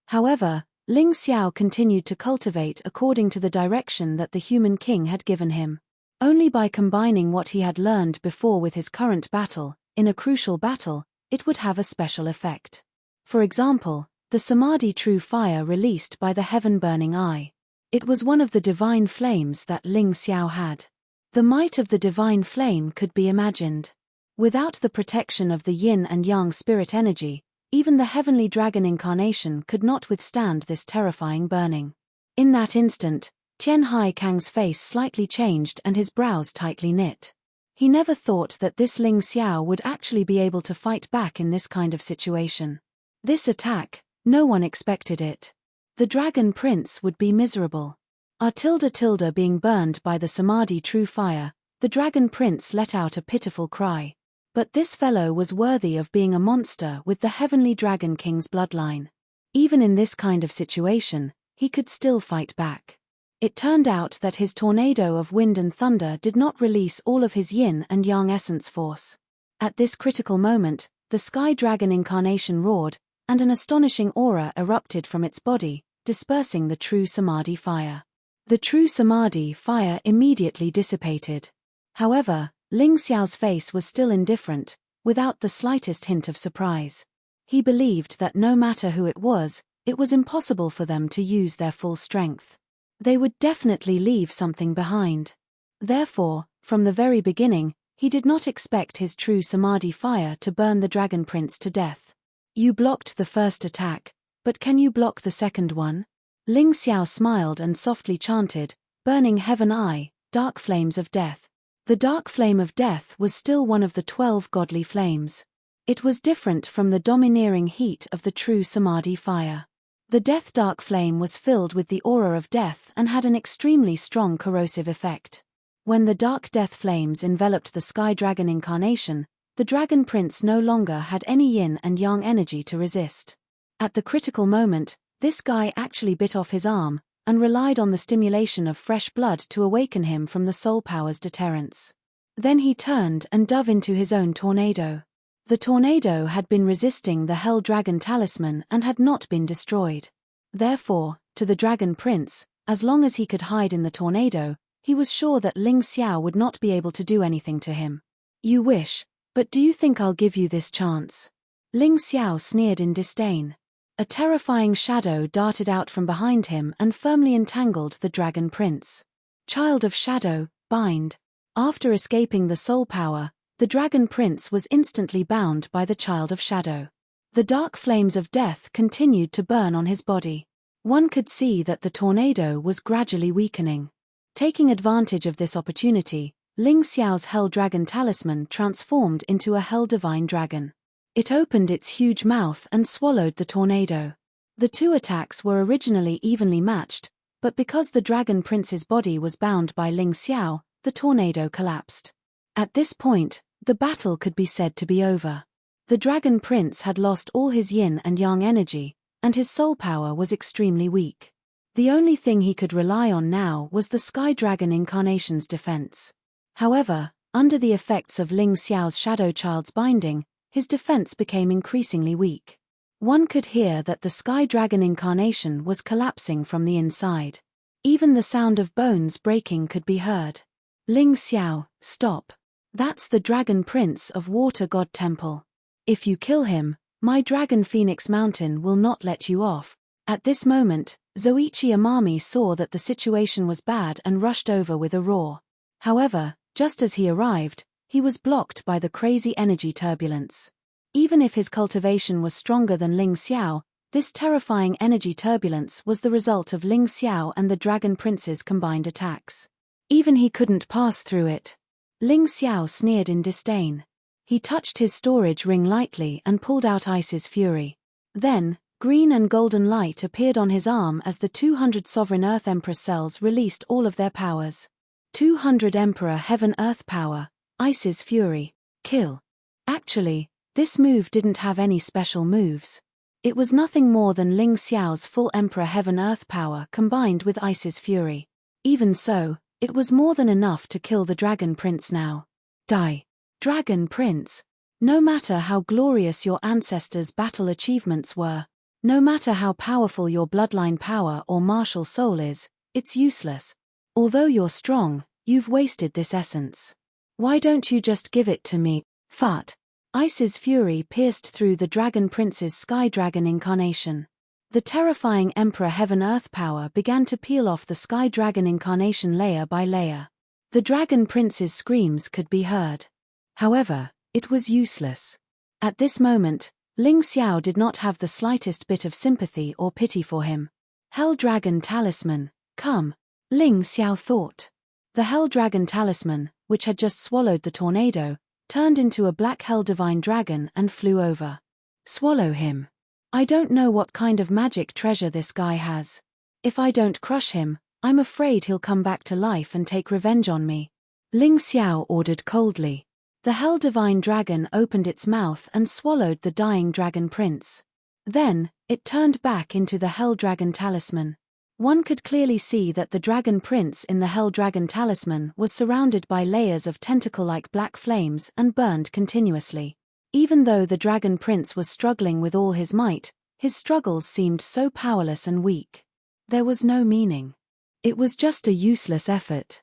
However, Ling Xiao continued to cultivate according to the direction that the human king had given him. Only by combining what he had learned before with his current battle, in a crucial battle, it would have a special effect. For example, the Samadhi True Fire released by the Heaven Burning Eye. It was one of the divine flames that Ling Xiao had. The might of the divine flame could be imagined. Without the protection of the yin and yang spirit energy, even the heavenly dragon incarnation could not withstand this terrifying burning. In that instant, Tian Hai Kang's face slightly changed and his brows tightly knit. He never thought that this Ling Xiao would actually be able to fight back in this kind of situation. This attack, no one expected it. The Dragon Prince would be miserable. Being burned by the Samadhi True Fire, the Dragon Prince let out a pitiful cry. But this fellow was worthy of being a monster with the Heavenly Dragon King's bloodline. Even in this kind of situation, he could still fight back. It turned out that his tornado of wind and thunder did not release all of his yin and yang essence force. At this critical moment, the Sky Dragon incarnation roared, and an astonishing aura erupted from its body, dispersing the true Samadhi fire. The true Samadhi fire immediately dissipated. However, Ling Xiao's face was still indifferent, without the slightest hint of surprise. He believed that no matter who it was impossible for them to use their full strength. They would definitely leave something behind. Therefore, from the very beginning, he did not expect his true Samadhi fire to burn the Dragon Prince to death. "You blocked the first attack, but can you block the second one?" Ling Xiao smiled and softly chanted, "Burning Heaven Eye, Dark Flames of Death." The dark flame of death was still one of the 12 godly flames. It was different from the domineering heat of the true Samadhi fire. The death dark flame was filled with the aura of death and had an extremely strong corrosive effect. When the dark death flames enveloped the Sky Dragon incarnation, the Dragon Prince no longer had any yin and yang energy to resist. At the critical moment, this guy actually bit off his arm, and relied on the stimulation of fresh blood to awaken him from the soul power's deterrence. Then he turned and dove into his own tornado. The tornado had been resisting the Hell Dragon talisman and had not been destroyed. Therefore, to the Dragon Prince, as long as he could hide in the tornado, he was sure that Ling Xiao would not be able to do anything to him. "You wish, but do you think I'll give you this chance?" Ling Xiao sneered in disdain. A terrifying shadow darted out from behind him and firmly entangled the dragon prince. Child of Shadow, bind. After escaping the soul power, the dragon prince was instantly bound by the Child of Shadow. The dark flames of death continued to burn on his body. One could see that the tornado was gradually weakening. Taking advantage of this opportunity, Ling Xiao's Hell Dragon Talisman transformed into a Hell Divine Dragon. It opened its huge mouth and swallowed the tornado. The two attacks were originally evenly matched, but because the Dragon Prince's body was bound by Ling Xiao, the tornado collapsed. At this point, the battle could be said to be over. The Dragon Prince had lost all his yin and yang energy, and his soul power was extremely weak. The only thing he could rely on now was the Sky Dragon Incarnation's defense. However, under the effects of Ling Xiao's Shadow Child's binding, his defense became increasingly weak. One could hear that the Sky Dragon Incarnation was collapsing from the inside. Even the sound of bones breaking could be heard. Ling Xiao, stop. That's the Dragon Prince of Water God Temple. If you kill him, my Dragon Phoenix Mountain will not let you off. At this moment, Zoichi Amami saw that the situation was bad and rushed over with a roar. However, just as he arrived, he was blocked by the crazy energy turbulence. Even if his cultivation was stronger than Ling Xiao, this terrifying energy turbulence was the result of Ling Xiao and the Dragon Prince's combined attacks. Even he couldn't pass through it. Ling Xiao sneered in disdain. He touched his storage ring lightly and pulled out Ice's Fury. Then, green and golden light appeared on his arm as the 200 Sovereign Earth Emperor cells released all of their powers. 200 Emperor Heaven Earth Power, Ice's Fury, kill. Actually, this move didn't have any special moves. It was nothing more than Ling Xiao's full Emperor Heaven Earth Power combined with Ice's Fury. Even so, it was more than enough to kill the Dragon Prince now. Die. Dragon Prince. No matter how glorious your ancestors' battle achievements were, no matter how powerful your bloodline power or martial soul is, it's useless. Although you're strong, you've wasted this essence. Why don't you just give it to me? Fart. Ice's Fury pierced through the Dragon Prince's Sky Dragon Incarnation. The terrifying Emperor Heaven Earth Power began to peel off the Sky Dragon Incarnation layer by layer. The Dragon Prince's screams could be heard. However, it was useless. At this moment, Ling Xiao did not have the slightest bit of sympathy or pity for him. Hell Dragon Talisman, come, Ling Xiao thought. The Hell Dragon Talisman, which had just swallowed the tornado, turned into a black Hell Divine Dragon and flew over. Swallow him. I don't know what kind of magic treasure this guy has. If I don't crush him, I'm afraid he'll come back to life and take revenge on me. Ling Xiao ordered coldly. The Hell Divine Dragon opened its mouth and swallowed the dying Dragon Prince. Then, it turned back into the Hell Dragon Talisman. One could clearly see that the Dragon Prince in the Hell Dragon Talisman was surrounded by layers of tentacle-like black flames and burned continuously. Even though the Dragon Prince was struggling with all his might, his struggles seemed so powerless and weak. There was no meaning. It was just a useless effort.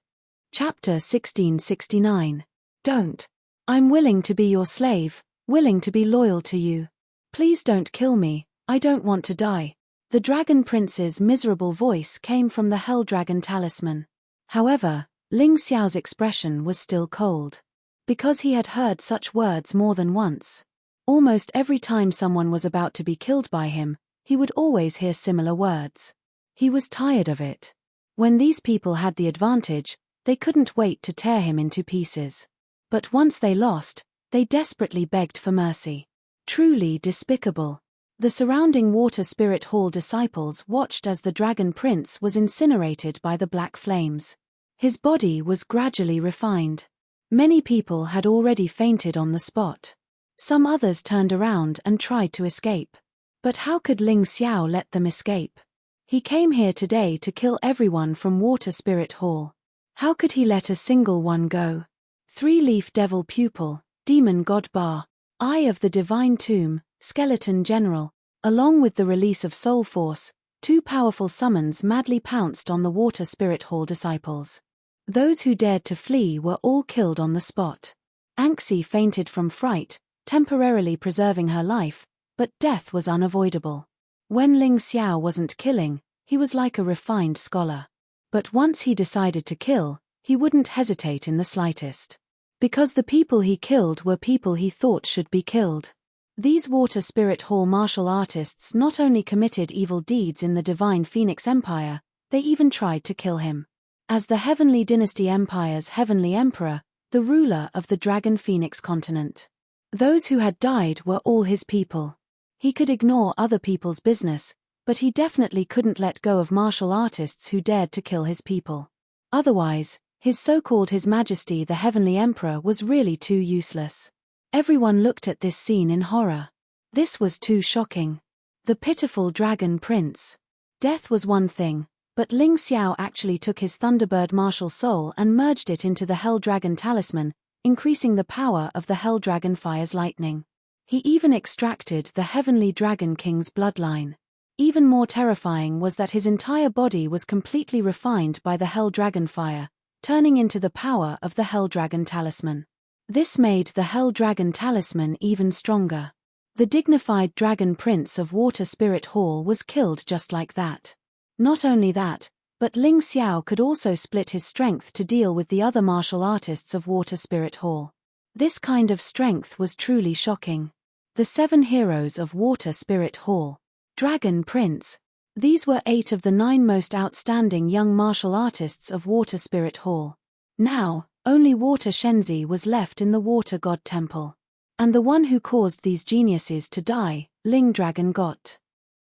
Chapter 1669. Don't. I'm willing to be your slave, willing to be loyal to you. Please don't kill me, I don't want to die. The Dragon Prince's miserable voice came from the Hell Dragon Talisman. However, Ling Xiao's expression was still cold. Because he had heard such words more than once. Almost every time someone was about to be killed by him, he would always hear similar words. He was tired of it. When these people had the advantage, they couldn't wait to tear him into pieces. But once they lost, they desperately begged for mercy. Truly despicable. The surrounding Water Spirit Hall disciples watched as the Dragon Prince was incinerated by the black flames. His body was gradually refined. Many people had already fainted on the spot. Some others turned around and tried to escape. But how could Ling Xiao let them escape? He came here today to kill everyone from Water Spirit Hall. How could he let a single one go? Three-leaf devil pupil, demon god bar, eye of the divine tomb, skeleton general. Along with the release of soul force, two powerful summons madly pounced on the Water Spirit Hall disciples. Those who dared to flee were all killed on the spot. Anxi fainted from fright, temporarily preserving her life, but death was unavoidable. When Ling Xiao wasn't killing, he was like a refined scholar. But once he decided to kill, he wouldn't hesitate in the slightest. Because the people he killed were people he thought should be killed. These Water Spirit Hall martial artists not only committed evil deeds in the Divine Phoenix Empire, they even tried to kill him. As the Heavenly Dynasty Empire's Heavenly Emperor, the ruler of the Dragon Phoenix continent. Those who had died were all his people. He could ignore other people's business, but he definitely couldn't let go of martial artists who dared to kill his people. Otherwise, his so-called His Majesty the Heavenly Emperor was really too useless. Everyone looked at this scene in horror. This was too shocking. The pitiful Dragon Prince. Death was one thing, but Ling Xiao actually took his Thunderbird martial soul and merged it into the Hell Dragon talisman, increasing the power of the Hell Dragon Fire's lightning. He even extracted the Heavenly Dragon King's bloodline. Even more terrifying was that his entire body was completely refined by the Hell Dragon Fire, turning into the power of the Hell Dragon talisman. This made the Hell Dragon talisman even stronger. The dignified Dragon Prince of Water Spirit Hall was killed just like that. Not only that, but Ling Xiao could also split his strength to deal with the other martial artists of Water Spirit Hall. This kind of strength was truly shocking. The 7 heroes of Water Spirit Hall. Dragon Prince. These were 8 of the 9 most outstanding young martial artists of Water Spirit Hall. Now, only Water Shenzi was left in the Water God Temple. And the one who caused these geniuses to die, Ling Dragon got.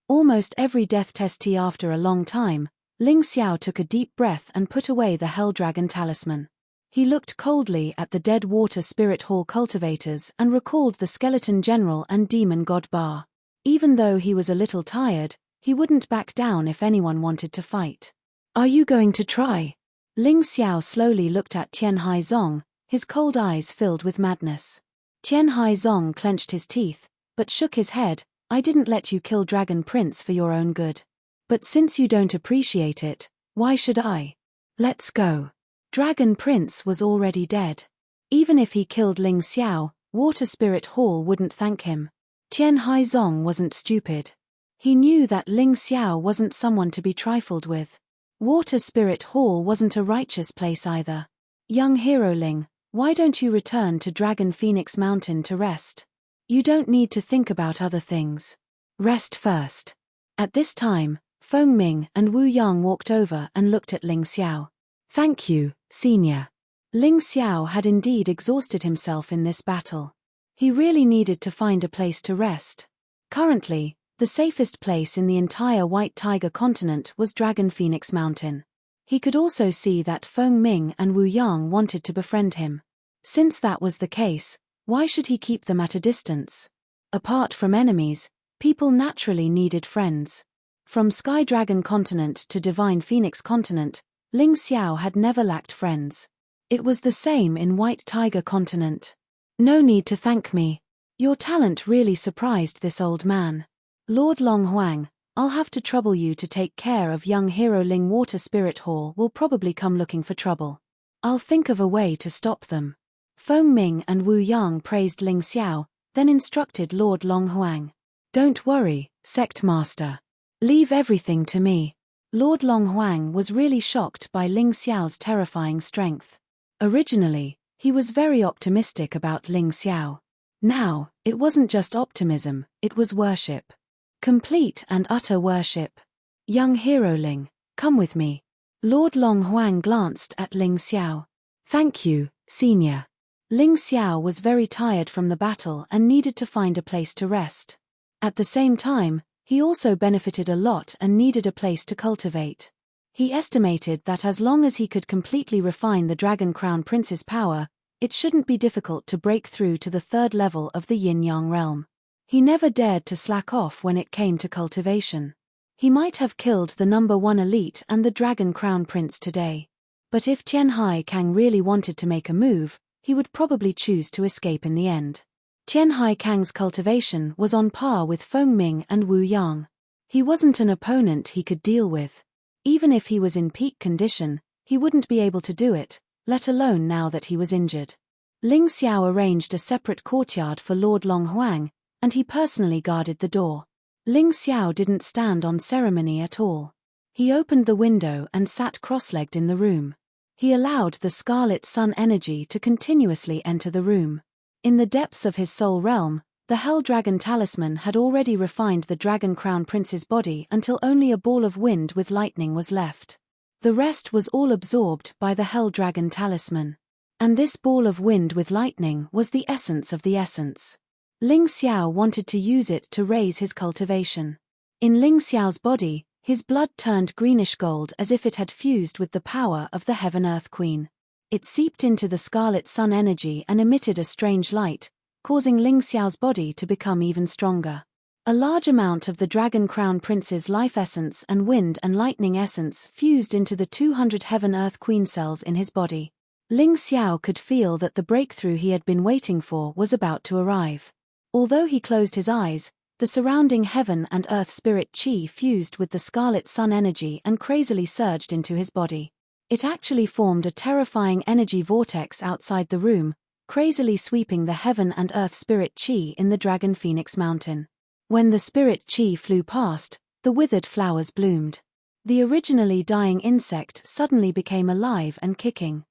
Almost every death testee after a long time, Ling Xiao took a deep breath and put away the Hell Dragon talisman. He looked coldly at the dead Water Spirit Hall cultivators and recalled the Skeleton General and Demon God Ba. Even though he was a little tired, he wouldn't back down if anyone wanted to fight. Are you going to try? Ling Xiao slowly looked at Tian Haizong, his cold eyes filled with madness. Tian Haizong clenched his teeth, but shook his head. I didn't let you kill Dragon Prince for your own good. But since you don't appreciate it, why should I? Let's go. Dragon Prince was already dead. Even if he killed Ling Xiao, Water Spirit Hall wouldn't thank him. Tian Haizong wasn't stupid. He knew that Ling Xiao wasn't someone to be trifled with. Water Spirit Hall wasn't a righteous place either. Young hero Ling, why don't you return to Dragon Phoenix Mountain to rest? You don't need to think about other things. Rest first. At this time, Feng Ming and Wu Yang walked over and looked at Ling Xiao. Thank you, Senior. Ling Xiao had indeed exhausted himself in this battle. He really needed to find a place to rest. Currently, the safest place in the entire White Tiger continent was Dragon Phoenix Mountain. He could also see that Feng Ming and Wu Yang wanted to befriend him. Since that was the case, why should he keep them at a distance? Apart from enemies, people naturally needed friends. From Sky Dragon Continent to Divine Phoenix Continent, Ling Xiao had never lacked friends. It was the same in White Tiger Continent. No need to thank me. Your talent really surprised this old man. Lord Long Huang, I'll have to trouble you to take care of young hero Ling. Water Spirit Hall will probably come looking for trouble. I'll think of a way to stop them. Feng Ming and Wu Yang praised Ling Xiao, then instructed Lord Long Huang. Don't worry, Sect Master. Leave everything to me. Lord Long Huang was really shocked by Ling Xiao's terrifying strength. Originally, he was very optimistic about Ling Xiao. Now, it wasn't just optimism, it was worship. Complete and utter worship. Young hero Ling, come with me. Lord Long Huang glanced at Ling Xiao. Thank you, Senior. Ling Xiao was very tired from the battle and needed to find a place to rest. At the same time, he also benefited a lot and needed a place to cultivate. He estimated that as long as he could completely refine the Dragon Crown Prince's power, it shouldn't be difficult to break through to the 3rd level of the Yin-Yang realm. He never dared to slack off when it came to cultivation. He might have killed the number 1 elite and the Dragon Crown Prince today. But if Tian Hai Kang really wanted to make a move, he would probably choose to escape in the end. Tian Hai Kang's cultivation was on par with Feng Ming and Wu Yang. He wasn't an opponent he could deal with. Even if he was in peak condition, he wouldn't be able to do it, let alone now that he was injured. Ling Xiao arranged a separate courtyard for Lord Long Huang, and he personally guarded the door. Ling Xiao didn't stand on ceremony at all. He opened the window and sat cross-legged in the room. He allowed the scarlet sun energy to continuously enter the room. In the depths of his soul realm, the Hell Dragon Talisman had already refined the Dragon Crown Prince's body until only a ball of wind with lightning was left. The rest was all absorbed by the Hell Dragon Talisman. And this ball of wind with lightning was the essence of the essence. Ling Xiao wanted to use it to raise his cultivation. In Ling Xiao's body, his blood turned greenish gold as if it had fused with the power of the Heaven-Earth Queen. It seeped into the scarlet sun energy and emitted a strange light, causing Ling Xiao's body to become even stronger. A large amount of the Dragon Crown Prince's life essence and wind and lightning essence fused into the 200 Heaven-Earth Queen cells in his body. Ling Xiao could feel that the breakthrough he had been waiting for was about to arrive. Although he closed his eyes, the surrounding heaven and earth spirit chi fused with the scarlet sun energy and crazily surged into his body. It actually formed a terrifying energy vortex outside the room, crazily sweeping the heaven and earth spirit chi in the Dragon Phoenix Mountain. When the spirit chi flew past, the withered flowers bloomed. The originally dying insect suddenly became alive and kicking.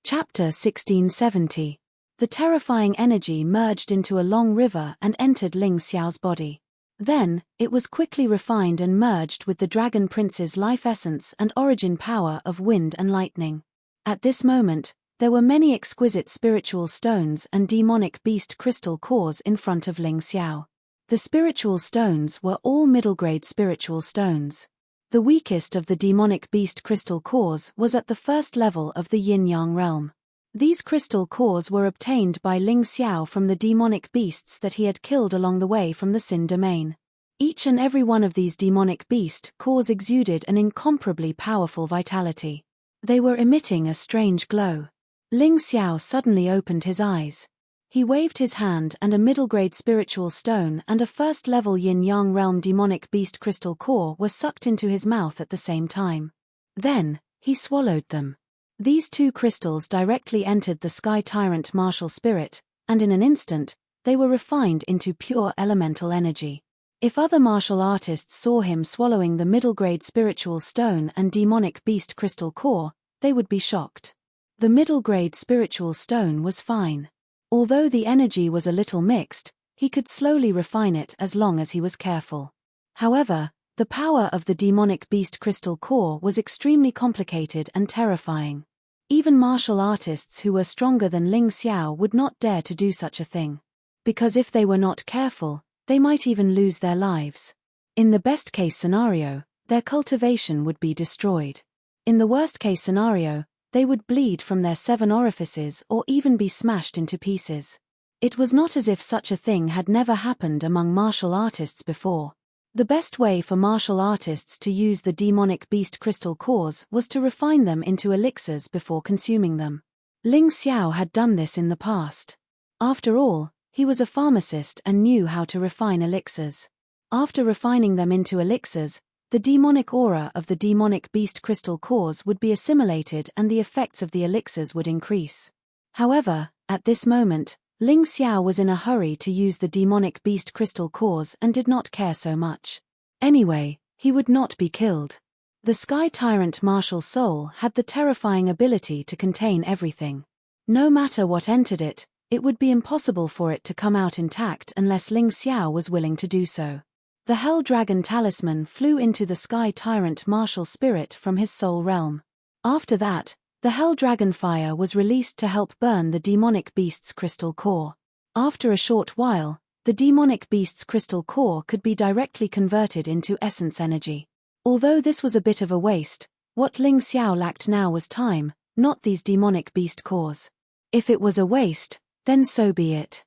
Chapter 1670. The terrifying energy merged into a long river and entered Ling Xiao's body. Then, it was quickly refined and merged with the Dragon Prince's life essence and origin power of wind and lightning. At this moment, there were many exquisite spiritual stones and demonic beast crystal cores in front of Ling Xiao. The spiritual stones were all middle-grade spiritual stones. The weakest of the demonic beast crystal cores was at the first level of the yin-yang realm. These crystal cores were obtained by Ling Xiao from the demonic beasts that he had killed along the way from the Sin domain. Each and every one of these demonic beast cores exuded an incomparably powerful vitality. They were emitting a strange glow. Ling Xiao suddenly opened his eyes. He waved his hand and a middle-grade spiritual stone and a first-level yin-yang realm demonic beast crystal core were sucked into his mouth at the same time. Then, he swallowed them. These two crystals directly entered the Sky Tyrant martial spirit, and in an instant, they were refined into pure elemental energy. If other martial artists saw him swallowing the middle-grade spiritual stone and demonic beast crystal core, they would be shocked. The middle-grade spiritual stone was fine. Although the energy was a little mixed, he could slowly refine it as long as he was careful. However, the power of the demonic beast crystal core was extremely complicated and terrifying. Even martial artists who were stronger than Ling Xiao would not dare to do such a thing. Because if they were not careful, they might even lose their lives. In the best-case scenario, their cultivation would be destroyed. In the worst-case scenario, they would bleed from their 7 orifices or even be smashed into pieces. It was not as if such a thing had never happened among martial artists before. The best way for martial artists to use the demonic beast crystal cores was to refine them into elixirs before consuming them. Ling Xiao had done this in the past. After all, he was a pharmacist and knew how to refine elixirs. After refining them into elixirs, the demonic aura of the demonic beast crystal cores would be assimilated and the effects of the elixirs would increase. However, at this moment, Ling Xiao was in a hurry to use the demonic beast crystal cores and did not care so much. Anyway, he would not be killed. The Sky Tyrant martial soul had the terrifying ability to contain everything. No matter what entered it, it would be impossible for it to come out intact unless Ling Xiao was willing to do so. The Hell Dragon Talisman flew into the Sky Tyrant martial spirit from his soul realm. After that, the Hell Dragon Fire was released to help burn the demonic beast's crystal core. After a short while, the demonic beast's crystal core could be directly converted into essence energy. Although this was a bit of a waste, what Ling Xiao lacked now was time, not these demonic beast cores. If it was a waste, then so be it.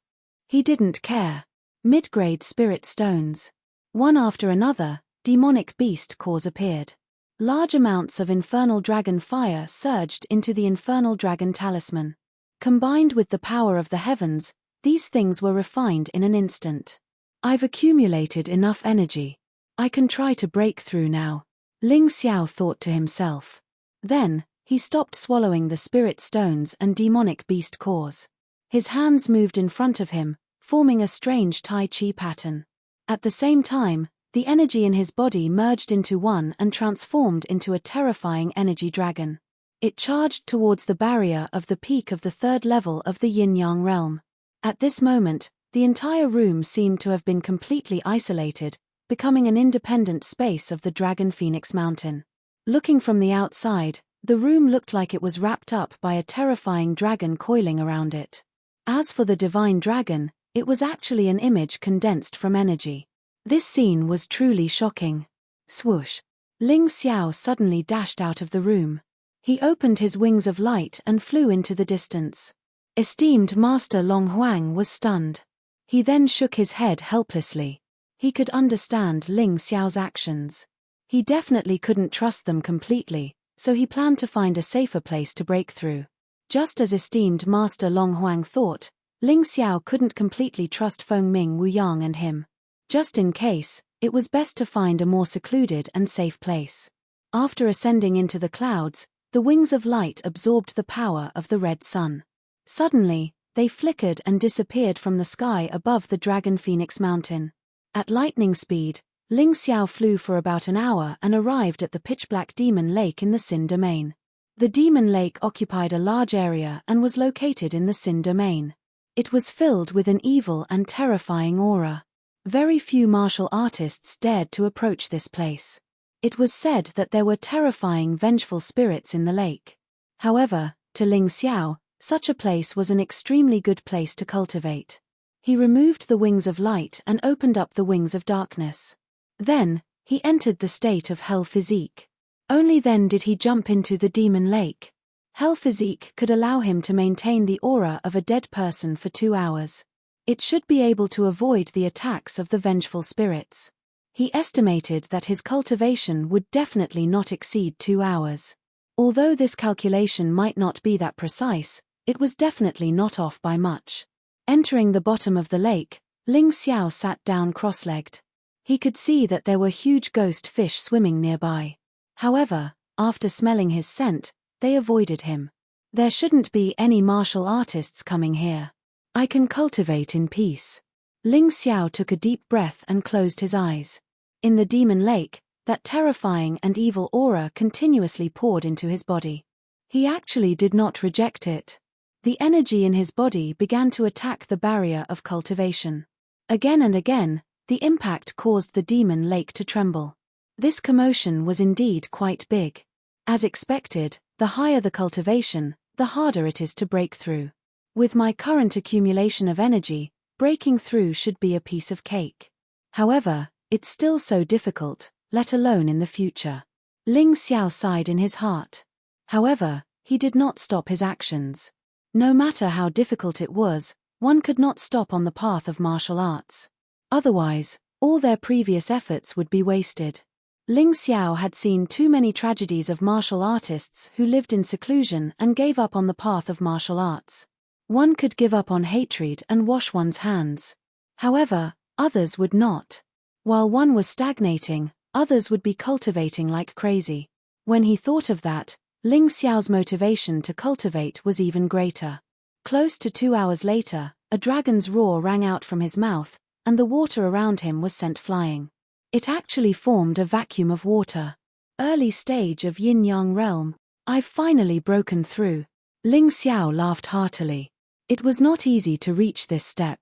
He didn't care. Mid-grade spirit stones. One after another, demonic beast cores appeared. Large amounts of infernal dragon fire surged into the infernal dragon talisman. Combined with the power of the heavens, these things were refined in an instant. I've accumulated enough energy. I can try to break through now, Ling Xiao thought to himself. Then, he stopped swallowing the spirit stones and demonic beast cores. His hands moved in front of him, forming a strange Tai Chi pattern. At the same time, The energy in his body merged into one and transformed into a terrifying energy dragon. It charged towards the barrier of the peak of the third level of the yin-yang realm. At this moment, the entire room seemed to have been completely isolated, becoming an independent space of the Dragon Phoenix Mountain. Looking from the outside, the room looked like it was wrapped up by a terrifying dragon coiling around it. As for the divine dragon, it was actually an image condensed from energy. This scene was truly shocking. Swoosh! Ling Xiao suddenly dashed out of the room. He opened his wings of light and flew into the distance. Esteemed Master Long Huang was stunned. He then shook his head helplessly. He could understand Ling Xiao's actions. He definitely couldn't trust them completely, so he planned to find a safer place to break through. Just as esteemed Master Long Huang thought, Ling Xiao couldn't completely trust Feng Ming Wu Yang and him. Just in case, it was best to find a more secluded and safe place. After ascending into the clouds, the wings of light absorbed the power of the red sun. Suddenly, they flickered and disappeared from the sky above the Dragon Phoenix Mountain. At lightning speed, Ling Xiao flew for about an hour and arrived at the pitch-black demon lake in the Sin domain. The demon lake occupied a large area and was located in the Sin domain. It was filled with an evil and terrifying aura. Very few martial artists dared to approach this place. It was said that there were terrifying vengeful spirits in the lake. However, to Ling Xiao, such a place was an extremely good place to cultivate. He removed the wings of light and opened up the wings of darkness. Then, he entered the state of Hell Physique. Only then did he jump into the demon lake. Hell Physique could allow him to maintain the aura of a dead person for 2 hours. It should be able to avoid the attacks of the vengeful spirits. He estimated that his cultivation would definitely not exceed 2 hours. Although this calculation might not be that precise, it was definitely not off by much. Entering the bottom of the lake, Ling Xiao sat down cross-legged. He could see that there were huge ghost fish swimming nearby. However, after smelling his scent, they avoided him. There shouldn't be any martial artists coming here. I can cultivate in peace. Ling Xiao took a deep breath and closed his eyes. In the demon lake, that terrifying and evil aura continuously poured into his body. He actually did not reject it. The energy in his body began to attack the barrier of cultivation. Again and again, the impact caused the demon lake to tremble. This commotion was indeed quite big. As expected, the higher the cultivation, the harder it is to break through. With my current accumulation of energy, breaking through should be a piece of cake. However, it's still so difficult, let alone in the future. Ling Xiao sighed in his heart. However, he did not stop his actions. No matter how difficult it was, one could not stop on the path of martial arts. Otherwise, all their previous efforts would be wasted. Ling Xiao had seen too many tragedies of martial artists who lived in seclusion and gave up on the path of martial arts. One could give up on hatred and wash one's hands. However, others would not. While one was stagnating, others would be cultivating like crazy. When he thought of that, Ling Xiao's motivation to cultivate was even greater. Close to 2 hours later, a dragon's roar rang out from his mouth, and the water around him was sent flying. It actually formed a vacuum of water. Early stage of yin-yang realm. I've finally broken through. Ling Xiao laughed heartily. It was not easy to reach this step.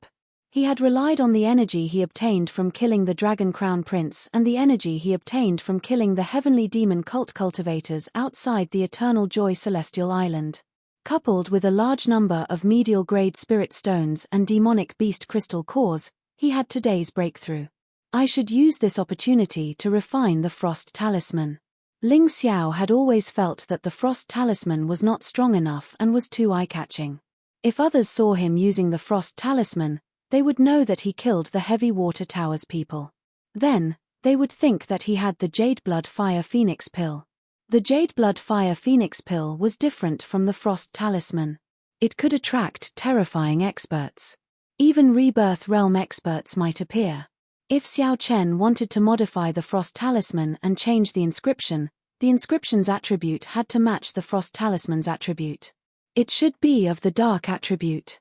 He had relied on the energy he obtained from killing the Dragon Crown Prince and the energy he obtained from killing the heavenly demon cult cultivators outside the Eternal Joy Celestial Island. Coupled with a large number of medial-grade spirit stones and demonic beast crystal cores, he had today's breakthrough. I should use this opportunity to refine the Frost Talisman. Ling Xiao had always felt that the Frost Talisman was not strong enough and was too eye-catching. If others saw him using the Frost Talisman, they would know that he killed the Heavy Water Towers people. Then, they would think that he had the Jade Blood Fire Phoenix Pill. The Jade Blood Fire Phoenix Pill was different from the Frost Talisman. It could attract terrifying experts. Even Rebirth Realm experts might appear. If Xiao Chen wanted to modify the Frost Talisman and change the inscription's attribute had to match the Frost Talisman's attribute. It should be of the Dark attribute.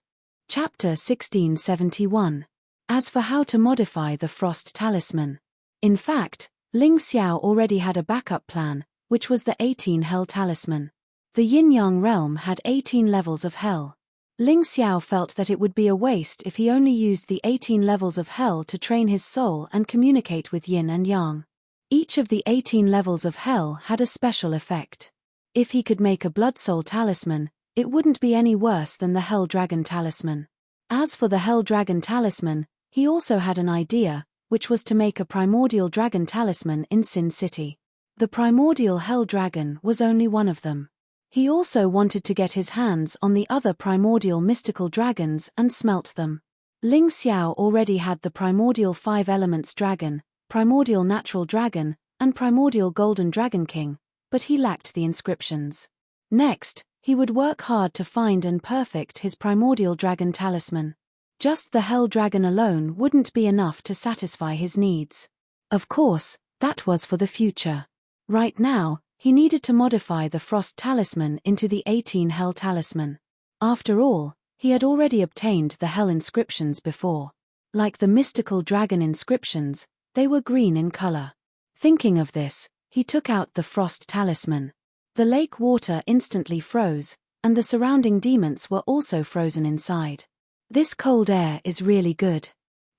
Chapter 1671. As for how to modify the Frost Talisman. In fact, Ling Xiao already had a backup plan, which was the 18 Hell Talisman. The Yin-Yang realm had 18 levels of hell. Ling Xiao felt that it would be a waste if he only used the 18 levels of hell to train his soul and communicate with Yin and Yang. Each of the 18 levels of hell had a special effect. If he could make a Blood Soul Talisman, it wouldn't be any worse than the Hell Dragon Talisman. As for the Hell Dragon Talisman, he also had an idea, which was to make a Primordial Dragon Talisman in Sin City. The Primordial Hell Dragon was only one of them. He also wanted to get his hands on the other primordial mystical dragons and smelt them. Ling Xiao already had the Primordial 5 Elements Dragon, Primordial Natural Dragon, and Primordial Golden Dragon King, but he lacked the inscriptions. Next, he would work hard to find and perfect his Primordial Dragon Talisman. Just the Hell Dragon alone wouldn't be enough to satisfy his needs. Of course, that was for the future. Right now, he needed to modify the Frost Talisman into the 18 Hell Talisman. After all, he had already obtained the Hell inscriptions before. Like the mystical dragon inscriptions, they were green in color. Thinking of this, he took out the Frost Talisman. The lake water instantly froze, and the surrounding demons were also frozen inside. This cold air is really good.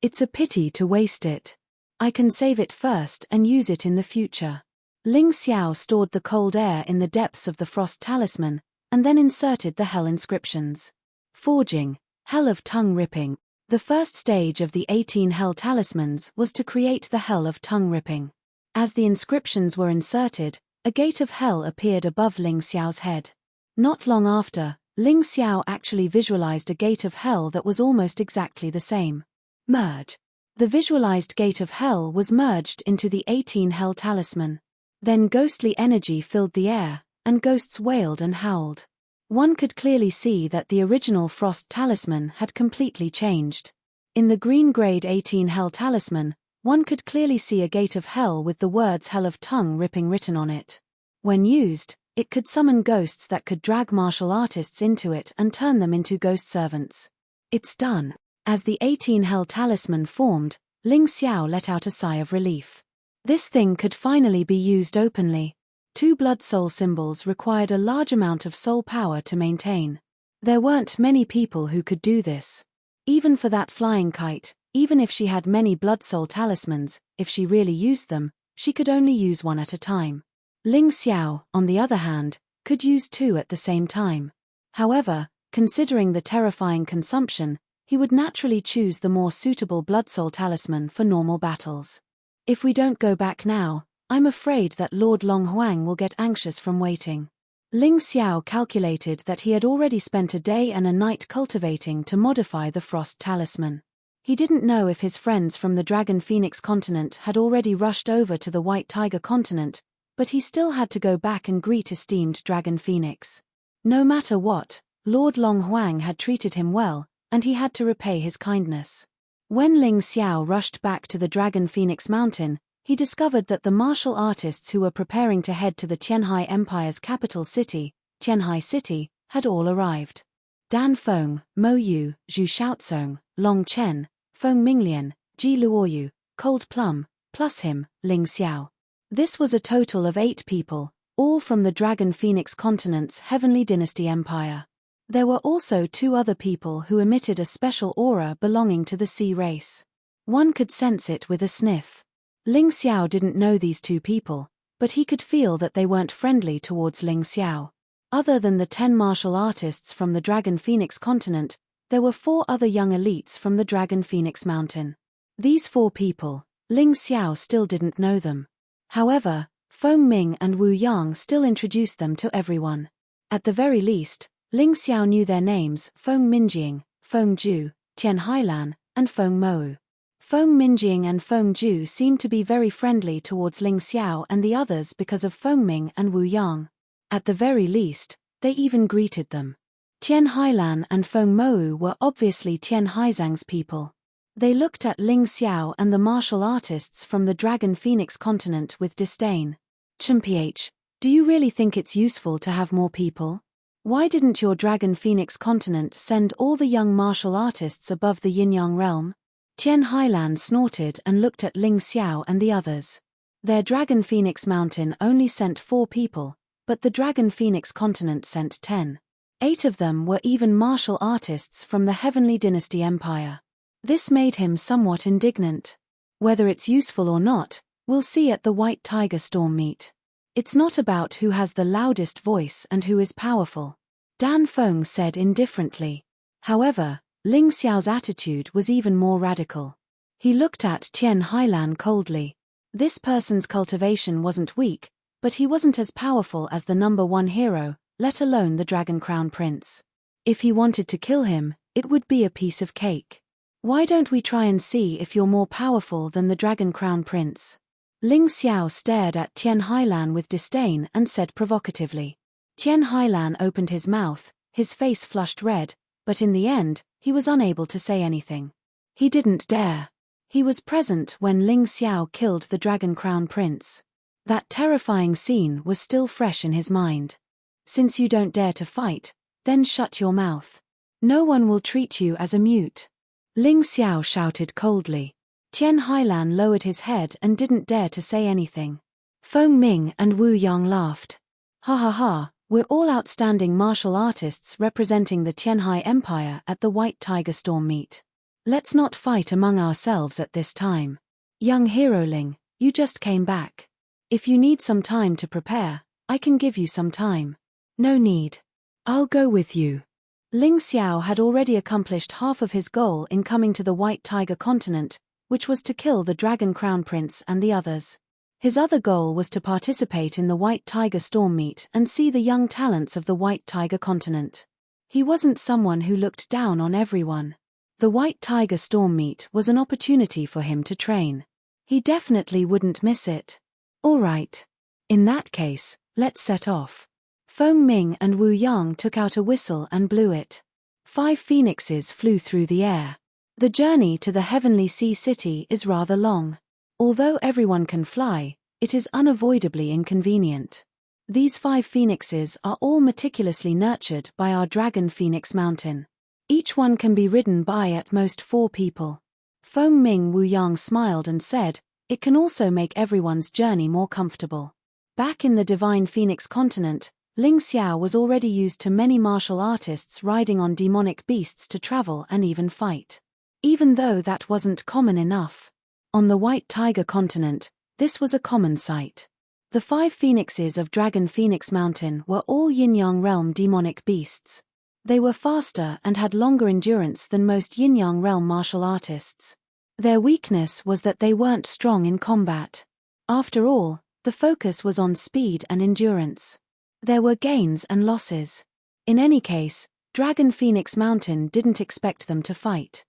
It's a pity to waste it. I can save it first and use it in the future. Ling Xiao stored the cold air in the depths of the Frost Talisman, and then inserted the Hell inscriptions. Forging, Hell of Tongue Ripping. The first stage of the 18 Hell Talismans was to create the Hell of Tongue Ripping. As the inscriptions were inserted, a gate of hell appeared above Ling Xiao's head. Not long after, Ling Xiao actually visualized a gate of hell that was almost exactly the same. Merge. The visualized gate of hell was merged into the 18 Hell Talisman. Then ghostly energy filled the air, and ghosts wailed and howled. One could clearly see that the original Frost Talisman had completely changed. In the green grade 18 Hell Talisman, one could clearly see a gate of hell with the words Hell of Tongue Ripping written on it. When used, it could summon ghosts that could drag martial artists into it and turn them into ghost servants. It's done. As the 18 Hell Talisman formed, Ling Xiao let out a sigh of relief. This thing could finally be used openly. 2 blood soul symbols required a large amount of soul power to maintain. There weren't many people who could do this. Even for that flying kite, even if she had many blood soul talismans, if she really used them, she could only use one at a time. Ling Xiao, on the other hand, could use 2 at the same time. However, considering the terrifying consumption, he would naturally choose the more suitable blood soul talisman for normal battles. If we don't go back now, I'm afraid that Lord Long Huang will get anxious from waiting. Ling Xiao calculated that he had already spent a day and a night cultivating to modify the Frost Talisman. He didn't know if his friends from the Dragon Phoenix continent had already rushed over to the White Tiger continent, but he still had to go back and greet esteemed Dragon Phoenix. No matter what, Lord Long Huang had treated him well, and he had to repay his kindness. When Ling Xiao rushed back to the Dragon Phoenix Mountain, he discovered that the martial artists who were preparing to head to the Tianhai Empire's capital city, Tianhai City, had all arrived. Dan Feng, Mo Yu, Zhu Shaotsong, Long Chen, Feng Minglian, Ji Luoyu, Cold Plum, plus him, Ling Xiao. This was a total of 8 people, all from the Dragon Phoenix continent's Heavenly Dynasty Empire. There were also 2 other people who emitted a special aura belonging to the sea race. One could sense it with a sniff. Ling Xiao didn't know these 2 people, but he could feel that they weren't friendly towards Ling Xiao. Other than the 10 martial artists from the Dragon Phoenix continent, there were 4 other young elites from the Dragon Phoenix Mountain. These 4 people, Ling Xiao still didn't know them. However, Feng Ming and Wu Yang still introduced them to everyone. At the very least, Ling Xiao knew their names: Feng Minjing, Feng Ju, Tian Hailan, and Feng Mou. Feng Minjing and Feng Ju seemed to be very friendly towards Ling Xiao and the others because of Feng Ming and Wu Yang. At the very least, they even greeted them. Tian Hailan and Feng Mou were obviously Tian Haizang's people. They looked at Ling Xiao and the martial artists from the Dragon Phoenix continent with disdain. "Ch, do you really think it's useful to have more people? Why didn't your Dragon Phoenix continent send all the young martial artists above the Yin-Yang realm? Tian Hailan snorted and looked at Ling Xiao and the others. Their Dragon Phoenix Mountain only sent 4 people, but the Dragon Phoenix continent sent 10. 8 of them were even martial artists from the Heavenly Dynasty Empire. This made him somewhat indignant. Whether it's useful or not, we'll see at the White Tiger Storm meet. It's not about who has the loudest voice and who is powerful, Dan Feng said indifferently. However, Ling Xiao's attitude was even more radical. He looked at Tian Hailan coldly. This person's cultivation wasn't weak, but he wasn't as powerful as the number 1 hero, let alone the Dragon Crown Prince. If he wanted to kill him, it would be a piece of cake. Why don't we try and see if you're more powerful than the Dragon Crown Prince? Ling Xiao stared at Tian Hailan with disdain and said provocatively. Tian Hailan opened his mouth, his face flushed red, but in the end, he was unable to say anything. He didn't dare. He was present when Ling Xiao killed the Dragon Crown Prince. That terrifying scene was still fresh in his mind. Since you don't dare to fight, then shut your mouth. No one will treat you as a mute. Ling Xiao shouted coldly. Tian Hailan lowered his head and didn't dare to say anything. Feng Ming and Wu Yang laughed. Ha ha ha, we're all outstanding martial artists representing the Tianhai Empire at the White Tiger Storm meet. Let's not fight among ourselves at this time. Young Hero Ling, you just came back. If you need some time to prepare, I can give you some time. No need. I'll go with you. Ling Xiao had already accomplished half of his goal in coming to the White Tiger continent, which was to kill the Dragon Crown Prince and the others. His other goal was to participate in the White Tiger Storm meet and see the young talents of the White Tiger continent. He wasn't someone who looked down on everyone. The White Tiger Storm meet was an opportunity for him to train. He definitely wouldn't miss it. All right. In that case, let's set off. Feng Ming and Wu Yang took out a whistle and blew it. 5 phoenixes flew through the air. The journey to the Heavenly Sea City is rather long. Although everyone can fly, it is unavoidably inconvenient. These 5 phoenixes are all meticulously nurtured by our Dragon Phoenix Mountain. Each one can be ridden by at most 4 people. Feng Ming Wu Yang smiled and said, it can also make everyone's journey more comfortable. Back in the Divine Phoenix continent, Ling Xiao was already used to many martial artists riding on demonic beasts to travel and even fight. Even though that wasn't common enough. On the White Tiger continent, this was a common sight. The 5 phoenixes of Dragon Phoenix Mountain were all Yin-Yang Realm demonic beasts. They were faster and had longer endurance than most Yin-Yang Realm martial artists. Their weakness was that they weren't strong in combat. After all, the focus was on speed and endurance. There were gains and losses. In any case, Dragon Phoenix Mountain didn't expect them to fight.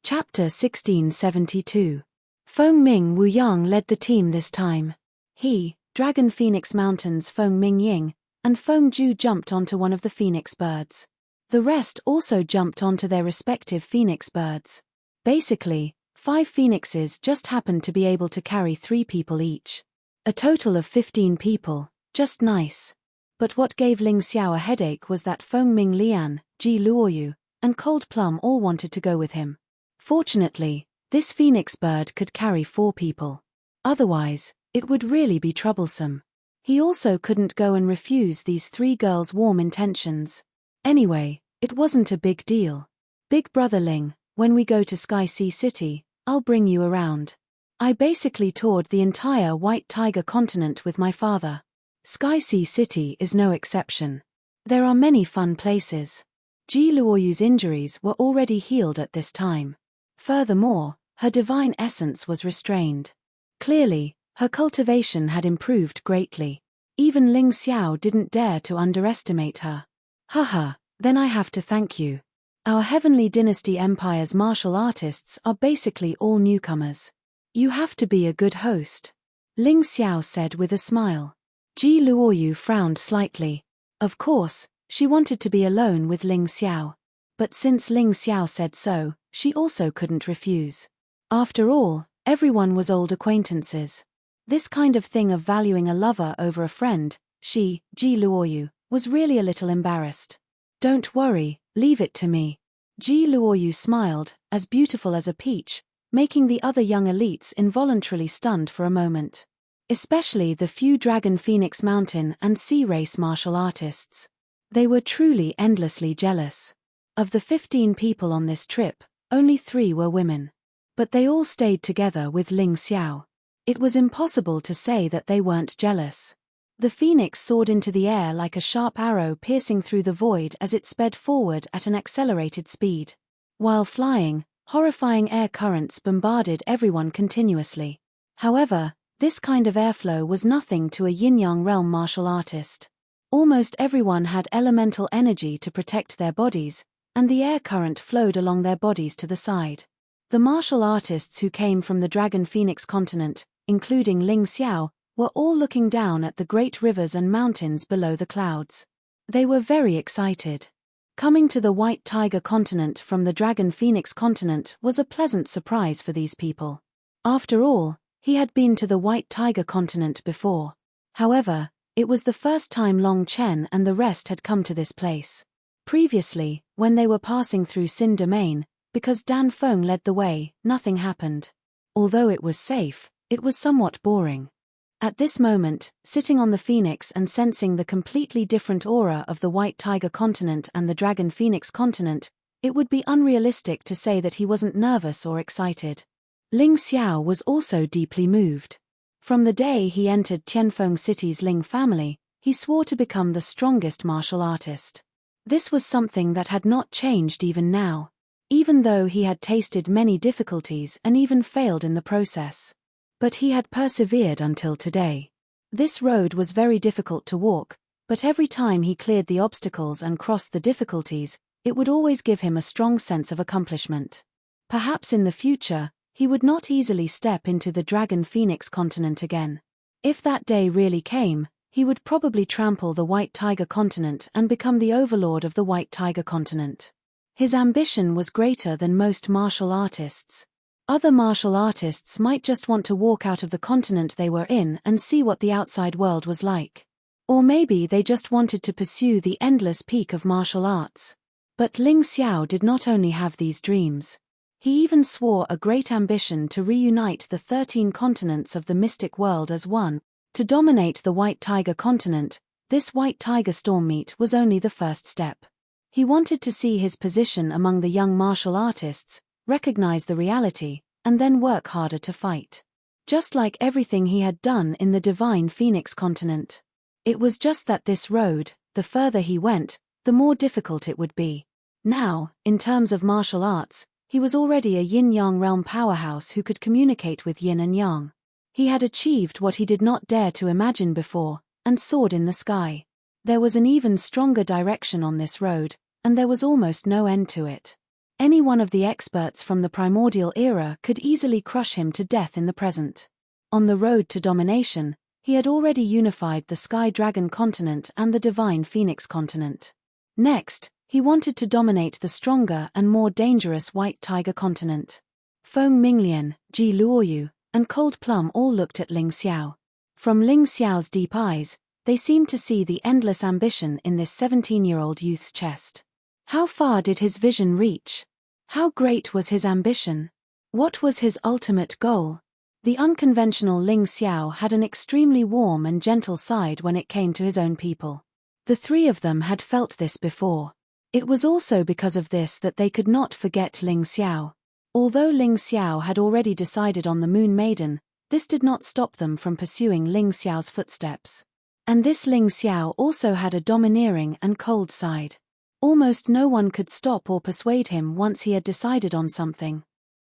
Chapter 1672. Feng Ming Wu Yang led the team this time. He, Dragon Phoenix Mountain's Feng Ming Ying, and Feng Ju jumped onto one of the phoenix birds. The rest also jumped onto their respective phoenix birds. Basically, 5 phoenixes just happened to be able to carry 3 people each. A total of 15 people, just nice. But what gave Ling Xiao a headache was that Feng Ming Lian, Ji Luoyu, and Cold Plum all wanted to go with him. Fortunately, this phoenix bird could carry 4 people. Otherwise, it would really be troublesome. He also couldn't go and refuse these 3 girls' warm intentions. Anyway, it wasn't a big deal. Big Brother Ling, when we go to Sky Sea City, I'll bring you around. I basically toured the entire White Tiger continent with my father. Sky Sea City is no exception. There are many fun places. Ji Luoyu's injuries were already healed at this time. Furthermore, her divine essence was restrained. Clearly, her cultivation had improved greatly. Even Ling Xiao didn't dare to underestimate her. Haha, then I have to thank you. Our Heavenly Dynasty Empire's martial artists are basically all newcomers. You have to be a good host. Ling Xiao said with a smile. Ji Luoyu frowned slightly. Of course, she wanted to be alone with Ling Xiao. But since Ling Xiao said so, she also couldn't refuse. After all, everyone was old acquaintances. This kind of thing of valuing a lover over a friend, she, Ji Luoyu, was really a little embarrassed. Don't worry, leave it to me. Ji Luoyu smiled, as beautiful as a peach, making the other young elites involuntarily stunned for a moment. Especially the few Dragon Phoenix Mountain and Sea Race martial artists. They were truly endlessly jealous. Of the 15 people on this trip, only 3 were women. But they all stayed together with Ling Xiao. It was impossible to say that they weren't jealous. The phoenix soared into the air like a sharp arrow piercing through the void as it sped forward at an accelerated speed. While flying, horrifying air currents bombarded everyone continuously. However, this kind of airflow was nothing to a yin-yang realm martial artist. Almost everyone had elemental energy to protect their bodies, and the air current flowed along their bodies to the side. The martial artists who came from the Dragon Phoenix continent, including Ling Xiao, were all looking down at the great rivers and mountains below the clouds. They were very excited. Coming to the White Tiger continent from the Dragon Phoenix continent was a pleasant surprise for these people. After all, he had been to the White Tiger continent before. However, it was the first time Long Chen and the rest had come to this place. Previously, when they were passing through Xin Domain, because Dan Feng led the way, nothing happened. Although it was safe, it was somewhat boring. At this moment, sitting on the Phoenix and sensing the completely different aura of the White Tiger continent and the Dragon Phoenix continent, it would be unrealistic to say that he wasn't nervous or excited. Ling Xiao was also deeply moved. From the day he entered Tianfeng City's Ling family, he swore to become the strongest martial artist. This was something that had not changed even now, even though he had tasted many difficulties and even failed in the process. But he had persevered until today. This road was very difficult to walk, but every time he cleared the obstacles and crossed the difficulties, it would always give him a strong sense of accomplishment. Perhaps in the future, he would not easily step into the Dragon Phoenix continent again. If that day really came, he would probably trample the White Tiger continent and become the overlord of the White Tiger continent. His ambition was greater than most martial artists. Other martial artists might just want to walk out of the continent they were in and see what the outside world was like. Or maybe they just wanted to pursue the endless peak of martial arts. But Ling Xiao did not only have these dreams. He even swore a great ambition to reunite the 13 continents of the mystic world as one, to dominate the White Tiger continent. This White Tiger storm meet was only the first step. He wanted to see his position among the young martial artists, recognize the reality, and then work harder to fight. Just like everything he had done in the Divine Phoenix continent. It was just that this road, the further he went, the more difficult it would be. Now, in terms of martial arts, he was already a yin-yang realm powerhouse who could communicate with yin and yang. He had achieved what he did not dare to imagine before, and soared in the sky. There was an even stronger direction on this road, and there was almost no end to it. Any one of the experts from the primordial era could easily crush him to death in the present. On the road to domination, he had already unified the Sky Dragon continent and the Divine Phoenix continent. Next, he wanted to dominate the stronger and more dangerous White Tiger continent. Feng Minglian, Ji Luoyu, and Cold Plum all looked at Ling Xiao. From Ling Xiao's deep eyes, they seemed to see the endless ambition in this 17-year-old youth's chest. How far did his vision reach? How great was his ambition? What was his ultimate goal? The unconventional Ling Xiao had an extremely warm and gentle side when it came to his own people. The 3 of them had felt this before. It was also because of this that they could not forget Ling Xiao. Although Ling Xiao had already decided on the Moon Maiden, this did not stop them from pursuing Ling Xiao's footsteps. And this Ling Xiao also had a domineering and cold side. Almost no one could stop or persuade him once he had decided on something.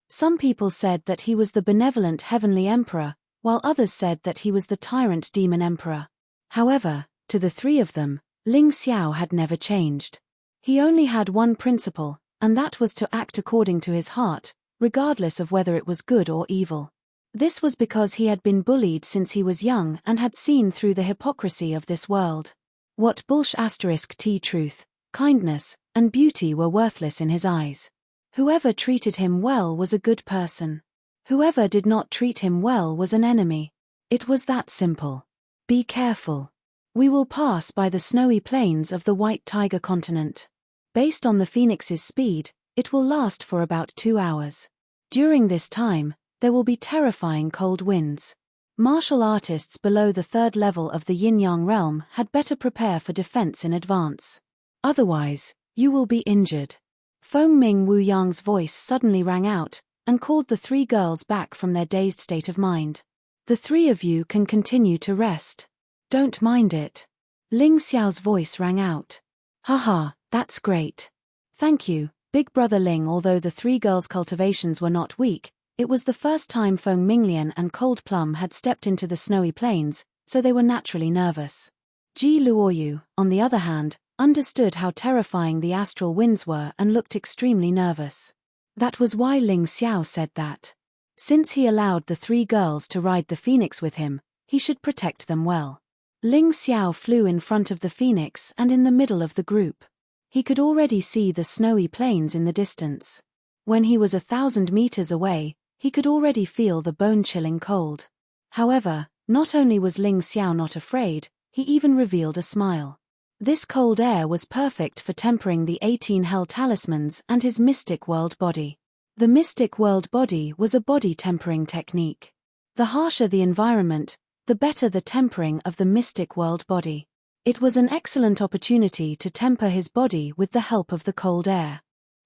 Some people said that he was the benevolent heavenly emperor, while others said that he was the tyrant demon emperor. However, to the 3 of them, Ling Xiao had never changed. He only had one principle, and that was to act according to his heart, regardless of whether it was good or evil. This was because he had been bullied since he was young and had seen through the hypocrisy of this world. What *T truth, kindness, and beauty were worthless in his eyes. Whoever treated him well was a good person. Whoever did not treat him well was an enemy. It was that simple. Be careful. We will pass by the snowy plains of the White Tiger continent. Based on the Phoenix's speed, it will last for about 2 hours. During this time, there will be terrifying cold winds. Martial artists below the third level of the yin-yang realm had better prepare for defense in advance. Otherwise, you will be injured. Feng Ming Wu Yang's voice suddenly rang out, and called the three girls back from their dazed state of mind. The three of you can continue to rest. Don't mind it. Ling Xiao's voice rang out. Haha, that's great. Thank you, Big Brother Ling. Although the three girls' cultivations were not weak, it was the first time Feng Minglian and Cold Plum had stepped into the snowy plains, so they were naturally nervous. Ji Luoyu, on the other hand, understood how terrifying the astral winds were and looked extremely nervous. That was why Ling Xiao said that. Since he allowed the three girls to ride the phoenix with him, he should protect them well. Ling Xiao flew in front of the phoenix and in the middle of the group. He could already see the snowy plains in the distance. When he was 1,000 meters away, he could already feel the bone-chilling cold. However, not only was Ling Xiao not afraid, he even revealed a smile. This cold air was perfect for tempering the 18 hell talismans and his mystic world body. The mystic world body was a body tempering technique. The harsher the environment, the better the tempering of the mystic world body. It was an excellent opportunity to temper his body with the help of the cold air.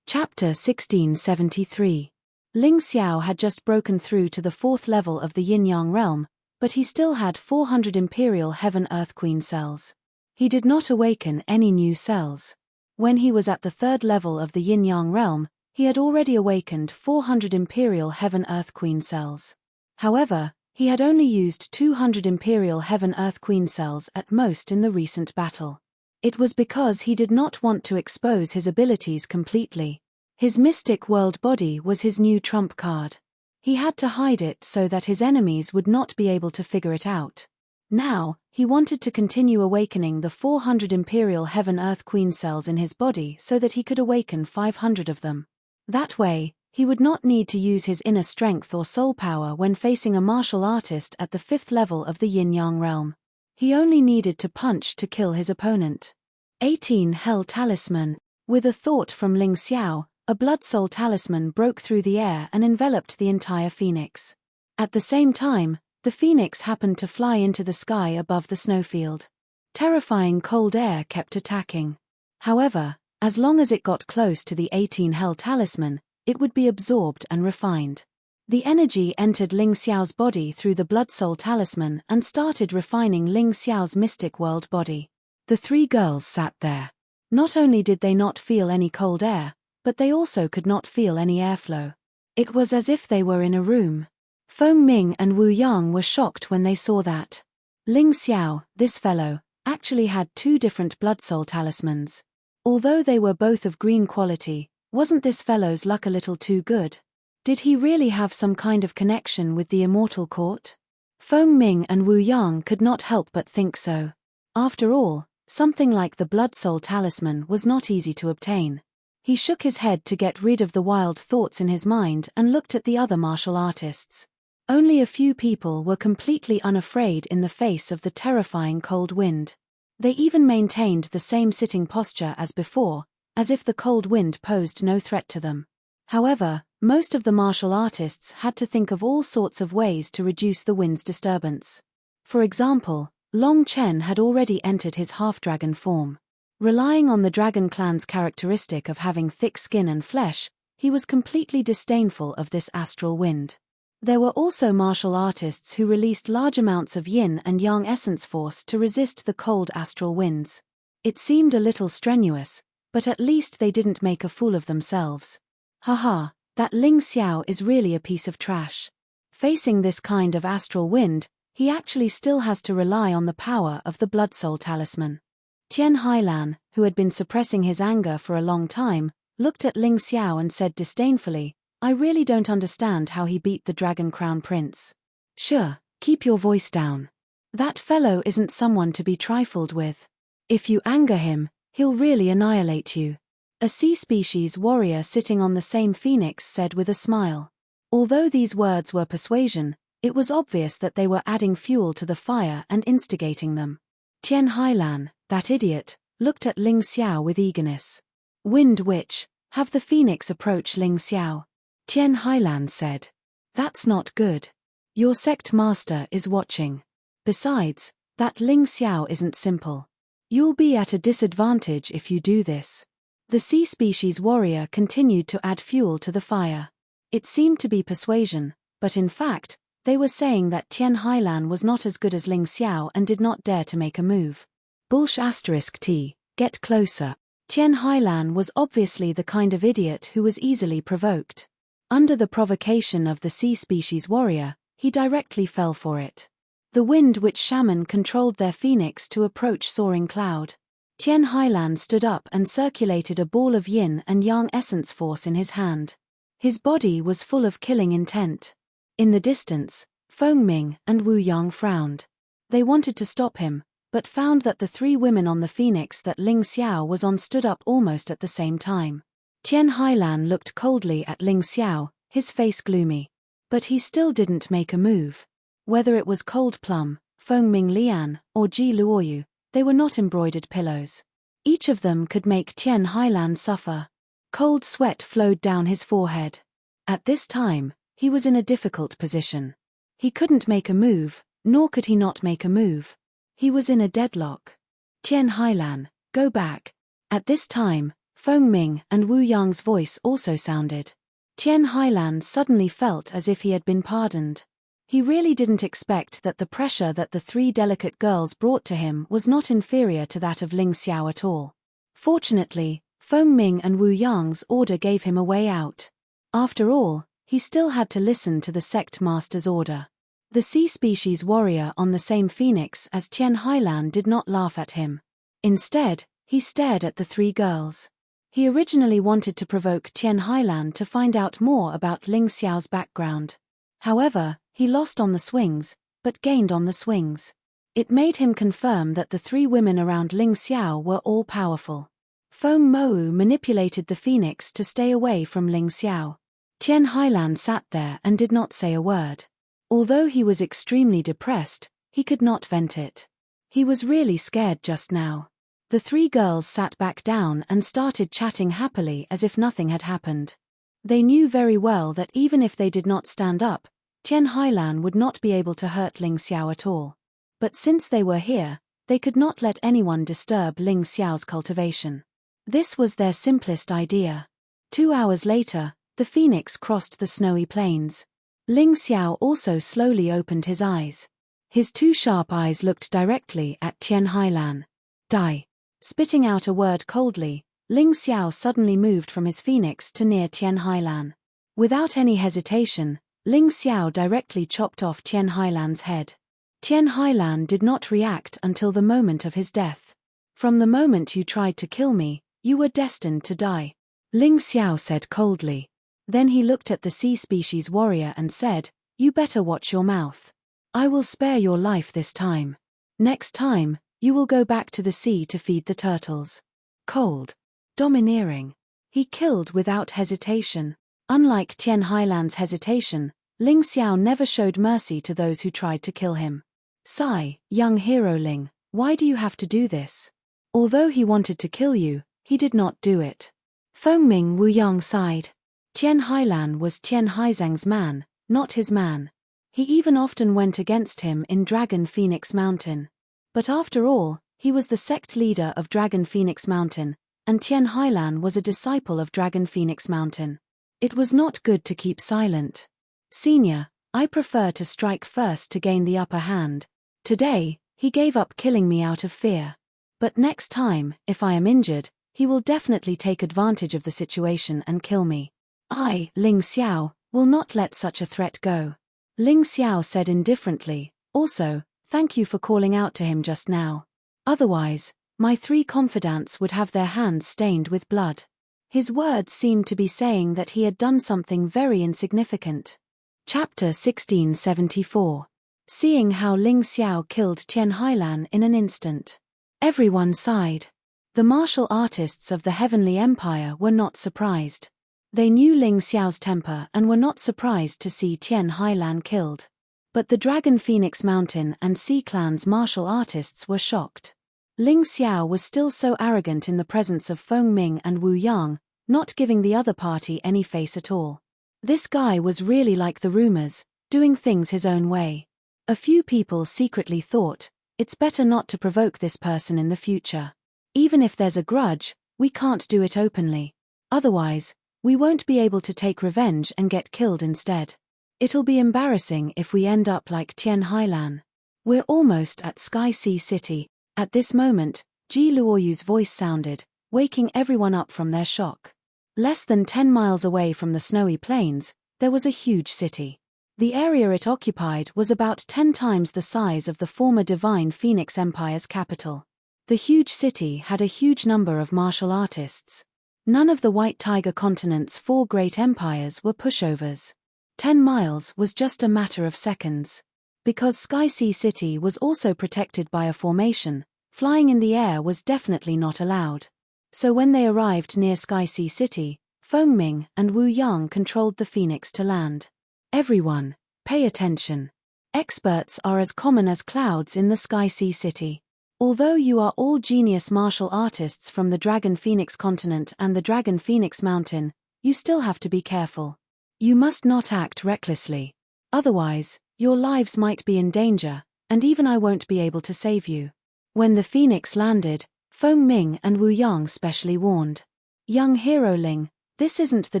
Chapter 1673. Ling Xiao had just broken through to the fourth level of the yin-yang realm, but he still had 400 Imperial Heaven Earth Queen cells. He did not awaken any new cells. When he was at the third level of the yin-yang realm, he had already awakened 400 Imperial Heaven Earth Queen cells. However, he had only used 200 Imperial Heaven Earth Queen cells at most in the recent battle. It was because he did not want to expose his abilities completely. His mystic world body was his new trump card. He had to hide it so that his enemies would not be able to figure it out. Now, he wanted to continue awakening the 400 Imperial Heaven Earth Queen cells in his body so that he could awaken 500 of them. That way, he would not need to use his inner strength or soul power when facing a martial artist at the fifth level of the yin-yang realm. He only needed to punch to kill his opponent. 18 Hell Talisman. With a thought from Ling Xiao, a blood soul talisman broke through the air and enveloped the entire phoenix. At the same time, the phoenix happened to fly into the sky above the snowfield. Terrifying cold air kept attacking. However, as long as it got close to the 18 Hell Talisman, it would be absorbed and refined. The energy entered Ling Xiao's body through the blood soul talisman and started refining Ling Xiao's mystic world body. The three girls sat there. Not only did they not feel any cold air, but they also could not feel any airflow. It was as if they were in a room. Feng Ming and Wu Yang were shocked when they saw that. Ling Xiao, this fellow, actually had two different blood soul talismans. Although they were both of green quality, wasn't this fellow's luck a little too good? Did he really have some kind of connection with the immortal court? Feng Ming and Wu Yang could not help but think so. After all, something like the blood soul talisman was not easy to obtain. He shook his head to get rid of the wild thoughts in his mind and looked at the other martial artists. Only a few people were completely unafraid in the face of the terrifying cold wind. They even maintained the same sitting posture as before, as if the cold wind posed no threat to them. However, most of the martial artists had to think of all sorts of ways to reduce the wind's disturbance. For example, Long Chen had already entered his half-dragon form. Relying on the dragon clan's characteristic of having thick skin and flesh, he was completely disdainful of this astral wind. There were also martial artists who released large amounts of yin and yang essence force to resist the cold astral winds. It seemed a little strenuous, but at least they didn't make a fool of themselves. Haha, that Ling Xiao is really a piece of trash. Facing this kind of astral wind, he actually still has to rely on the power of the blood soul talisman. Tian Hailan, who had been suppressing his anger for a long time, looked at Ling Xiao and said disdainfully, "I really don't understand how he beat the Dragon Crown Prince." "Sure, keep your voice down. That fellow isn't someone to be trifled with. If you anger him, he'll really annihilate you," a sea species warrior sitting on the same phoenix said with a smile. Although these words were persuasion, it was obvious that they were adding fuel to the fire and instigating them. Tian Hailan, that idiot, looked at Ling Xiao with eagerness. "Wind Witch, have the phoenix approach Ling Xiao." Tian Hailan said. That's not good. Your sect master is watching. Besides, that Ling Xiao isn't simple. You'll be at a disadvantage if you do this. The sea species warrior continued to add fuel to the fire. It seemed to be persuasion, but in fact, they were saying that Tian Hailan was not as good as Ling Xiao and did not dare to make a move. T. Get closer. Tian Hailan was obviously the kind of idiot who was easily provoked. Under the provocation of the sea species warrior, he directly fell for it. The wind which shaman controlled their phoenix to approach soaring cloud. Tian Hailan stood up and circulated a ball of yin and yang essence force in his hand. His body was full of killing intent. In the distance, Feng Ming and Wu Yang frowned. They wanted to stop him, but found that the three women on the phoenix that Ling Xiao was on stood up almost at the same time. Tian Hailan looked coldly at Ling Xiao, his face gloomy. But he still didn't make a move. Whether it was Cold Plum, Feng Ming Lian, or Ji Luoyu, they were not embroidered pillows. Each of them could make Tian Hailan suffer. Cold sweat flowed down his forehead. At this time, he was in a difficult position. He couldn't make a move, nor could he not make a move. He was in a deadlock. Tian Hailan, go back. At this time, Feng Ming and Wu Yang's voice also sounded. Tian Hailan suddenly felt as if he had been pardoned. He really didn't expect that the pressure that the three delicate girls brought to him was not inferior to that of Ling Xiao at all. Fortunately, Feng Ming and Wu Yang's order gave him a way out. After all, he still had to listen to the sect master's order. The sea species warrior on the same phoenix as Tian Hailan did not laugh at him. Instead, he stared at the three girls. He originally wanted to provoke Tian Hailan to find out more about Ling Xiao's background. However, he lost on the swings, but gained on the swings. It made him confirm that the three women around Ling Xiao were all powerful. Feng Mou manipulated the phoenix to stay away from Ling Xiao. Tian Hailan sat there and did not say a word. Although he was extremely depressed, he could not vent it. He was really scared just now. The three girls sat back down and started chatting happily as if nothing had happened. They knew very well that even if they did not stand up, Tian Hailan would not be able to hurt Ling Xiao at all. But since they were here, they could not let anyone disturb Ling Xiao's cultivation. This was their simplest idea. 2 hours later, the phoenix crossed the snowy plains. Ling Xiao also slowly opened his eyes. His two sharp eyes looked directly at Tian Hailan. Die. Spitting out a word coldly, Ling Xiao suddenly moved from his phoenix to near Tian Hailan. Without any hesitation, Ling Xiao directly chopped off Tian Hailan's head. Tian Hailan did not react until the moment of his death. From the moment you tried to kill me, you were destined to die. Ling Xiao said coldly. Then he looked at the sea species warrior and said, you better watch your mouth. I will spare your life this time. Next time, you will go back to the sea to feed the turtles. Cold. Domineering. He killed without hesitation. Unlike Tian Hailan's hesitation, Ling Xiao never showed mercy to those who tried to kill him. Sigh, young hero Ling, why do you have to do this? Although he wanted to kill you, he did not do it. Feng Ming Wu Yang sighed. Tian Hailan was Tian Haizang's man, not his man. He even often went against him in Dragon Phoenix Mountain. But after all, he was the sect leader of Dragon Phoenix Mountain, and Tian Hailan was a disciple of Dragon Phoenix Mountain. It was not good to keep silent. Senior, I prefer to strike first to gain the upper hand. Today, he gave up killing me out of fear. But next time, if I am injured, he will definitely take advantage of the situation and kill me. I, Ling Xiao, will not let such a threat go. Ling Xiao said indifferently, also, thank you for calling out to him just now. Otherwise, my three confidants would have their hands stained with blood. His words seemed to be saying that he had done something very insignificant. Chapter 1674. Seeing how Ling Xiao killed Tian Hailan in an instant. Everyone sighed. The martial artists of the Heavenly Empire were not surprised. They knew Ling Xiao's temper and were not surprised to see Tian Hailan killed. But the Dragon Phoenix Mountain and Sea Clan's martial artists were shocked. Ling Xiao was still so arrogant in the presence of Feng Ming and Wu Yang, not giving the other party any face at all. This guy was really like the rumors, doing things his own way. A few people secretly thought, it's better not to provoke this person in the future. Even if there's a grudge, we can't do it openly. Otherwise, we won't be able to take revenge and get killed instead. It'll be embarrassing if we end up like Tien Hailan. We're almost at Sky Sea City. At this moment, Ji Luoyu's voice sounded, waking everyone up from their shock. Less than 10 miles away from the snowy plains, there was a huge city. The area it occupied was about 10 times the size of the former Divine Phoenix Empire's capital. The huge city had a huge number of martial artists. None of the White Tiger continent's 4 great empires were pushovers. 10 miles was just a matter of seconds. Because Sky Sea City was also protected by a formation, flying in the air was definitely not allowed. So when they arrived near Sky Sea City, Feng Ming and Wu Yang controlled the Phoenix to land. Everyone, pay attention. Experts are as common as clouds in the Sky Sea City. Although you are all genius martial artists from the Dragon Phoenix continent and the Dragon Phoenix mountain, you still have to be careful. You must not act recklessly. Otherwise, your lives might be in danger, and even I won't be able to save you. When the Phoenix landed, Feng Ming and Wu Yang specially warned. Young Hero Ling, this isn't the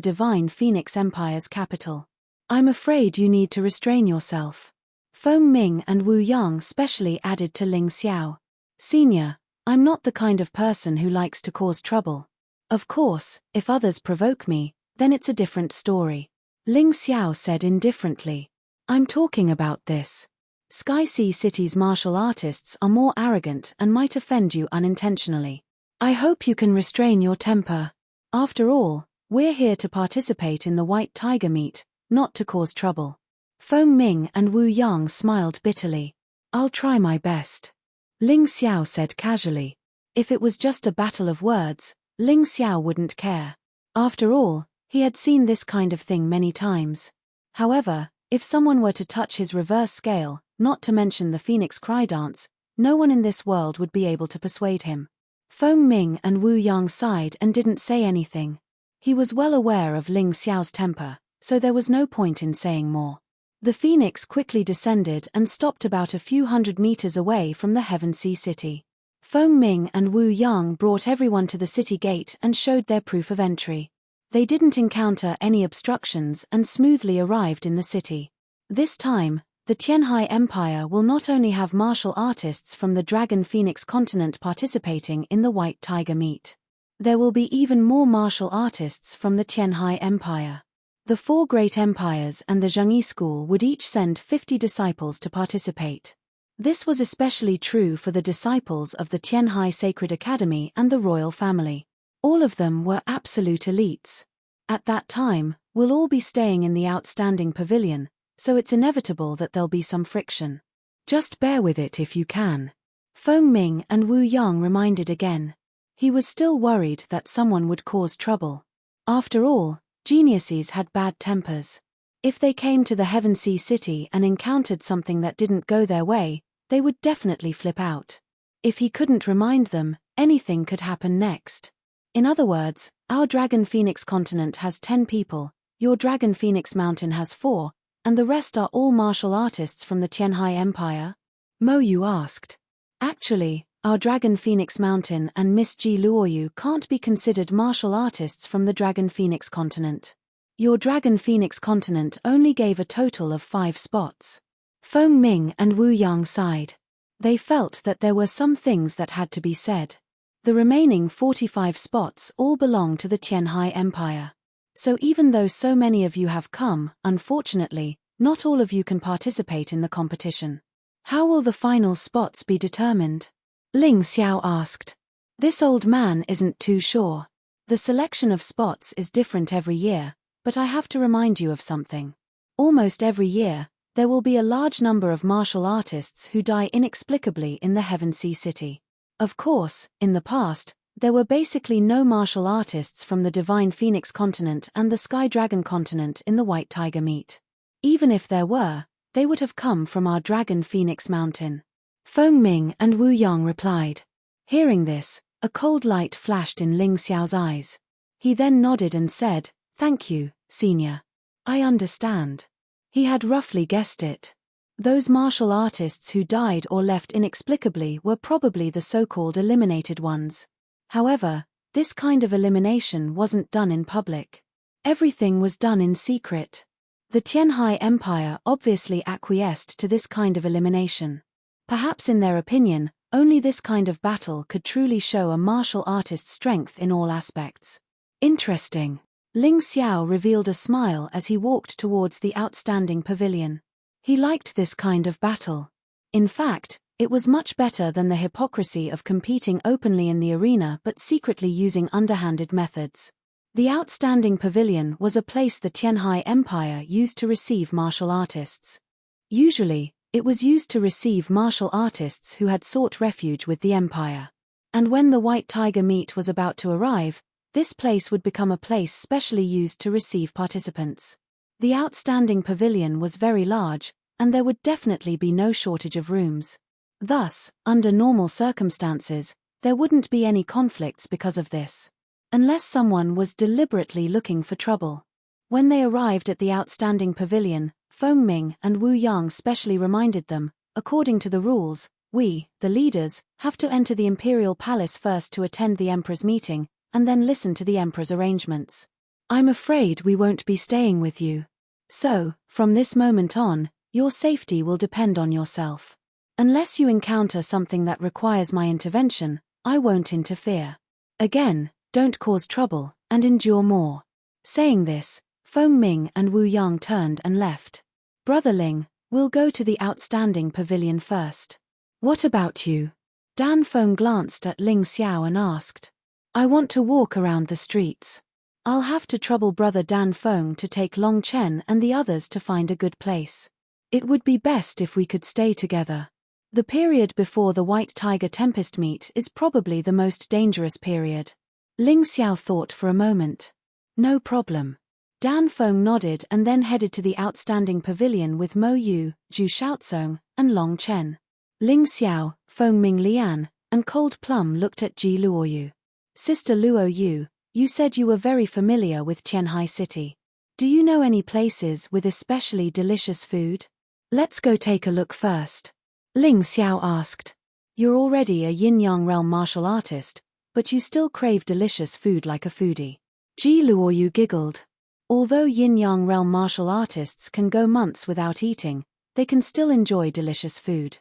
Divine Phoenix Empire's capital. I'm afraid you need to restrain yourself. Feng Ming and Wu Yang specially added to Ling Xiao. Senior, I'm not the kind of person who likes to cause trouble. Of course, if others provoke me, then it's a different story. Ling Xiao said indifferently. I'm talking about this. Sky Sea City's martial artists are more arrogant and might offend you unintentionally. I hope you can restrain your temper. After all, we're here to participate in the White Tiger meet, not to cause trouble. Feng Ming and Wu Yang smiled bitterly. I'll try my best. Ling Xiao said casually. If it was just a battle of words, Ling Xiao wouldn't care. After all, he had seen this kind of thing many times. However, if someone were to touch his reverse scale, not to mention the Phoenix Cry Dance, no one in this world would be able to persuade him. Feng Ming and Wu Yang sighed and didn't say anything. He was well aware of Ling Xiao's temper, so there was no point in saying more. The Phoenix quickly descended and stopped about a few hundred meters away from the Heaven Sea City. Feng Ming and Wu Yang brought everyone to the city gate and showed their proof of entry. They didn't encounter any obstructions and smoothly arrived in the city. This time, the Tianhai Empire will not only have martial artists from the Dragon Phoenix continent participating in the White Tiger meet. There will be even more martial artists from the Tianhai Empire. The 4 great empires and the Zhengyi school would each send 50 disciples to participate. This was especially true for the disciples of the Tianhai Sacred Academy and the royal family. All of them were absolute elites. At that time, we'll all be staying in the outstanding pavilion, so it's inevitable that there'll be some friction. Just bear with it if you can. Feng Ming and Wu Yang reminded again. He was still worried that someone would cause trouble. After all, geniuses had bad tempers. If they came to the Heaven Sea City and encountered something that didn't go their way, they would definitely flip out. If he couldn't remind them, anything could happen next. In other words, our Dragon Phoenix continent has 10 people, your Dragon Phoenix mountain has 4, and the rest are all martial artists from the Tianhai Empire? Mo Yu asked. Actually, our Dragon Phoenix mountain and Miss Ji Luoyu can't be considered martial artists from the Dragon Phoenix continent. Your Dragon Phoenix continent only gave a total of 5 spots. Feng Ming and Wu Yang sighed. They felt that there were some things that had to be said. The remaining 45 spots all belong to the Tianhai Empire. So even though so many of you have come, unfortunately, not all of you can participate in the competition. How will the final spots be determined? Ling Xiao asked. This old man isn't too sure. The selection of spots is different every year, but I have to remind you of something. Almost every year, there will be a large number of martial artists who die inexplicably in the Heaven Sea City. Of course, in the past, there were basically no martial artists from the Divine Phoenix continent and the Sky Dragon continent in the White Tiger meet. Even if there were, they would have come from our Dragon Phoenix mountain. Feng Ming and Wu Yang replied. Hearing this, a cold light flashed in Ling Xiao's eyes. He then nodded and said, "Thank you, Senior." I understand. He had roughly guessed it. Those martial artists who died or left inexplicably were probably the so-called eliminated ones. However, this kind of elimination wasn't done in public. Everything was done in secret. The Tianhai Empire obviously acquiesced to this kind of elimination. Perhaps in their opinion, only this kind of battle could truly show a martial artist's strength in all aspects. Interesting. Ling Xiao revealed a smile as he walked towards the outstanding pavilion. He liked this kind of battle. In fact, it was much better than the hypocrisy of competing openly in the arena but secretly using underhanded methods. The outstanding pavilion was a place the Tianhai Empire used to receive martial artists. Usually, it was used to receive martial artists who had sought refuge with the empire. And when the white tiger meet was about to arrive, this place would become a place specially used to receive participants. The outstanding pavilion was very large, and there would definitely be no shortage of rooms. Thus, under normal circumstances, there wouldn't be any conflicts because of this. Unless someone was deliberately looking for trouble. When they arrived at the outstanding pavilion, Feng Ming and Wu Yang specially reminded them, according to the rules, we, the leaders, have to enter the imperial palace first to attend the emperor's meeting, and then listen to the emperor's arrangements. I'm afraid we won't be staying with you. So, from this moment on, your safety will depend on yourself. Unless you encounter something that requires my intervention, I won't interfere. Again, don't cause trouble, and endure more. Saying this, Feng Ming and Wu Yang turned and left. Brother Ling, we'll go to the outstanding pavilion first. What about you? Dan Feng glanced at Ling Xiao and asked. I want to walk around the streets. I'll have to trouble Brother Dan Feng to take Long Chen and the others to find a good place. It would be best if we could stay together. The period before the White Tiger Tempest meet is probably the most dangerous period. Ling Xiao thought for a moment. No problem. Dan Feng nodded and then headed to the outstanding pavilion with Mo Yu, Zhu Shaozong, and Long Chen. Ling Xiao, Feng Ming Lian, and Cold Plum looked at Ji Luoyu. Sister Luo Yu, you said you were very familiar with Tianhai City. Do you know any places with especially delicious food? Let's go take a look first. Ling Xiao asked. You're already a yin-yang realm martial artist, but you still crave delicious food like a foodie. Ji Luoyu giggled. Although yin-yang realm martial artists can go months without eating, they can still enjoy delicious food.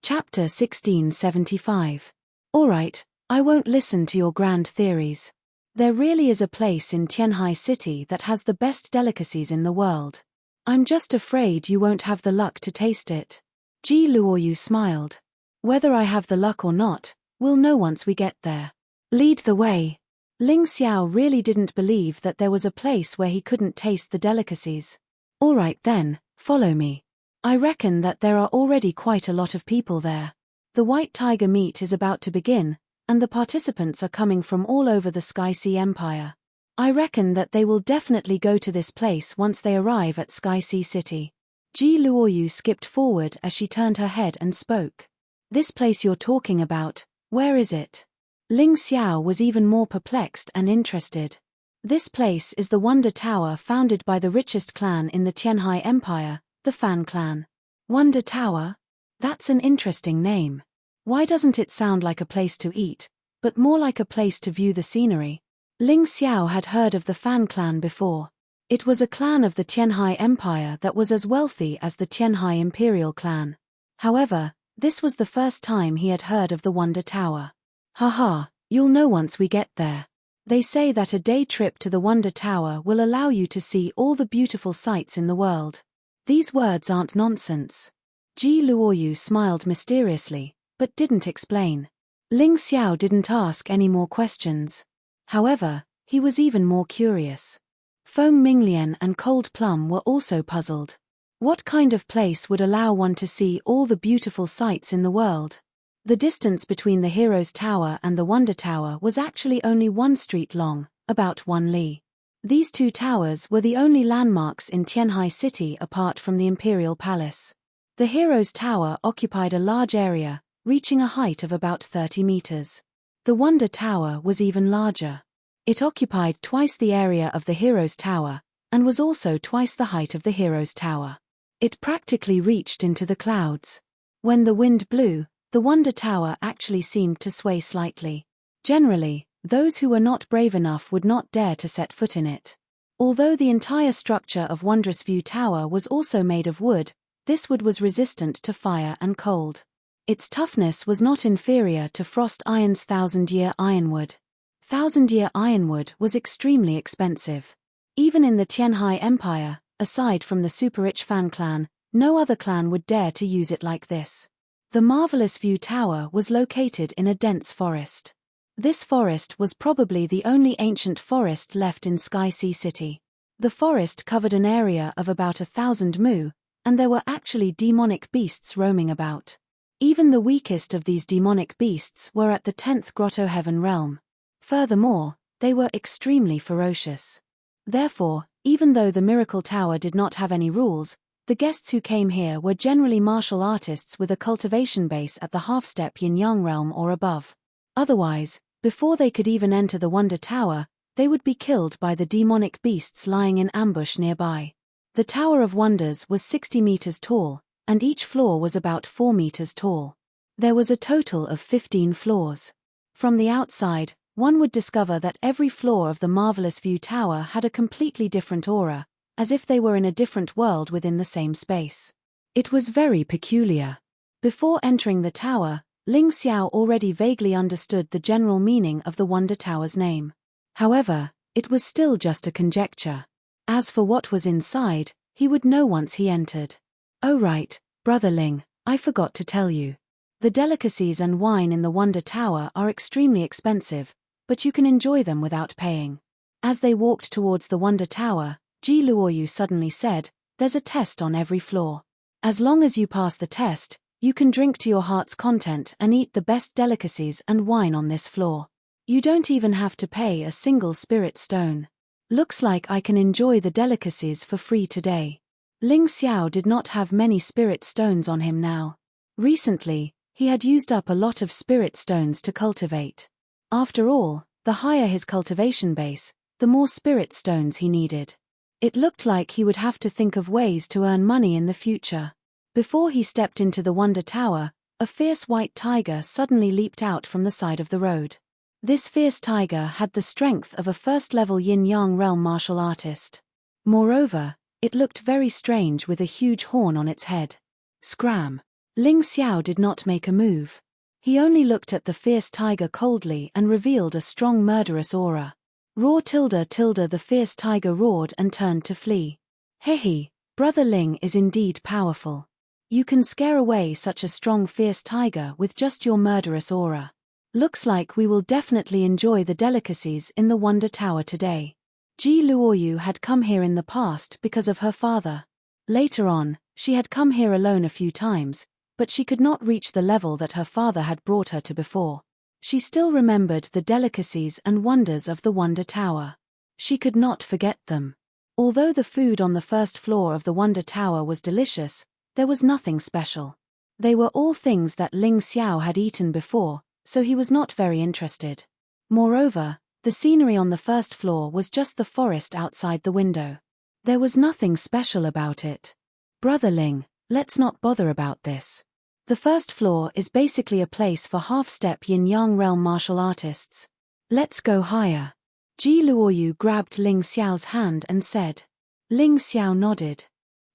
Chapter 1675. Alright, I won't listen to your grand theories. There really is a place in Tianhai City that has the best delicacies in the world. I'm just afraid you won't have the luck to taste it. Ji Luoyu smiled. Whether I have the luck or not, we'll know once we get there. Lead the way. Ling Xiao really didn't believe that there was a place where he couldn't taste the delicacies. Alright then, follow me. I reckon that there are already quite a lot of people there. The White Tiger meet is about to begin, and the participants are coming from all over the Sky Sea Empire. I reckon that they will definitely go to this place once they arrive at Sky Sea City. Ji Luoyu skipped forward as she turned her head and spoke. This place you're talking about, where is it? Ling Xiao was even more perplexed and interested. This place is the Wonder Tower founded by the richest clan in the Tianhai Empire, the Fan clan. Wonder Tower? That's an interesting name. Why doesn't it sound like a place to eat, but more like a place to view the scenery? Ling Xiao had heard of the Fan clan before. It was a clan of the Tianhai Empire that was as wealthy as the Tianhai Imperial clan. However, this was the first time he had heard of the Wonder Tower. Haha, you'll know once we get there. They say that a day trip to the Wonder Tower will allow you to see all the beautiful sights in the world. These words aren't nonsense. Ji Luoyu smiled mysteriously, but didn't explain. Ling Xiao didn't ask any more questions. However, he was even more curious. Feng Minglian and Cold Plum were also puzzled. What kind of place would allow one to see all the beautiful sights in the world? The distance between the Hero's Tower and the Wonder Tower was actually only 1 street long, about 1 li. These two towers were the only landmarks in Tianhai City apart from the Imperial Palace. The Hero's Tower occupied a large area, reaching a height of about 30 meters. The Wonder Tower was even larger. It occupied twice the area of the Hero's Tower, and was also twice the height of the hero's tower. It practically reached into the clouds. When the wind blew, the Wonder Tower actually seemed to sway slightly. Generally, those who were not brave enough would not dare to set foot in it. Although the entire structure of Wondrous View Tower was also made of wood, this wood was resistant to fire and cold. Its toughness was not inferior to Frost Iron's thousand-year ironwood. Thousand-year ironwood was extremely expensive. Even in the Tianhai Empire, aside from the super-rich Fan clan, no other clan would dare to use it like this. The Marvelous View Tower was located in a dense forest. This forest was probably the only ancient forest left in Sky Sea City. The forest covered an area of about 1,000 mu, and there were actually demonic beasts roaming about. Even the weakest of these demonic beasts were at the 10th Grotto Heaven realm. Furthermore, they were extremely ferocious. Therefore, even though the Miracle Tower did not have any rules, the guests who came here were generally martial artists with a cultivation base at the half-step yin-yang realm or above. Otherwise, before they could even enter the Wonder Tower, they would be killed by the demonic beasts lying in ambush nearby. The Tower of Wonders was 60 meters tall, and each floor was about 4 meters tall. There was a total of 15 floors. From the outside, one would discover that every floor of the Marvelous View Tower had a completely different aura, as if they were in a different world within the same space. It was very peculiar. Before entering the tower, Ling Xiao already vaguely understood the general meaning of the Wonder Tower's name. However, it was still just a conjecture. As for what was inside, he would know once he entered. Oh right, Brother Ling, I forgot to tell you. The delicacies and wine in the Wonder Tower are extremely expensive, but you can enjoy them without paying. As they walked towards the Wonder Tower, Ji Luoyu suddenly said, "There's a test on every floor. As long as you pass the test, you can drink to your heart's content and eat the best delicacies and wine on this floor. You don't even have to pay a single spirit stone. Looks like I can enjoy the delicacies for free today." Ling Xiao did not have many spirit stones on him now. Recently, he had used up a lot of spirit stones to cultivate. After all, the higher his cultivation base, the more spirit stones he needed. It looked like he would have to think of ways to earn money in the future. Before he stepped into the Wonder Tower, a fierce white tiger suddenly leaped out from the side of the road. This fierce tiger had the strength of a first-level yin-yang realm martial artist. Moreover, it looked very strange with a huge horn on its head. Scram! Ling Xiao did not make a move. He only looked at the fierce tiger coldly and revealed a strong murderous aura. Roar tilde tilde, the fierce tiger roared and turned to flee. Hehe, Brother Ling is indeed powerful. You can scare away such a strong fierce tiger with just your murderous aura. Looks like we will definitely enjoy the delicacies in the Wonder Tower today. Ji Luoyu had come here in the past because of her father. Later on, she had come here alone a few times, but she could not reach the level that her father had brought her to before. She still remembered the delicacies and wonders of the Wonder Tower. She could not forget them. Although the food on the first floor of the Wonder Tower was delicious, there was nothing special. They were all things that Ling Xiao had eaten before, so he was not very interested. Moreover, the scenery on the first floor was just the forest outside the window. There was nothing special about it. Brother Ling, let's not bother about this. The first floor is basically a place for half-step yin-yang realm martial artists. Let's go higher. Ji Luoyu grabbed Ling Xiao's hand and said. Ling Xiao nodded.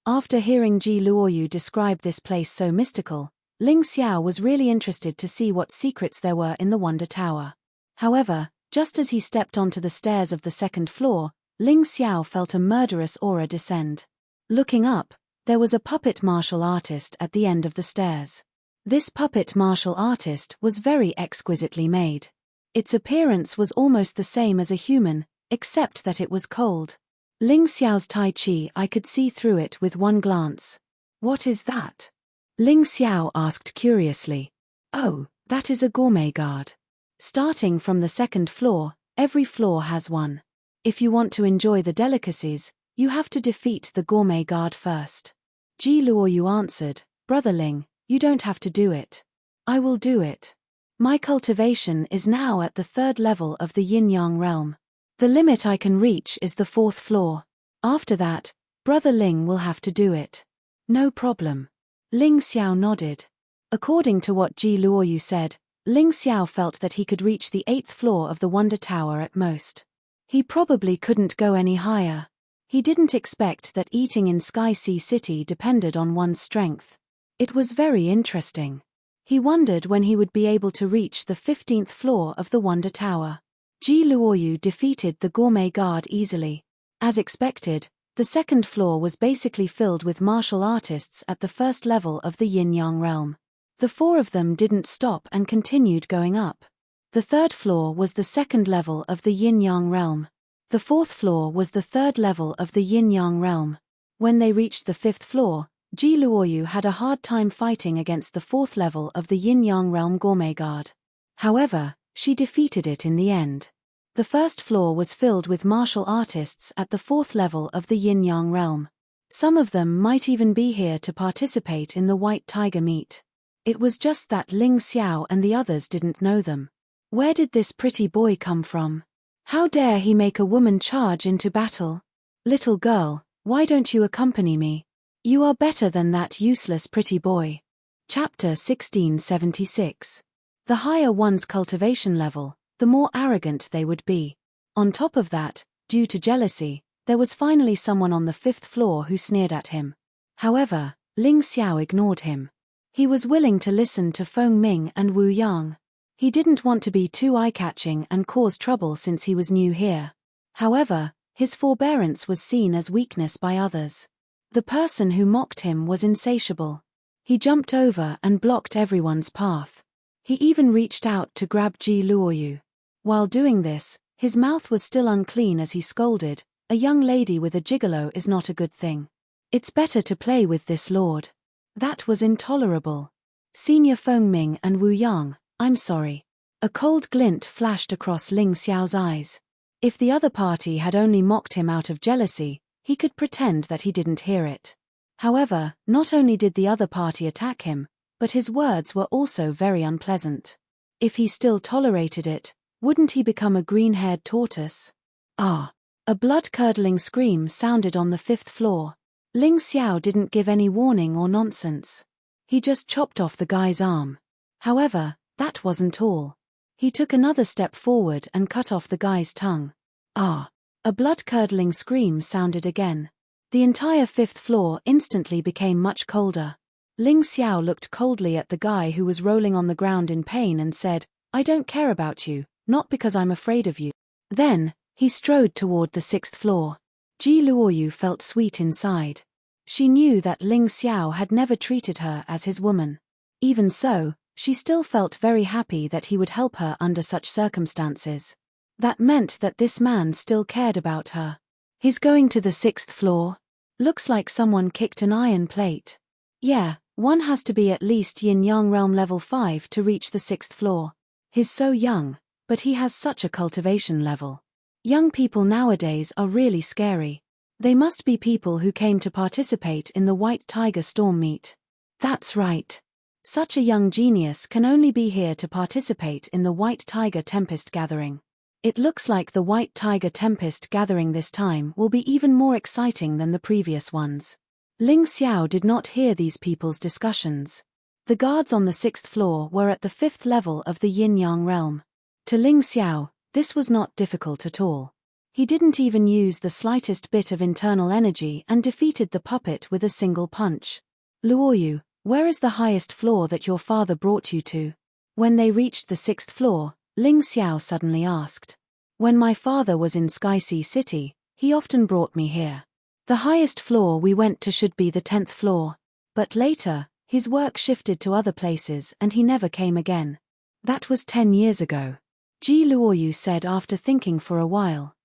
After hearing Ji Luoyu describe this place so mystical, Ling Xiao was really interested to see what secrets there were in the Wonder Tower. However, just as he stepped onto the stairs of the second floor, Ling Xiao felt a murderous aura descend. Looking up, there was a puppet martial artist at the end of the stairs. This puppet martial artist was very exquisitely made. Its appearance was almost the same as a human, except that it was cold. Ling Xiao's Tai Chi, I could see through it with one glance. What is that? Ling Xiao asked curiously. Oh, that is a gourmet guard. Starting from the second floor, every floor has one. If you want to enjoy the delicacies, you have to defeat the gourmet guard first. Ji Luoyu answered, Brother Ling, you don't have to do it. I will do it. My cultivation is now at the third level of the yin-yang realm. The limit I can reach is the fourth floor. After that, Brother Ling will have to do it. No problem. Ling Xiao nodded. According to what Ji Luoyu said, Ling Xiao felt that he could reach the 8th floor of the Wonder Tower at most. He probably couldn't go any higher. He didn't expect that eating in Sky Sea City depended on one's strength. It was very interesting. He wondered when he would be able to reach the 15th floor of the Wonder Tower. Ji Luoyu defeated the gourmet guard easily. As expected, the 2nd floor was basically filled with martial artists at the 1st level of the Yin-Yang realm. The 4 of them didn't stop and continued going up. The 3rd floor was the 2nd level of the Yin-Yang realm. The 4th floor was the 3rd level of the Yin-Yang realm. When they reached the 5th floor, Ji Luoyu had a hard time fighting against the 4th level of the Yin-Yang realm gourmet guard. However, she defeated it in the end. The 1st floor was filled with martial artists at the 4th level of the Yin-Yang realm. Some of them might even be here to participate in the White Tiger meet. It was just that Ling Xiao and the others didn't know them. Where did this pretty boy come from? How dare he make a woman charge into battle? Little girl, why don't you accompany me? You are better than that useless pretty boy. Chapter 1676. The higher one's cultivation level, the more arrogant they would be. On top of that, due to jealousy, there was finally someone on the 5th floor who sneered at him. However, Ling Xiao ignored him. He was willing to listen to Feng Ming and Wu Yang. He didn't want to be too eye-catching and cause trouble since he was new here. However, his forbearance was seen as weakness by others. The person who mocked him was insatiable. He jumped over and blocked everyone's path. He even reached out to grab Ji Luoyu. While doing this, his mouth was still unclean as he scolded, "A young lady with a gigolo is not a good thing. It's better to play with this lord." That was intolerable. Senior Feng Ming and Wu Yang, I'm sorry. A cold glint flashed across Ling Xiao's eyes. If the other party had only mocked him out of jealousy, he could pretend that he didn't hear it. However, not only did the other party attack him, but his words were also very unpleasant. If he still tolerated it, wouldn't he become a green-haired tortoise? Ah! A blood-curdling scream sounded on the 5th floor. Ling Xiao didn't give any warning or nonsense. He just chopped off the guy's arm. However, that wasn't all. He took another step forward and cut off the guy's tongue. Ah! A blood-curdling scream sounded again. The entire 5th floor instantly became much colder. Ling Xiao looked coldly at the guy who was rolling on the ground in pain and said, "I don't care about you, not because I'm afraid of you." Then, he strode toward the 6th floor. Ji Luoyu felt sweet inside. She knew that Ling Xiao had never treated her as his woman. Even so, she still felt very happy that he would help her under such circumstances. That meant that this man still cared about her. He's going to the 6th floor? Looks like someone kicked an iron plate. Yeah, one has to be at least Yin-Yang realm level 5 to reach the 6th floor. He's so young, but he has such a cultivation level. Young people nowadays are really scary. They must be people who came to participate in the White Tiger Storm meet. That's right. Such a young genius can only be here to participate in the White Tiger Tempest Gathering. It looks like the White Tiger Tempest Gathering this time will be even more exciting than the previous ones. Ling Xiao did not hear these people's discussions. The guards on the 6th floor were at the 5th level of the Yin-Yang realm. To Ling Xiao, this was not difficult at all. He didn't even use the slightest bit of internal energy and defeated the puppet with a single punch. "Luoyu, where is the highest floor that your father brought you to?" When they reached the 6th floor, Ling Xiao suddenly asked. "When my father was in Sky Sea City, he often brought me here. The highest floor we went to should be the 10th floor. But later, his work shifted to other places and he never came again. That was 10 years ago." Ji Luoyu said after thinking for a while.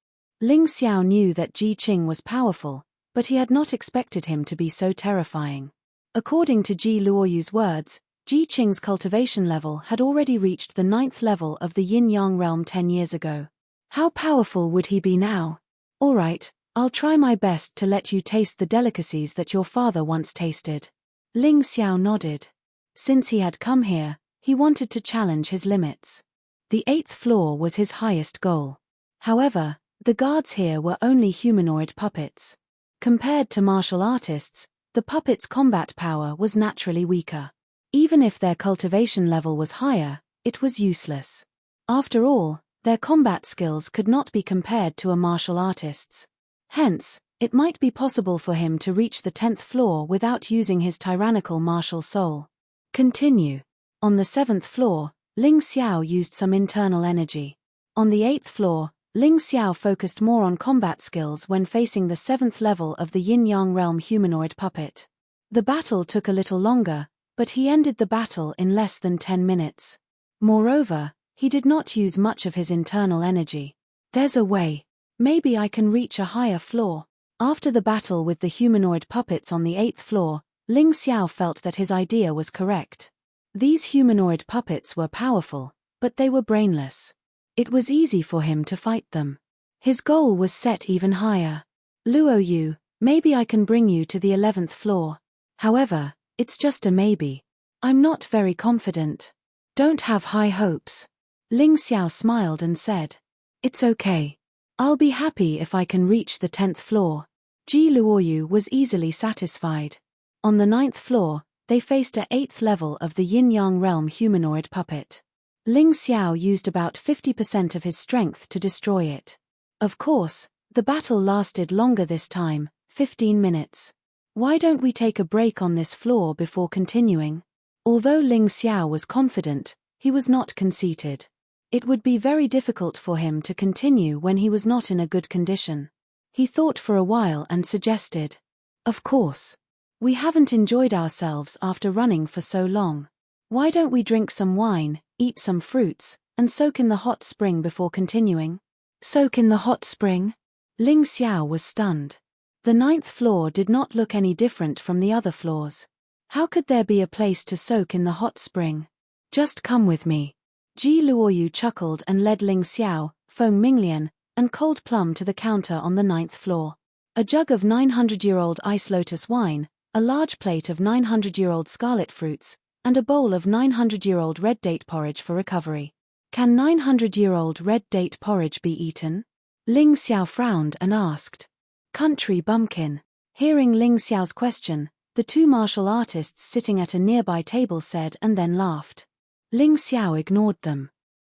Ling Xiao knew that Ji Qing was powerful, but he had not expected him to be so terrifying. According to Ji Luoyu's words, Ji Qing's cultivation level had already reached the 9th level of the Yin-Yang realm 10 years ago. How powerful would he be now? "Alright, I'll try my best to let you taste the delicacies that your father once tasted." Ling Xiao nodded. Since he had come here, he wanted to challenge his limits. The 8th floor was his highest goal. However, the guards here were only humanoid puppets. Compared to martial artists, the puppets' combat power was naturally weaker. Even if their cultivation level was higher, it was useless. After all, their combat skills could not be compared to a martial artist's. Hence, it might be possible for him to reach the 10th floor without using his tyrannical martial soul. Continue. On the 7th floor, Ling Xiao used some internal energy. On the 8th floor, Ling Xiao focused more on combat skills when facing the 7th level of the Yin-Yang realm humanoid puppet. The battle took a little longer, but he ended the battle in less than 10 minutes. Moreover, he did not use much of his internal energy. There's a way. Maybe I can reach a higher floor. After the battle with the humanoid puppets on the 8th floor, Ling Xiao felt that his idea was correct. These humanoid puppets were powerful, but they were brainless. It was easy for him to fight them. His goal was set even higher. Luo Yu, maybe I can bring you to the 11th floor. However, it's just a maybe. I'm not very confident. Don't have high hopes. Ling Xiao smiled and said, "It's okay. I'll be happy if I can reach the 10th floor." Ji Luoyu was easily satisfied. On the 9th floor, they faced a 8th level of the Yin-Yang realm humanoid puppet. Ling Xiao used about 50% of his strength to destroy it. Of course, the battle lasted longer this time, 15 minutes. Why don't we take a break on this floor before continuing? Although Ling Xiao was confident, he was not conceited. It would be very difficult for him to continue when he was not in a good condition. He thought for a while and suggested, "Of course. We haven't enjoyed ourselves after running for so long. Why don't we drink some wine, eat some fruits, and soak in the hot spring before continuing?" Soak in the hot spring? Ling Xiao was stunned. The 9th floor did not look any different from the other floors. How could there be a place to soak in the hot spring? Just come with me. Ji Luoyu chuckled and led Ling Xiao, Feng Minglian, and Cold Plum to the counter on the 9th floor. A jug of 900-year-old ice lotus wine, a large plate of 900-year-old scarlet fruits, and a bowl of 900-year-old red date porridge for recovery. Can 900-year-old red date porridge be eaten? Ling Xiao frowned and asked. Country bumpkin. Hearing Ling Xiao's question, the two martial artists sitting at a nearby table said and then laughed. Ling Xiao ignored them.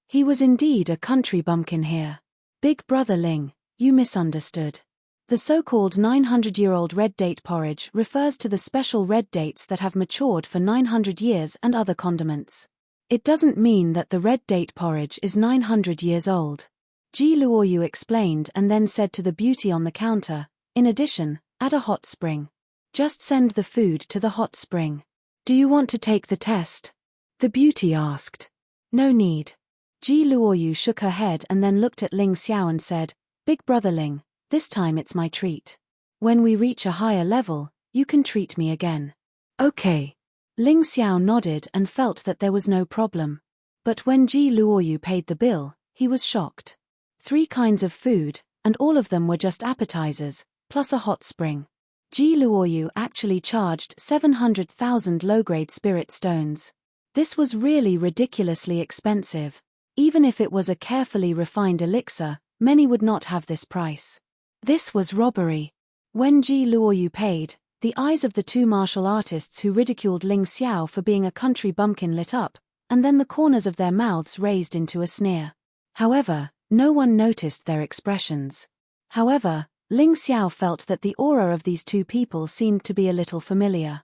He was indeed a country bumpkin here. Big brother Ling, you misunderstood. The so-called 900-year-old red date porridge refers to the special red dates that have matured for 900 years and other condiments. It doesn't mean that the red date porridge is 900 years old. Ji Luoyu explained and then said to the beauty on the counter, in addition, add a hot spring. Just send the food to the hot spring. Do you want to take the test? The beauty asked. No need. Ji Luoyu shook her head and then looked at Ling Xiao and said, Big brother Ling, this time it's my treat. When we reach a higher level, you can treat me again. Okay. Ling Xiao nodded and felt that there was no problem. But when Ji Luoyu paid the bill, he was shocked. 3 kinds of food, and all of them were just appetizers, plus a hot spring. Ji Luoyu actually charged 700,000 low-grade spirit stones. This was really ridiculously expensive. Even if it was a carefully refined elixir, many would not have this price. This was robbery. When Ji Luoyu paid, the eyes of the two martial artists who ridiculed Ling Xiao for being a country bumpkin lit up, and then the corners of their mouths raised into a sneer. However, no one noticed their expressions. However, Ling Xiao felt that the aura of these two people seemed to be a little familiar.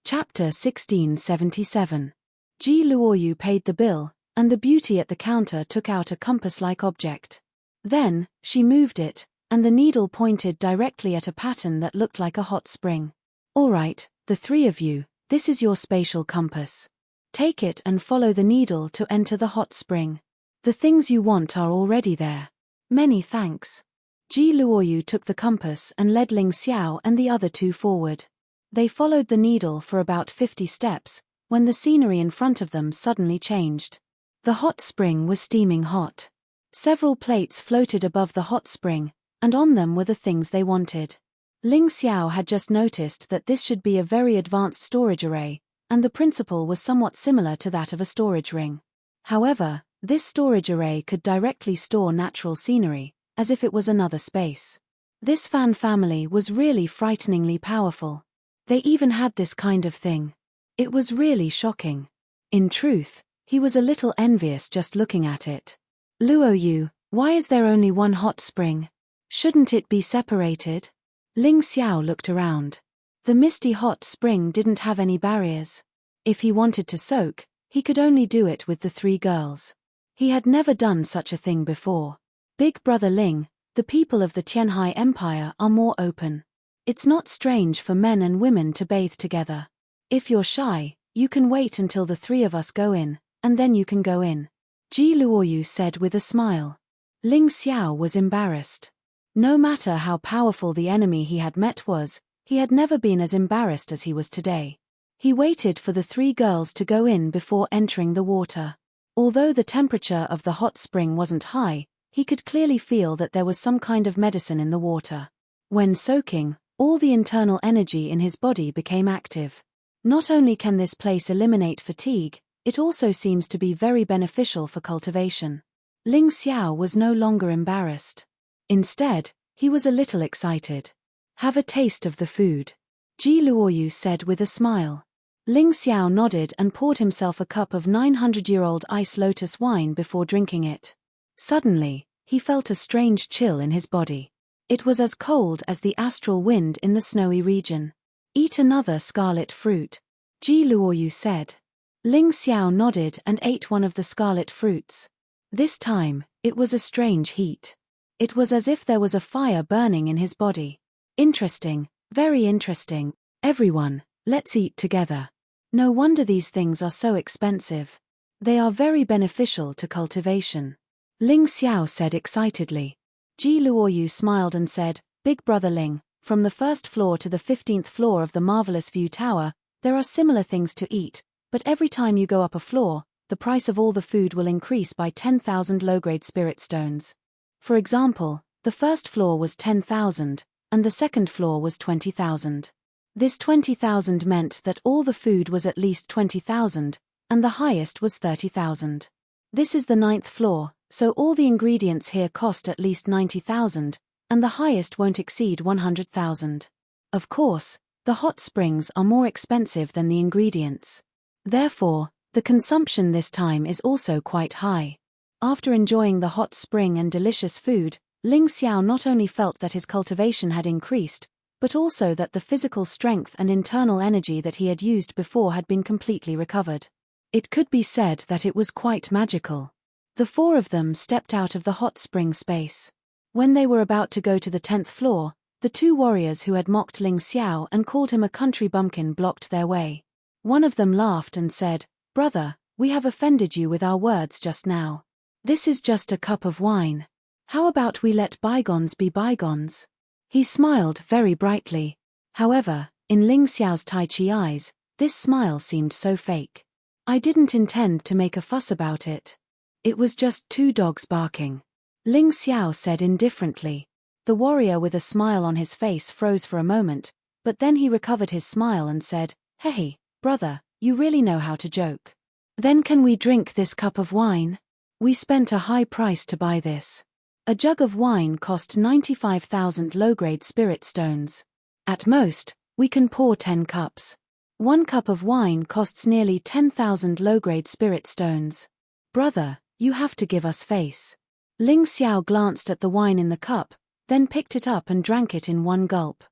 Chapter 1677. Ji Luoyu paid the bill, and the beauty at the counter took out a compass-like object. Then, she moved it, and the needle pointed directly at a pattern that looked like a hot spring. All right, the 3 of you, this is your spatial compass. Take it and follow the needle to enter the hot spring. The things you want are already there. Many thanks. Ji Luoyu took the compass and led Ling Xiao and the other 2 forward. They followed the needle for about 50 steps, when the scenery in front of them suddenly changed. The hot spring was steaming hot. Several plates floated above the hot spring, and on them were the things they wanted. Ling Xiao had just noticed that this should be a very advanced storage array, and the principle was somewhat similar to that of a storage ring. However, this storage array could directly store natural scenery, as if it was another space. This Fan family was really frighteningly powerful. They even had this kind of thing. It was really shocking. In truth, he was a little envious just looking at it. Luo Yu, why is there only one hot spring? Shouldn't it be separated? Ling Xiao looked around. The misty hot spring didn't have any barriers. If he wanted to soak, he could only do it with the 3 girls. He had never done such a thing before. Big Brother Ling, the people of the Tianhai Empire are more open. It's not strange for men and women to bathe together. If you're shy, you can wait until the 3 of us go in, and then you can go in. Ji Luoyu said with a smile. Ling Xiao was embarrassed. No matter how powerful the enemy he had met was, he had never been as embarrassed as he was today. He waited for the 3 girls to go in before entering the water. Although the temperature of the hot spring wasn't high, he could clearly feel that there was some kind of medicine in the water. When soaking, all the internal energy in his body became active. Not only can this place eliminate fatigue, it also seems to be very beneficial for cultivation. Ling Xiao was no longer embarrassed. Instead, he was a little excited. Have a taste of the food, Ji Luoyu said with a smile. Ling Xiao nodded and poured himself a cup of 900-year-old ice lotus wine before drinking it. Suddenly, he felt a strange chill in his body. It was as cold as the astral wind in the snowy region. Eat another scarlet fruit, Ji Luoyu said. Ling Xiao nodded and ate one of the scarlet fruits. This time, it was a strange heat. It was as if there was a fire burning in his body. Interesting, very interesting. Everyone, let's eat together. No wonder these things are so expensive. They are very beneficial to cultivation. Ling Xiao said excitedly. Ji Luoyu smiled and said, Big Brother Ling, from the 1st floor to the 15th floor of the Marvelous View Tower, there are similar things to eat, but every time you go up a floor, the price of all the food will increase by 10,000 low-grade spirit stones. For example, the 1st floor was 10,000, and the 2nd floor was 20,000. This 20,000 meant that all the food was at least 20,000, and the highest was 30,000. This is the 9th floor, so all the ingredients here cost at least 90,000, and the highest won't exceed 100,000. Of course, the hot springs are more expensive than the ingredients. Therefore, the consumption this time is also quite high. After enjoying the hot spring and delicious food, Ling Xiao not only felt that his cultivation had increased, but also that the physical strength and internal energy that he had used before had been completely recovered. It could be said that it was quite magical. The 4 of them stepped out of the hot spring space. When they were about to go to the 10th floor, the 2 warriors who had mocked Ling Xiao and called him a country bumpkin blocked their way. One of them laughed and said, Brother, we have offended you with our words just now. This is just a cup of wine. How about we let bygones be bygones? He smiled very brightly. However, in Ling Xiao's Tai Chi eyes, this smile seemed so fake. I didn't intend to make a fuss about it. It was just 2 dogs barking. Ling Xiao said indifferently. The warrior with a smile on his face froze for a moment, but then he recovered his smile and said, Hey, brother, you really know how to joke. Then can we drink this cup of wine? We spent a high price to buy this. A jug of wine cost 95,000 low-grade spirit stones. At most, we can pour 10 cups. 1 cup of wine costs nearly 10,000 low-grade spirit stones. Brother, you have to give us face. Ling Xiao glanced at the wine in the cup, then picked it up and drank it in one gulp.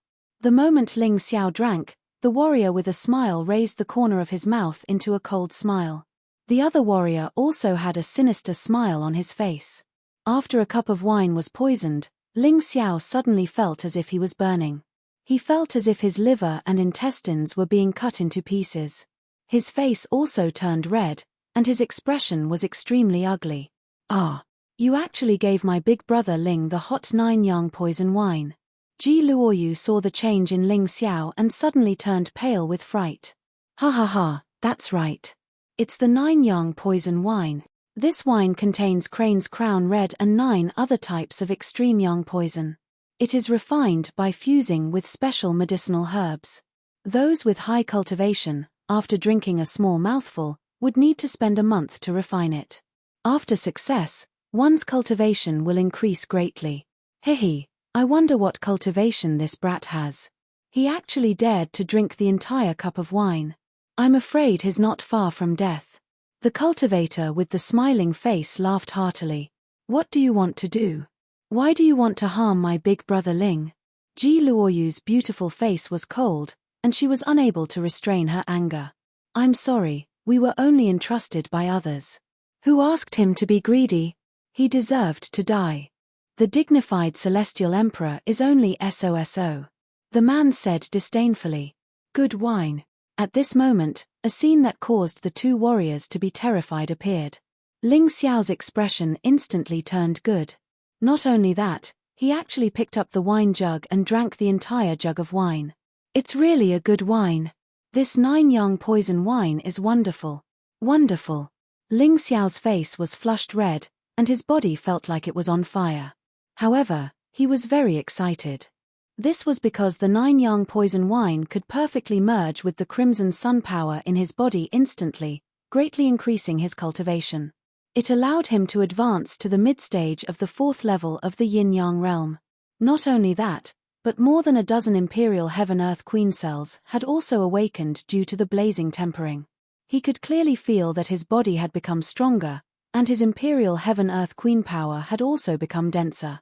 The moment Ling Xiao drank, the warrior with a smile raised the corner of his mouth into a cold smile. The other warrior also had a sinister smile on his face. After a cup of wine was poisoned, Ling Xiao suddenly felt as if he was burning. He felt as if his liver and intestines were being cut into pieces. His face also turned red, and his expression was extremely ugly. Ah, you actually gave my big brother Ling the hot 9-yang poison wine. Ji Luoyu saw the change in Ling Xiao and suddenly turned pale with fright. Ha ha ha, that's right. It's the 9-yang poison wine. This wine contains crane's crown red and 9 other types of extreme yang poison. It is refined by fusing with special medicinal herbs. Those with high cultivation, after drinking a small mouthful, would need to spend a month to refine it. After success, one's cultivation will increase greatly. Hehe, I wonder what cultivation this brat has. He actually dared to drink the entire cup of wine. I'm afraid he's not far from death. The cultivator with the smiling face laughed heartily. What do you want to do? Why do you want to harm my big brother Ling? Ji Luoyu's beautiful face was cold, and she was unable to restrain her anger. I'm sorry, we were only entrusted by others. Who asked him to be greedy? He deserved to die. The dignified celestial emperor is only SOSO. The man said disdainfully. Good wine. At this moment, a scene that caused the two warriors to be terrified appeared. Ling Xiao's expression instantly turned good. Not only that, he actually picked up the wine jug and drank the entire jug of wine. It's really a good wine. This 9-yang poison wine is wonderful. Wonderful. Ling Xiao's face was flushed red, and his body felt like it was on fire. However, he was very excited. This was because the 9-yang poison wine could perfectly merge with the crimson sun power in his body instantly, greatly increasing his cultivation. It allowed him to advance to the mid-stage of the 4th level of the yin-yang realm. Not only that, but more than a dozen Imperial Heaven-Earth Queen cells had also awakened due to the blazing tempering. He could clearly feel that his body had become stronger, and his Imperial Heaven-Earth Queen power had also become denser.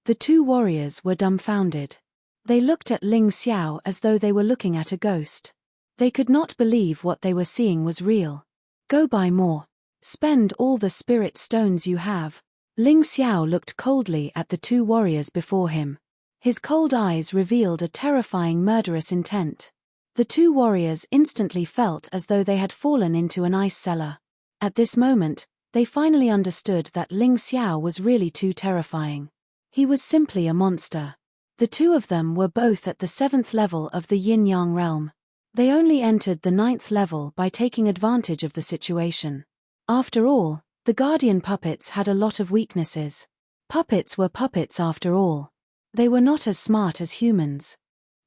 The two warriors were dumbfounded. They looked at Ling Xiao as though they were looking at a ghost. They could not believe what they were seeing was real. Go buy more. Spend all the spirit stones you have. Ling Xiao looked coldly at the two warriors before him. His cold eyes revealed a terrifying murderous intent. The two warriors instantly felt as though they had fallen into an ice cellar. At this moment, they finally understood that Ling Xiao was really too terrifying. He was simply a monster. The two of them were both at the 7th level of the yin-yang realm. They only entered the 9th level by taking advantage of the situation. After all, the guardian puppets had a lot of weaknesses. Puppets were puppets after all. They were not as smart as humans.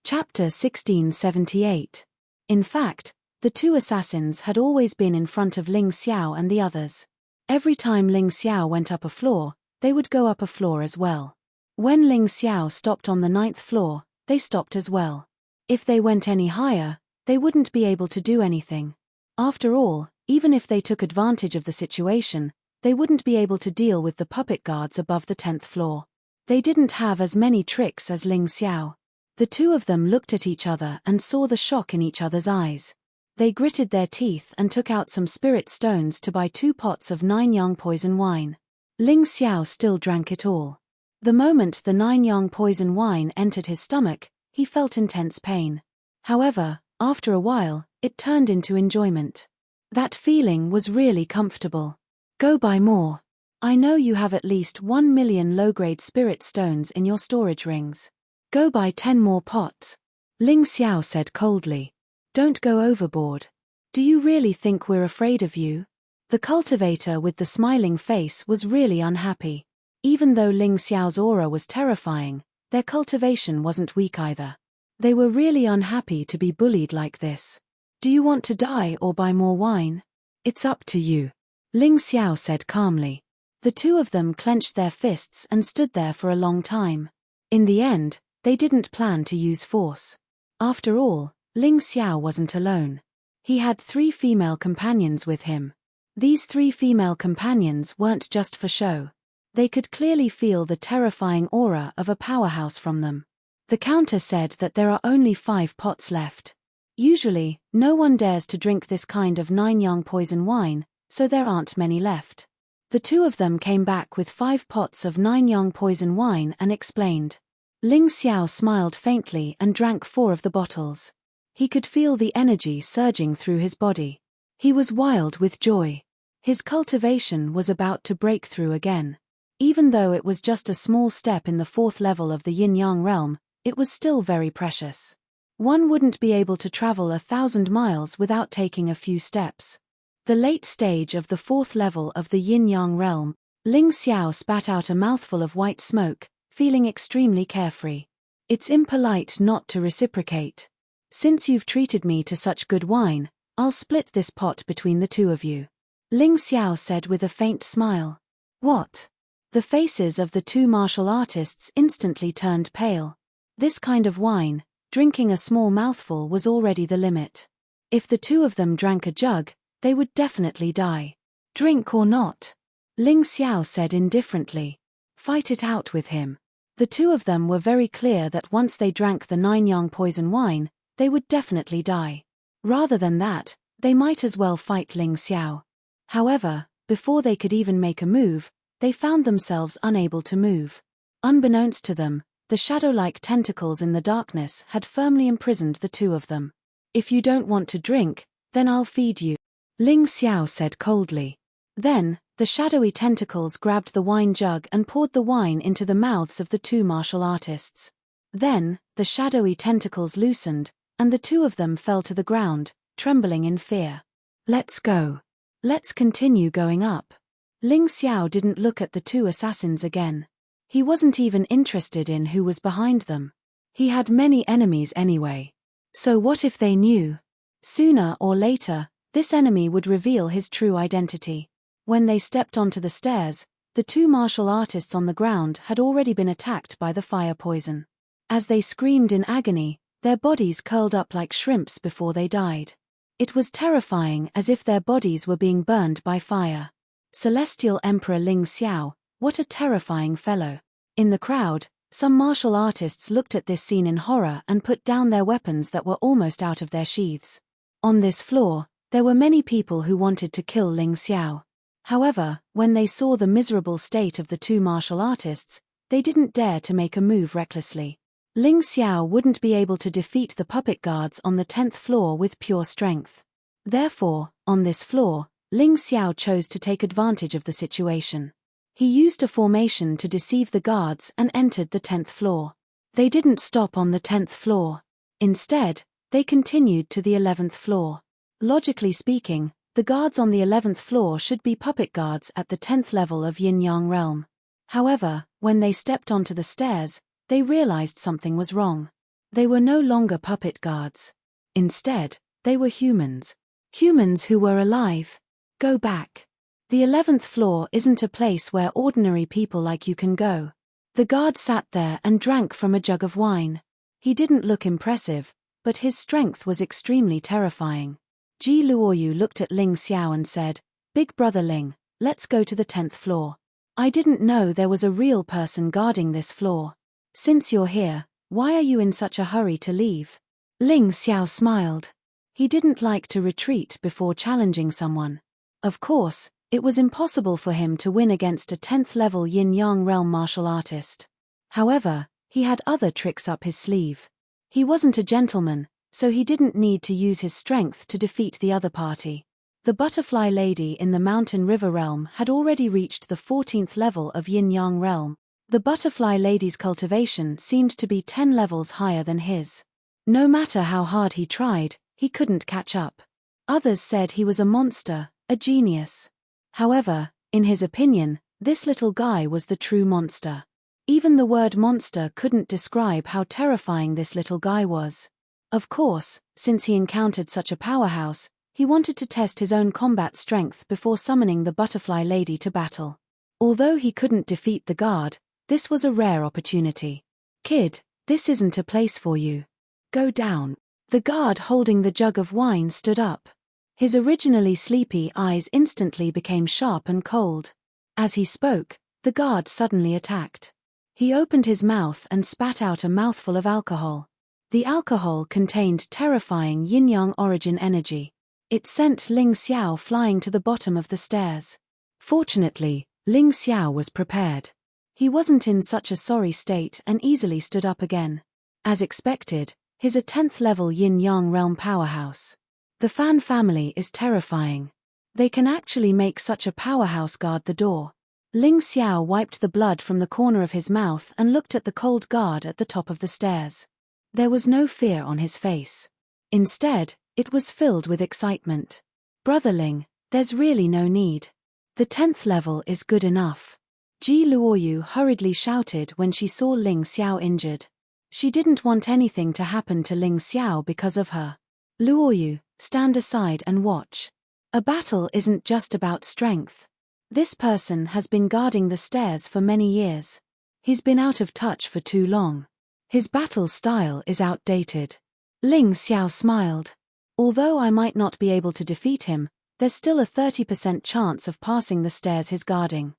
Chapter 1678. In fact, the two assassins had always been in front of Ling Xiao and the others. Every time Ling Xiao went up a floor, they would go up a floor as well. When Ling Xiao stopped on the 9th floor, they stopped as well. If they went any higher, they wouldn't be able to do anything. After all, even if they took advantage of the situation, they wouldn't be able to deal with the puppet guards above the 10th floor. They didn't have as many tricks as Ling Xiao. The two of them looked at each other and saw the shock in each other's eyes. They gritted their teeth and took out some spirit stones to buy 2 pots of 9-yang poison wine. Ling Xiao still drank it all. The moment the 9-yang poison wine entered his stomach, he felt intense pain. However, after a while, it turned into enjoyment. That feeling was really comfortable. Go buy more. I know you have at least 1 million low-grade spirit stones in your storage rings. Go buy 10 more pots. Ling Xiao said coldly. Don't go overboard. Do you really think we're afraid of you? The cultivator with the smiling face was really unhappy. Even though Ling Xiao's aura was terrifying, their cultivation wasn't weak either. They were really unhappy to be bullied like this. Do you want to die or buy more wine? It's up to you. Ling Xiao said calmly. The two of them clenched their fists and stood there for a long time. In the end, they didn't plan to use force. After all, Ling Xiao wasn't alone. He had 3 female companions with him. These 3 female companions weren't just for show. They could clearly feel the terrifying aura of a powerhouse from them. The counter said that there are only 5 pots left. Usually, no one dares to drink this kind of 9-yang poison wine, so there aren't many left. The two of them came back with 5 pots of 9-yang poison wine and explained. Ling Xiao smiled faintly and drank 4 of the bottles. He could feel the energy surging through his body. He was wild with joy. His cultivation was about to break through again. Even though it was just a small step in the 4th level of the yin-yang realm, it was still very precious. One wouldn't be able to travel 1,000 miles without taking a few steps. The late stage of the 4th level of the yin-yang realm, Ling Xiao spat out a mouthful of white smoke, feeling extremely carefree. It's impolite not to reciprocate. Since you've treated me to such good wine, I'll split this pot between the two of you. Ling Xiao said with a faint smile. What? The faces of the two martial artists instantly turned pale. This kind of wine, drinking a small mouthful was already the limit. If the two of them drank a jug, they would definitely die. Drink or not? Ling Xiao said indifferently. Fight it out with him. The two of them were very clear that once they drank the 9-yang poison wine, they would definitely die. Rather than that, they might as well fight Ling Xiao. However, before they could even make a move, they found themselves unable to move. Unbeknownst to them, the shadow-like tentacles in the darkness had firmly imprisoned the two of them. If you don't want to drink, then I'll feed you, Ling Xiao said coldly. Then, the shadowy tentacles grabbed the wine jug and poured the wine into the mouths of the two martial artists. Then, the shadowy tentacles loosened, and the two of them fell to the ground, trembling in fear. Let's go. Let's continue going up. Ling Xiao didn't look at the two assassins again. He wasn't even interested in who was behind them. He had many enemies anyway. So what if they knew? Sooner or later, this enemy would reveal his true identity. When they stepped onto the stairs, the two martial artists on the ground had already been attacked by the fire poison. As they screamed in agony, their bodies curled up like shrimps before they died. It was terrifying, as if their bodies were being burned by fire. Celestial Emperor Ling Xiao, what a terrifying fellow. In the crowd, some martial artists looked at this scene in horror and put down their weapons that were almost out of their sheaths. On this floor, there were many people who wanted to kill Ling Xiao. However, when they saw the miserable state of the two martial artists, they didn't dare to make a move recklessly. Ling Xiao wouldn't be able to defeat the puppet guards on the 10th floor with pure strength. Therefore, on this floor, Ling Xiao chose to take advantage of the situation. He used a formation to deceive the guards and entered the 10th floor. They didn't stop on the 10th floor. Instead, they continued to the 11th floor. Logically speaking, the guards on the 11th floor should be puppet guards at the 10th level of Yin-Yang realm. However, when they stepped onto the stairs, they realized something was wrong. They were no longer puppet guards. Instead, they were humans. Humans who were alive. Go back. The 11th floor isn't a place where ordinary people like you can go. The guard sat there and drank from a jug of wine. He didn't look impressive, but his strength was extremely terrifying. Ji Luoyu looked at Ling Xiao and said, "Big brother Ling, let's go to the 10th floor. I didn't know there was a real person guarding this floor. Since you're here, why are you in such a hurry to leave?" Ling Xiao smiled. He didn't like to retreat before challenging someone. Of course, it was impossible for him to win against a 10th level Yin-Yang realm martial artist. However, he had other tricks up his sleeve. He wasn't a gentleman, so he didn't need to use his strength to defeat the other party. The butterfly lady in the mountain river realm had already reached the 14th level of Yin-Yang realm. The butterfly lady's cultivation seemed to be 10 levels higher than his. No matter how hard he tried, he couldn't catch up. Others said he was a monster, a genius. However, in his opinion, this little guy was the true monster. Even the word monster couldn't describe how terrifying this little guy was. Of course, since he encountered such a powerhouse, he wanted to test his own combat strength before summoning the butterfly lady to battle. Although he couldn't defeat the guard, this was a rare opportunity. "Kid, this isn't a place for you. Go down." The guard holding the jug of wine stood up. His originally sleepy eyes instantly became sharp and cold. As he spoke, the guard suddenly attacked. He opened his mouth and spat out a mouthful of alcohol. The alcohol contained terrifying yin-yang origin energy. It sent Ling Xiao flying to the bottom of the stairs. Fortunately, Ling Xiao was prepared. He wasn't in such a sorry state and easily stood up again. As expected, he's a 10th level yin-yang realm powerhouse. The Fan family is terrifying. They can actually make such a powerhouse guard the door. Ling Xiao wiped the blood from the corner of his mouth and looked at the cold guard at the top of the stairs. There was no fear on his face. Instead, it was filled with excitement. "Brother Ling, there's really no need. The 10th level is good enough." Ji Luoyu hurriedly shouted when she saw Ling Xiao injured. She didn't want anything to happen to Ling Xiao because of her. "Luoyu, stand aside and watch. A battle isn't just about strength. This person has been guarding the stairs for many years. He's been out of touch for too long. His battle style is outdated. Ling Xiao smiled. Although I might not be able to defeat him, there's still a 30% chance of passing the stairs he's guarding.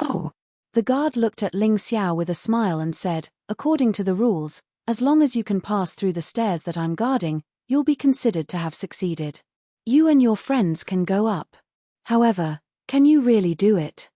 Oh. The guard looked at Ling Xiao with a smile and said, according to the rules, as long as you can pass through the stairs that I'm guarding, you'll be considered to have succeeded. You and your friends can go up. However, can you really do it?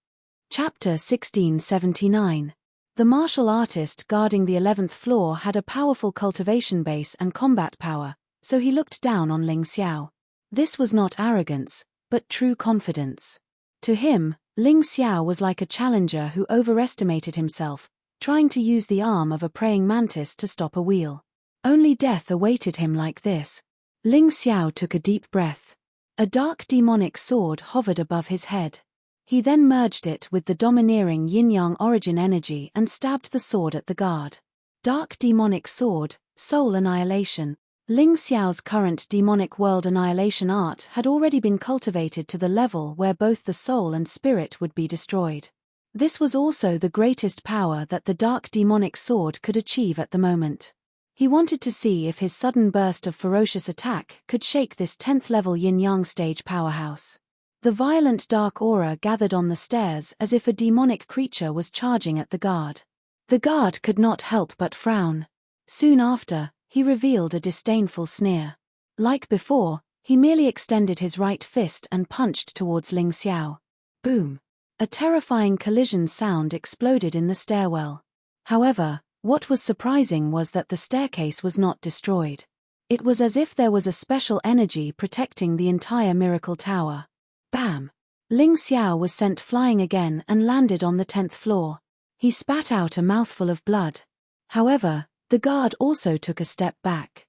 Chapter 1679. The martial artist guarding the 11th floor had a powerful cultivation base and combat power, so he looked down on Ling Xiao. This was not arrogance, but true confidence. To him, Ling Xiao was like a challenger who overestimated himself, trying to use the arm of a praying mantis to stop a wheel. Only death awaited him like this. Ling Xiao took a deep breath. A dark demonic sword hovered above his head. He then merged it with the domineering yin-yang origin energy and stabbed the sword at the guard. Dark demonic sword, soul annihilation. Ling Xiao's current demonic world annihilation art had already been cultivated to the level where both the soul and spirit would be destroyed. This was also the greatest power that the dark demonic sword could achieve at the moment. He wanted to see if his sudden burst of ferocious attack could shake this 10th level yin-yang stage powerhouse. The violent dark aura gathered on the stairs as if a demonic creature was charging at the guard. The guard could not help but frown. Soon after, he revealed a disdainful sneer. Like before, he merely extended his right fist and punched towards Ling Xiao. Boom! A terrifying collision sound exploded in the stairwell. However, what was surprising was that the staircase was not destroyed. It was as if there was a special energy protecting the entire miracle tower. Bam! Ling Xiao was sent flying again and landed on the 10th floor. He spat out a mouthful of blood. However, the guard also took a step back.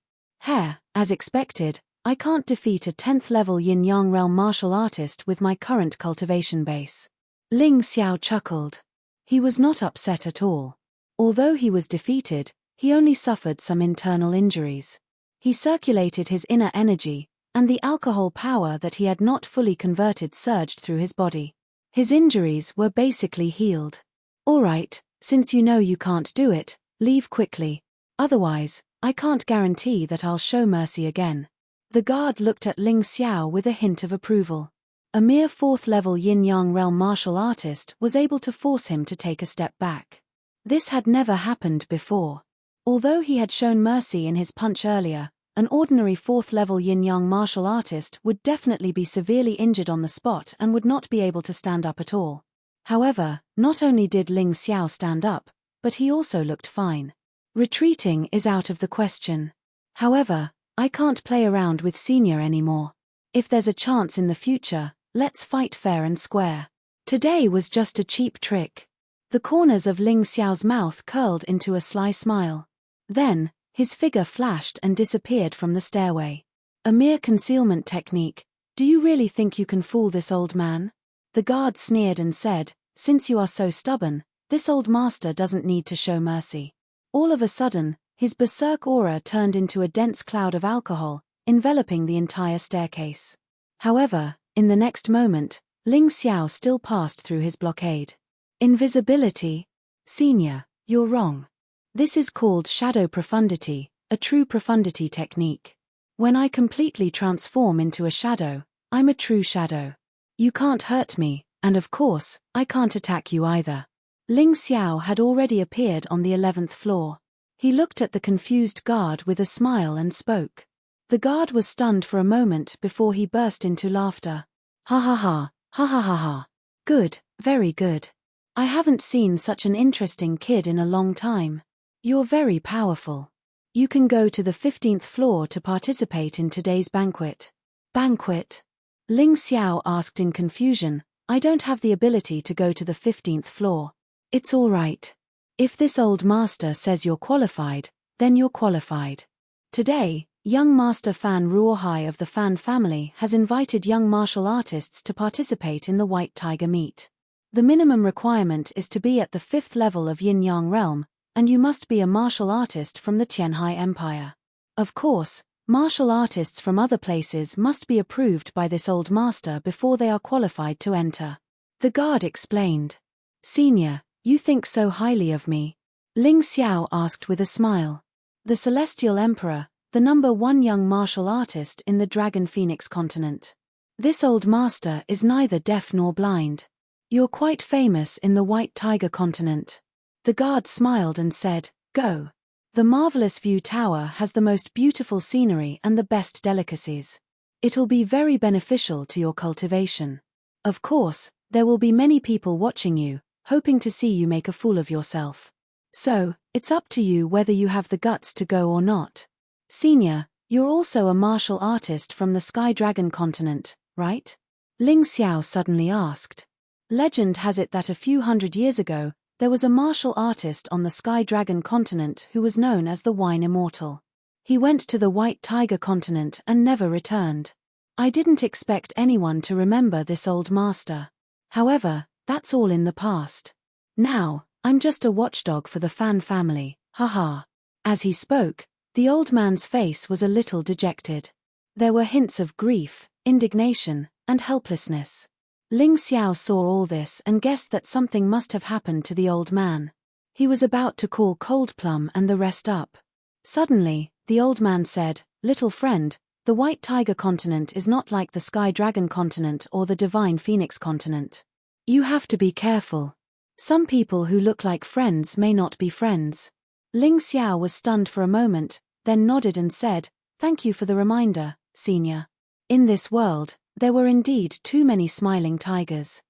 As expected, I can't defeat a 10th level yin-yang realm martial artist with my current cultivation base. Ling Xiao chuckled. He was not upset at all. Although he was defeated, he only suffered some internal injuries. He circulated his inner energy, and the alcohol power that he had not fully converted surged through his body. His injuries were basically healed. Alright, since you know you can't do it, leave quickly. Otherwise, I can't guarantee that I'll show mercy again. The guard looked at Ling Xiao with a hint of approval. A mere 4th level yin-yang realm martial artist was able to force him to take a step back. This had never happened before. Although he had shown mercy in his punch earlier, an ordinary 4th level yin-yang martial artist would definitely be severely injured on the spot and would not be able to stand up at all. However, not only did Ling Xiao stand up, but he also looked fine. Retreating is out of the question. However, I can't play around with Senior anymore. If there's a chance in the future, let's fight fair and square. Today was just a cheap trick. The corners of Ling Xiao's mouth curled into a sly smile. Then, his figure flashed and disappeared from the stairway. A mere concealment technique. Do you really think you can fool this old man? The guard sneered and said, since you are so stubborn, this old master doesn't need to show mercy. All of a sudden, his berserk aura turned into a dense cloud of alcohol, enveloping the entire staircase. However, in the next moment, Ling Xiao still passed through his blockade. Invisibility? Senior, you're wrong. This is called shadow profundity, a true profundity technique. When I completely transform into a shadow, I'm a true shadow. You can't hurt me, and of course, I can't attack you either. Ling Xiao had already appeared on the 11th floor. He looked at the confused guard with a smile and spoke. The guard was stunned for a moment before he burst into laughter. Ha ha ha, ha ha ha ha. Good, very good. I haven't seen such an interesting kid in a long time. You're very powerful. You can go to the 15th floor to participate in today's banquet. Banquet? Ling Xiao asked in confusion. I don't have the ability to go to the 15th floor. It's all right. If this old master says you're qualified, then you're qualified. Today, young master Fan Ruohai of the Fan family has invited young martial artists to participate in the White Tiger meet. The minimum requirement is to be at the 5th level of Yin-Yang realm, and you must be a martial artist from the Tianhai Empire. Of course, martial artists from other places must be approved by this old master before they are qualified to enter. The guard explained. Senior, you think so highly of me? Ling Xiao asked with a smile. The Celestial Emperor, the #1 young martial artist in the Dragon Phoenix continent. This old master is neither deaf nor blind. You're quite famous in the White Tiger continent. The guard smiled and said, Go. The marvelous view tower has the most beautiful scenery and the best delicacies. It'll be very beneficial to your cultivation. Of course, there will be many people watching you, hoping to see you make a fool of yourself. So, it's up to you whether you have the guts to go or not. Senior, you're also a martial artist from the Sky Dragon continent, right? Ling Xiao suddenly asked. Legend has it that a few hundred years ago, there was a martial artist on the Sky Dragon continent who was known as the Wine Immortal. He went to the White Tiger continent and never returned. I didn't expect anyone to remember this old master. However, that's all in the past. Now, I'm just a watchdog for the Fan family, haha. As he spoke, the old man's face was a little dejected. There were hints of grief, indignation, and helplessness. Ling Xiao saw all this and guessed that something must have happened to the old man. He was about to call Cold Plum and the rest up. Suddenly, the old man said, Little friend, the White Tiger continent is not like the Sky Dragon continent or the Divine Phoenix continent. You have to be careful. Some people who look like friends may not be friends. Ling Xiao was stunned for a moment, then nodded and said, Thank you for the reminder, Senior. In this world, there were indeed too many smiling tigers.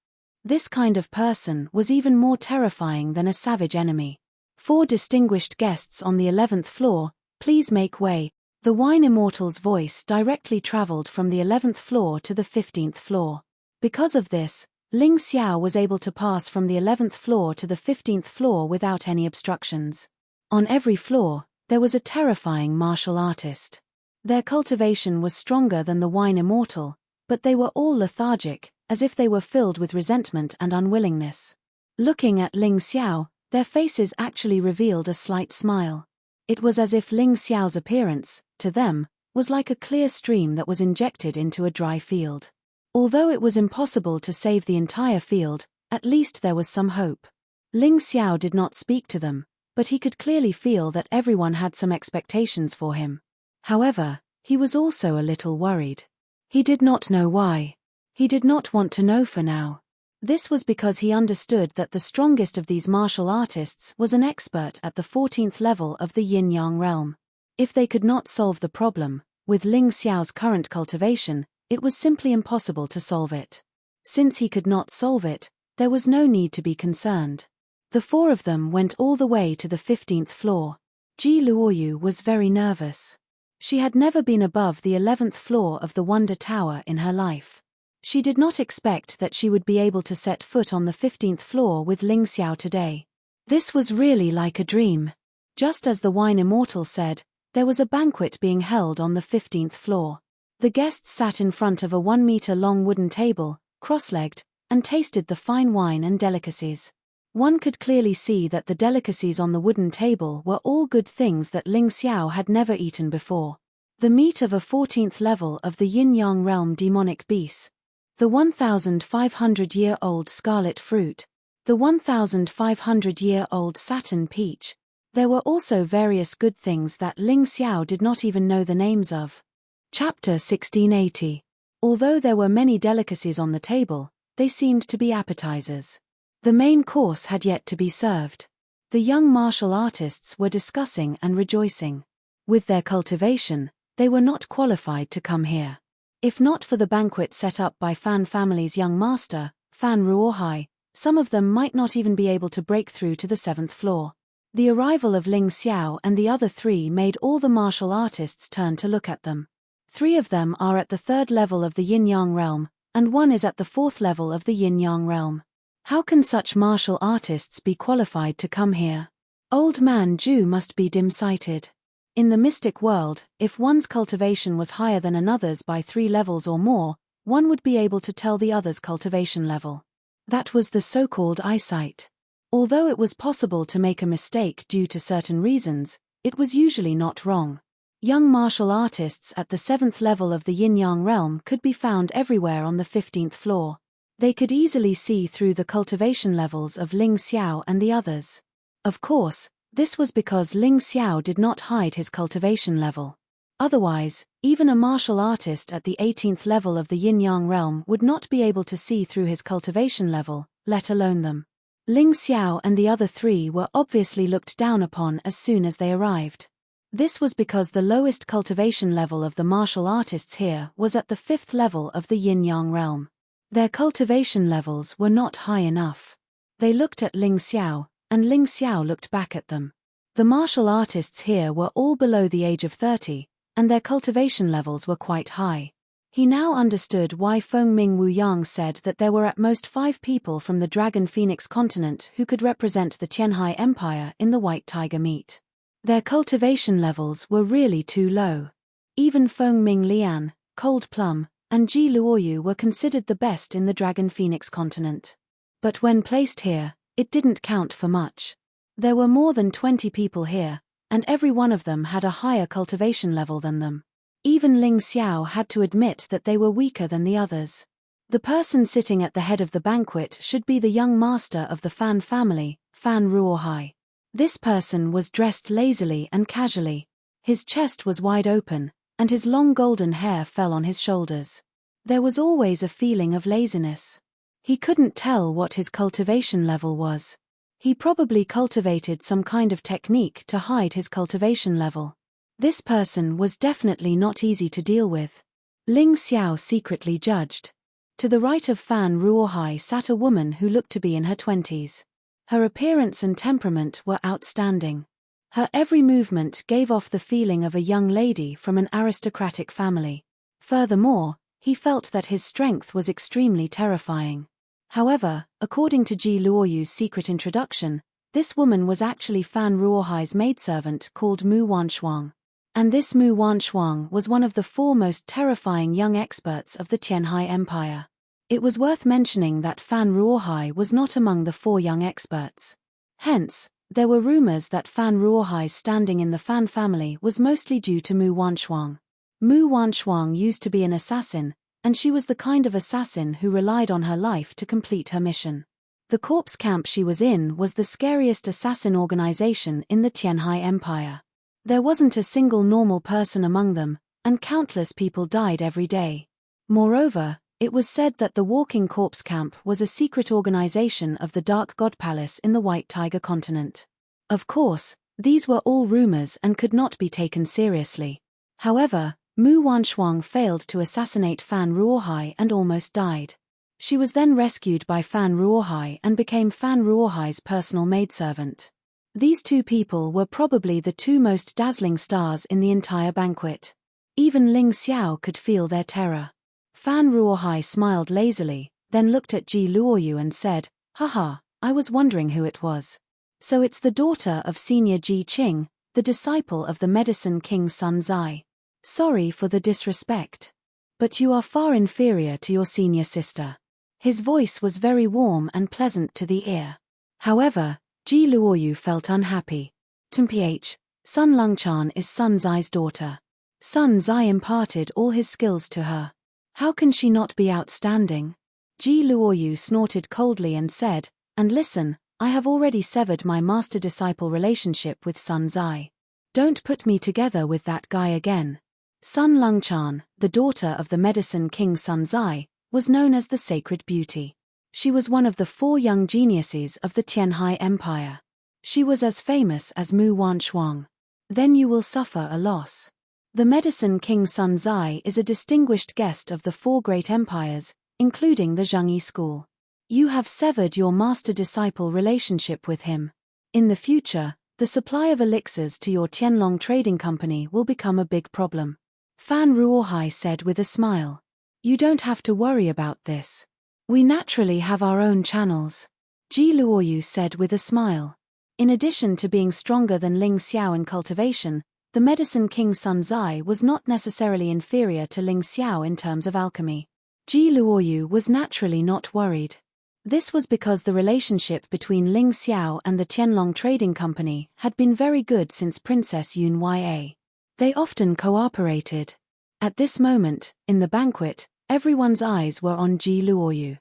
This kind of person was even more terrifying than a savage enemy. 4 distinguished guests on the 11th floor, please make way. The Wine Immortal's voice directly traveled from the 11th floor to the 15th floor. Because of this, Ling Xiao was able to pass from the 11th floor to the 15th floor without any obstructions. On every floor, there was a terrifying martial artist. Their cultivation was stronger than the Wine Immortal, but they were all lethargic, as if they were filled with resentment and unwillingness. Looking at Ling Xiao, their faces actually revealed a slight smile. It was as if Ling Xiao's appearance, to them, was like a clear stream that was injected into a dry field. Although it was impossible to save the entire field, at least there was some hope. Ling Xiao did not speak to them, but he could clearly feel that everyone had some expectations for him. However, he was also a little worried. He did not know why. He did not want to know for now. This was because he understood that the strongest of these martial artists was an expert at the 14th level of the yin-yang realm. If they could not solve the problem, with Ling Xiao's current cultivation, it was simply impossible to solve it. Since he could not solve it, there was no need to be concerned. The 4 of them went all the way to the 15th floor. Ji Luoyu was very nervous. She had never been above the 11th floor of the Wonder Tower in her life. She did not expect that she would be able to set foot on the 15th floor with Ling Xiao today. This was really like a dream. Just as the Wine Immortal said, there was a banquet being held on the 15th floor. The guests sat in front of a 1-meter-long wooden table, cross-legged, and tasted the fine wine and delicacies. One could clearly see that the delicacies on the wooden table were all good things that Ling Xiao had never eaten before. The meat of a 14th level of the yin-yang realm demonic beast, the 1,500-year-old scarlet fruit, the 1,500-year-old satin peach. There were also various good things that Ling Xiao did not even know the names of. Chapter 1680. Although there were many delicacies on the table, they seemed to be appetizers. The main course had yet to be served. The young martial artists were discussing and rejoicing. With their cultivation, they were not qualified to come here. If not for the banquet set up by Fan family's young master, Fan Ruohai, some of them might not even be able to break through to the 7th floor. The arrival of Ling Xiao and the other 3 made all the martial artists turn to look at them. 3 of them are at the 3rd level of the yin-yang realm, and 1 is at the 4th level of the yin-yang realm. How can such martial artists be qualified to come here? Old man Ju must be dim-sighted. In the mystic world, if one's cultivation was higher than another's by 3 levels or more, one would be able to tell the other's cultivation level. That was the so-called eyesight. Although it was possible to make a mistake due to certain reasons, it was usually not wrong. Young martial artists at the 7th level of the yin-yang realm could be found everywhere on the 15th floor. They could easily see through the cultivation levels of Ling Xiao and the others. Of course, this was because Ling Xiao did not hide his cultivation level. Otherwise, even a martial artist at the 18th level of the yin-yang realm would not be able to see through his cultivation level, let alone them. Ling Xiao and the other three were obviously looked down upon as soon as they arrived. This was because the lowest cultivation level of the martial artists here was at the 5th level of the yin-yang realm. Their cultivation levels were not high enough. They looked at Ling Xiao, and Ling Xiao looked back at them. The martial artists here were all below the age of 30, and their cultivation levels were quite high. He now understood why Feng Ming Wu Yang said that there were at most 5 people from the Dragon Phoenix continent who could represent the Tianhai Empire in the White Tiger meet. Their cultivation levels were really too low. Even Feng Ming Lian, Cold Plum, and Ji Luoyu were considered the best in the Dragon Phoenix continent. But when placed here, it didn't count for much. There were more than 20 people here, and every one of them had a higher cultivation level than them. Even Ling Xiao had to admit that they were weaker than the others. The person sitting at the head of the banquet should be the young master of the Fan family, Fan Ruohai. This person was dressed lazily and casually. His chest was wide open, and his long golden hair fell on his shoulders. There was always a feeling of laziness. He couldn't tell what his cultivation level was. He probably cultivated some kind of technique to hide his cultivation level. This person was definitely not easy to deal with. Ling Xiao secretly judged. To the right of Fan Ruohai sat a woman who looked to be in her 20s. Her appearance and temperament were outstanding. Her every movement gave off the feeling of a young lady from an aristocratic family. Furthermore, he felt that his strength was extremely terrifying. However, according to Ji Luoyu's secret introduction, this woman was actually Fan Ruohai's maidservant called Mu Wanshuang. And this Mu Wanshuang was one of the 4 most terrifying young experts of the Tianhai Empire. It was worth mentioning that Fan Ruohai was not among the 4 young experts. Hence, there were rumors that Fan Ruohai's standing in the Fan family was mostly due to Mu Wanshuang. Mu Wanshuang used to be an assassin, and she was the kind of assassin who relied on her life to complete her mission. The corpse camp she was in was the scariest assassin organization in the Tianhai Empire. There wasn't a single normal person among them, and countless people died every day. Moreover, it was said that the Walking Corpse Camp was a secret organization of the Dark God Palace in the White Tiger continent. Of course, these were all rumors and could not be taken seriously. However, Mu Wanshuang failed to assassinate Fan Ruohai and almost died. She was then rescued by Fan Ruohai and became Fan Ruohai's personal maidservant. These 2 people were probably the 2 most dazzling stars in the entire banquet. Even Ling Xiao could feel their terror. Fan Ruohai smiled lazily, then looked at Ji Luoyu and said, "Haha, I was wondering who it was. So it's the daughter of Senior Ji Qing, the disciple of the Medicine King Sun Zai. Sorry for the disrespect. But you are far inferior to your senior sister." His voice was very warm and pleasant to the ear. However, Ji Luoyu felt unhappy. Mph, Sun Longchan is Sun Zai's daughter. Sun Zai imparted all his skills to her. How can she not be outstanding? Ji Luoyu snorted coldly and said, "And listen, I have already severed my master-disciple relationship with Sun Zai. Don't put me together with that guy again." Sun Longchan, the daughter of the Medicine King Sun Zai, was known as the Sacred Beauty. She was one of the 4 young geniuses of the Tianhai Empire. She was as famous as Mu Wanshuang. Then you will suffer a loss. The Medicine King Sun Zai is a distinguished guest of the 4 great empires, including the Zhengyi school. You have severed your master-disciple relationship with him. In the future, the supply of elixirs to your Tianlong trading company will become a big problem. Fan Ruohai said with a smile. You don't have to worry about this. We naturally have our own channels. Ji Luoyu said with a smile. In addition to being stronger than Ling Xiao in cultivation, the Medicine King Sun Zai was not necessarily inferior to Ling Xiao in terms of alchemy. Ji Luoyu was naturally not worried. This was because the relationship between Ling Xiao and the Tianlong Trading Company had been very good since Princess Yun Ya. They often cooperated. At this moment, in the banquet, everyone's eyes were on Ji Luoyu.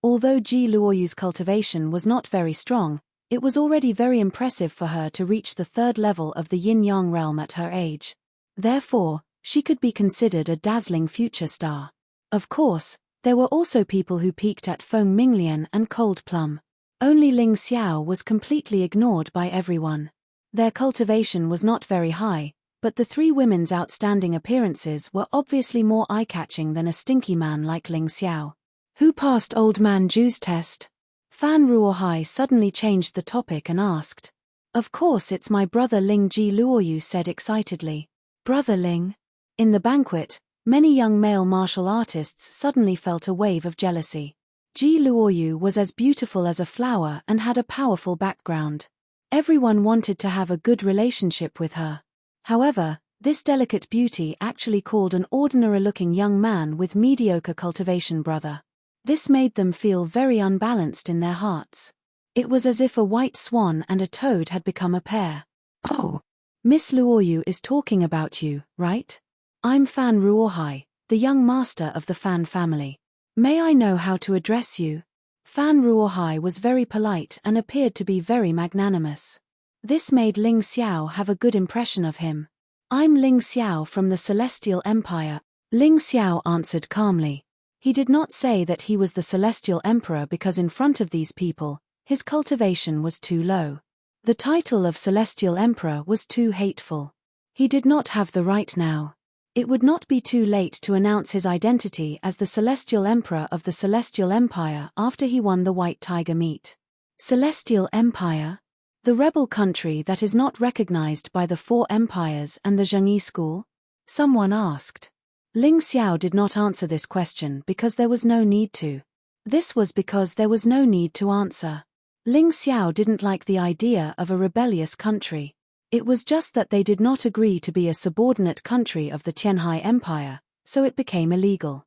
Although Ji Luoyu's cultivation was not very strong, it was already very impressive for her to reach the third level of the yin-yang realm at her age. Therefore, she could be considered a dazzling future star. Of course, there were also people who peaked at Feng Minglian and Cold Plum. Only Ling Xiao was completely ignored by everyone. Their cultivation was not very high, but the three women's outstanding appearances were obviously more eye-catching than a stinky man like Ling Xiao. Who passed Old Man Ju's test? Fan Ruohai suddenly changed the topic and asked. Of course it's my brother Ling, Ji Luoyu said excitedly. Brother Ling? In the banquet, many young male martial artists suddenly felt a wave of jealousy. Ji Luoyu was as beautiful as a flower and had a powerful background. Everyone wanted to have a good relationship with her. However, this delicate beauty actually called an ordinary-looking young man with mediocre cultivation brother. This made them feel very unbalanced in their hearts. It was as if a white swan and a toad had become a pair. Oh, Miss Luoyu is talking about you, right? I'm Fan Ruohai, the young master of the Fan family. May I know how to address you? Fan Ruohai was very polite and appeared to be very magnanimous. This made Ling Xiao have a good impression of him. I'm Ling Xiao from the Celestial Empire, Ling Xiao answered calmly. He did not say that he was the Celestial Emperor because in front of these people, his cultivation was too low. The title of Celestial Emperor was too hateful. He did not have the right now. It would not be too late to announce his identity as the Celestial Emperor of the Celestial Empire after he won the White Tiger meet. Celestial Empire? The rebel country that is not recognized by the four empires and the Zhengyi school? Someone asked. Ling Xiao did not answer this question because there was no need to. This was because there was no need to answer. Ling Xiao didn't like the idea of a rebellious country. It was just that they did not agree to be a subordinate country of the Tianhai Empire, so it became illegal.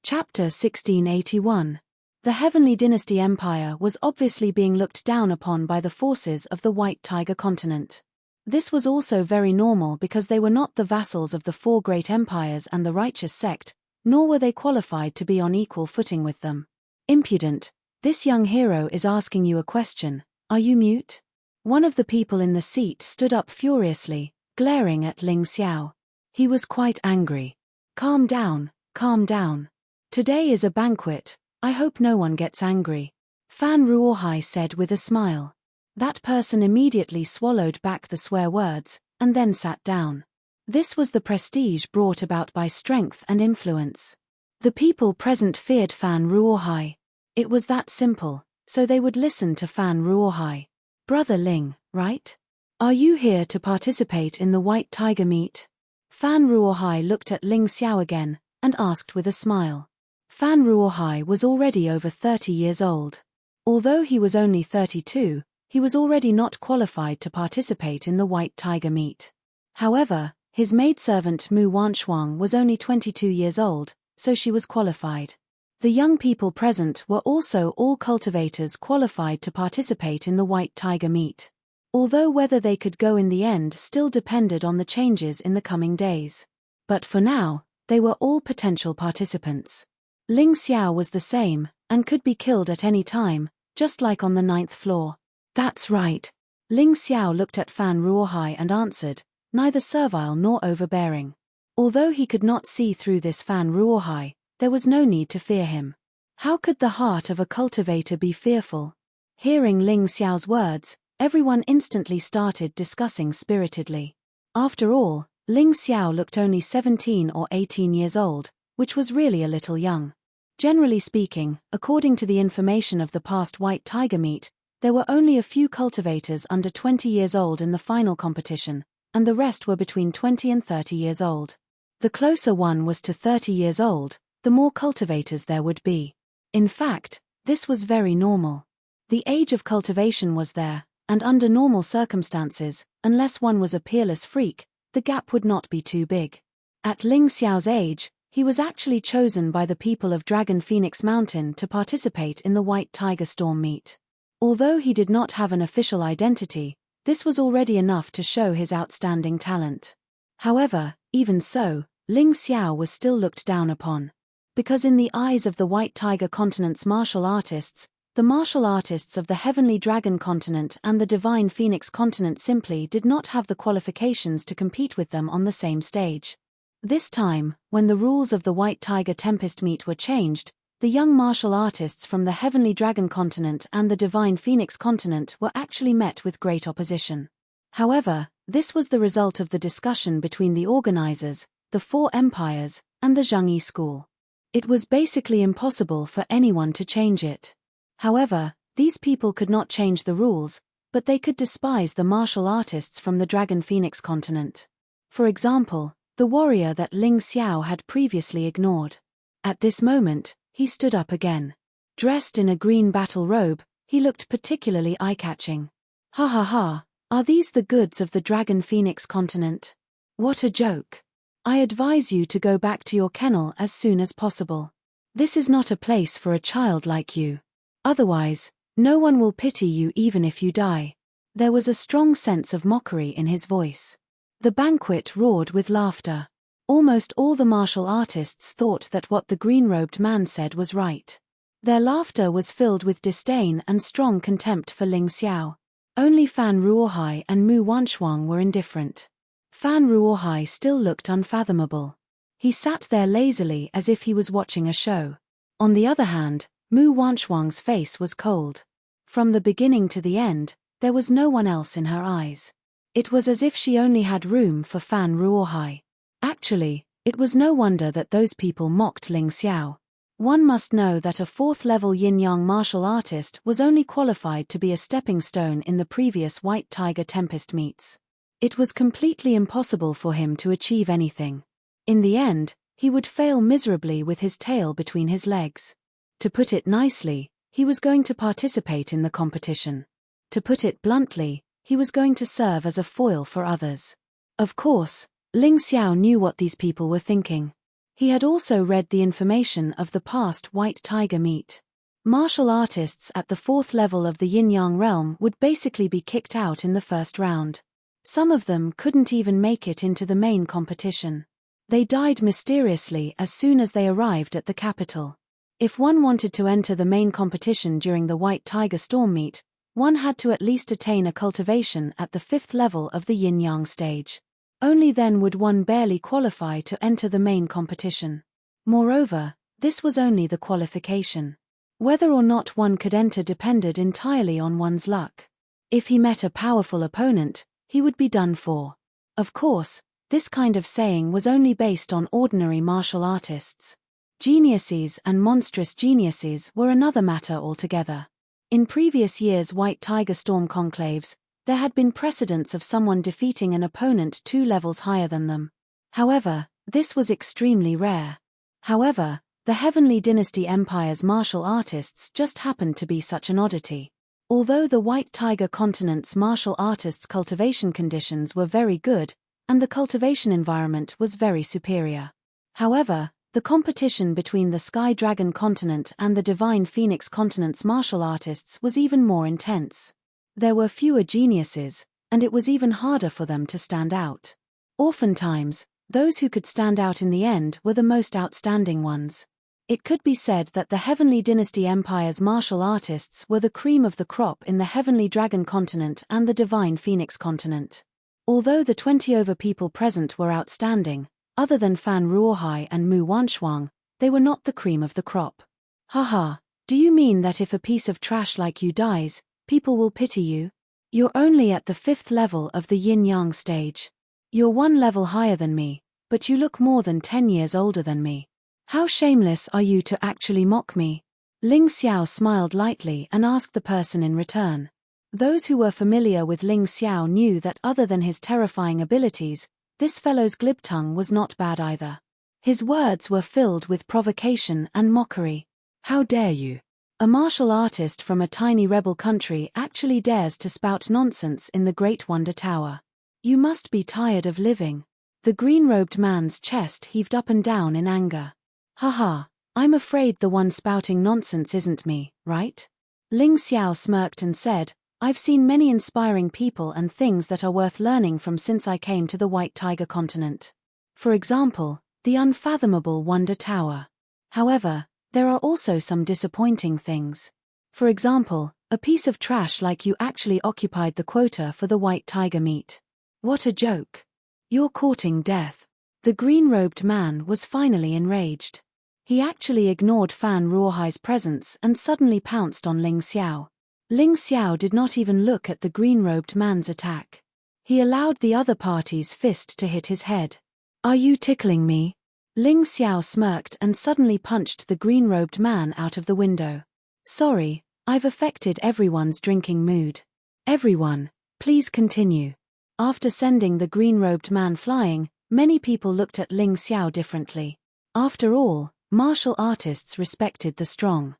Chapter 1681. The Heavenly Dynasty Empire was obviously being looked down upon by the forces of the White Tiger continent. This was also very normal because they were not the vassals of the four great empires and the righteous sect, nor were they qualified to be on equal footing with them. Impudent, this young hero is asking you a question, are you mute? One of the people in the seat stood up furiously, glaring at Ling Xiao. He was quite angry. Calm down, calm down. Today is a banquet, I hope no one gets angry. Fan Ruohai said with a smile. That person immediately swallowed back the swear words, and then sat down. This was the prestige brought about by strength and influence. The people present feared Fan Ruohai. It was that simple, so they would listen to Fan Ruohai. Brother Ling, right? Are you here to participate in the White Tiger meet? Fan Ruohai looked at Ling Xiao again, and asked with a smile. Fan Ruohai was already over 30 years old. Although he was only 32, he was already not qualified to participate in the White Tiger meet. However, his maidservant Mu Wanshuang was only 22 years old, so she was qualified. The young people present were also all cultivators qualified to participate in the White Tiger meet. Although whether they could go in the end still depended on the changes in the coming days. But for now, they were all potential participants. Ling Xiao was the same, and could be killed at any time, just like on the 9th floor. That's right. Ling Xiao looked at Fan Ruohai and answered, neither servile nor overbearing. Although he could not see through this Fan Ruohai, there was no need to fear him. How could the heart of a cultivator be fearful? Hearing Ling Xiao's words, everyone instantly started discussing spiritedly. After all, Ling Xiao looked only 17 or 18 years old, which was really a little young. Generally speaking, according to the information of the past White Tiger meet, there were only a few cultivators under 20 years old in the final competition, and the rest were between 20 and 30 years old. The closer one was to 30 years old, the more cultivators there would be. In fact, this was very normal. The age of cultivation was there, and under normal circumstances, unless one was a peerless freak, the gap would not be too big. At Ling Xiao's age, he was actually chosen by the people of Dragon Phoenix Mountain to participate in the White Tiger Storm meet. Although he did not have an official identity, this was already enough to show his outstanding talent. However, even so, Ling Xiao was still looked down upon. Because in the eyes of the White Tiger Continent's martial artists, the martial artists of the Heavenly Dragon Continent and the Divine Phoenix Continent simply did not have the qualifications to compete with them on the same stage. This time, when the rules of the White Tiger Tempest meet were changed, the young martial artists from the Heavenly Dragon Continent and the Divine Phoenix Continent were actually met with great opposition. However, this was the result of the discussion between the organizers, the Four Empires, and the Zhangyi School. It was basically impossible for anyone to change it. However, these people could not change the rules, but they could despise the martial artists from the Dragon Phoenix Continent. For example, the warrior that Ling Xiao had previously ignored. At this moment, he stood up again. Dressed in a green battle robe, he looked particularly eye-catching. Ha ha ha, are these the goods of the Dragon Phoenix Continent? What a joke. I advise you to go back to your kennel as soon as possible. This is not a place for a child like you. Otherwise, no one will pity you even if you die. There was a strong sense of mockery in his voice. The banquet roared with laughter. Almost all the martial artists thought that what the green-robed man said was right. Their laughter was filled with disdain and strong contempt for Ling Xiao. Only Fan Ruohai and Mu Wanshuang were indifferent. Fan Ruohai still looked unfathomable. He sat there lazily as if he was watching a show. On the other hand, Mu Wanshuang's face was cold. From the beginning to the end, there was no one else in her eyes. It was as if she only had room for Fan Ruohai. Actually, it was no wonder that those people mocked Ling Xiao. One must know that a fourth-level yin-yang martial artist was only qualified to be a stepping stone in the previous White Tiger Tempest meets. It was completely impossible for him to achieve anything. In the end, he would fail miserably with his tail between his legs. To put it nicely, he was going to participate in the competition. To put it bluntly, he was going to serve as a foil for others. Of course, Ling Xiao knew what these people were thinking. He had also read the information of the past White Tiger meet. Martial artists at the fourth level of the yin-yang realm would basically be kicked out in the first round. Some of them couldn't even make it into the main competition. They died mysteriously as soon as they arrived at the capital. If one wanted to enter the main competition during the White Tiger Storm meet, one had to at least attain a cultivation at the fifth level of the yin-yang stage. Only then would one barely qualify to enter the main competition. Moreover, this was only the qualification. Whether or not one could enter depended entirely on one's luck. If he met a powerful opponent, he would be done for. Of course, this kind of saying was only based on ordinary martial artists. Geniuses and monstrous geniuses were another matter altogether. In previous years' White Tiger Storm conclaves, there had been precedents of someone defeating an opponent 2 levels higher than them. However, this was extremely rare. However, the Heavenly Dynasty Empire's martial artists just happened to be such an oddity. Although the White Tiger Continent's martial artists' cultivation conditions were very good, and the cultivation environment was very superior. However, the competition between the Sky Dragon Continent and the Divine Phoenix Continent's martial artists was even more intense. There were fewer geniuses, and it was even harder for them to stand out. Oftentimes, those who could stand out in the end were the most outstanding ones. It could be said that the Heavenly Dynasty Empire's martial artists were the cream of the crop in the Heavenly Dragon Continent and the Divine Phoenix Continent. Although the 20 over people present were outstanding, other than Fan Ruohai and Mu Wanshuang, they were not the cream of the crop. Haha, do you mean that if a piece of trash like you dies, people will pity you? You're only at the 5th level of the yin-yang stage. You're 1 level higher than me, but you look more than 10 years older than me. How shameless are you to actually mock me? Ling Xiao smiled lightly and asked the person in return. Those who were familiar with Ling Xiao knew that other than his terrifying abilities, this fellow's glib tongue was not bad either. His words were filled with provocation and mockery. How dare you? A martial artist from a tiny rebel country actually dares to spout nonsense in the Great Wonder Tower. You must be tired of living. The green-robed man's chest heaved up and down in anger. Haha, I'm afraid the one spouting nonsense isn't me, right? Ling Xiao smirked and said, I've seen many inspiring people and things that are worth learning from since I came to the White Tiger Continent. For example, the unfathomable Wonder Tower. However, there are also some disappointing things. For example, a piece of trash like you actually occupied the quota for the white tiger meat. What a joke. You're courting death. The green-robed man was finally enraged. He actually ignored Fan Ruohai's presence and suddenly pounced on Ling Xiao. Ling Xiao did not even look at the green-robed man's attack. He allowed the other party's fist to hit his head. Are you tickling me? Ling Xiao smirked and suddenly punched the green-robed man out of the window. Sorry, I've affected everyone's drinking mood. Everyone, please continue. After sending the green-robed man flying, many people looked at Ling Xiao differently. After all, martial artists respected the strong.